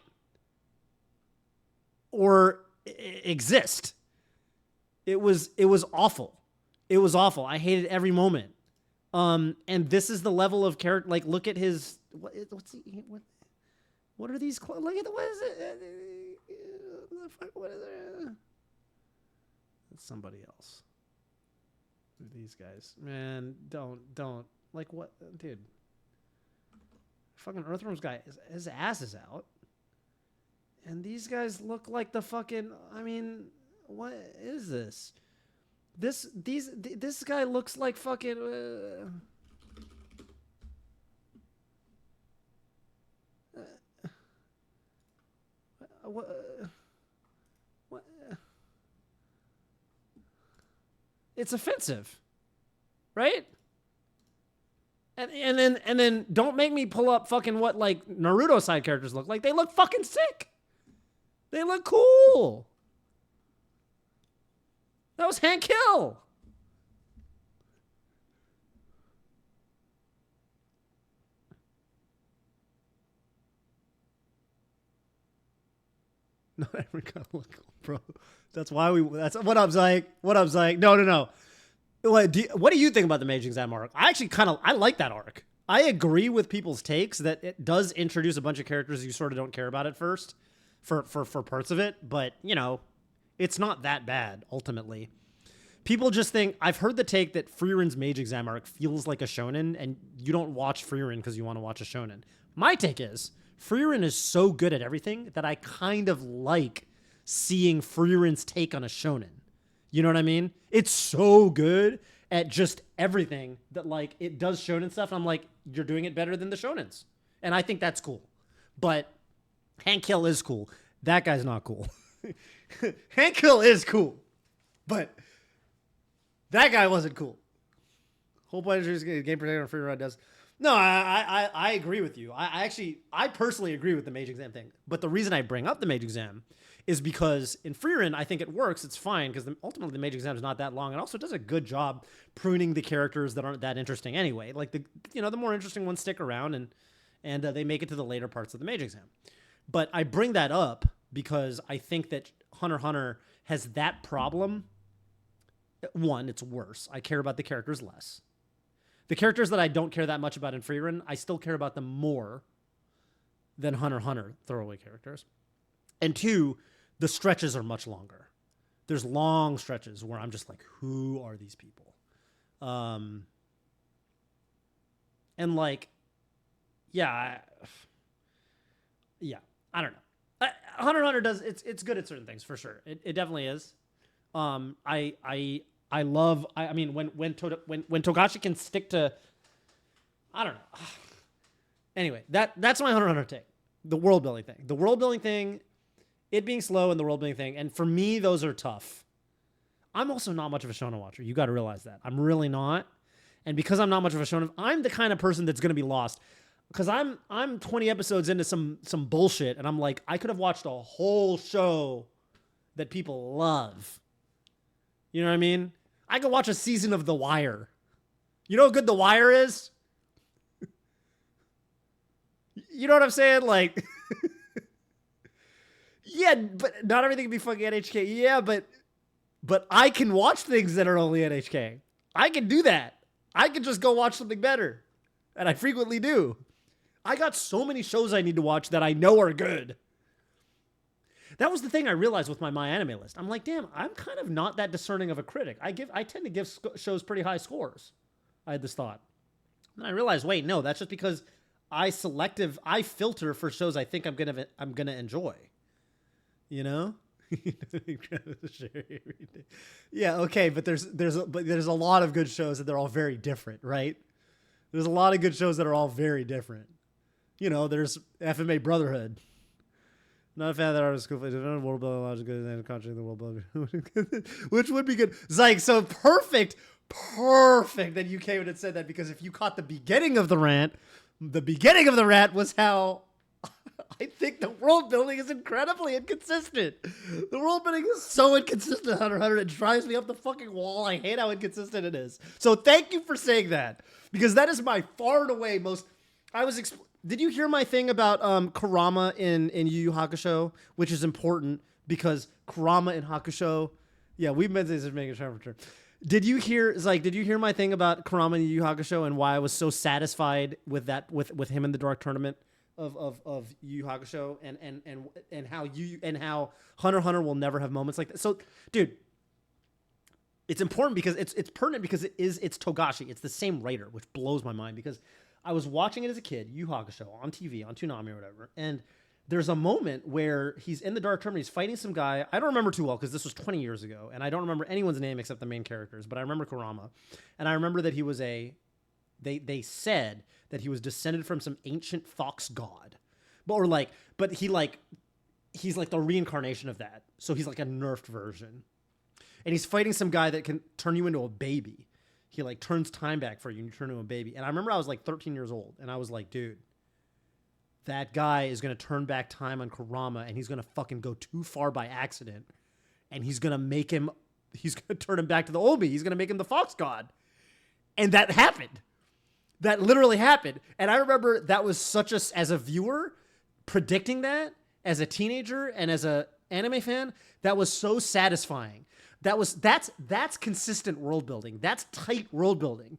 or exist. It was awful. It was awful. I hated every moment. And this is the level of character. Like, look at his. What are these? Look at what is it? What is it? It's somebody else. These guys, man, don't like what, dude. Fucking Earthworm's guy, his ass is out, and these guys look like the fucking. I mean, what is this? This guy looks like fucking. What? It's offensive, right? And then don't make me pull up fucking what like Naruto side characters look like. They look fucking sick. They look cool. That was Hank Hill. Not ever gonna look, bro. That's why we. That's what I was like. No. What do you think about the Mage Exam arc? I actually I like that arc. I agree with people's takes that it does introduce a bunch of characters you sort of don't care about at first, for parts of it. But you know, it's not that bad ultimately. People just think, I've heard the take that Frieren's Mage Exam arc feels like a shonen, and you don't watch Frieren because you want to watch a shonen. My take is, Frieren is so good at everything that I kind of like seeing Frieren's take on a shonen. You know what I mean? It's so good at just everything that like it does shonen stuff. And I'm like, you're doing it better than the shonens. And I think that's cool. But Hank Hill is cool. That guy's not cool. Hank Hill is cool. But that guy wasn't cool. Whole point is game protector on free run does. No, I agree with you. I personally agree with the Mage Exam thing. But the reason I bring up the Mage Exam is because in Frieren, I think it works. It's fine because ultimately the Mage Exam is not that long, and also does a good job pruning the characters that aren't that interesting anyway. Like the more interesting ones stick around, and they make it to the later parts of the Mage Exam. But I bring that up because I think that Hunter x Hunter has that problem. One, it's worse. I care about the characters less. The characters that I don't care that much about in Frieren, I still care about them more than Hunter x Hunter throwaway characters. And two, the stretches are much longer. There's long stretches where I'm just like, who are these people? And like, I don't know. Hunter x Hunter does, it's good at certain things for sure. It definitely is. I love. I mean, when Togashi can stick to, I don't know. Anyway, that's my Hunter x Hunter take. The world building thing, it being slow, and the world building thing. And for me, those are tough. I'm also not much of a shonen watcher. You got to realize that. I'm really not. And because I'm not much of a shonen, I'm the kind of person that's going to be lost. Because I'm 20 episodes into some bullshit, and I'm like, I could have watched a whole show that people love. You know what I mean? I could watch a season of The Wire. You know how good The Wire is? You know what I'm saying? Like, yeah, but not everything can be fucking NHK. Yeah, but I can watch things that are only NHK. I can do that. I can just go watch something better. And I frequently do. I got so many shows I need to watch that I know are good. That was the thing I realized with my anime list. I'm like, damn, I'm kind of not that discerning of a critic. I tend to give shows pretty high scores. I had this thought. And I realized, wait, no, that's just because I filter for shows I think I'm gonna enjoy. You know? Yeah, okay, but there's a lot of good shows and they're all very different, right? There's a lot of good shows that are all very different. You know, there's FMA Brotherhood. Not a fan of that artist. World building logic and contract the world building, which would be good. It's like so perfect that you came in and said that, because if you caught the beginning of the rant was how I think the world building is incredibly inconsistent. The world building is so inconsistent, Hunter x Hunter. It drives me up the fucking wall. I hate how inconsistent it is. So thank you for saying that, because that is by far and away most. Did you hear my thing about Kurama in Yu Yu Hakusho, which is important because Kurama in Hakusho, yeah, we've been saying this making a turn for turn. Did you hear my thing about Kurama in Yu Yu Hakusho and why I was so satisfied with that with him in the Dark Tournament of Yu Yu Hakusho and how Hunter x Hunter will never have moments like that. So, dude, it's important because it's pertinent because it's Togashi. It's the same writer, which blows my mind because I was watching it as a kid, Yu Yu Hakusho, on TV, on Toonami or whatever, and there's a moment where he's in the Dark Tournament, he's fighting some guy, I don't remember too well because this was 20 years ago, and I don't remember anyone's name except the main characters, but I remember Kurama, and I remember that he was they said that he was descended from some ancient fox god, but he's like the reincarnation of that, so he's like a nerfed version, and he's fighting some guy that can turn you into a baby. He like turns time back for you and you turn into a baby. And I remember I was like 13 years old and I was like, dude, that guy is going to turn back time on Kurama and he's going to fucking go too far by accident. And he's going to turn him back to the old me. He's going to make him the fox god. And that happened. That literally happened. And I remember that was as a viewer, predicting that as a teenager and as a anime fan, that was so satisfying. That's consistent world building. That's tight world building.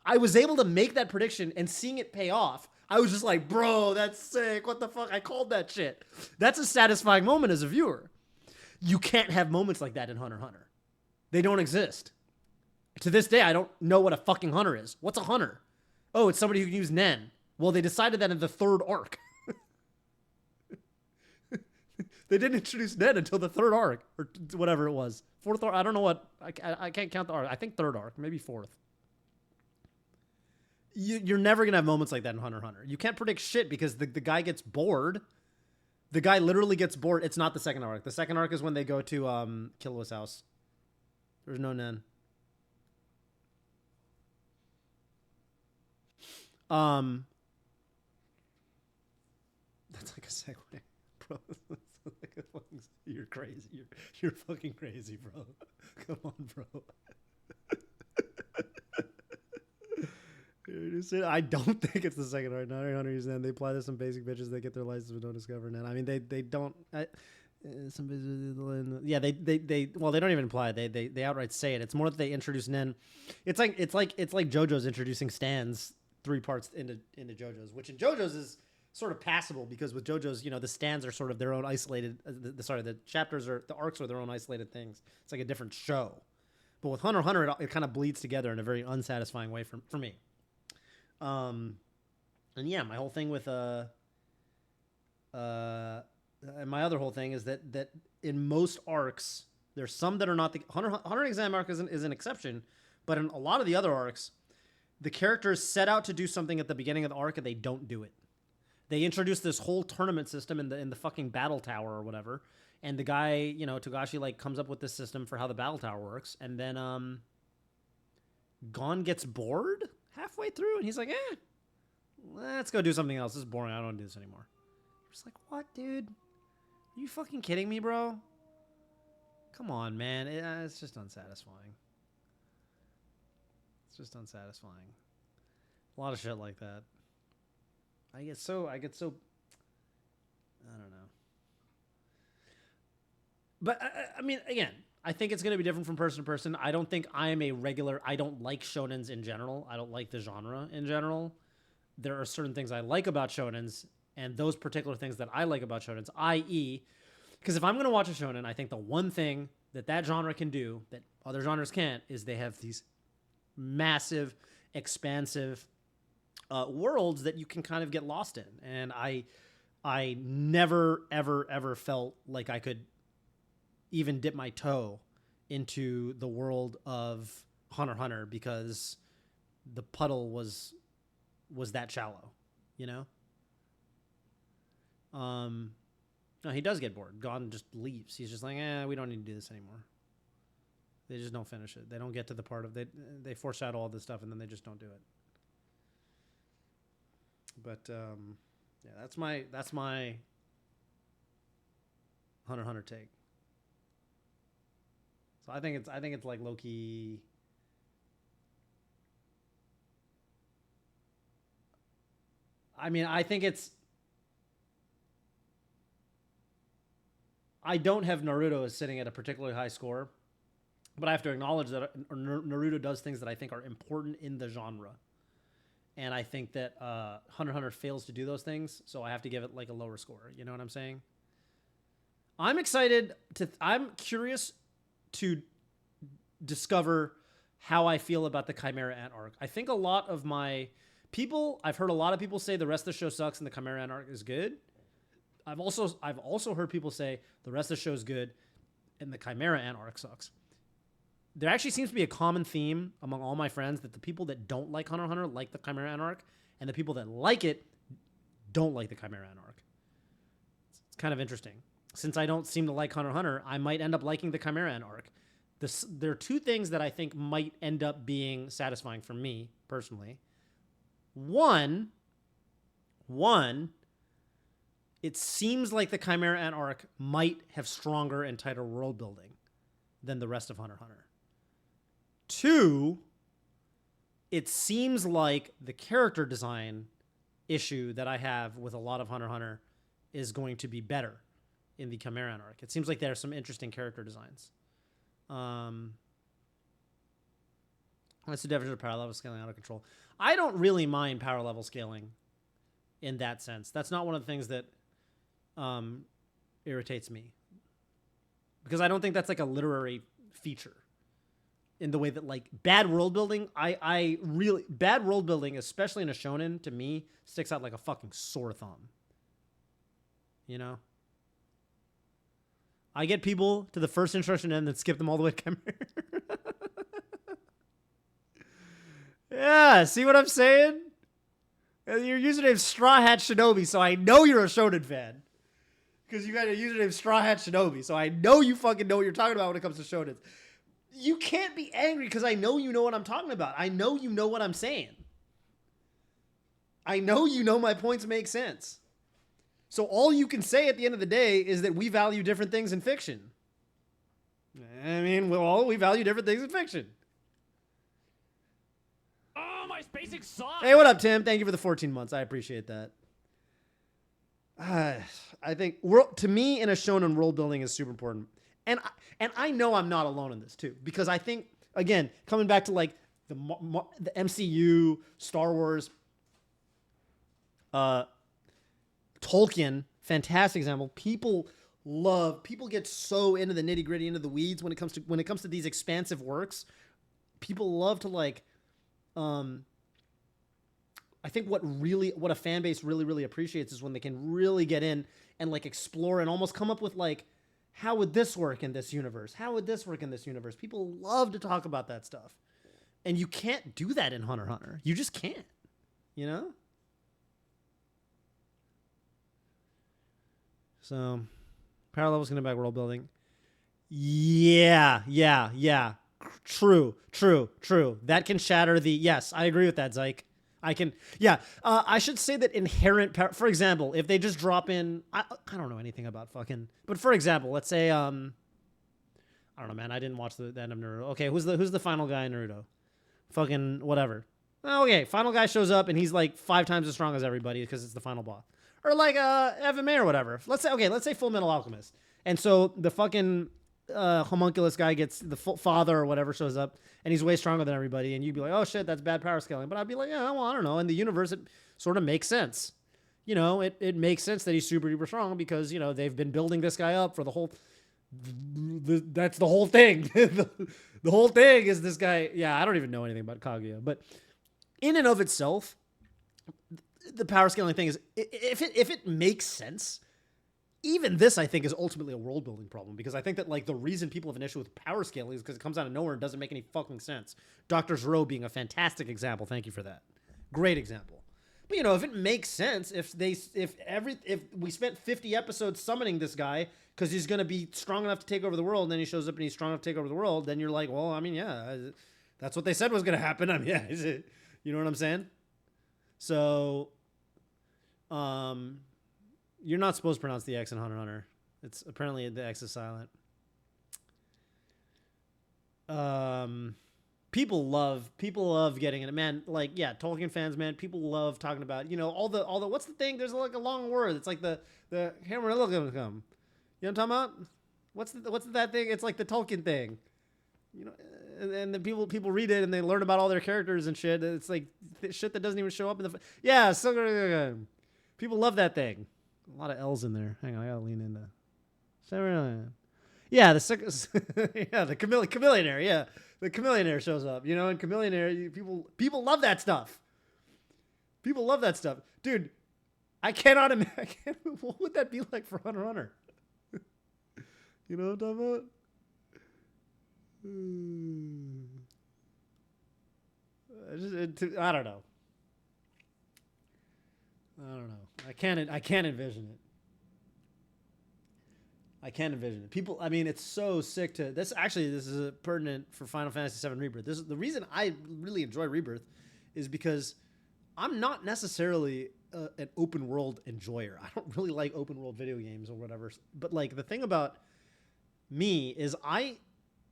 I was able to make that prediction and seeing it pay off. I was just like, bro, that's sick. What the fuck? I called that shit. That's a satisfying moment as a viewer. You can't have moments like that in Hunter x Hunter. They don't exist. To this day, I don't know what a fucking hunter is. What's a hunter? Oh, it's somebody who can use Nen. Well, they decided that in the third arc. They didn't introduce Nen until the third arc, or whatever it was. Fourth arc, I don't know what, I can't count the arc. I think third arc, maybe fourth. You're never going to have moments like that in Hunter x Hunter. You can't predict shit because the guy gets bored. The guy literally gets bored. It's not the second arc. The second arc is when they go to Killua's house. There's no Nen. That's like a segue, bro. You're crazy. You're fucking crazy, bro. Come on, bro. I don't think it's the second arc. Not 100 Nen. They apply to some basic bitches. They get their license but don't discover Nen. I mean, they don't. Some bitches, yeah, they well, they don't even imply. They outright say it. It's more that they introduce Nen. It's like JoJo's introducing stands 3 parts into JoJo's, which in JoJo's is sort of passable because with JoJo's, you know, the stands are sort of their own isolated. The chapters the arcs are their own isolated things. It's like a different show. But with Hunter x Hunter, it kind of bleeds together in a very unsatisfying way for me. And yeah, my whole thing with and my other whole thing is that in most arcs, there's some that are not the Hunter Exam arc is an exception, but in a lot of the other arcs, the characters set out to do something at the beginning of the arc and they don't do it. They introduce this whole tournament system in the fucking battle tower or whatever, and the guy, you know, Togashi like comes up with this system for how the battle tower works, and then Gon gets bored halfway through and he's like, let's go do something else. This is boring. I don't want to do this anymore. I'm just like, what, dude? Are you fucking kidding me, bro? Come on, man. It's just unsatisfying. It's just unsatisfying. A lot of shit like that. I get so I don't know. But I mean, again, I think it's going to be different from person to person. I don't think I am a regular. I don't like shonens in general. I don't like the genre in general. There are certain things I like about shonens, and those particular things that I like about shonens, i.e., because if I'm going to watch a shonen, I think the one thing that genre can do that other genres can't is they have these massive, expansive worlds that you can kind of get lost in. And I never, ever, ever felt like I could even dip my toe into the world of Hunter x Hunter because the puddle was that shallow, you know? No, he does get bored. Gon just leaves. He's just like, we don't need to do this anymore. They just don't finish it. They don't get to the part of they foreshadow all this stuff and then they just don't do it. But yeah, that's my Hunter x Hunter take. So I think it's like low key. I mean, I think it's. I don't have Naruto as sitting at a particularly high score, but I have to acknowledge that Naruto does things that I think are important in the genre. And I think that Hunter x Hunter fails to do those things, so I have to give it like a lower score. You know what I'm saying? I'm curious to discover how I feel about the Chimera Ant arc. I think a lot of my people, I've heard a lot of people say the rest of the show sucks and the Chimera Ant arc is good. I've also heard people say the rest of the show is good and the Chimera Ant arc sucks. There actually seems to be a common theme among all my friends that the people that don't like Hunter x Hunter like the Chimera Ant arc, and the people that like it don't like the Chimera Ant arc. It's kind of interesting. Since I don't seem to like Hunter x Hunter, I might end up liking the Chimera Ant arc. There are two things that I think might end up being satisfying for me personally. One, it seems like the Chimera Ant arc might have stronger and tighter world building than the rest of Hunter x Hunter. Two, it seems like the character design issue that I have with a lot of Hunter x Hunter is going to be better in the Chimera Ant arc. It seems like there are some interesting character designs. That's the definition of power level scaling out of control. I don't really mind power level scaling in that sense. That's not one of the things that irritates me, because I don't think that's like a literary feature in the way that like bad world building, bad world building, especially in a shonen, to me sticks out like a fucking sore thumb. You know? I get people to the first introduction and then skip them all the way to Chimera. Yeah, see what I'm saying? Your username's Straw Hat Shinobi, so I know you're a shonen fan. Because you got a username Straw Hat Shinobi, so I know you fucking know what you're talking about when it comes to shonens. You can't be angry because I know you know what I'm talking about. I know you know what I'm saying. I know you know my points make sense. So all you can say at the end of the day is that we value different things in fiction. I mean, we value different things in fiction. Oh, my spacing sucks. Hey, what up, Tim? Thank you for the 14 months. I appreciate that. I think to me in a shonen, world building is super important. And I know I'm not alone in this too, because I think, again, coming back to like the MCU, Star Wars, Tolkien, fantastic example. People get so into the nitty gritty, into the weeds when it comes to these expansive works. People love to like, I think what a fan base really appreciates is when they can really get in and like explore and almost come up with like, how would this work in this universe? How would this work in this universe? People love to talk about that stuff. And you can't do that in Hunter x Hunter. You just can't, you know? So, power levels going to back world building. Yeah. True. That can shatter the... Yes, I agree with that, Zyke. I should say that inherent power... For example, if they just drop in... I don't know anything about fucking... But for example, let's say... I don't know, man. I didn't watch the end of Naruto. Okay, who's the final guy in Naruto? Fucking whatever. Okay, final guy shows up and he's like 5 times as strong as everybody because it's the final boss. Or like Evan May or whatever. Let's say Full Metal Alchemist. And so the fucking homunculus guy gets the father or whatever shows up and he's way stronger than everybody. And you'd be like, oh shit, that's bad power scaling. But I'd be like, yeah, well, I don't know. In the universe, it sort of makes sense. You know, it makes sense that he's super duper strong because, you know, they've been building this guy up for the whole... that's the whole thing. the whole thing is this guy. Yeah, I don't even know anything about Kaguya, but in and of itself, the power scaling thing is if it makes sense. Even this, I think, is ultimately a world building problem because I think that like the reason people have an issue with power scaling is because it comes out of nowhere and doesn't make any fucking sense. Dr. Zero being a fantastic example. Thank you for that. Great example. But you know, if it makes sense, if we spent 50 episodes summoning this guy because he's going to be strong enough to take over the world, and then he shows up and he's strong enough to take over the world, then you're like, well, I mean, yeah, that's what they said was going to happen. I mean, yeah, is it? You know what I'm saying? So, you're not supposed to pronounce the X in Hunter x Hunter. It's apparently the X is silent. People love getting it, man. Like, yeah, Tolkien fans, man. People love talking about, you know, all the what's the thing? There's like a long word. It's like the hammer look come. You know what I'm talking about? What's that thing? It's like the Tolkien thing. You know, and then people read it and they learn about all their characters and shit. It's like shit that doesn't even show up in the yeah. So people love that thing. A lot of L's in there. Hang on, I gotta lean into. Yeah, the chameleonaire. Yeah, the chameleonaire shows up. You know, and chameleonaire, people love that stuff. People love that stuff, dude. I cannot imagine what would that be like for Hunter x Hunter. You know what I'm talking about? I don't know. I can't envision it. I can't envision it. People, I mean, it's so sick to this. Actually, this is pertinent for Final Fantasy VII Rebirth. This is the reason I really enjoy Rebirth, is because I'm not necessarily an open world enjoyer. I don't really like open world video games or whatever. But like the thing about me is I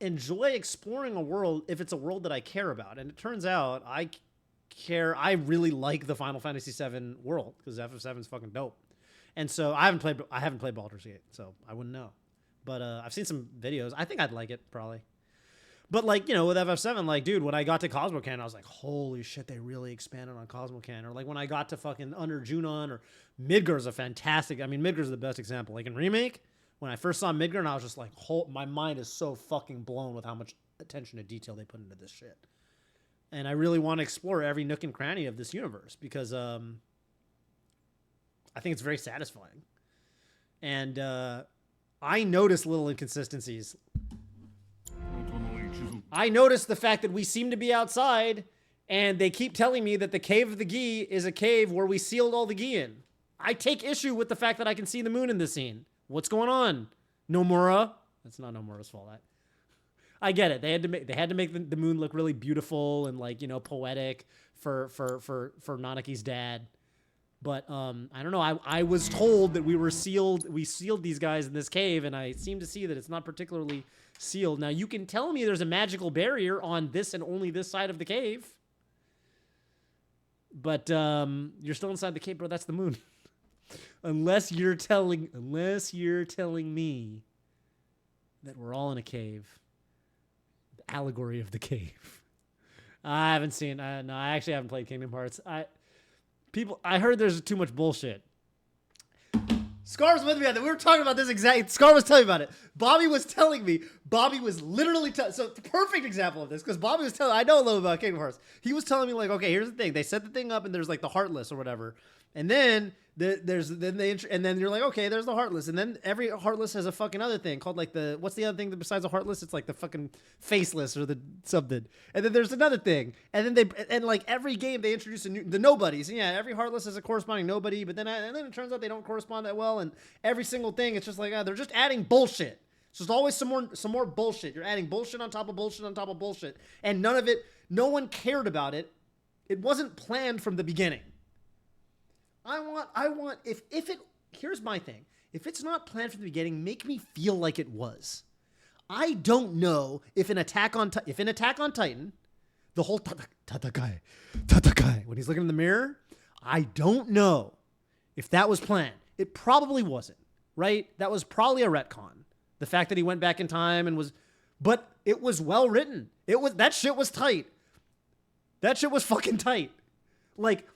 enjoy exploring a world if it's a world that I care about. And it turns out I really like the Final Fantasy VII world because FF7 is fucking dope. And so I haven't played Baldur's Gate, so I wouldn't know. But I've seen some videos. I think I'd like it probably. But like, you know, with FF7, like, dude, when I got to Cosmo Can, I was like, holy shit, they really expanded on Cosmo Can. Or like when I got to fucking Under Junon, or Midgar's a fantastic. I mean, Midgar's the best example. Like in Remake, when I first saw Midgar, and I was just like, my mind is so fucking blown with how much attention to detail they put into this shit. And I really want to explore every nook and cranny of this universe because I think it's very satisfying. And I notice little inconsistencies. I noticed the fact that we seem to be outside and they keep telling me that the Cave of the Gi is a cave where we sealed all the Gi in. I take issue with the fact that I can see the moon in this scene. What's going on? Nomura? That's not Nomura's fault. I get it. They had to make the moon look really beautiful and like, you know, poetic for Nanaki's dad. But I don't know. I was told that we sealed these guys in this cave, and I seem to see that it's not particularly sealed. Now you can tell me there's a magical barrier on this and only this side of the cave. But you're still inside the cave, bro. That's the moon. unless you're telling me that we're all in a cave. The allegory of the cave. I haven't seen. No, I actually haven't played Kingdom Hearts. I heard there's too much bullshit. Scar was with me on that. We were talking about this exact. Scar was telling me about it. Bobby was telling me. Bobby was literally so the perfect example of this because Bobby was telling. I know a little about Kingdom Hearts. He was telling me like, okay, here's the thing. They set the thing up and there's like the Heartless or whatever, and then then you're like, okay, there's the Heartless, and then every Heartless has a fucking other thing called like the what's the other thing besides the Heartless? It's like the fucking Faceless or the something, and then there's another thing, and then like every game they introduce the nobodies, and yeah, every Heartless has a corresponding nobody, but then it turns out they don't correspond that well, and every single thing it's just like they're just adding bullshit. So there's always some more bullshit. You're adding bullshit on top of bullshit on top of bullshit, and none of it, no one cared about it. It wasn't planned from the beginning. I want, if it, here's my thing. If it's not planned from the beginning, make me feel like it was. I don't know if in Attack on Titan, the whole tatakai, when he's looking in the mirror, I don't know if that was planned. It probably wasn't, right? That was probably a retcon. The fact that he went back in time and was, but it was well written. That shit was tight. That shit was fucking tight. Like,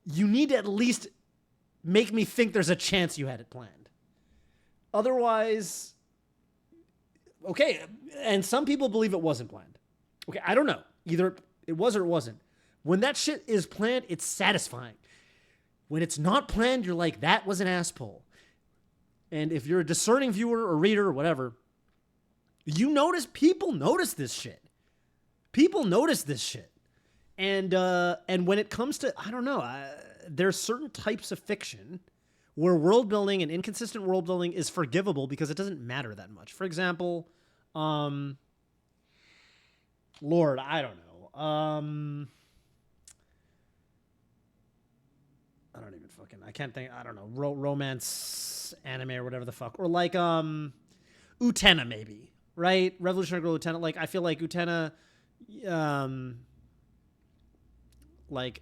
you need to at least make me think there's a chance you had it planned. Otherwise, okay. And some people believe it wasn't planned. Okay, I don't know. Either it was or it wasn't. When that shit is planned, it's satisfying. When it's not planned, you're like, that was an ass pull. And if you're a discerning viewer or reader or whatever, you notice, people notice this shit. People notice this shit. And when it comes to, I don't know, there's certain types of fiction where world building and inconsistent world building is forgivable because it doesn't matter that much. For example, Lord, I don't know. I don't even fucking, I can't think, I don't know, romance anime or whatever the fuck. Or like, Utena maybe, right? Revolutionary Girl Utena. Like, I feel like Utena, like,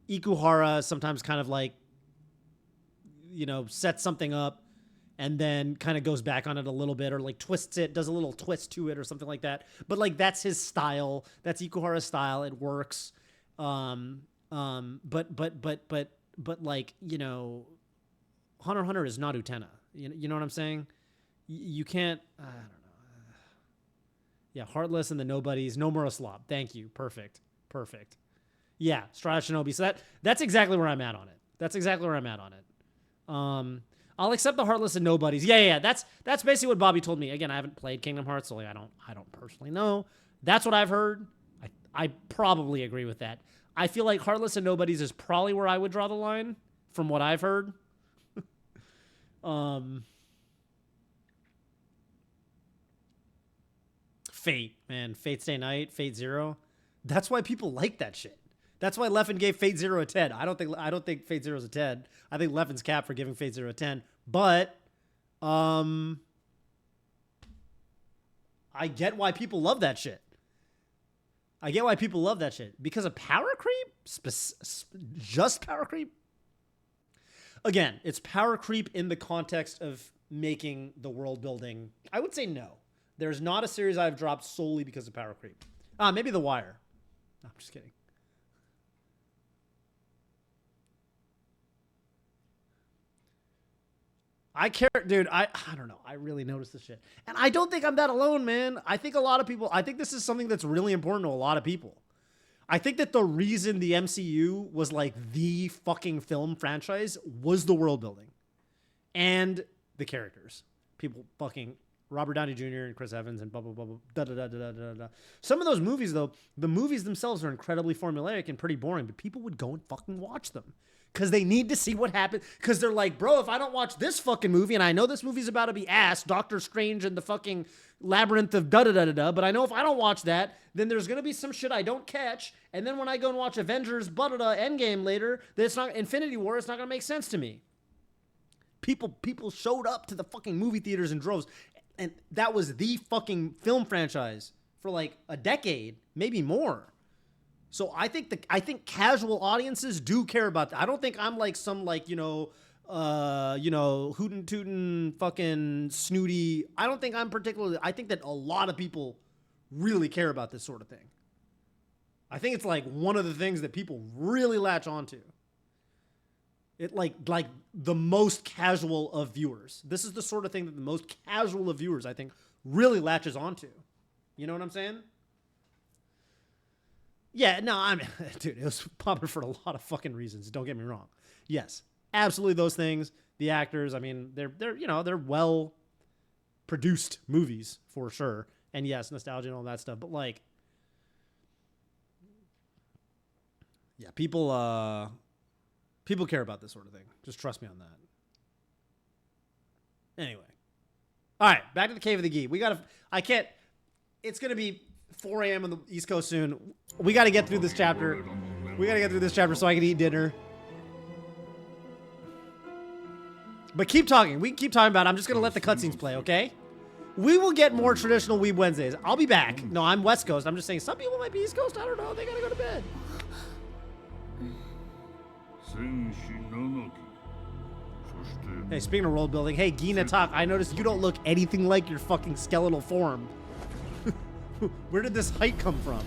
Ikuhara sometimes kind of like, you know, sets something up and then kind of goes back on it a little bit or like twists it, does a little twist to it or something like that. But like, that's his style. That's Ikuhara's style. It works. But like, you know, Hunter x Hunter is not Utena. You know what I'm saying? You can't, I don't know. Yeah, Heartless and the Nobodies. No Mura Slob. Thank you. Perfect. Yeah, Strata Shinobi. So that's exactly where I'm at on it. That's exactly where I'm at on it. I'll accept the Heartless and Nobodies. Yeah. That's basically what Bobby told me. Again, I haven't played Kingdom Hearts, so like, I don't personally know. That's what I've heard. I probably agree with that. I feel like Heartless and Nobodies is probably where I would draw the line from what I've heard. Fate, man. Fate Stay Night, Fate Zero. That's why people like that shit. That's why Leffen gave Fate Zero a 10. I don't think Fate Zero is a 10. I think Leffen's cap for giving Fate Zero a 10. But I get why people love that shit. Because of power creep? Just power creep? Again, it's power creep in the context of making the world building. I would say no. There's not a series I've dropped solely because of power creep. Maybe The Wire. No, I'm just kidding. I care, dude. I don't know. I really noticed this shit. And I don't think I'm that alone, man. I think a lot of people, I think this is something that's really important to a lot of people. I think that the reason the MCU was like the fucking film franchise was the world building and the characters. People fucking Robert Downey Jr. and Chris Evans and blah, blah, blah, blah, da, da, da, da, da, da. Some of those movies, though, the movies themselves are incredibly formulaic and pretty boring, but people would go and fucking watch them because they need to see what happened. Because they're like, bro, if I don't watch this fucking movie, and I know this movie's about to be ass, Doctor Strange and the fucking labyrinth of da da da da da, but I know if I don't watch that, then there's gonna be some shit I don't catch, and then when I go and watch Avengers, da da da, Endgame later, then it's not Infinity War. It's not gonna make sense to me. People showed up to the fucking movie theaters in droves, and that was the fucking film franchise for like a decade, maybe more. So I think casual audiences do care about that. I don't think I'm like some like, hootin' tootin' fucking snooty. I don't think I'm particularly, I think that a lot of people really care about this sort of thing. I think it's like one of the things that people really latch onto. It like the most casual of viewers. This is the sort of thing that the most casual of viewers, I think, really latches onto. You know what I'm saying? Yeah, no, dude, it was popular for a lot of fucking reasons. Don't get me wrong. Yes, absolutely those things. The actors, I mean, they're well produced movies for sure. And yes, nostalgia and all that stuff. But like, yeah, people care about this sort of thing. Just trust me on that. Anyway. All right, back to the Cave of the Gi. It's going to be 4 a.m. on the East Coast soon. We got to get through this chapter. So I can eat dinner. But keep talking. We can keep talking about it. I'm just going to let the cutscenes play, okay? We will get more traditional Weeb Wednesdays. I'll be back. No, I'm West Coast. I'm just saying some people might be East Coast. I don't know. They gotta go to bed. Hey, speaking of world building, hey, Gina Talk, I noticed you don't look anything like your fucking skeletal form. Where did this height come from?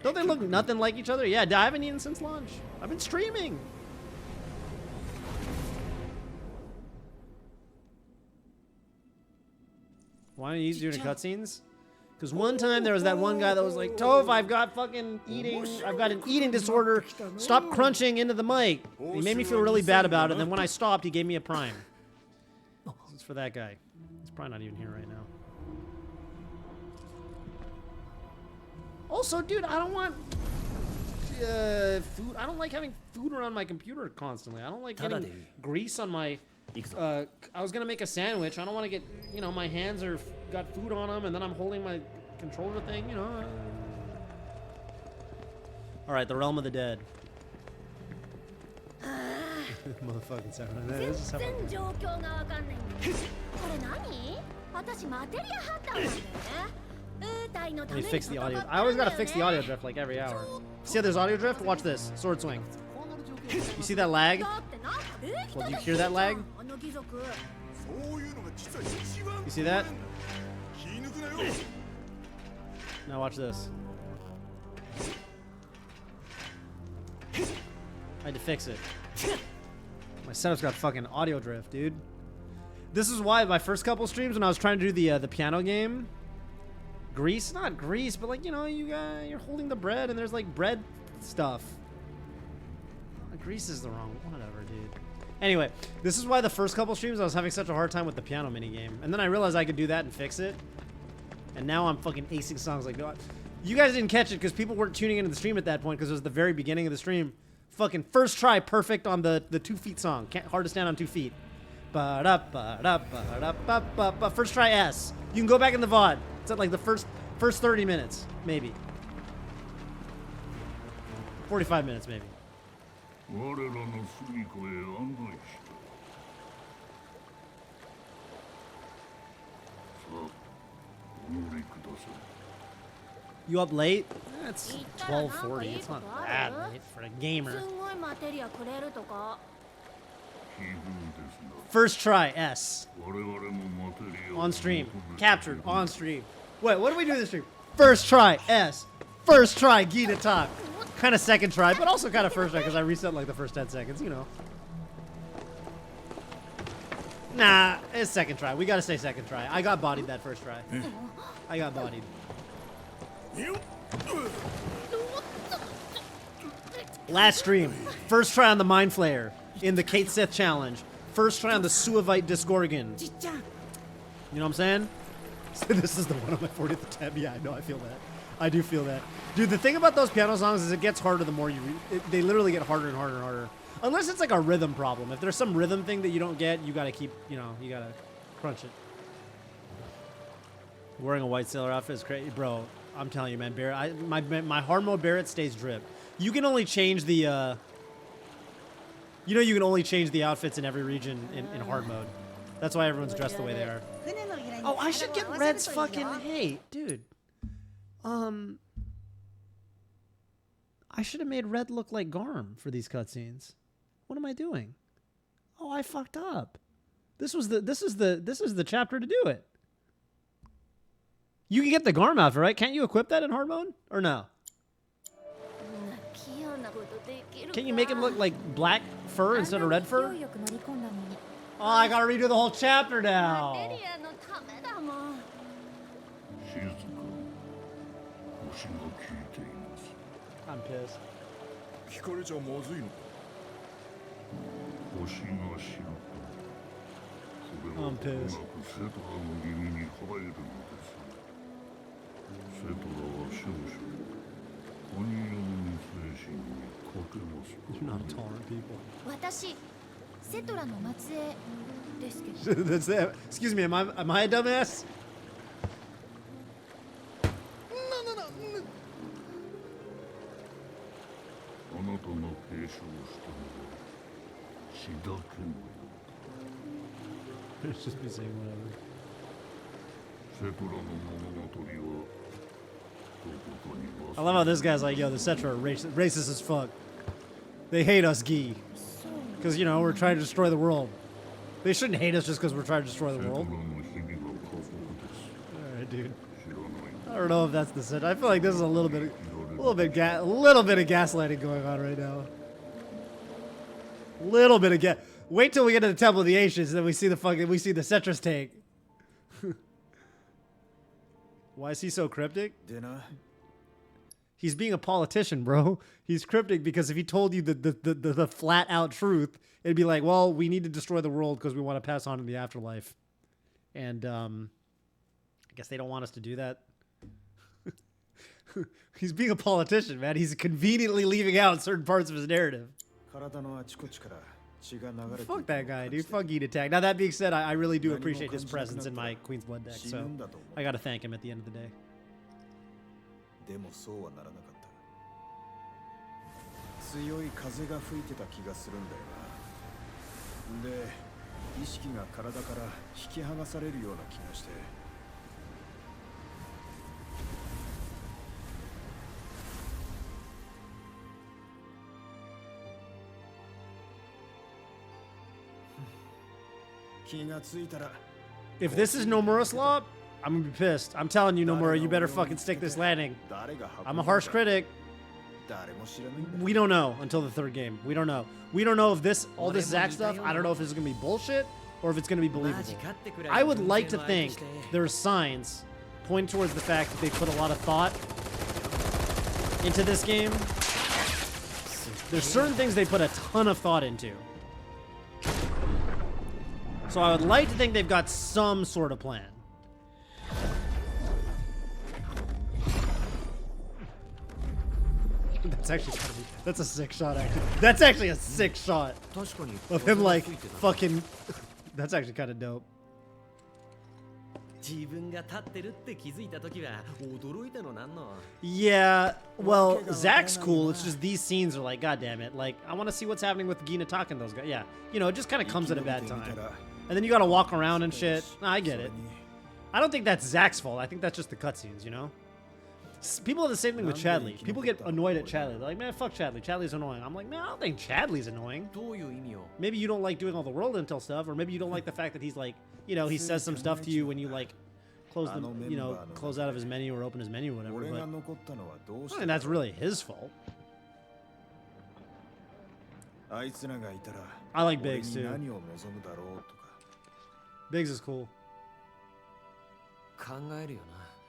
Don't they look nothing like each other? Yeah, I haven't eaten since lunch. I've been streaming. Why are you doing cutscenes? Because one time there was that one guy that was like, Toph, I've got an eating disorder. Stop crunching into the mic. He made me feel really bad about it. And then when I stopped, he gave me a prime. This is for that guy. He's probably not even here right now. Also, dude, I don't want food. I don't like having food around my computer constantly. I don't like getting grease on my... I was gonna make a sandwich. I don't want to get, you know, my hands got food on them, and then I'm holding my controller thing, you know. All right, the realm of the dead. Motherfucking sound. This is how Let me fix the audio. I always gotta fix the audio drift like every hour. See how there's audio drift? Watch this. Sword swing. You see that lag? Well, do you hear that lag? You see that? Now watch this. I had to fix it. My setup's got fucking audio drift, dude. This is why my first couple streams when I was trying to do the piano game, not grease, but like, you know, you're holding the bread and there's like bread stuff. Grease is the wrong, whatever, dude. Anyway, this is why the first couple streams I was having such a hard time with the piano minigame. And then I realized I could do that and fix it. And now I'm fucking acing songs like that. You guys didn't catch it because people weren't tuning into the stream at that point because it was the very beginning of the stream. Fucking first try perfect on the 2 feet song. Hard to stand on 2 feet. First try S. You can go back in the VOD. It's at like the first 30 minutes, maybe. 45 minutes, maybe. You up late? It's 12:40. It's not that late for a gamer. First try S. On stream. Captured on stream. Wait, what do we do this stream? First try S. First try Gita Talk. Kind of second try, but also kind of first try because I reset like the first 10 seconds, you know. Nah, it's second try. We gotta say second try. I got bodied that first try. I got bodied. Last stream. First try on the Mind Flayer in the Kate Sith challenge. First try on the Suavite Disgorgon. You know what I'm saying? This is the one on my 40th attempt. Yeah, I know, I feel that. I do feel that. Dude, the thing about those piano songs is it gets harder the more you they literally get harder and harder and harder. Unless it's like a rhythm problem. If there's some rhythm thing that you don't get, you gotta keep, you know, you gotta crunch it. Wearing a white sailor outfit is crazy. Bro, I'm telling you, man, Barrett, my hard mode Barrett stays drip. You can only change the, you know, you can only change the outfits in every region in hard mode. That's why everyone's dressed the way they are. Oh, I should get Red's fucking, hey, dude. I should have made Red look like Garm for these cutscenes. What am I doing? Oh, I fucked up. This is the chapter to do it. You can get the Garm outfit, right? Can't you equip that in hard mode? Or no? Can you make him look like black fur instead of red fur? Oh, I gotta redo the whole chapter now. I'm pissed. I'm pissed. You're not tolerant people. That's it. Excuse me, am I a dumbass? It's just me saying whatever. セトラの物語はどこかに I love how this guy's like, yo, the Cetra are racist as fuck. They hate us, Gi. Because, you know, we're trying to destroy the world. They shouldn't hate us just because we're trying to destroy the world. セトラの日々は過酷です。 Alright, dude. 知らない I don't know if that's the Cetra. I feel like this is a little bit of gaslighting going on right now. Little bit of gas. Wait till we get to the Temple of the Ancients, and then we see the Cetra's tank. Why is he so cryptic? He's being a politician, bro. He's cryptic because if he told you the flat out truth, it'd be like, well, we need to destroy the world because we want to pass on in the afterlife. And I guess they don't want us to do that. He's being a politician, man. He's conveniently leaving out certain parts of his narrative. Fuck that guy, dude. Fuck Eat Attack. Now, that being said, I really do appreciate his presence in my Queen's Blood deck, so I gotta thank him at the end of the day. でもそうはならなかった強い風が吹いてた気がするんだよなで意識が体から引き剥がされるような気がして気がついたら If this is Nomura Slop, I'm gonna be pissed. I'm telling you, Nomura, you better fucking stick this landing. I'm a harsh critic. We don't know until the third game. We don't know. We don't know if all this Zack stuff, I don't know if it's gonna be bullshit or if it's gonna be believable. I would like to think there's signs pointing towards the fact that they put a lot of thought into this game. There's certain things they put a ton of thought into. So I would like to think they've got some sort of plan. That's actually gotta be, that's a sick shot, actually. That's actually a sick shot of him, like, fucking... That's actually kind of dope. Yeah, well, Zack's cool. It's just these scenes are like, god damn it. Like, I want to see what's happening with Gina talking those guys. Yeah, you know, it just kind of comes at a bad time. And then you gotta walk around and shit. Nah, I get it. I don't think that's Zack's fault. I think that's just the cutscenes, you know? People have the same thing with Chadley. People get annoyed at Chadley. They're like, man, fuck Chadley. Chadley's annoying. I'm like, man, I don't think Chadley's annoying. Maybe you don't like doing all the world intel stuff, or maybe you don't like the fact that he's like, you know, he says some stuff to you when you like close the, you know, close out of his menu or open his menu or whatever. But I don't think that's really his fault. I like Biggs too. Biggs is cool.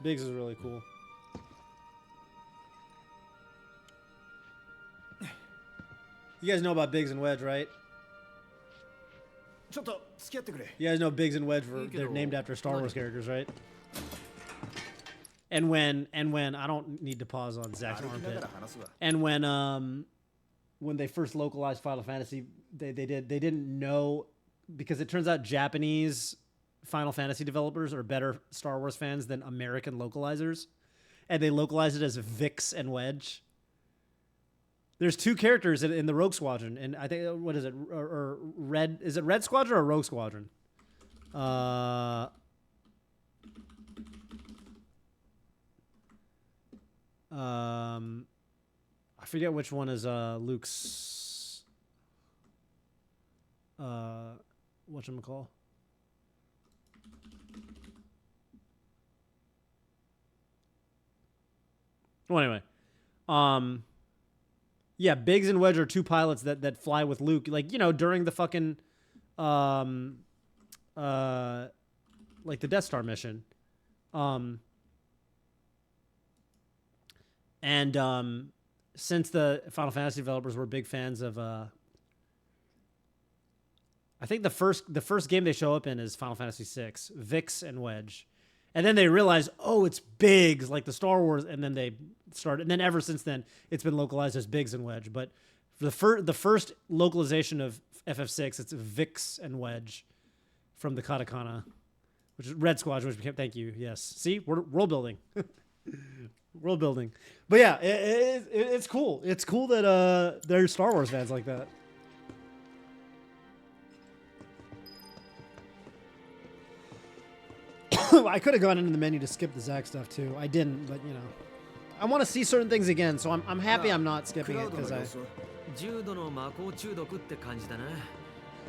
Biggs is really cool. You guys know about Biggs and Wedge, right? You guys know Biggs and Wedge they're named after Star Wars characters, right? And when I don't need to pause on Zack's armpit. And when they first localized Final Fantasy, they didn't know, because it turns out Japanese Final Fantasy developers are better Star Wars fans than American localizers, and they localized it as Vix and Wedge. There's two characters in the Rogue Squadron, and I think, what is it, or Red? Is it Red Squadron or Rogue Squadron? I forget which one is Luke's. Whatchamacall? Well, anyway, yeah, Biggs and Wedge are two pilots that fly with Luke, like, you know, during the fucking, like the Death Star mission, since the Final Fantasy developers were big fans of, I think the first game they show up in is Final Fantasy VI, Vix and Wedge. And then they realize, oh, it's Biggs, like the Star Wars, and then they started. And then ever since then, it's been localized as Biggs and Wedge. But for the first localization of FF6, it's Vix and Wedge from the katakana, which is Red Squadron, which became, thank you, yes. See, we're world building. World building. But yeah, it's cool. It's cool that they're Star Wars fans like that. I could have gone into the menu to skip the Zack stuff too. I didn't, but you know, I want to see certain things again, so I'm happy I'm not skipping it because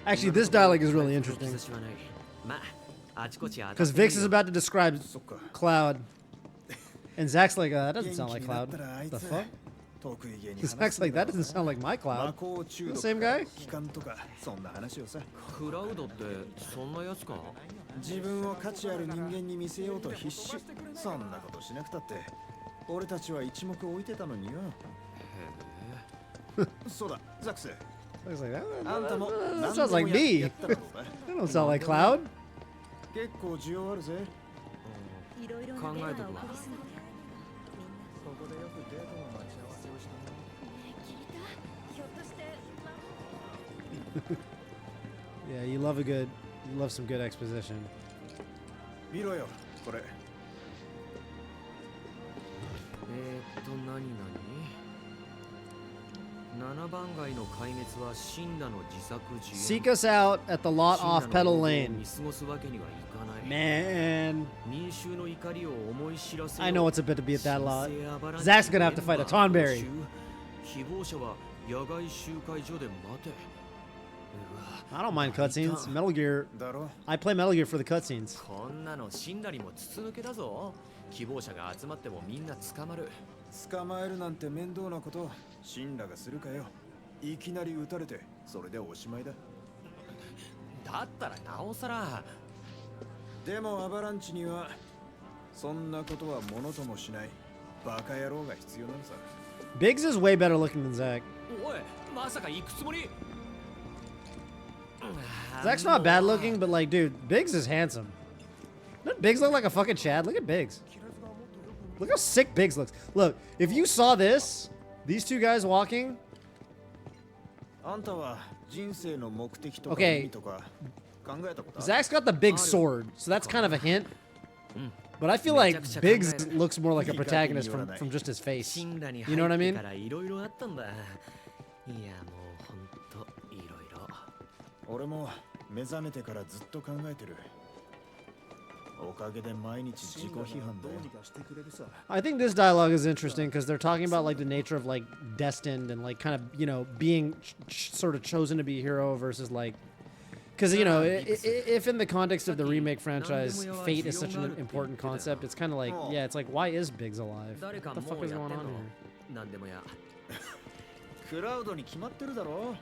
actually this dialogue is really interesting because Vix is about to describe Cloud, and Zack's like, that doesn't sound like Cloud. The fuck? Zack's like, that doesn't sound like my Cloud. The same guy? クラウドってそんなやつか？自分を価値ある人間に見せようと必死。そんなことしなくたって俺たちは一目置いてたのによ。そうだ、ザックス。Looks like that. あんたも That sounds like me. That don't sound like Cloud. 結構需要あるぜ。いろいろな考えとくわ。データを送りすぎてここでよくデートの待ち合わせをしたね。聞いた？ひょっとして Yeah, you love some good exposition. 見ろよ、これ。何7番街の壊滅は死んだの自作自演。 Seek us out at the lot off Pedal Lane. 見過ごすわけにはいかない。 Man, 民衆の怒りを思い知らせよう。 I know it's a bit to be at that lot. Zack's gonna have to fight a Tonberry. 希望者は野外集会所で待て。 I don't mind cutscenes. Metal Gear. だろ。 I play Metal Gear for the cutscenes. こんなの死んだりも筒抜けだぞ。希望者が集まってもみんな捕まる。捕まえるなんて面倒なこと、シンラがするかよ。いきなり撃たれて、それでおしまいだ。だったらなおさら。でもアバランチにはそんなことはものともしないバカ野郎が必要なのさ。Biggs is way better looking than Zack. おい、まさか行くつもりZack's not bad looking, but like, dude, Biggs is handsome. Doesn't Biggs look like a fucking Chad? Look at Biggs. Look how sick Biggs looks. Look, if you saw this, these two guys walking. あんたは人生の目的とか Okay. 意味とか考えたことある？ Zack's got the big sword, so that's kind of a hint. But I feel like Biggs looks more like a protagonist from just his face. You know what I mean? いろいろあったんだ。いやもうほんといろいろ。俺も目覚めてからずっと考えてる。おかげで毎日自己批判だよ。 I think this dialogue is interesting because they're talking about like the nature of like destined and like kind of, you know, being sort of chosen to be a hero versus like, because you know, if in the context of the remake franchise, fate is such an important concept, it's kind of like, yeah, it's like, why is Biggs alive? What the fuck is going on here? なんでもや。クラウドに決まってるだろ。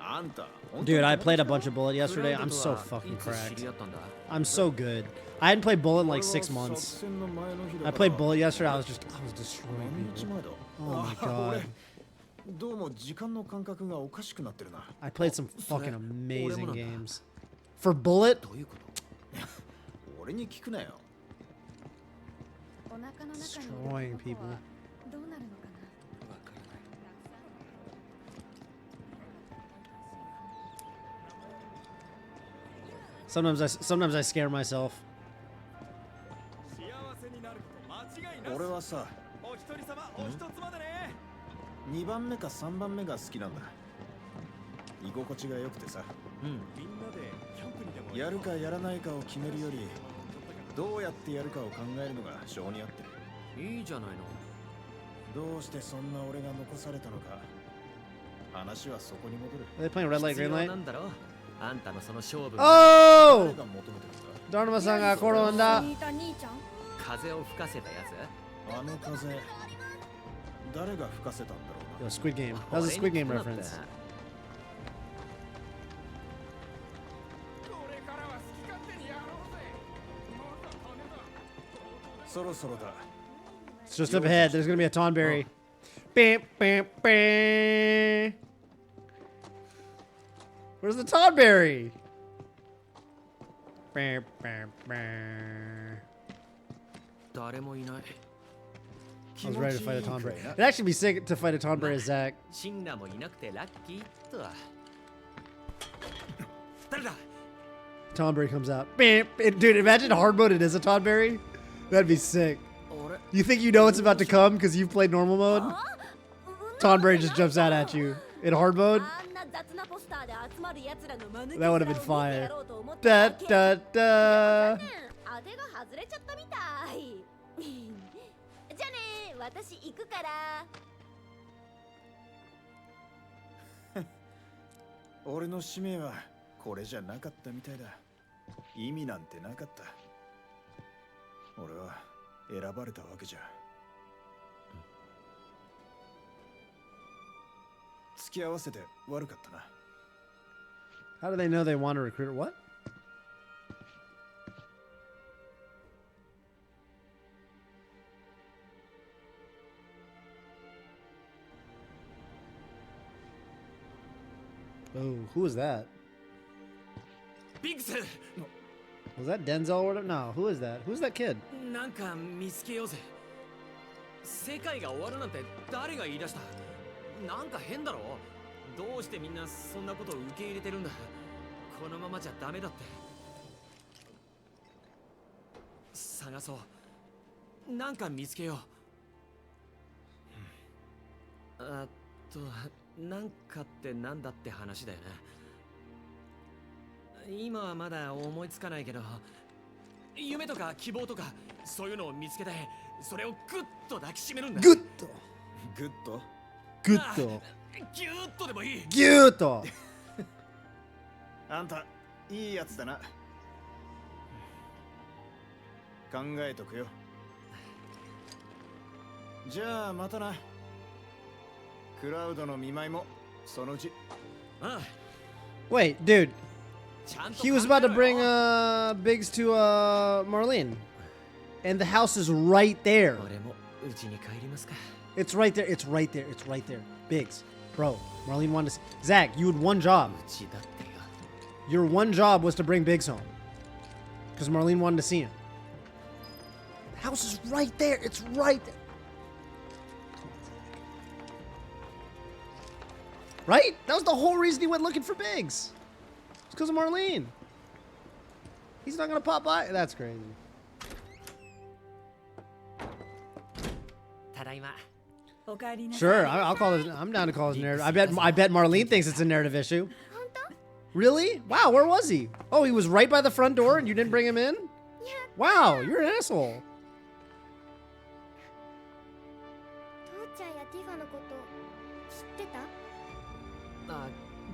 あんた。 Dude, I played a bunch of Bullet yesterday. I'm so fucking cracked. I'm so good. I hadn't played Bullet in like 6 months. I played Bullet yesterday. I was destroying people. Oh my god. どうも時間の感覚がおかしくなってるな。 I played some fucking amazing games. For Bullet? どういうこと？俺に聞くなよ。お腹の中にいる Destroying こ people. の子はどうなるのかな。 Sometimes I scare myself. 幸せになること間違いなし。俺はさ、お一人様お一つまでね。 2番目か3番目が好きなんだ。居心地が良くてさ。みんなでキャンプにでもやるかやらないかを決めるより、どうやってやるかを考えるのが性に合ってる。いいじゃないの。どうしてそんな俺が残されたのか。話はそこに戻る。 Are they playing Red Light, 必 Green 要 Light? なんだろう。あんたのその勝負。 Oh! 誰が求めてるんだ。 Dharma-sanが転んだ。いた兄ちゃん。風を吹かせたやつ。あの風、誰が吹かせたんだろう Yo, Squid Game. That was a Squid Game reference. これからは好き勝手にやろうぜ。まだ金だ。な。そろそろだ。 It's just up ahead. There's gonna be a Tonberry. Bam, bam, bam. Where's the Tonberry? Bam, bam, bam. 誰もいない。 I was ready to fight a Tonberry. It'd actually be sick to fight a Tonberry as Zack. シンラもいなくてラッキーっと。誰だ？ Tonberry comes out. Bam, dude, imagine hard mode it is a Tonberry. That'd be sick. 俺。 You think you know it's about to come because you've played normal mode? Tonberry just jumps out at you. in hard mode. That would have been fire. Da da da. 当てが外れちゃったみたい。じゃあね、私行くから。俺の使命はこれじゃなかったみたいだ。意味なんてなかった。俺は選ばれたわけじゃ。付き合わせて悪かったな。How do they know they want to recruit? What? Oh, who was that? ビグス Was that Denzel or whatever? No, who is that? Who's that kid? なんか見つけようぜ。世界が終わるなんて誰が言い出した？なんか変だろ？どうしてみんなそんなことを受け入れてるんだ？このままじゃダメだって。探そう。なんか見つけよう。なんかってなんだって話だよね。今はまだ思いつかないけど、夢とか希望とかそういうのを見つけて、それをグッと抱きしめるんだ。グッと。グッとグッと。ギューッとでもいい。ギューッと。あんたいいやつだな。考えとくよ。じゃあまたな。クラウドの見舞いもそのうち。Wait, dude. He was about to bring Biggs to Marlene. And the house is right there. It's right there. It's right there. It's right there. Biggs. Bro, Marlene wanted to see. Zach, you had one job. Your one job was to bring Biggs home. Because Marlene wanted to see him. The house is right there. It's right there. Right? That was the whole reason he went looking for Biggs. It's because of Marlene. He's not going to pop by. That's crazy. Sure, I'll call this. I'm down to call this narrative. I bet Marlene thinks it's a narrative issue. Really? Wow, where was he? Oh, he was right by the front door and you didn't bring him in? Wow, you're an asshole.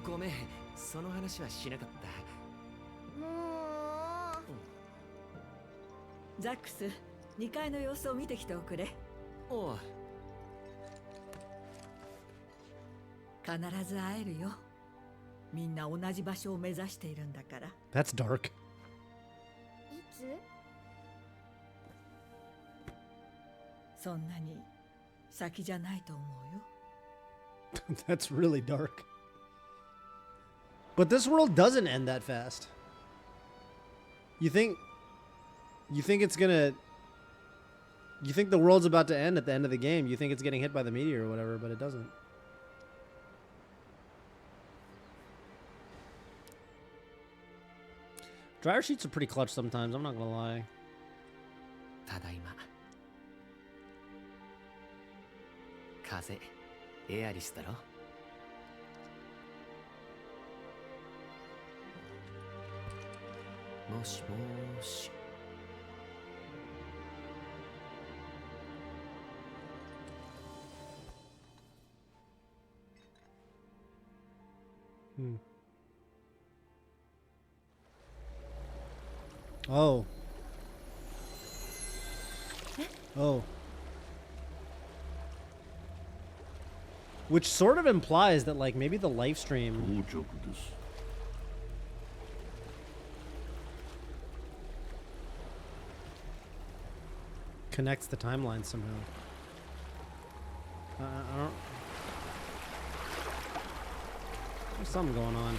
ごめん、その話はしなかった。もう。ザックス、2階の様子を見てきておくれ。おう。必ず会えるよ。みんな同じ場所を目指しているんだから。That's dark. いつ？そんなに先じゃないと思うよ。That's really dark. But this world doesn't end that fast. You think it's gonna... You think the world's about to end at the end of the game. You think it's getting hit by the meteor or whatever, but it doesn't. Dryer sheets are pretty clutch sometimes, I'm not gonna lie. ただいま。風、エアリスだろ。もしもし。Oh. Oh. Which sort of implies that, like, maybe the live stream connects the timeline somehow. I don't... There's something going on.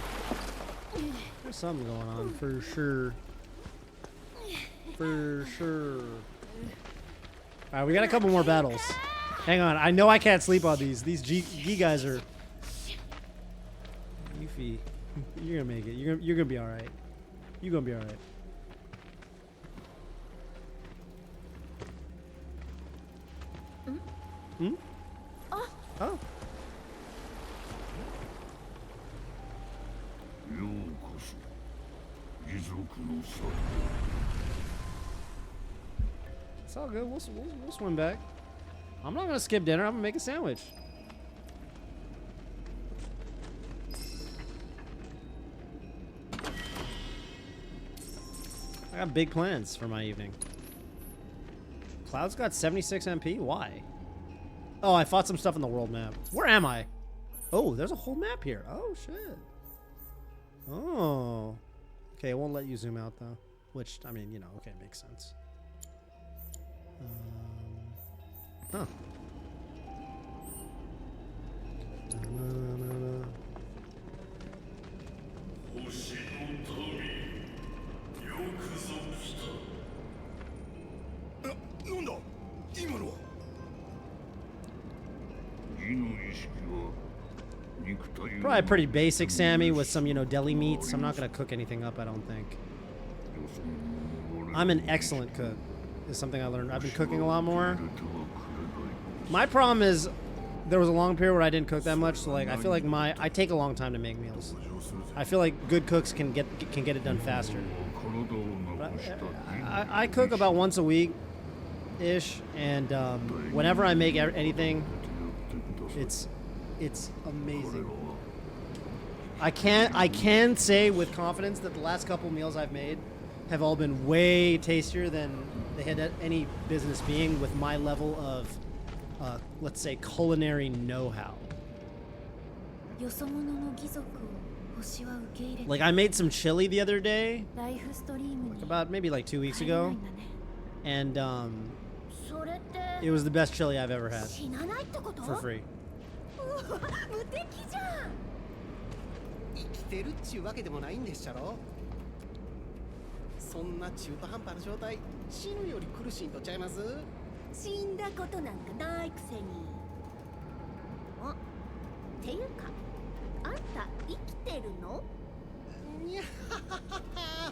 There's something going on, for sure. For sure. Alright, we got a couple more battles. Hang on, I know I can't sleep on these. These G guys are... Yuffie, you're gonna make it. You're gonna be alright. You're gonna be alright. Hmm? Oh. し貴族の里 It's all good. We'll swim back. I'm not gonna skip dinner. I'm gonna make a sandwich. I got big plans for my evening. Cloud's got 76 MP. Why? Oh, I fought some stuff in the world map. Where am I? Oh, there's a whole map here. Oh shit. Oh. Okay, it won't let you zoom out though. Which, I mean, you know, okay, makes sense. Huh. Probably pretty basic, Sammy, with some, you know, deli meats. I'm not gonna cook anything up, I don't think. I'm an excellent cook, is something I learned. I've been cooking a lot more. My problem is there was a long period where I didn't cook that much, so like I feel like I take a long time to make meals. I feel like good cooks can get it done faster. But I cook about once a week ish, and whenever I make anything, it's amazing. I can say with confidence that the last couple meals I've made have all been way tastier than they had any business being with my level of let's say culinary know-how. Like I made some chili the other day, like about maybe like 2 weeks ago, and it was the best chili I've ever had for free. 生きてるっちゅうわけでもないんでっしゃろ。そんな中途半端な状態、死ぬより苦しいんとちゃいます？死んだことなんかないくせに。っていうか、あんた生きてるの？いやはは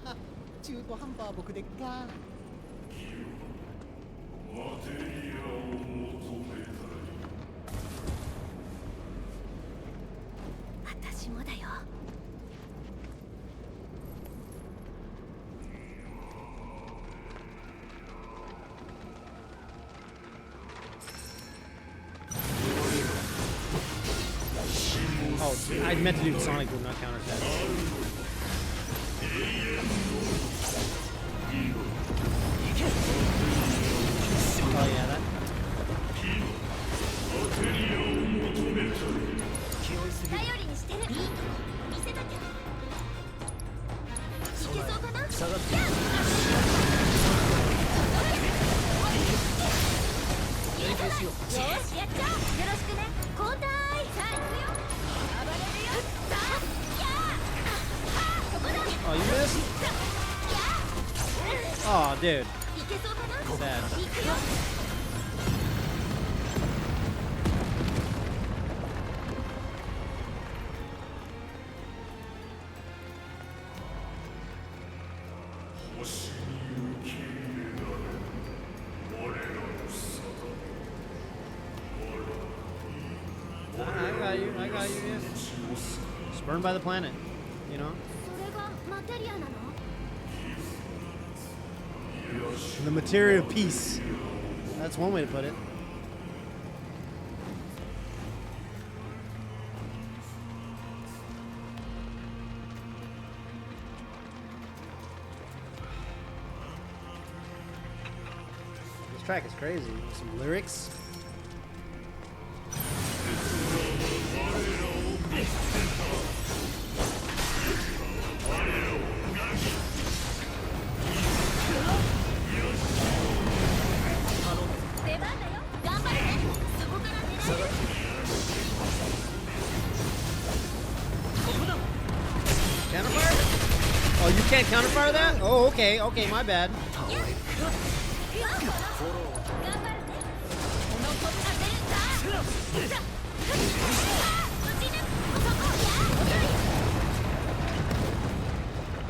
は。中途半端は僕でっか。マテリアを求めたらいい。私もだよ。Oh, I meant to do Sonic Boom, not counterattack. Oh yeah, that. Oh, you missed? Oh, dude. Sad. I got you, yeah. Just burned by the planet, you know? The material of peace. That's one way to put it. This track is crazy. Some lyrics. Oh, you can't counterfire that? Oh, okay, okay, my bad. I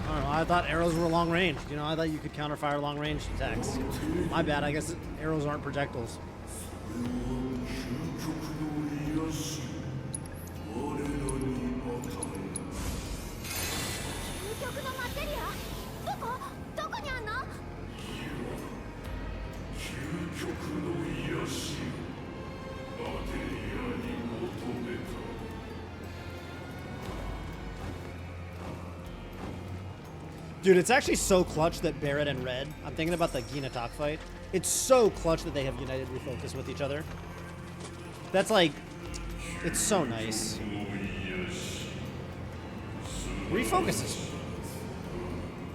don't know, I thought arrows were long range. You know, I thought you could counterfire long range attacks. My bad, I guess arrows aren't projectiles. Dude, it's actually so clutch that Barret and Red, I'm thinking about the Gina Talk fight. It's so clutch that they have united refocus with each other. That's like, it's so nice. Refocus is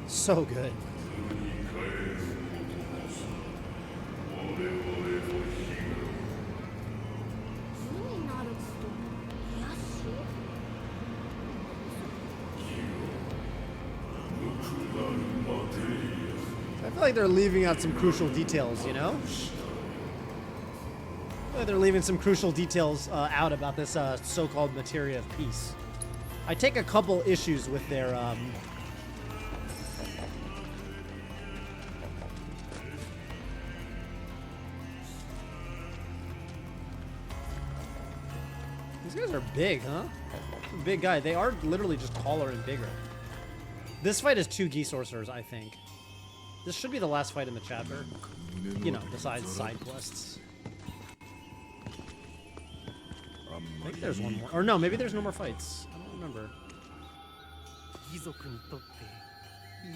so good. I feel like they're leaving out some crucial details, you know? I feel like they're leaving some crucial details out about this so-called materia of peace. I take a couple issues with their these guys are big, huh? Big guy. They are literally just taller and bigger. This fight is 2 Gi sorcerers, I think. This should be the last fight in the chapter. You know, besides side quests. I think there's one more. Or no, maybe there's no more fights. I don't remember. 貴族にとって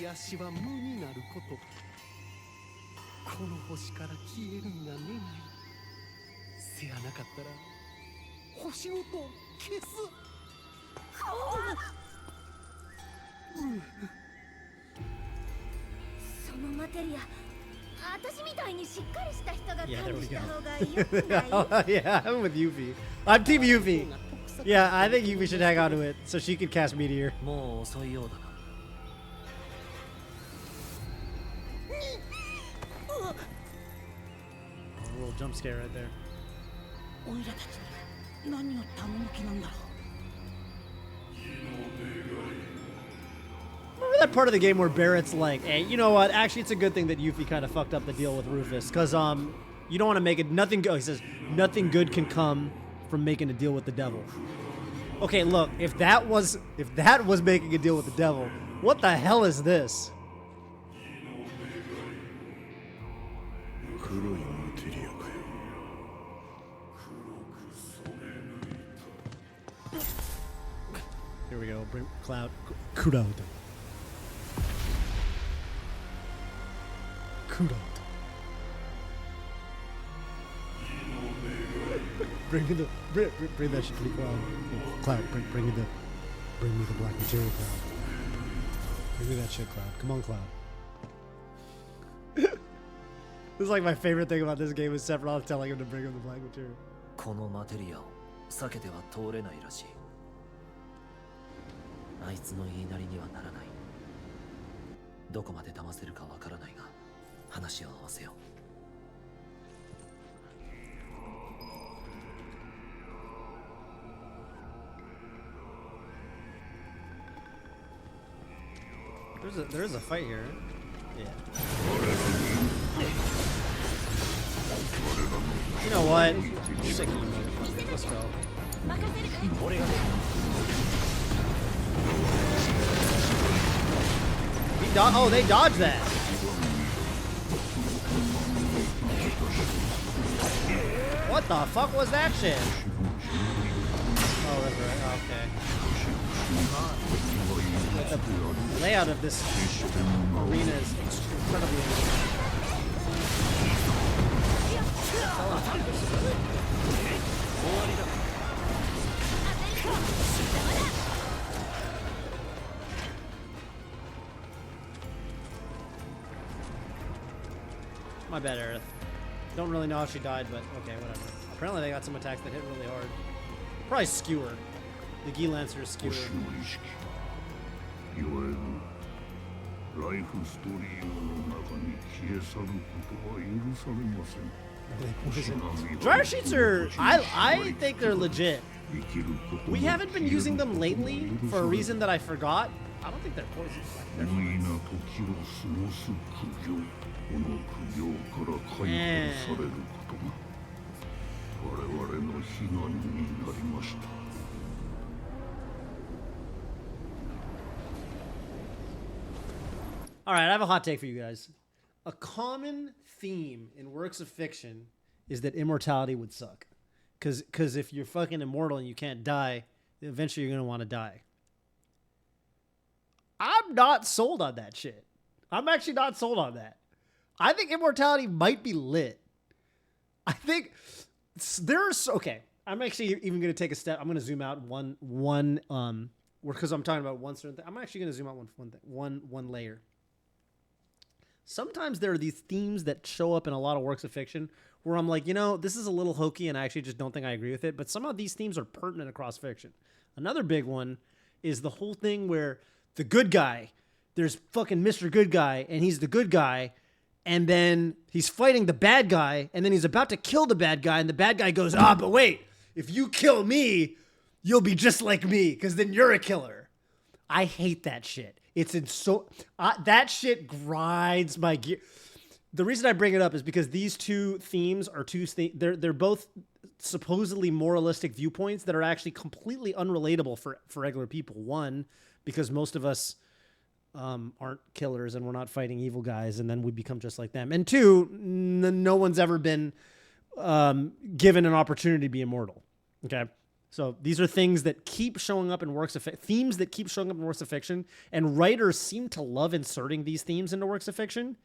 癒しは無になること。この星から消えるんが願い。せやなかったら星ごと消す。そのマテリア、私みたいにしっかりした人が管 Yeah, there 理 we した go. 方が良くない？ Yeah, I'm with Yuffie. I'm Team Yuffie. Yeah, I think Yuffie should hang on to it so she can cast Meteor. もう遅いようだな。A little jump scare right there. オイラたちに何が頼む気なんだろう。 Remember that part of the game where Barrett's like, hey, you know what? Actually, it's a good thing that Yuffie kind of fucked up the deal with Rufus, because you don't want to make it nothing good. He says nothing good can come from making a deal with the devil. Okay, look, if that was making a deal with the devil, what the hell is this? Here we go. Bring Cloud. Kudo. Kudo. Bring me the bring that shit to me, Cloud. Cloud, bring me the black material, Cloud. Bring me that shit, Cloud. Come on, Cloud. This is like my favorite thing about this game is Sephiroth telling him to bring him the black material. このマテリアを避けては通れないらしい。あいつの言いなりにはならない。どこまで騙せるかわからないが、話を合わせよう。 There is a fight here. Yeah. You know what? Sick of you motherfuckers. Let's go. Oh, they dodged that. What the fuck was that shit? Oh, that's right. Okay. The layout of this arena is incredibly My bad, Aerith. Don't really know how she died, but okay, whatever. Apparently they got some attacks that hit really hard. Probably Skewer. The Gi Lancer is Skewer. いわゆるライフストリームの中に消え去ることは許されません。 Dryer sheets are I think they're legit. We haven't been using them lately for a reason that I forgot. I don't think they're poison. 無意な時を過ごす苦行、この苦行から解放されることが我々の悲願になりました。 All right, I have a hot take for you guys. A common theme in works of fiction is that immortality would suck. Because if you're fucking immortal and you can't die, eventually you're going to want to die. I'm I'm not sold on that shit. I'm actually not sold on that. I think immortality might be lit. I think there's okay. I'm actually even going to take a step. I'm going to zoom out one because I'm talking about one certain thing. I'm actually going to zoom out one layer. Sometimes there are these themes that show up in a lot of works of fiction where I'm like, you know, this is a little hokey and I actually just don't think I agree with it. But some of these themes are pertinent across fiction. Another big one is the whole thing where the good guy, there's fucking Mr. Good Guy, and he's the good guy, and then he's fighting the bad guy, and then he's about to kill the bad guy, and the bad guy goes, but wait, if you kill me, you'll be just like me, because then you're a killer. I hate that shit. That shit grinds my gear. The reason I bring it up is because these two themes are they're both supposedly moralistic viewpoints that are actually completely unrelatable for regular people. One, because most of us aren't killers and we're not fighting evil guys, and then we become just like them. And two, no one's ever been given an opportunity to be immortal. Okay, so these are things that keep showing up in themes that keep showing up in works of fiction, and writers seem to love inserting these themes into works of fiction.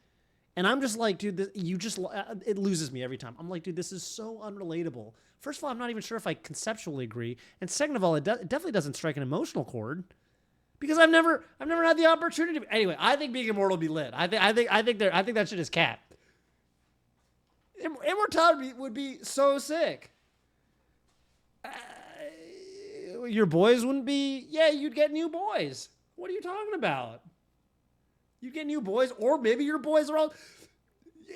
And I'm just like, dude, it loses me every time. I'm like, dude, this is so unrelatable. First of all, I'm not even sure if I conceptually agree, and second of all, it definitely doesn't strike an emotional chord. Because I've never had the opportunity. Anyway, I think being immortal would be lit. I think that shit is cat. Immortality would be so sick. Your boys wouldn't be. Yeah, you'd get new boys. What are you talking about? You get new boys, or maybe your boys are all.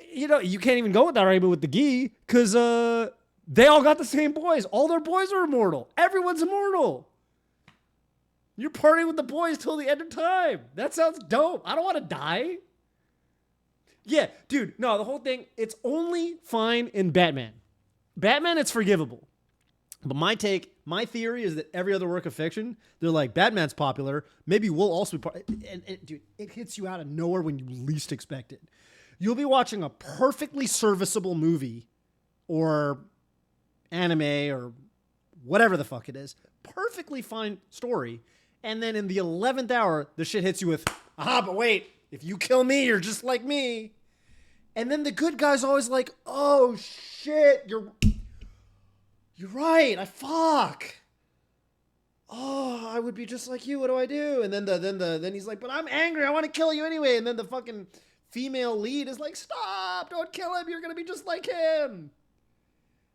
You know, you can't even go with that argument with the Gi because they all got the same boys. All their boys are immortal. Everyone's immortal. You're partying with the boys till the end of time. That sounds dope. I don't want to die. Yeah, dude, no, the whole thing, it's only fine in Batman. Batman, it's forgivable. But my theory is that every other work of fiction, they're like, Batman's popular, maybe we'll also be and dude, it hits you out of nowhere when you least expect it. You'll be watching a perfectly serviceable movie or anime or whatever the fuck it is, perfectly fine story. And then in the 11th hour, the shit hits you with, but wait, if you kill me, you're just like me. And then the good guy's always like, oh shit, you're right, fuck. Oh, I would be just like you, what do I do? And then he's like, but I'm angry, I want to kill you anyway. And then the fucking female lead is like, stop, don't kill him, you're gonna be just like him.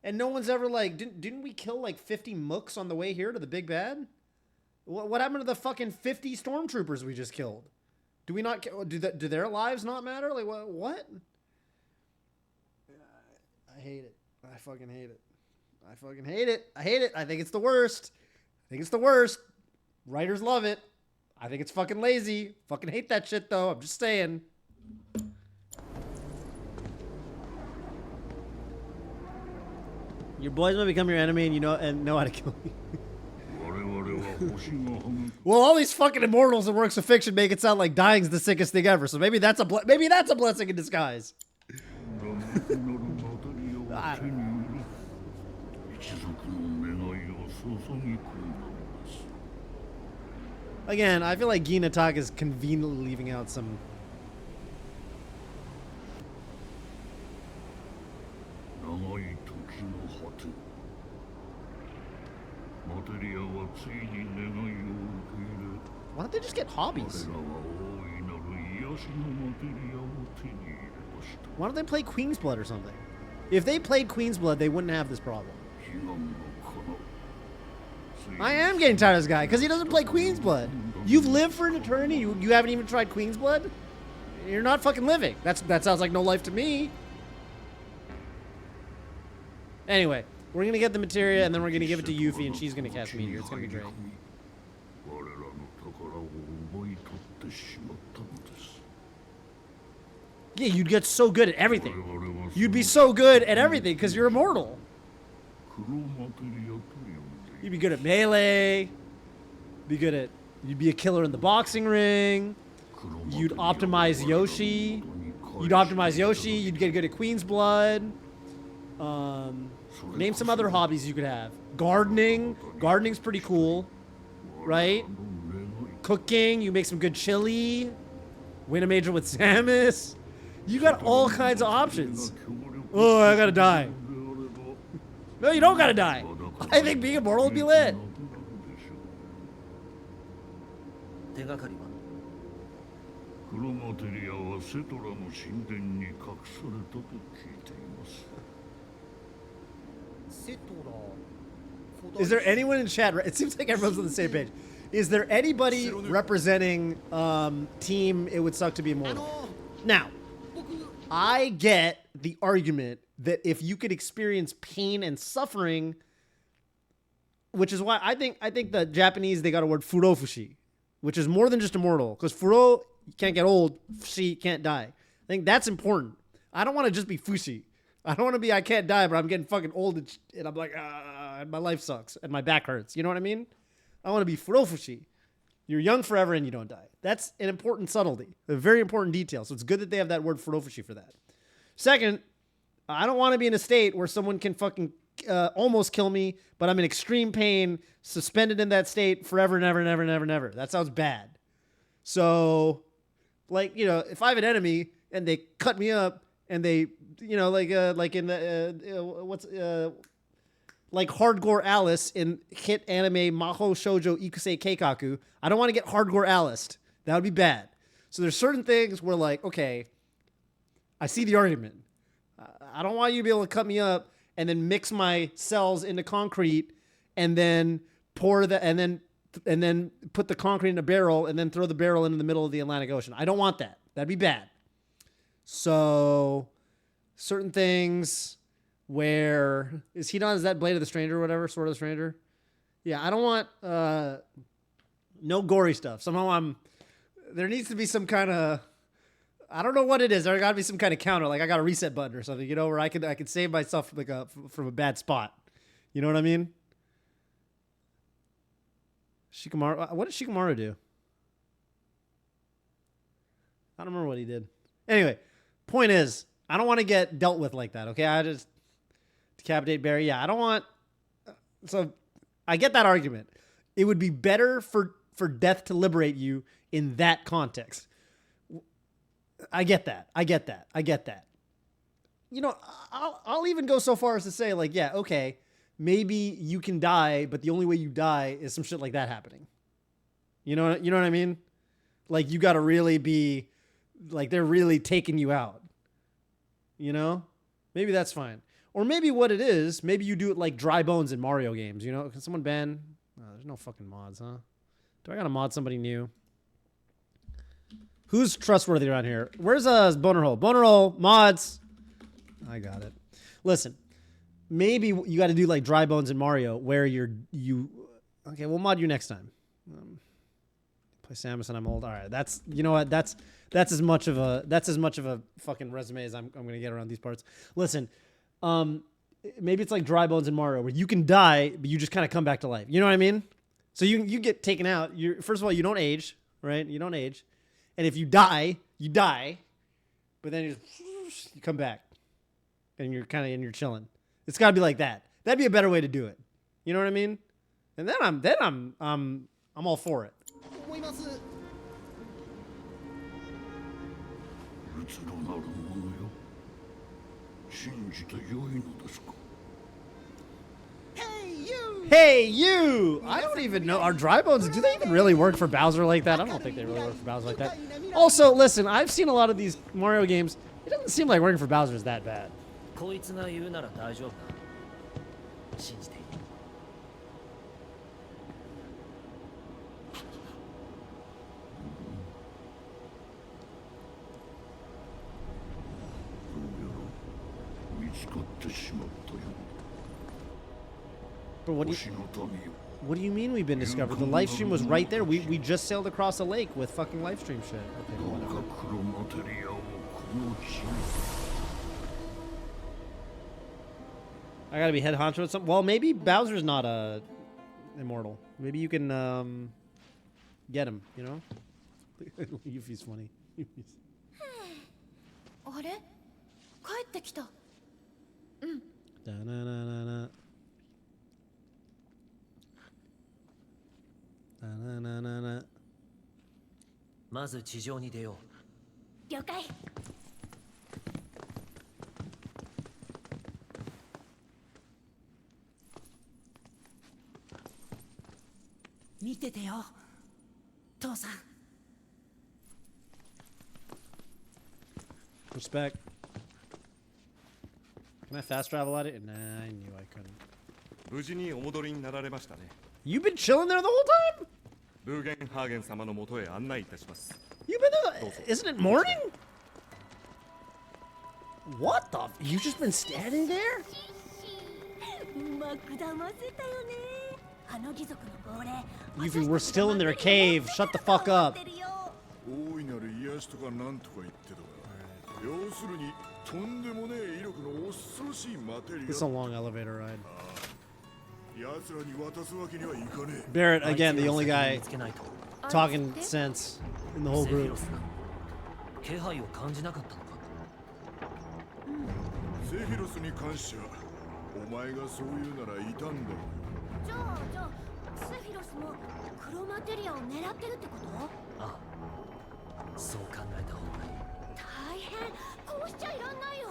And no one's ever like, didn't we kill like 50 mooks on the way here to the big bad? What happened to the fucking 50 stormtroopers we just killed? Do we not? Do their lives not matter? Like what? I hate it. I fucking hate it. I fucking hate it. I hate it. I think it's the worst. Writers love it. I think it's fucking lazy. Fucking hate that shit though. I'm just saying. Your boys might become your enemy, and know how to kill you. Well, all these fucking immortals in works of fiction make it sound like dying's the sickest thing ever. So maybe that's a blessing in disguise. I don't know. Again, I feel like Gina Tak is conveniently leaving out some. Why don't they just get hobbies? Why don't they play Queen's Blood or something? If they played Queen's Blood, they wouldn't have this problem. I am getting tired of this guy because he doesn't play Queen's Blood. You've lived for an eternity. You haven't even tried Queen's Blood? You're not fucking living. That sounds like no life to me. Anyway, we're going to get the materia and then we're going to give it to Yuffie and she's going to cast Meteor. It's going to be great. Yeah, you'd get so good at everything. You'd be so good at everything because you're immortal. You'd be good at melee. You'd be a killer in the boxing ring. You'd optimize Yoshi. You'd get good at Queen's Blood. Name some other hobbies you could have. Gardening. Gardening's pretty cool, right? cooking. You make some good chili. Win a major with Samus. You got all kinds of options. Oh, I gotta die. No, you don't gotta die. I think being immortal would be lit. 手がかりはクロマテリアはセトラの神殿に隠されたと聞いています。 Is there anyone in chat? It seems like everyone's on the same page. Is there anybody representing team it would suck to be immortal? Now, I get the argument that if you could experience pain and suffering, which is why I think the Japanese, they got a word furofushi, which is more than just immortal, because furo, you can't get old, fushi, can't die. I think that's important. I don't want to just be fushi. I don't want to be I can't die, but I'm getting fucking old and I'm like, and my life sucks and my back hurts. You know what I mean? I want to be furofushi. You're young forever and you don't die. That's an important subtlety, a very important detail. So it's good that they have that word furofushi for that. Second, I don't want to be in a state where someone can fucking almost kill me, but I'm in extreme pain, suspended in that state forever and ever and ever and ever and ever. That sounds bad. So, like, you know, if I have an enemy and they cut me up and they, you know, like in the, like Hardcore Alice in hit anime Maho Shoujo Ikusei Keikaku, I don't want to get Hardcore Aliced. That would be bad. So there's certain things where, like, okay, I see the argument. I don't want you to be able to cut me up and then mix my cells into concrete and then pour the and then put the concrete in a barrel and then throw the barrel into the middle of the Atlantic Ocean. I don't want that. That'd be bad. So certain things where is that Blade of the Stranger or whatever, Sword of the Stranger? Yeah, I don't want no gory stuff. Somehow there needs to be some kind of, I don't know what it is. There got to be some kind of counter. Like I got a reset button or something, you know, where I could save myself like from a bad spot. You know what I mean? Shikamaru. What did Shikamaru do? I don't remember what he did. Anyway, point is, I don't want to get dealt with like that. Okay, I just decapitate Barry. Yeah, I don't want. So I get that argument. It would be better for death to liberate you in that context. I get that. I get that. I get that. You know, I'll even go so far as to say, like, yeah, okay, maybe you can die, but the only way you die is some shit like that happening. You know what I mean? Like, you got to really be, like, they're really taking you out. You know? Maybe that's fine. Or maybe what it is, maybe you do it like dry bones in Mario games, you know? Can someone ban? Oh, there's no fucking mods, huh? Do I gotta mod somebody new? Who's trustworthy around here? Where's Boner Hole? Boner Hole, mods. I got it. Listen, maybe you got to do like dry bones in Mario, where okay, we'll mod you next time. Play Samus and I'm old. All right, that's, you know what? That's as much of a fucking resume as I'm gonna get around these parts. Listen, maybe it's like dry bones in Mario, where you can die, but you just kind of come back to life. You know what I mean? So you get taken out. First of all, you don't age, right? You don't age. And if you die, but then you come back, and you're chilling. It's got to be like that. That'd be a better way to do it. You know what I mean? And then I'm all for it. Hey you! I don't even know. Are dry bones, do they even really work for Bowser like that? I don't think they really work for Bowser like that. Also, listen, I've seen a lot of these Mario games. It doesn't seem like working for Bowser is that bad. But what do you mean we've been discovered? The live stream was right there. We just sailed across a lake with fucking live stream shit. Okay, whatever. I gotta be head honcho with something. Well, maybe Bowser's not immortal. Maybe you can get him, you know? Yuffie's funny. Yuffie's. あれ？帰ってきた。うん。Da na na na na. Da na na na na. まず地上に出よう。了解。見ててよ、父さん。 Respect. Can I fast travel at it? Nah, I knew I couldn't. 無事にお戻りになられましたね。 You've been chilling there the whole time? ブーゲンハーゲン様のもとへ案内いたします。 You've been there? Isn't it morning? What the? You've just been standing there? うまく騙せたよね。あの義族の亡霊。 You were still in their cave. Shut the fuck up. 大いなる癒しとかなんとか言ってたが、要するにとんでもねえ威力の恐ろしいマテリア。 This is a long elevator ride. 奴らに渡すわけにはいかねえ。 Barrett, again, the only guy talking sense in the whole セフィ group. ロスが気配を感じなかったのか。セフィロスに関してはお前がそう言うならいたんだろう。じゃあセフィロスも黒マテリアを狙ってるってこと？ああ、そう考えた方がいい。大変。こうしちゃいらんないよ。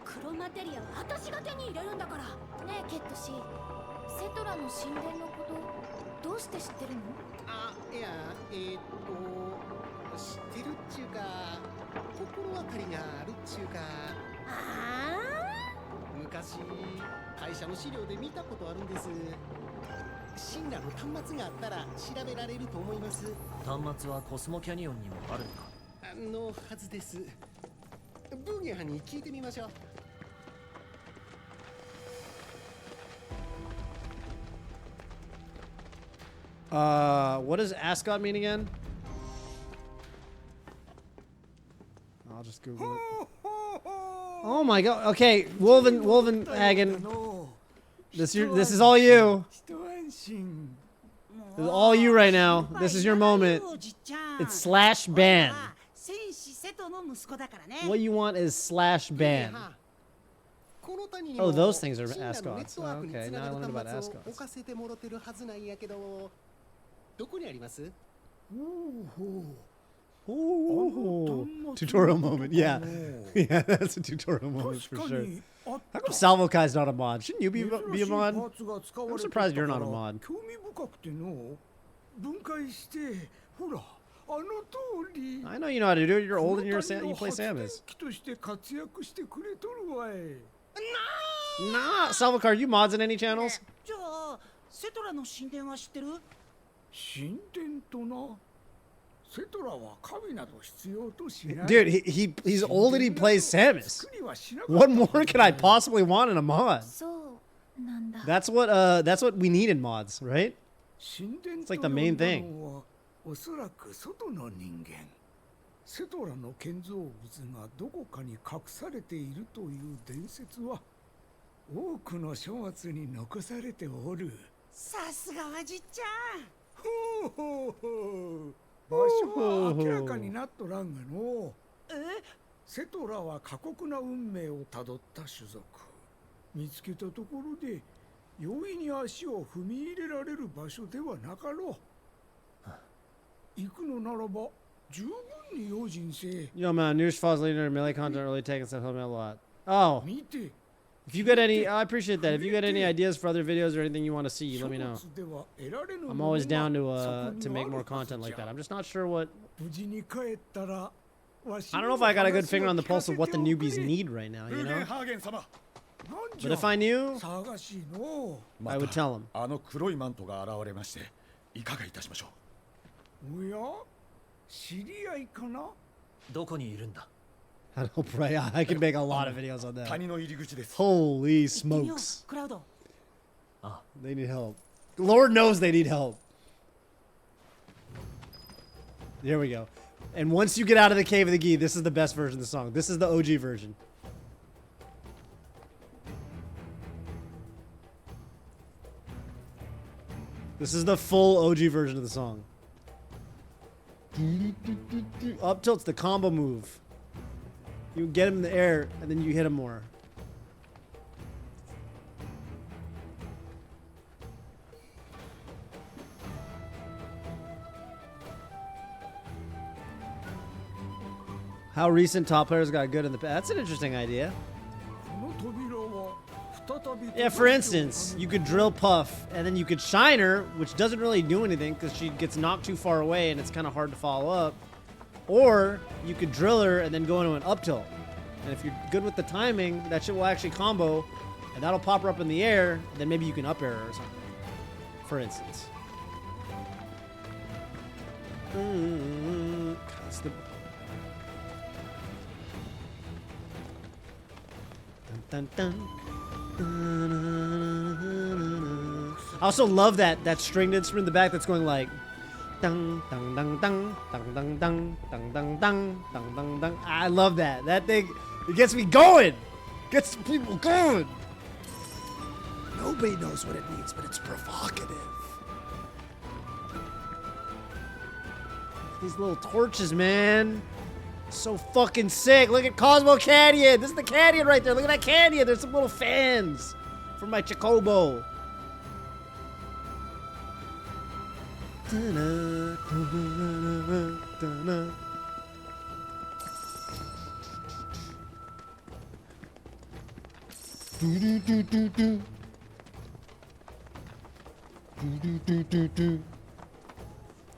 黒マテリアは私が手に入れるんだから。ねえケットシー、セトラの神殿のことどうして知ってるの？あ、いや、知ってるっちゅうか、心当たりがあるっちゅうか。ああ、昔会社の資料で見たことあるんです。神羅の端末があったら調べられると思います。端末はコスモキャニオンにもあるのか。のはずです。ブーゲンハに聞いてみましょう。What does ascot mean again? I'll just Google it. Oh my god. Okay, Wolven Hagen. This is all you. This is all you right now. This is your moment. It's slash ban. 戦士セトの息子だからね。 What you want is slash ban. Oh, those things are ascots. Oh, okay, now I learned about ascots. 置かせてもろてるはずなんやけど、どこにあります？ Ooh, tutorial moment. Yeah, yeah, that's a tutorial moment for sure. How come Salvo Kai's not a mod? Shouldn't you be a mod? I'm surprised you're not a mod. 興味深くての分解してほらあの通り I know you know how to do it. You're old and you play Samus. 機として活躍してくれとるわい。 Nah, Salvacar, you mods in any channels? じゃあセトラの神殿は知ってる？神殿とな。セトラは神など必要としない。 Dude, he's old and he plays Samus. What more could I possibly want in a mod? そうなんだ。 That's what we need in mods, right? It's like the main thing. おそらく外の人間。セトラの建造物がどこかに隠されているという伝説は多くの書物に残されておる。さすがはじっちゃん。ほうほうほう。場所は明らかになっとらんがの。セトラは過酷な運命をたどった種族。見つけたところで容易に足を踏み入れられる場所ではなかろう。行くのならば十分に用心せ。 Yo, man, News Falls leader melee content really taking stuff help me a lot. Oh, 見て。 if you got any, I appreciate that. If you got any ideas for other videos or anything you want to see, let me know. I'm always down to make more content like that. I'm just not sure what. I don't know if I got a good finger on the pulse of what the newbies need right now, you know? But if I knew, I would tell them. あの黒いマントが現れまして、いかがいたしましょう。おや、知り合いかな？どこにいるんだ？ I don't pray. I can make a lot of videos on that. 谷の入り口です。 Holy smokes. クラウド。 They need help. Lord knows they need help. There we go. And once you get out of the Cave of the Gi, this is the best version of the song. This is the OG version. This is the full OG version of the song. Up tilt's the combo move. You get him in the air, and then you hit him more. How recent top players got good in the past. That's an interesting idea. Yeah, for instance, you could drill Puff, and then you could shine her, which doesn't really do anything because she gets knocked too far away and it's kind of hard to follow up. Or you could drill her and then go into an up tilt. And if you're good with the timing, that shit will actually combo, and that'll pop her up in the air, and then maybe you can up air her or something. For instance. It's the... Dun, dun, dun. I also love that stringed instrument in the back that's going like dun dun dun dun dun dun dun dun dun dun dun dun dun. I love that. That thing, it gets me going. Gets people going. Nobody knows what it means, but it's provocative. These little torches, man. So fucking sick. Look at Cosmo Canyon. This is the canyon right there. Look at that canyon. There's some little fans for my Chocobo.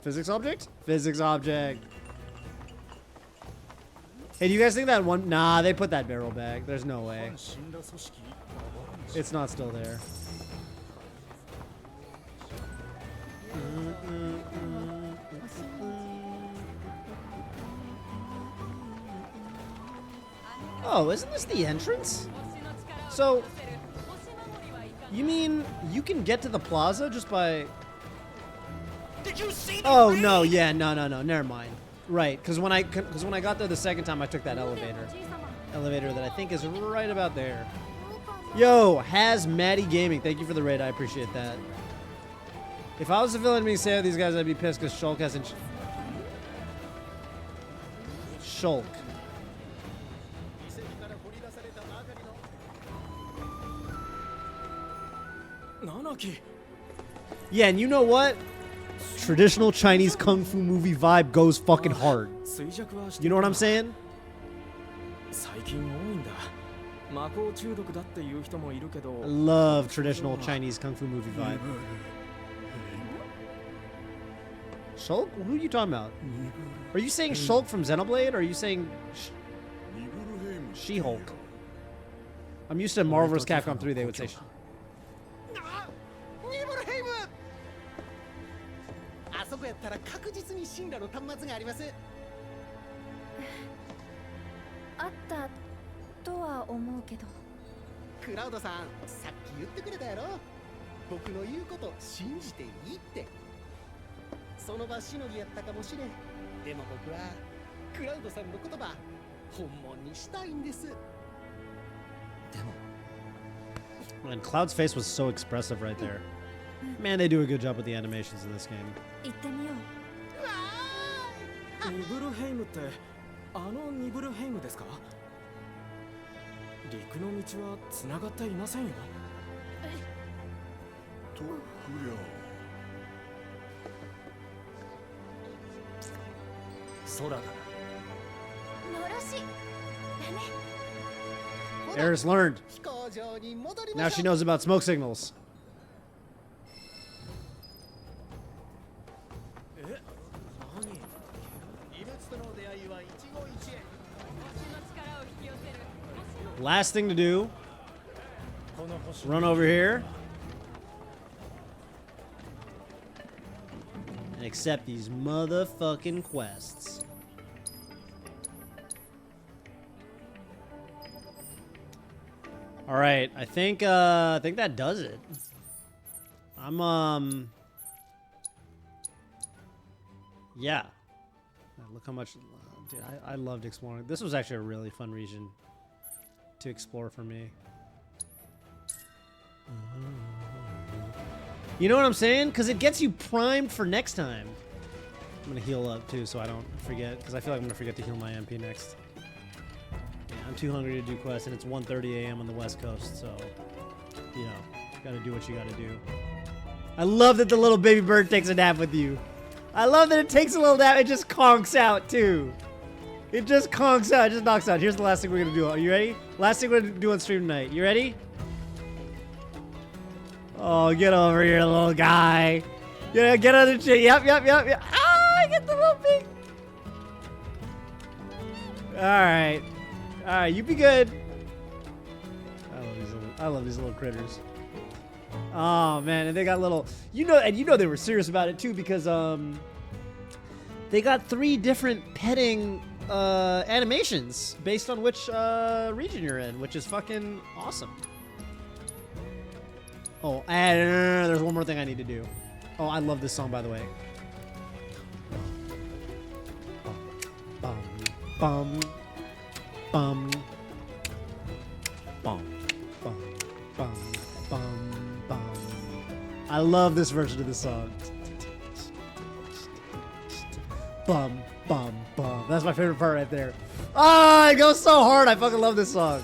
Physics object? Physics object. Hey, do you guys think that one? Nah, they put that barrel back. There's no way. It's not still there. Oh, isn't this the entrance? So, you mean you can get to the plaza just by... Did you see the Oh, rain? no, yeah, no, never mind. Right, because when I got there the second time, I took that elevator that I think is right about there. Yo, has Maddie Gaming, thank you for the raid. I appreciate that. If I was a villain being saved with these guys, I'd be pissed because Shulk hasn't. Shulk. Yeah, and you know what? Traditional Chinese kung fu movie vibe goes fucking hard. You know what I'm saying? I love traditional Chinese kung fu movie vibe. Shulk? Who are you talking about? Are you saying Shulk from Xenoblade, or are you saying She-Hulk? I'm used to Marvel vs. Capcom 3, they would say. あそこやったら確実に進路の端末があります。あったとは思うけど。クラウドさん、さっき言ってくれたやろ。僕の言うこと信じていいって。その場しのぎやったかもしれん。でも僕はクラウドさんの言葉本物にしたいんです。でも。And Cloud's face was so expressive right there. Man, they do a good job with the animations in this game. 行ってみよう。ニブルヘイムってあのニブルヘイムですか？陸の道は繋がっていませんよ。と不良。空だ。のろし。だね。Eris learned. Now she knows about smoke signals. Last thing to do, run over here and accept these motherfucking quests. All right, I think that does it. Yeah. Look how much, dude, I loved exploring. This was actually a really fun region to explore for me. You know what I'm saying? Because it gets you primed for next time. I'm going to heal up too so I don't forget, because I feel like I'm going to forget to heal my MP next. Yeah, I'm too hungry to do quests, and it's 1:30 a.m. on the West Coast, so, you know, got to do what you got to do. I love that the little baby bird takes a nap with you. I love that it takes a little nap and just conks out too. It just conks out. It just knocks out. Here's the last thing we're gonna do. Are you ready? Last thing we're gonna do on stream tonight. You ready? Oh, get over here, little guy. Yeah, get on the shit. Yep. Ah, I get the little pig. All right, you be good. I love these little critters. Oh man, and they got little, you know they were serious about it too because they got 3 different petting animations based on which region you're in, which is fucking awesome. Oh, and there's one more thing I need to do. Oh, I love this song, by the way. Bum, bum, bum, bum, bum, bum, bum, bum. I love this version of the song. Bum, bum, bum. That's my favorite part right there. Ah, it goes so hard. I fucking love this song.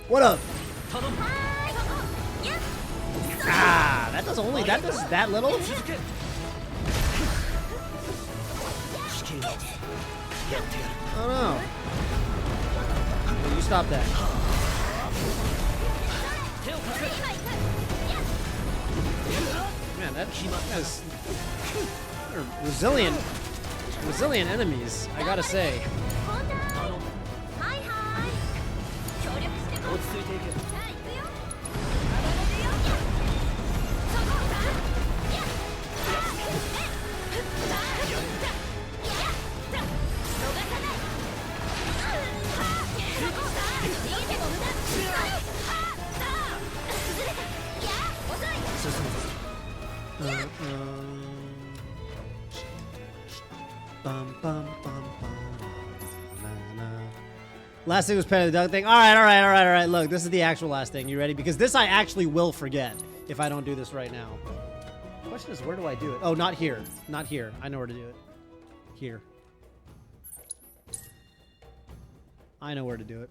What up? Ah, that does that little? Oh no. You stop that. Man, that's resilient enemies, I gotta say. Last thing was Penny the Duck thing. All right. Look, this is the actual last thing. You ready? Because this I actually will forget if I don't do this right now. The question is, where do I do it? Oh, not here. Not here. I know where to do it. Here. I know where to do it.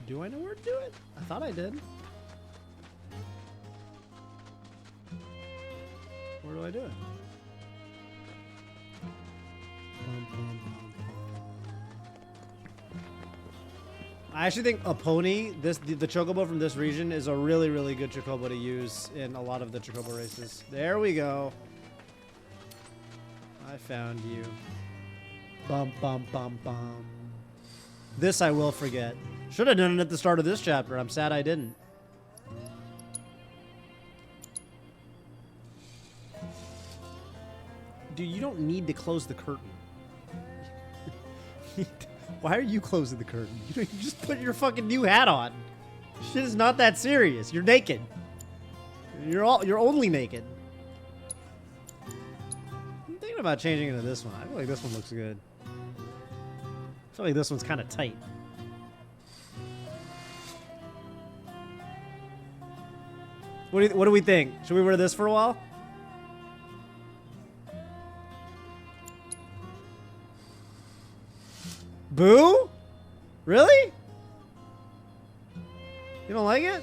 Do I know where to do it? I thought I did. Where do I do it? I actually think a pony, the chocobo from this region, is a really, really good chocobo to use in a lot of the chocobo races. There we go. I found you. Bum, bum, bum, bum. This I will forget. Should have done it at the start of this chapter. I'm sad I didn't. Dude, you don't need to close the curtain. Why are you closing the curtain? You just put your fucking new hat on. Shit is not that serious. You're naked. You're only naked. I'm thinking about changing into this one. I feel like this one looks good. I feel like this one's kind of tight. What do we think? Should we wear this for a while? Boo? Really? You don't like it?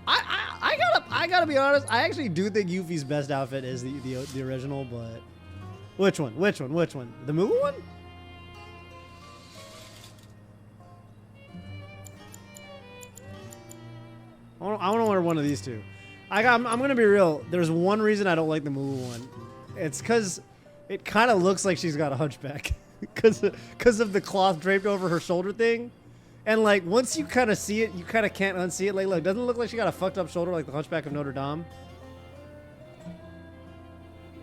I gotta be honest. I actually do think Yuffie's best outfit is the original, but which one? The Moo one? I want to wear one of these two. I'm gonna be real. There's one reason I don't like the Moo one. It's because it kind of looks like she's got a hunchback because of the cloth draped over her shoulder thing. And like once you kind of see it, you kind of can't unsee it. Like look, doesn't it look like she got a fucked up shoulder like the Hunchback of Notre Dame?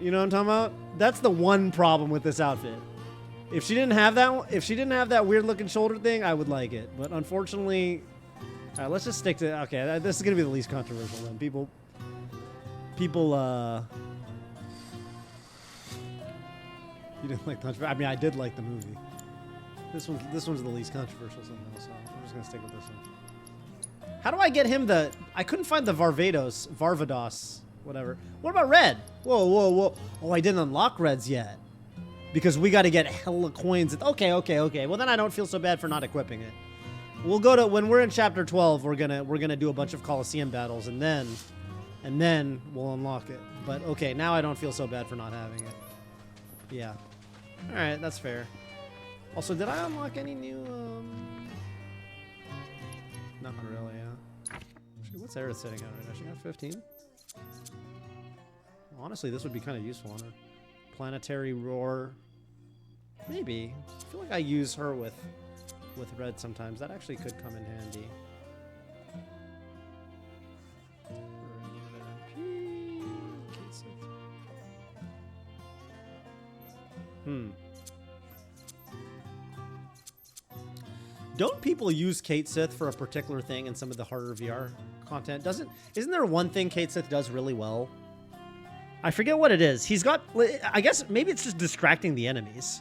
You know what I'm talking about? That's the one problem with this outfit. If she didn't have that weird looking shoulder thing, I would like it. But unfortunately, all right, let's just stick to, okay, this is gonna be the least controversial then. People you didn't like the Hunchback? I mean, I did like the movie. This one's the least controversial somehow, so I'm just gonna stick with this one. How do I get him the? I couldn't find the Varvados, whatever. What about Red? Whoa. Oh, I didn't unlock Reds yet because we got to get hella coins. Okay. Well, then I don't feel so bad for not equipping it. We'll go to when we're in chapter 12. We're gonna do a bunch of Colosseum battles, and then we'll unlock it. But okay, now I don't feel so bad for not having it. Yeah. All right, that's fair. Also, did I unlock any new? Not really. Yeah. Actually, what's Aerith sitting at right now? She got 15. Honestly, this would be kind of useful on her. Planetary Roar. Maybe. I feel like I use her with red sometimes. That actually could come in handy. Don't people use Kate Sith for a particular thing in some of the harder VR content? Isn't there one thing Kate Sith does really well? I forget what it is. He's got, I guess maybe it's just distracting the enemies.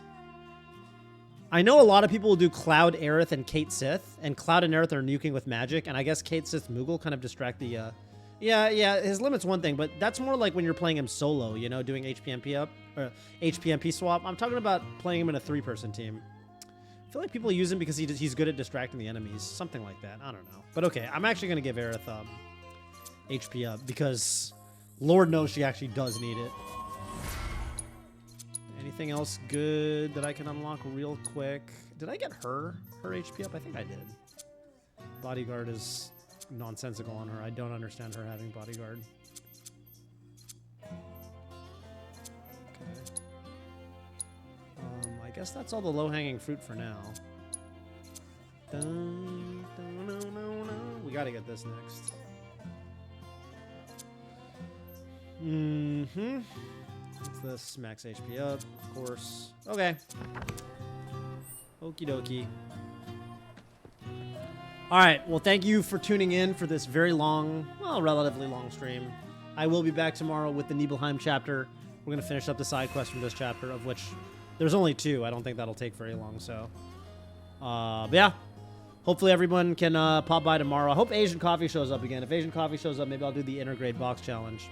I know a lot of people will do Cloud Aerith and Kate Sith, and Cloud and Aerith are nuking with magic, and I guess Kate Sith Moogle kind of distract the, yeah, his limit's one thing, but that's more like when you're playing him solo, you know, doing HPMP up, or HPMP swap. I'm talking about playing him in a 3-person team. I feel like people use him because he's good at distracting the enemies. Something like that. I don't know. But okay, I'm actually going to give Aerith HP up because Lord knows she actually does need it. Anything else good that I can unlock real quick? Did I get her HP up? I think I did. Bodyguard is nonsensical on her. I don't understand her having Bodyguard. I guess that's all the low-hanging fruit for now. We gotta get this next. What's this? Max HP up, of course. Okay. Okie dokie. Alright, well thank you for tuning in for this very long, well, relatively long stream. I will be back tomorrow with the Nibelheim chapter. We're gonna finish up the side quest from this chapter, of which there's only 2. I don't think that'll take very long, so. But yeah. Hopefully everyone can pop by tomorrow. I hope Asian Coffee shows up again. If Asian Coffee shows up, maybe I'll do the Intergrade Box Challenge.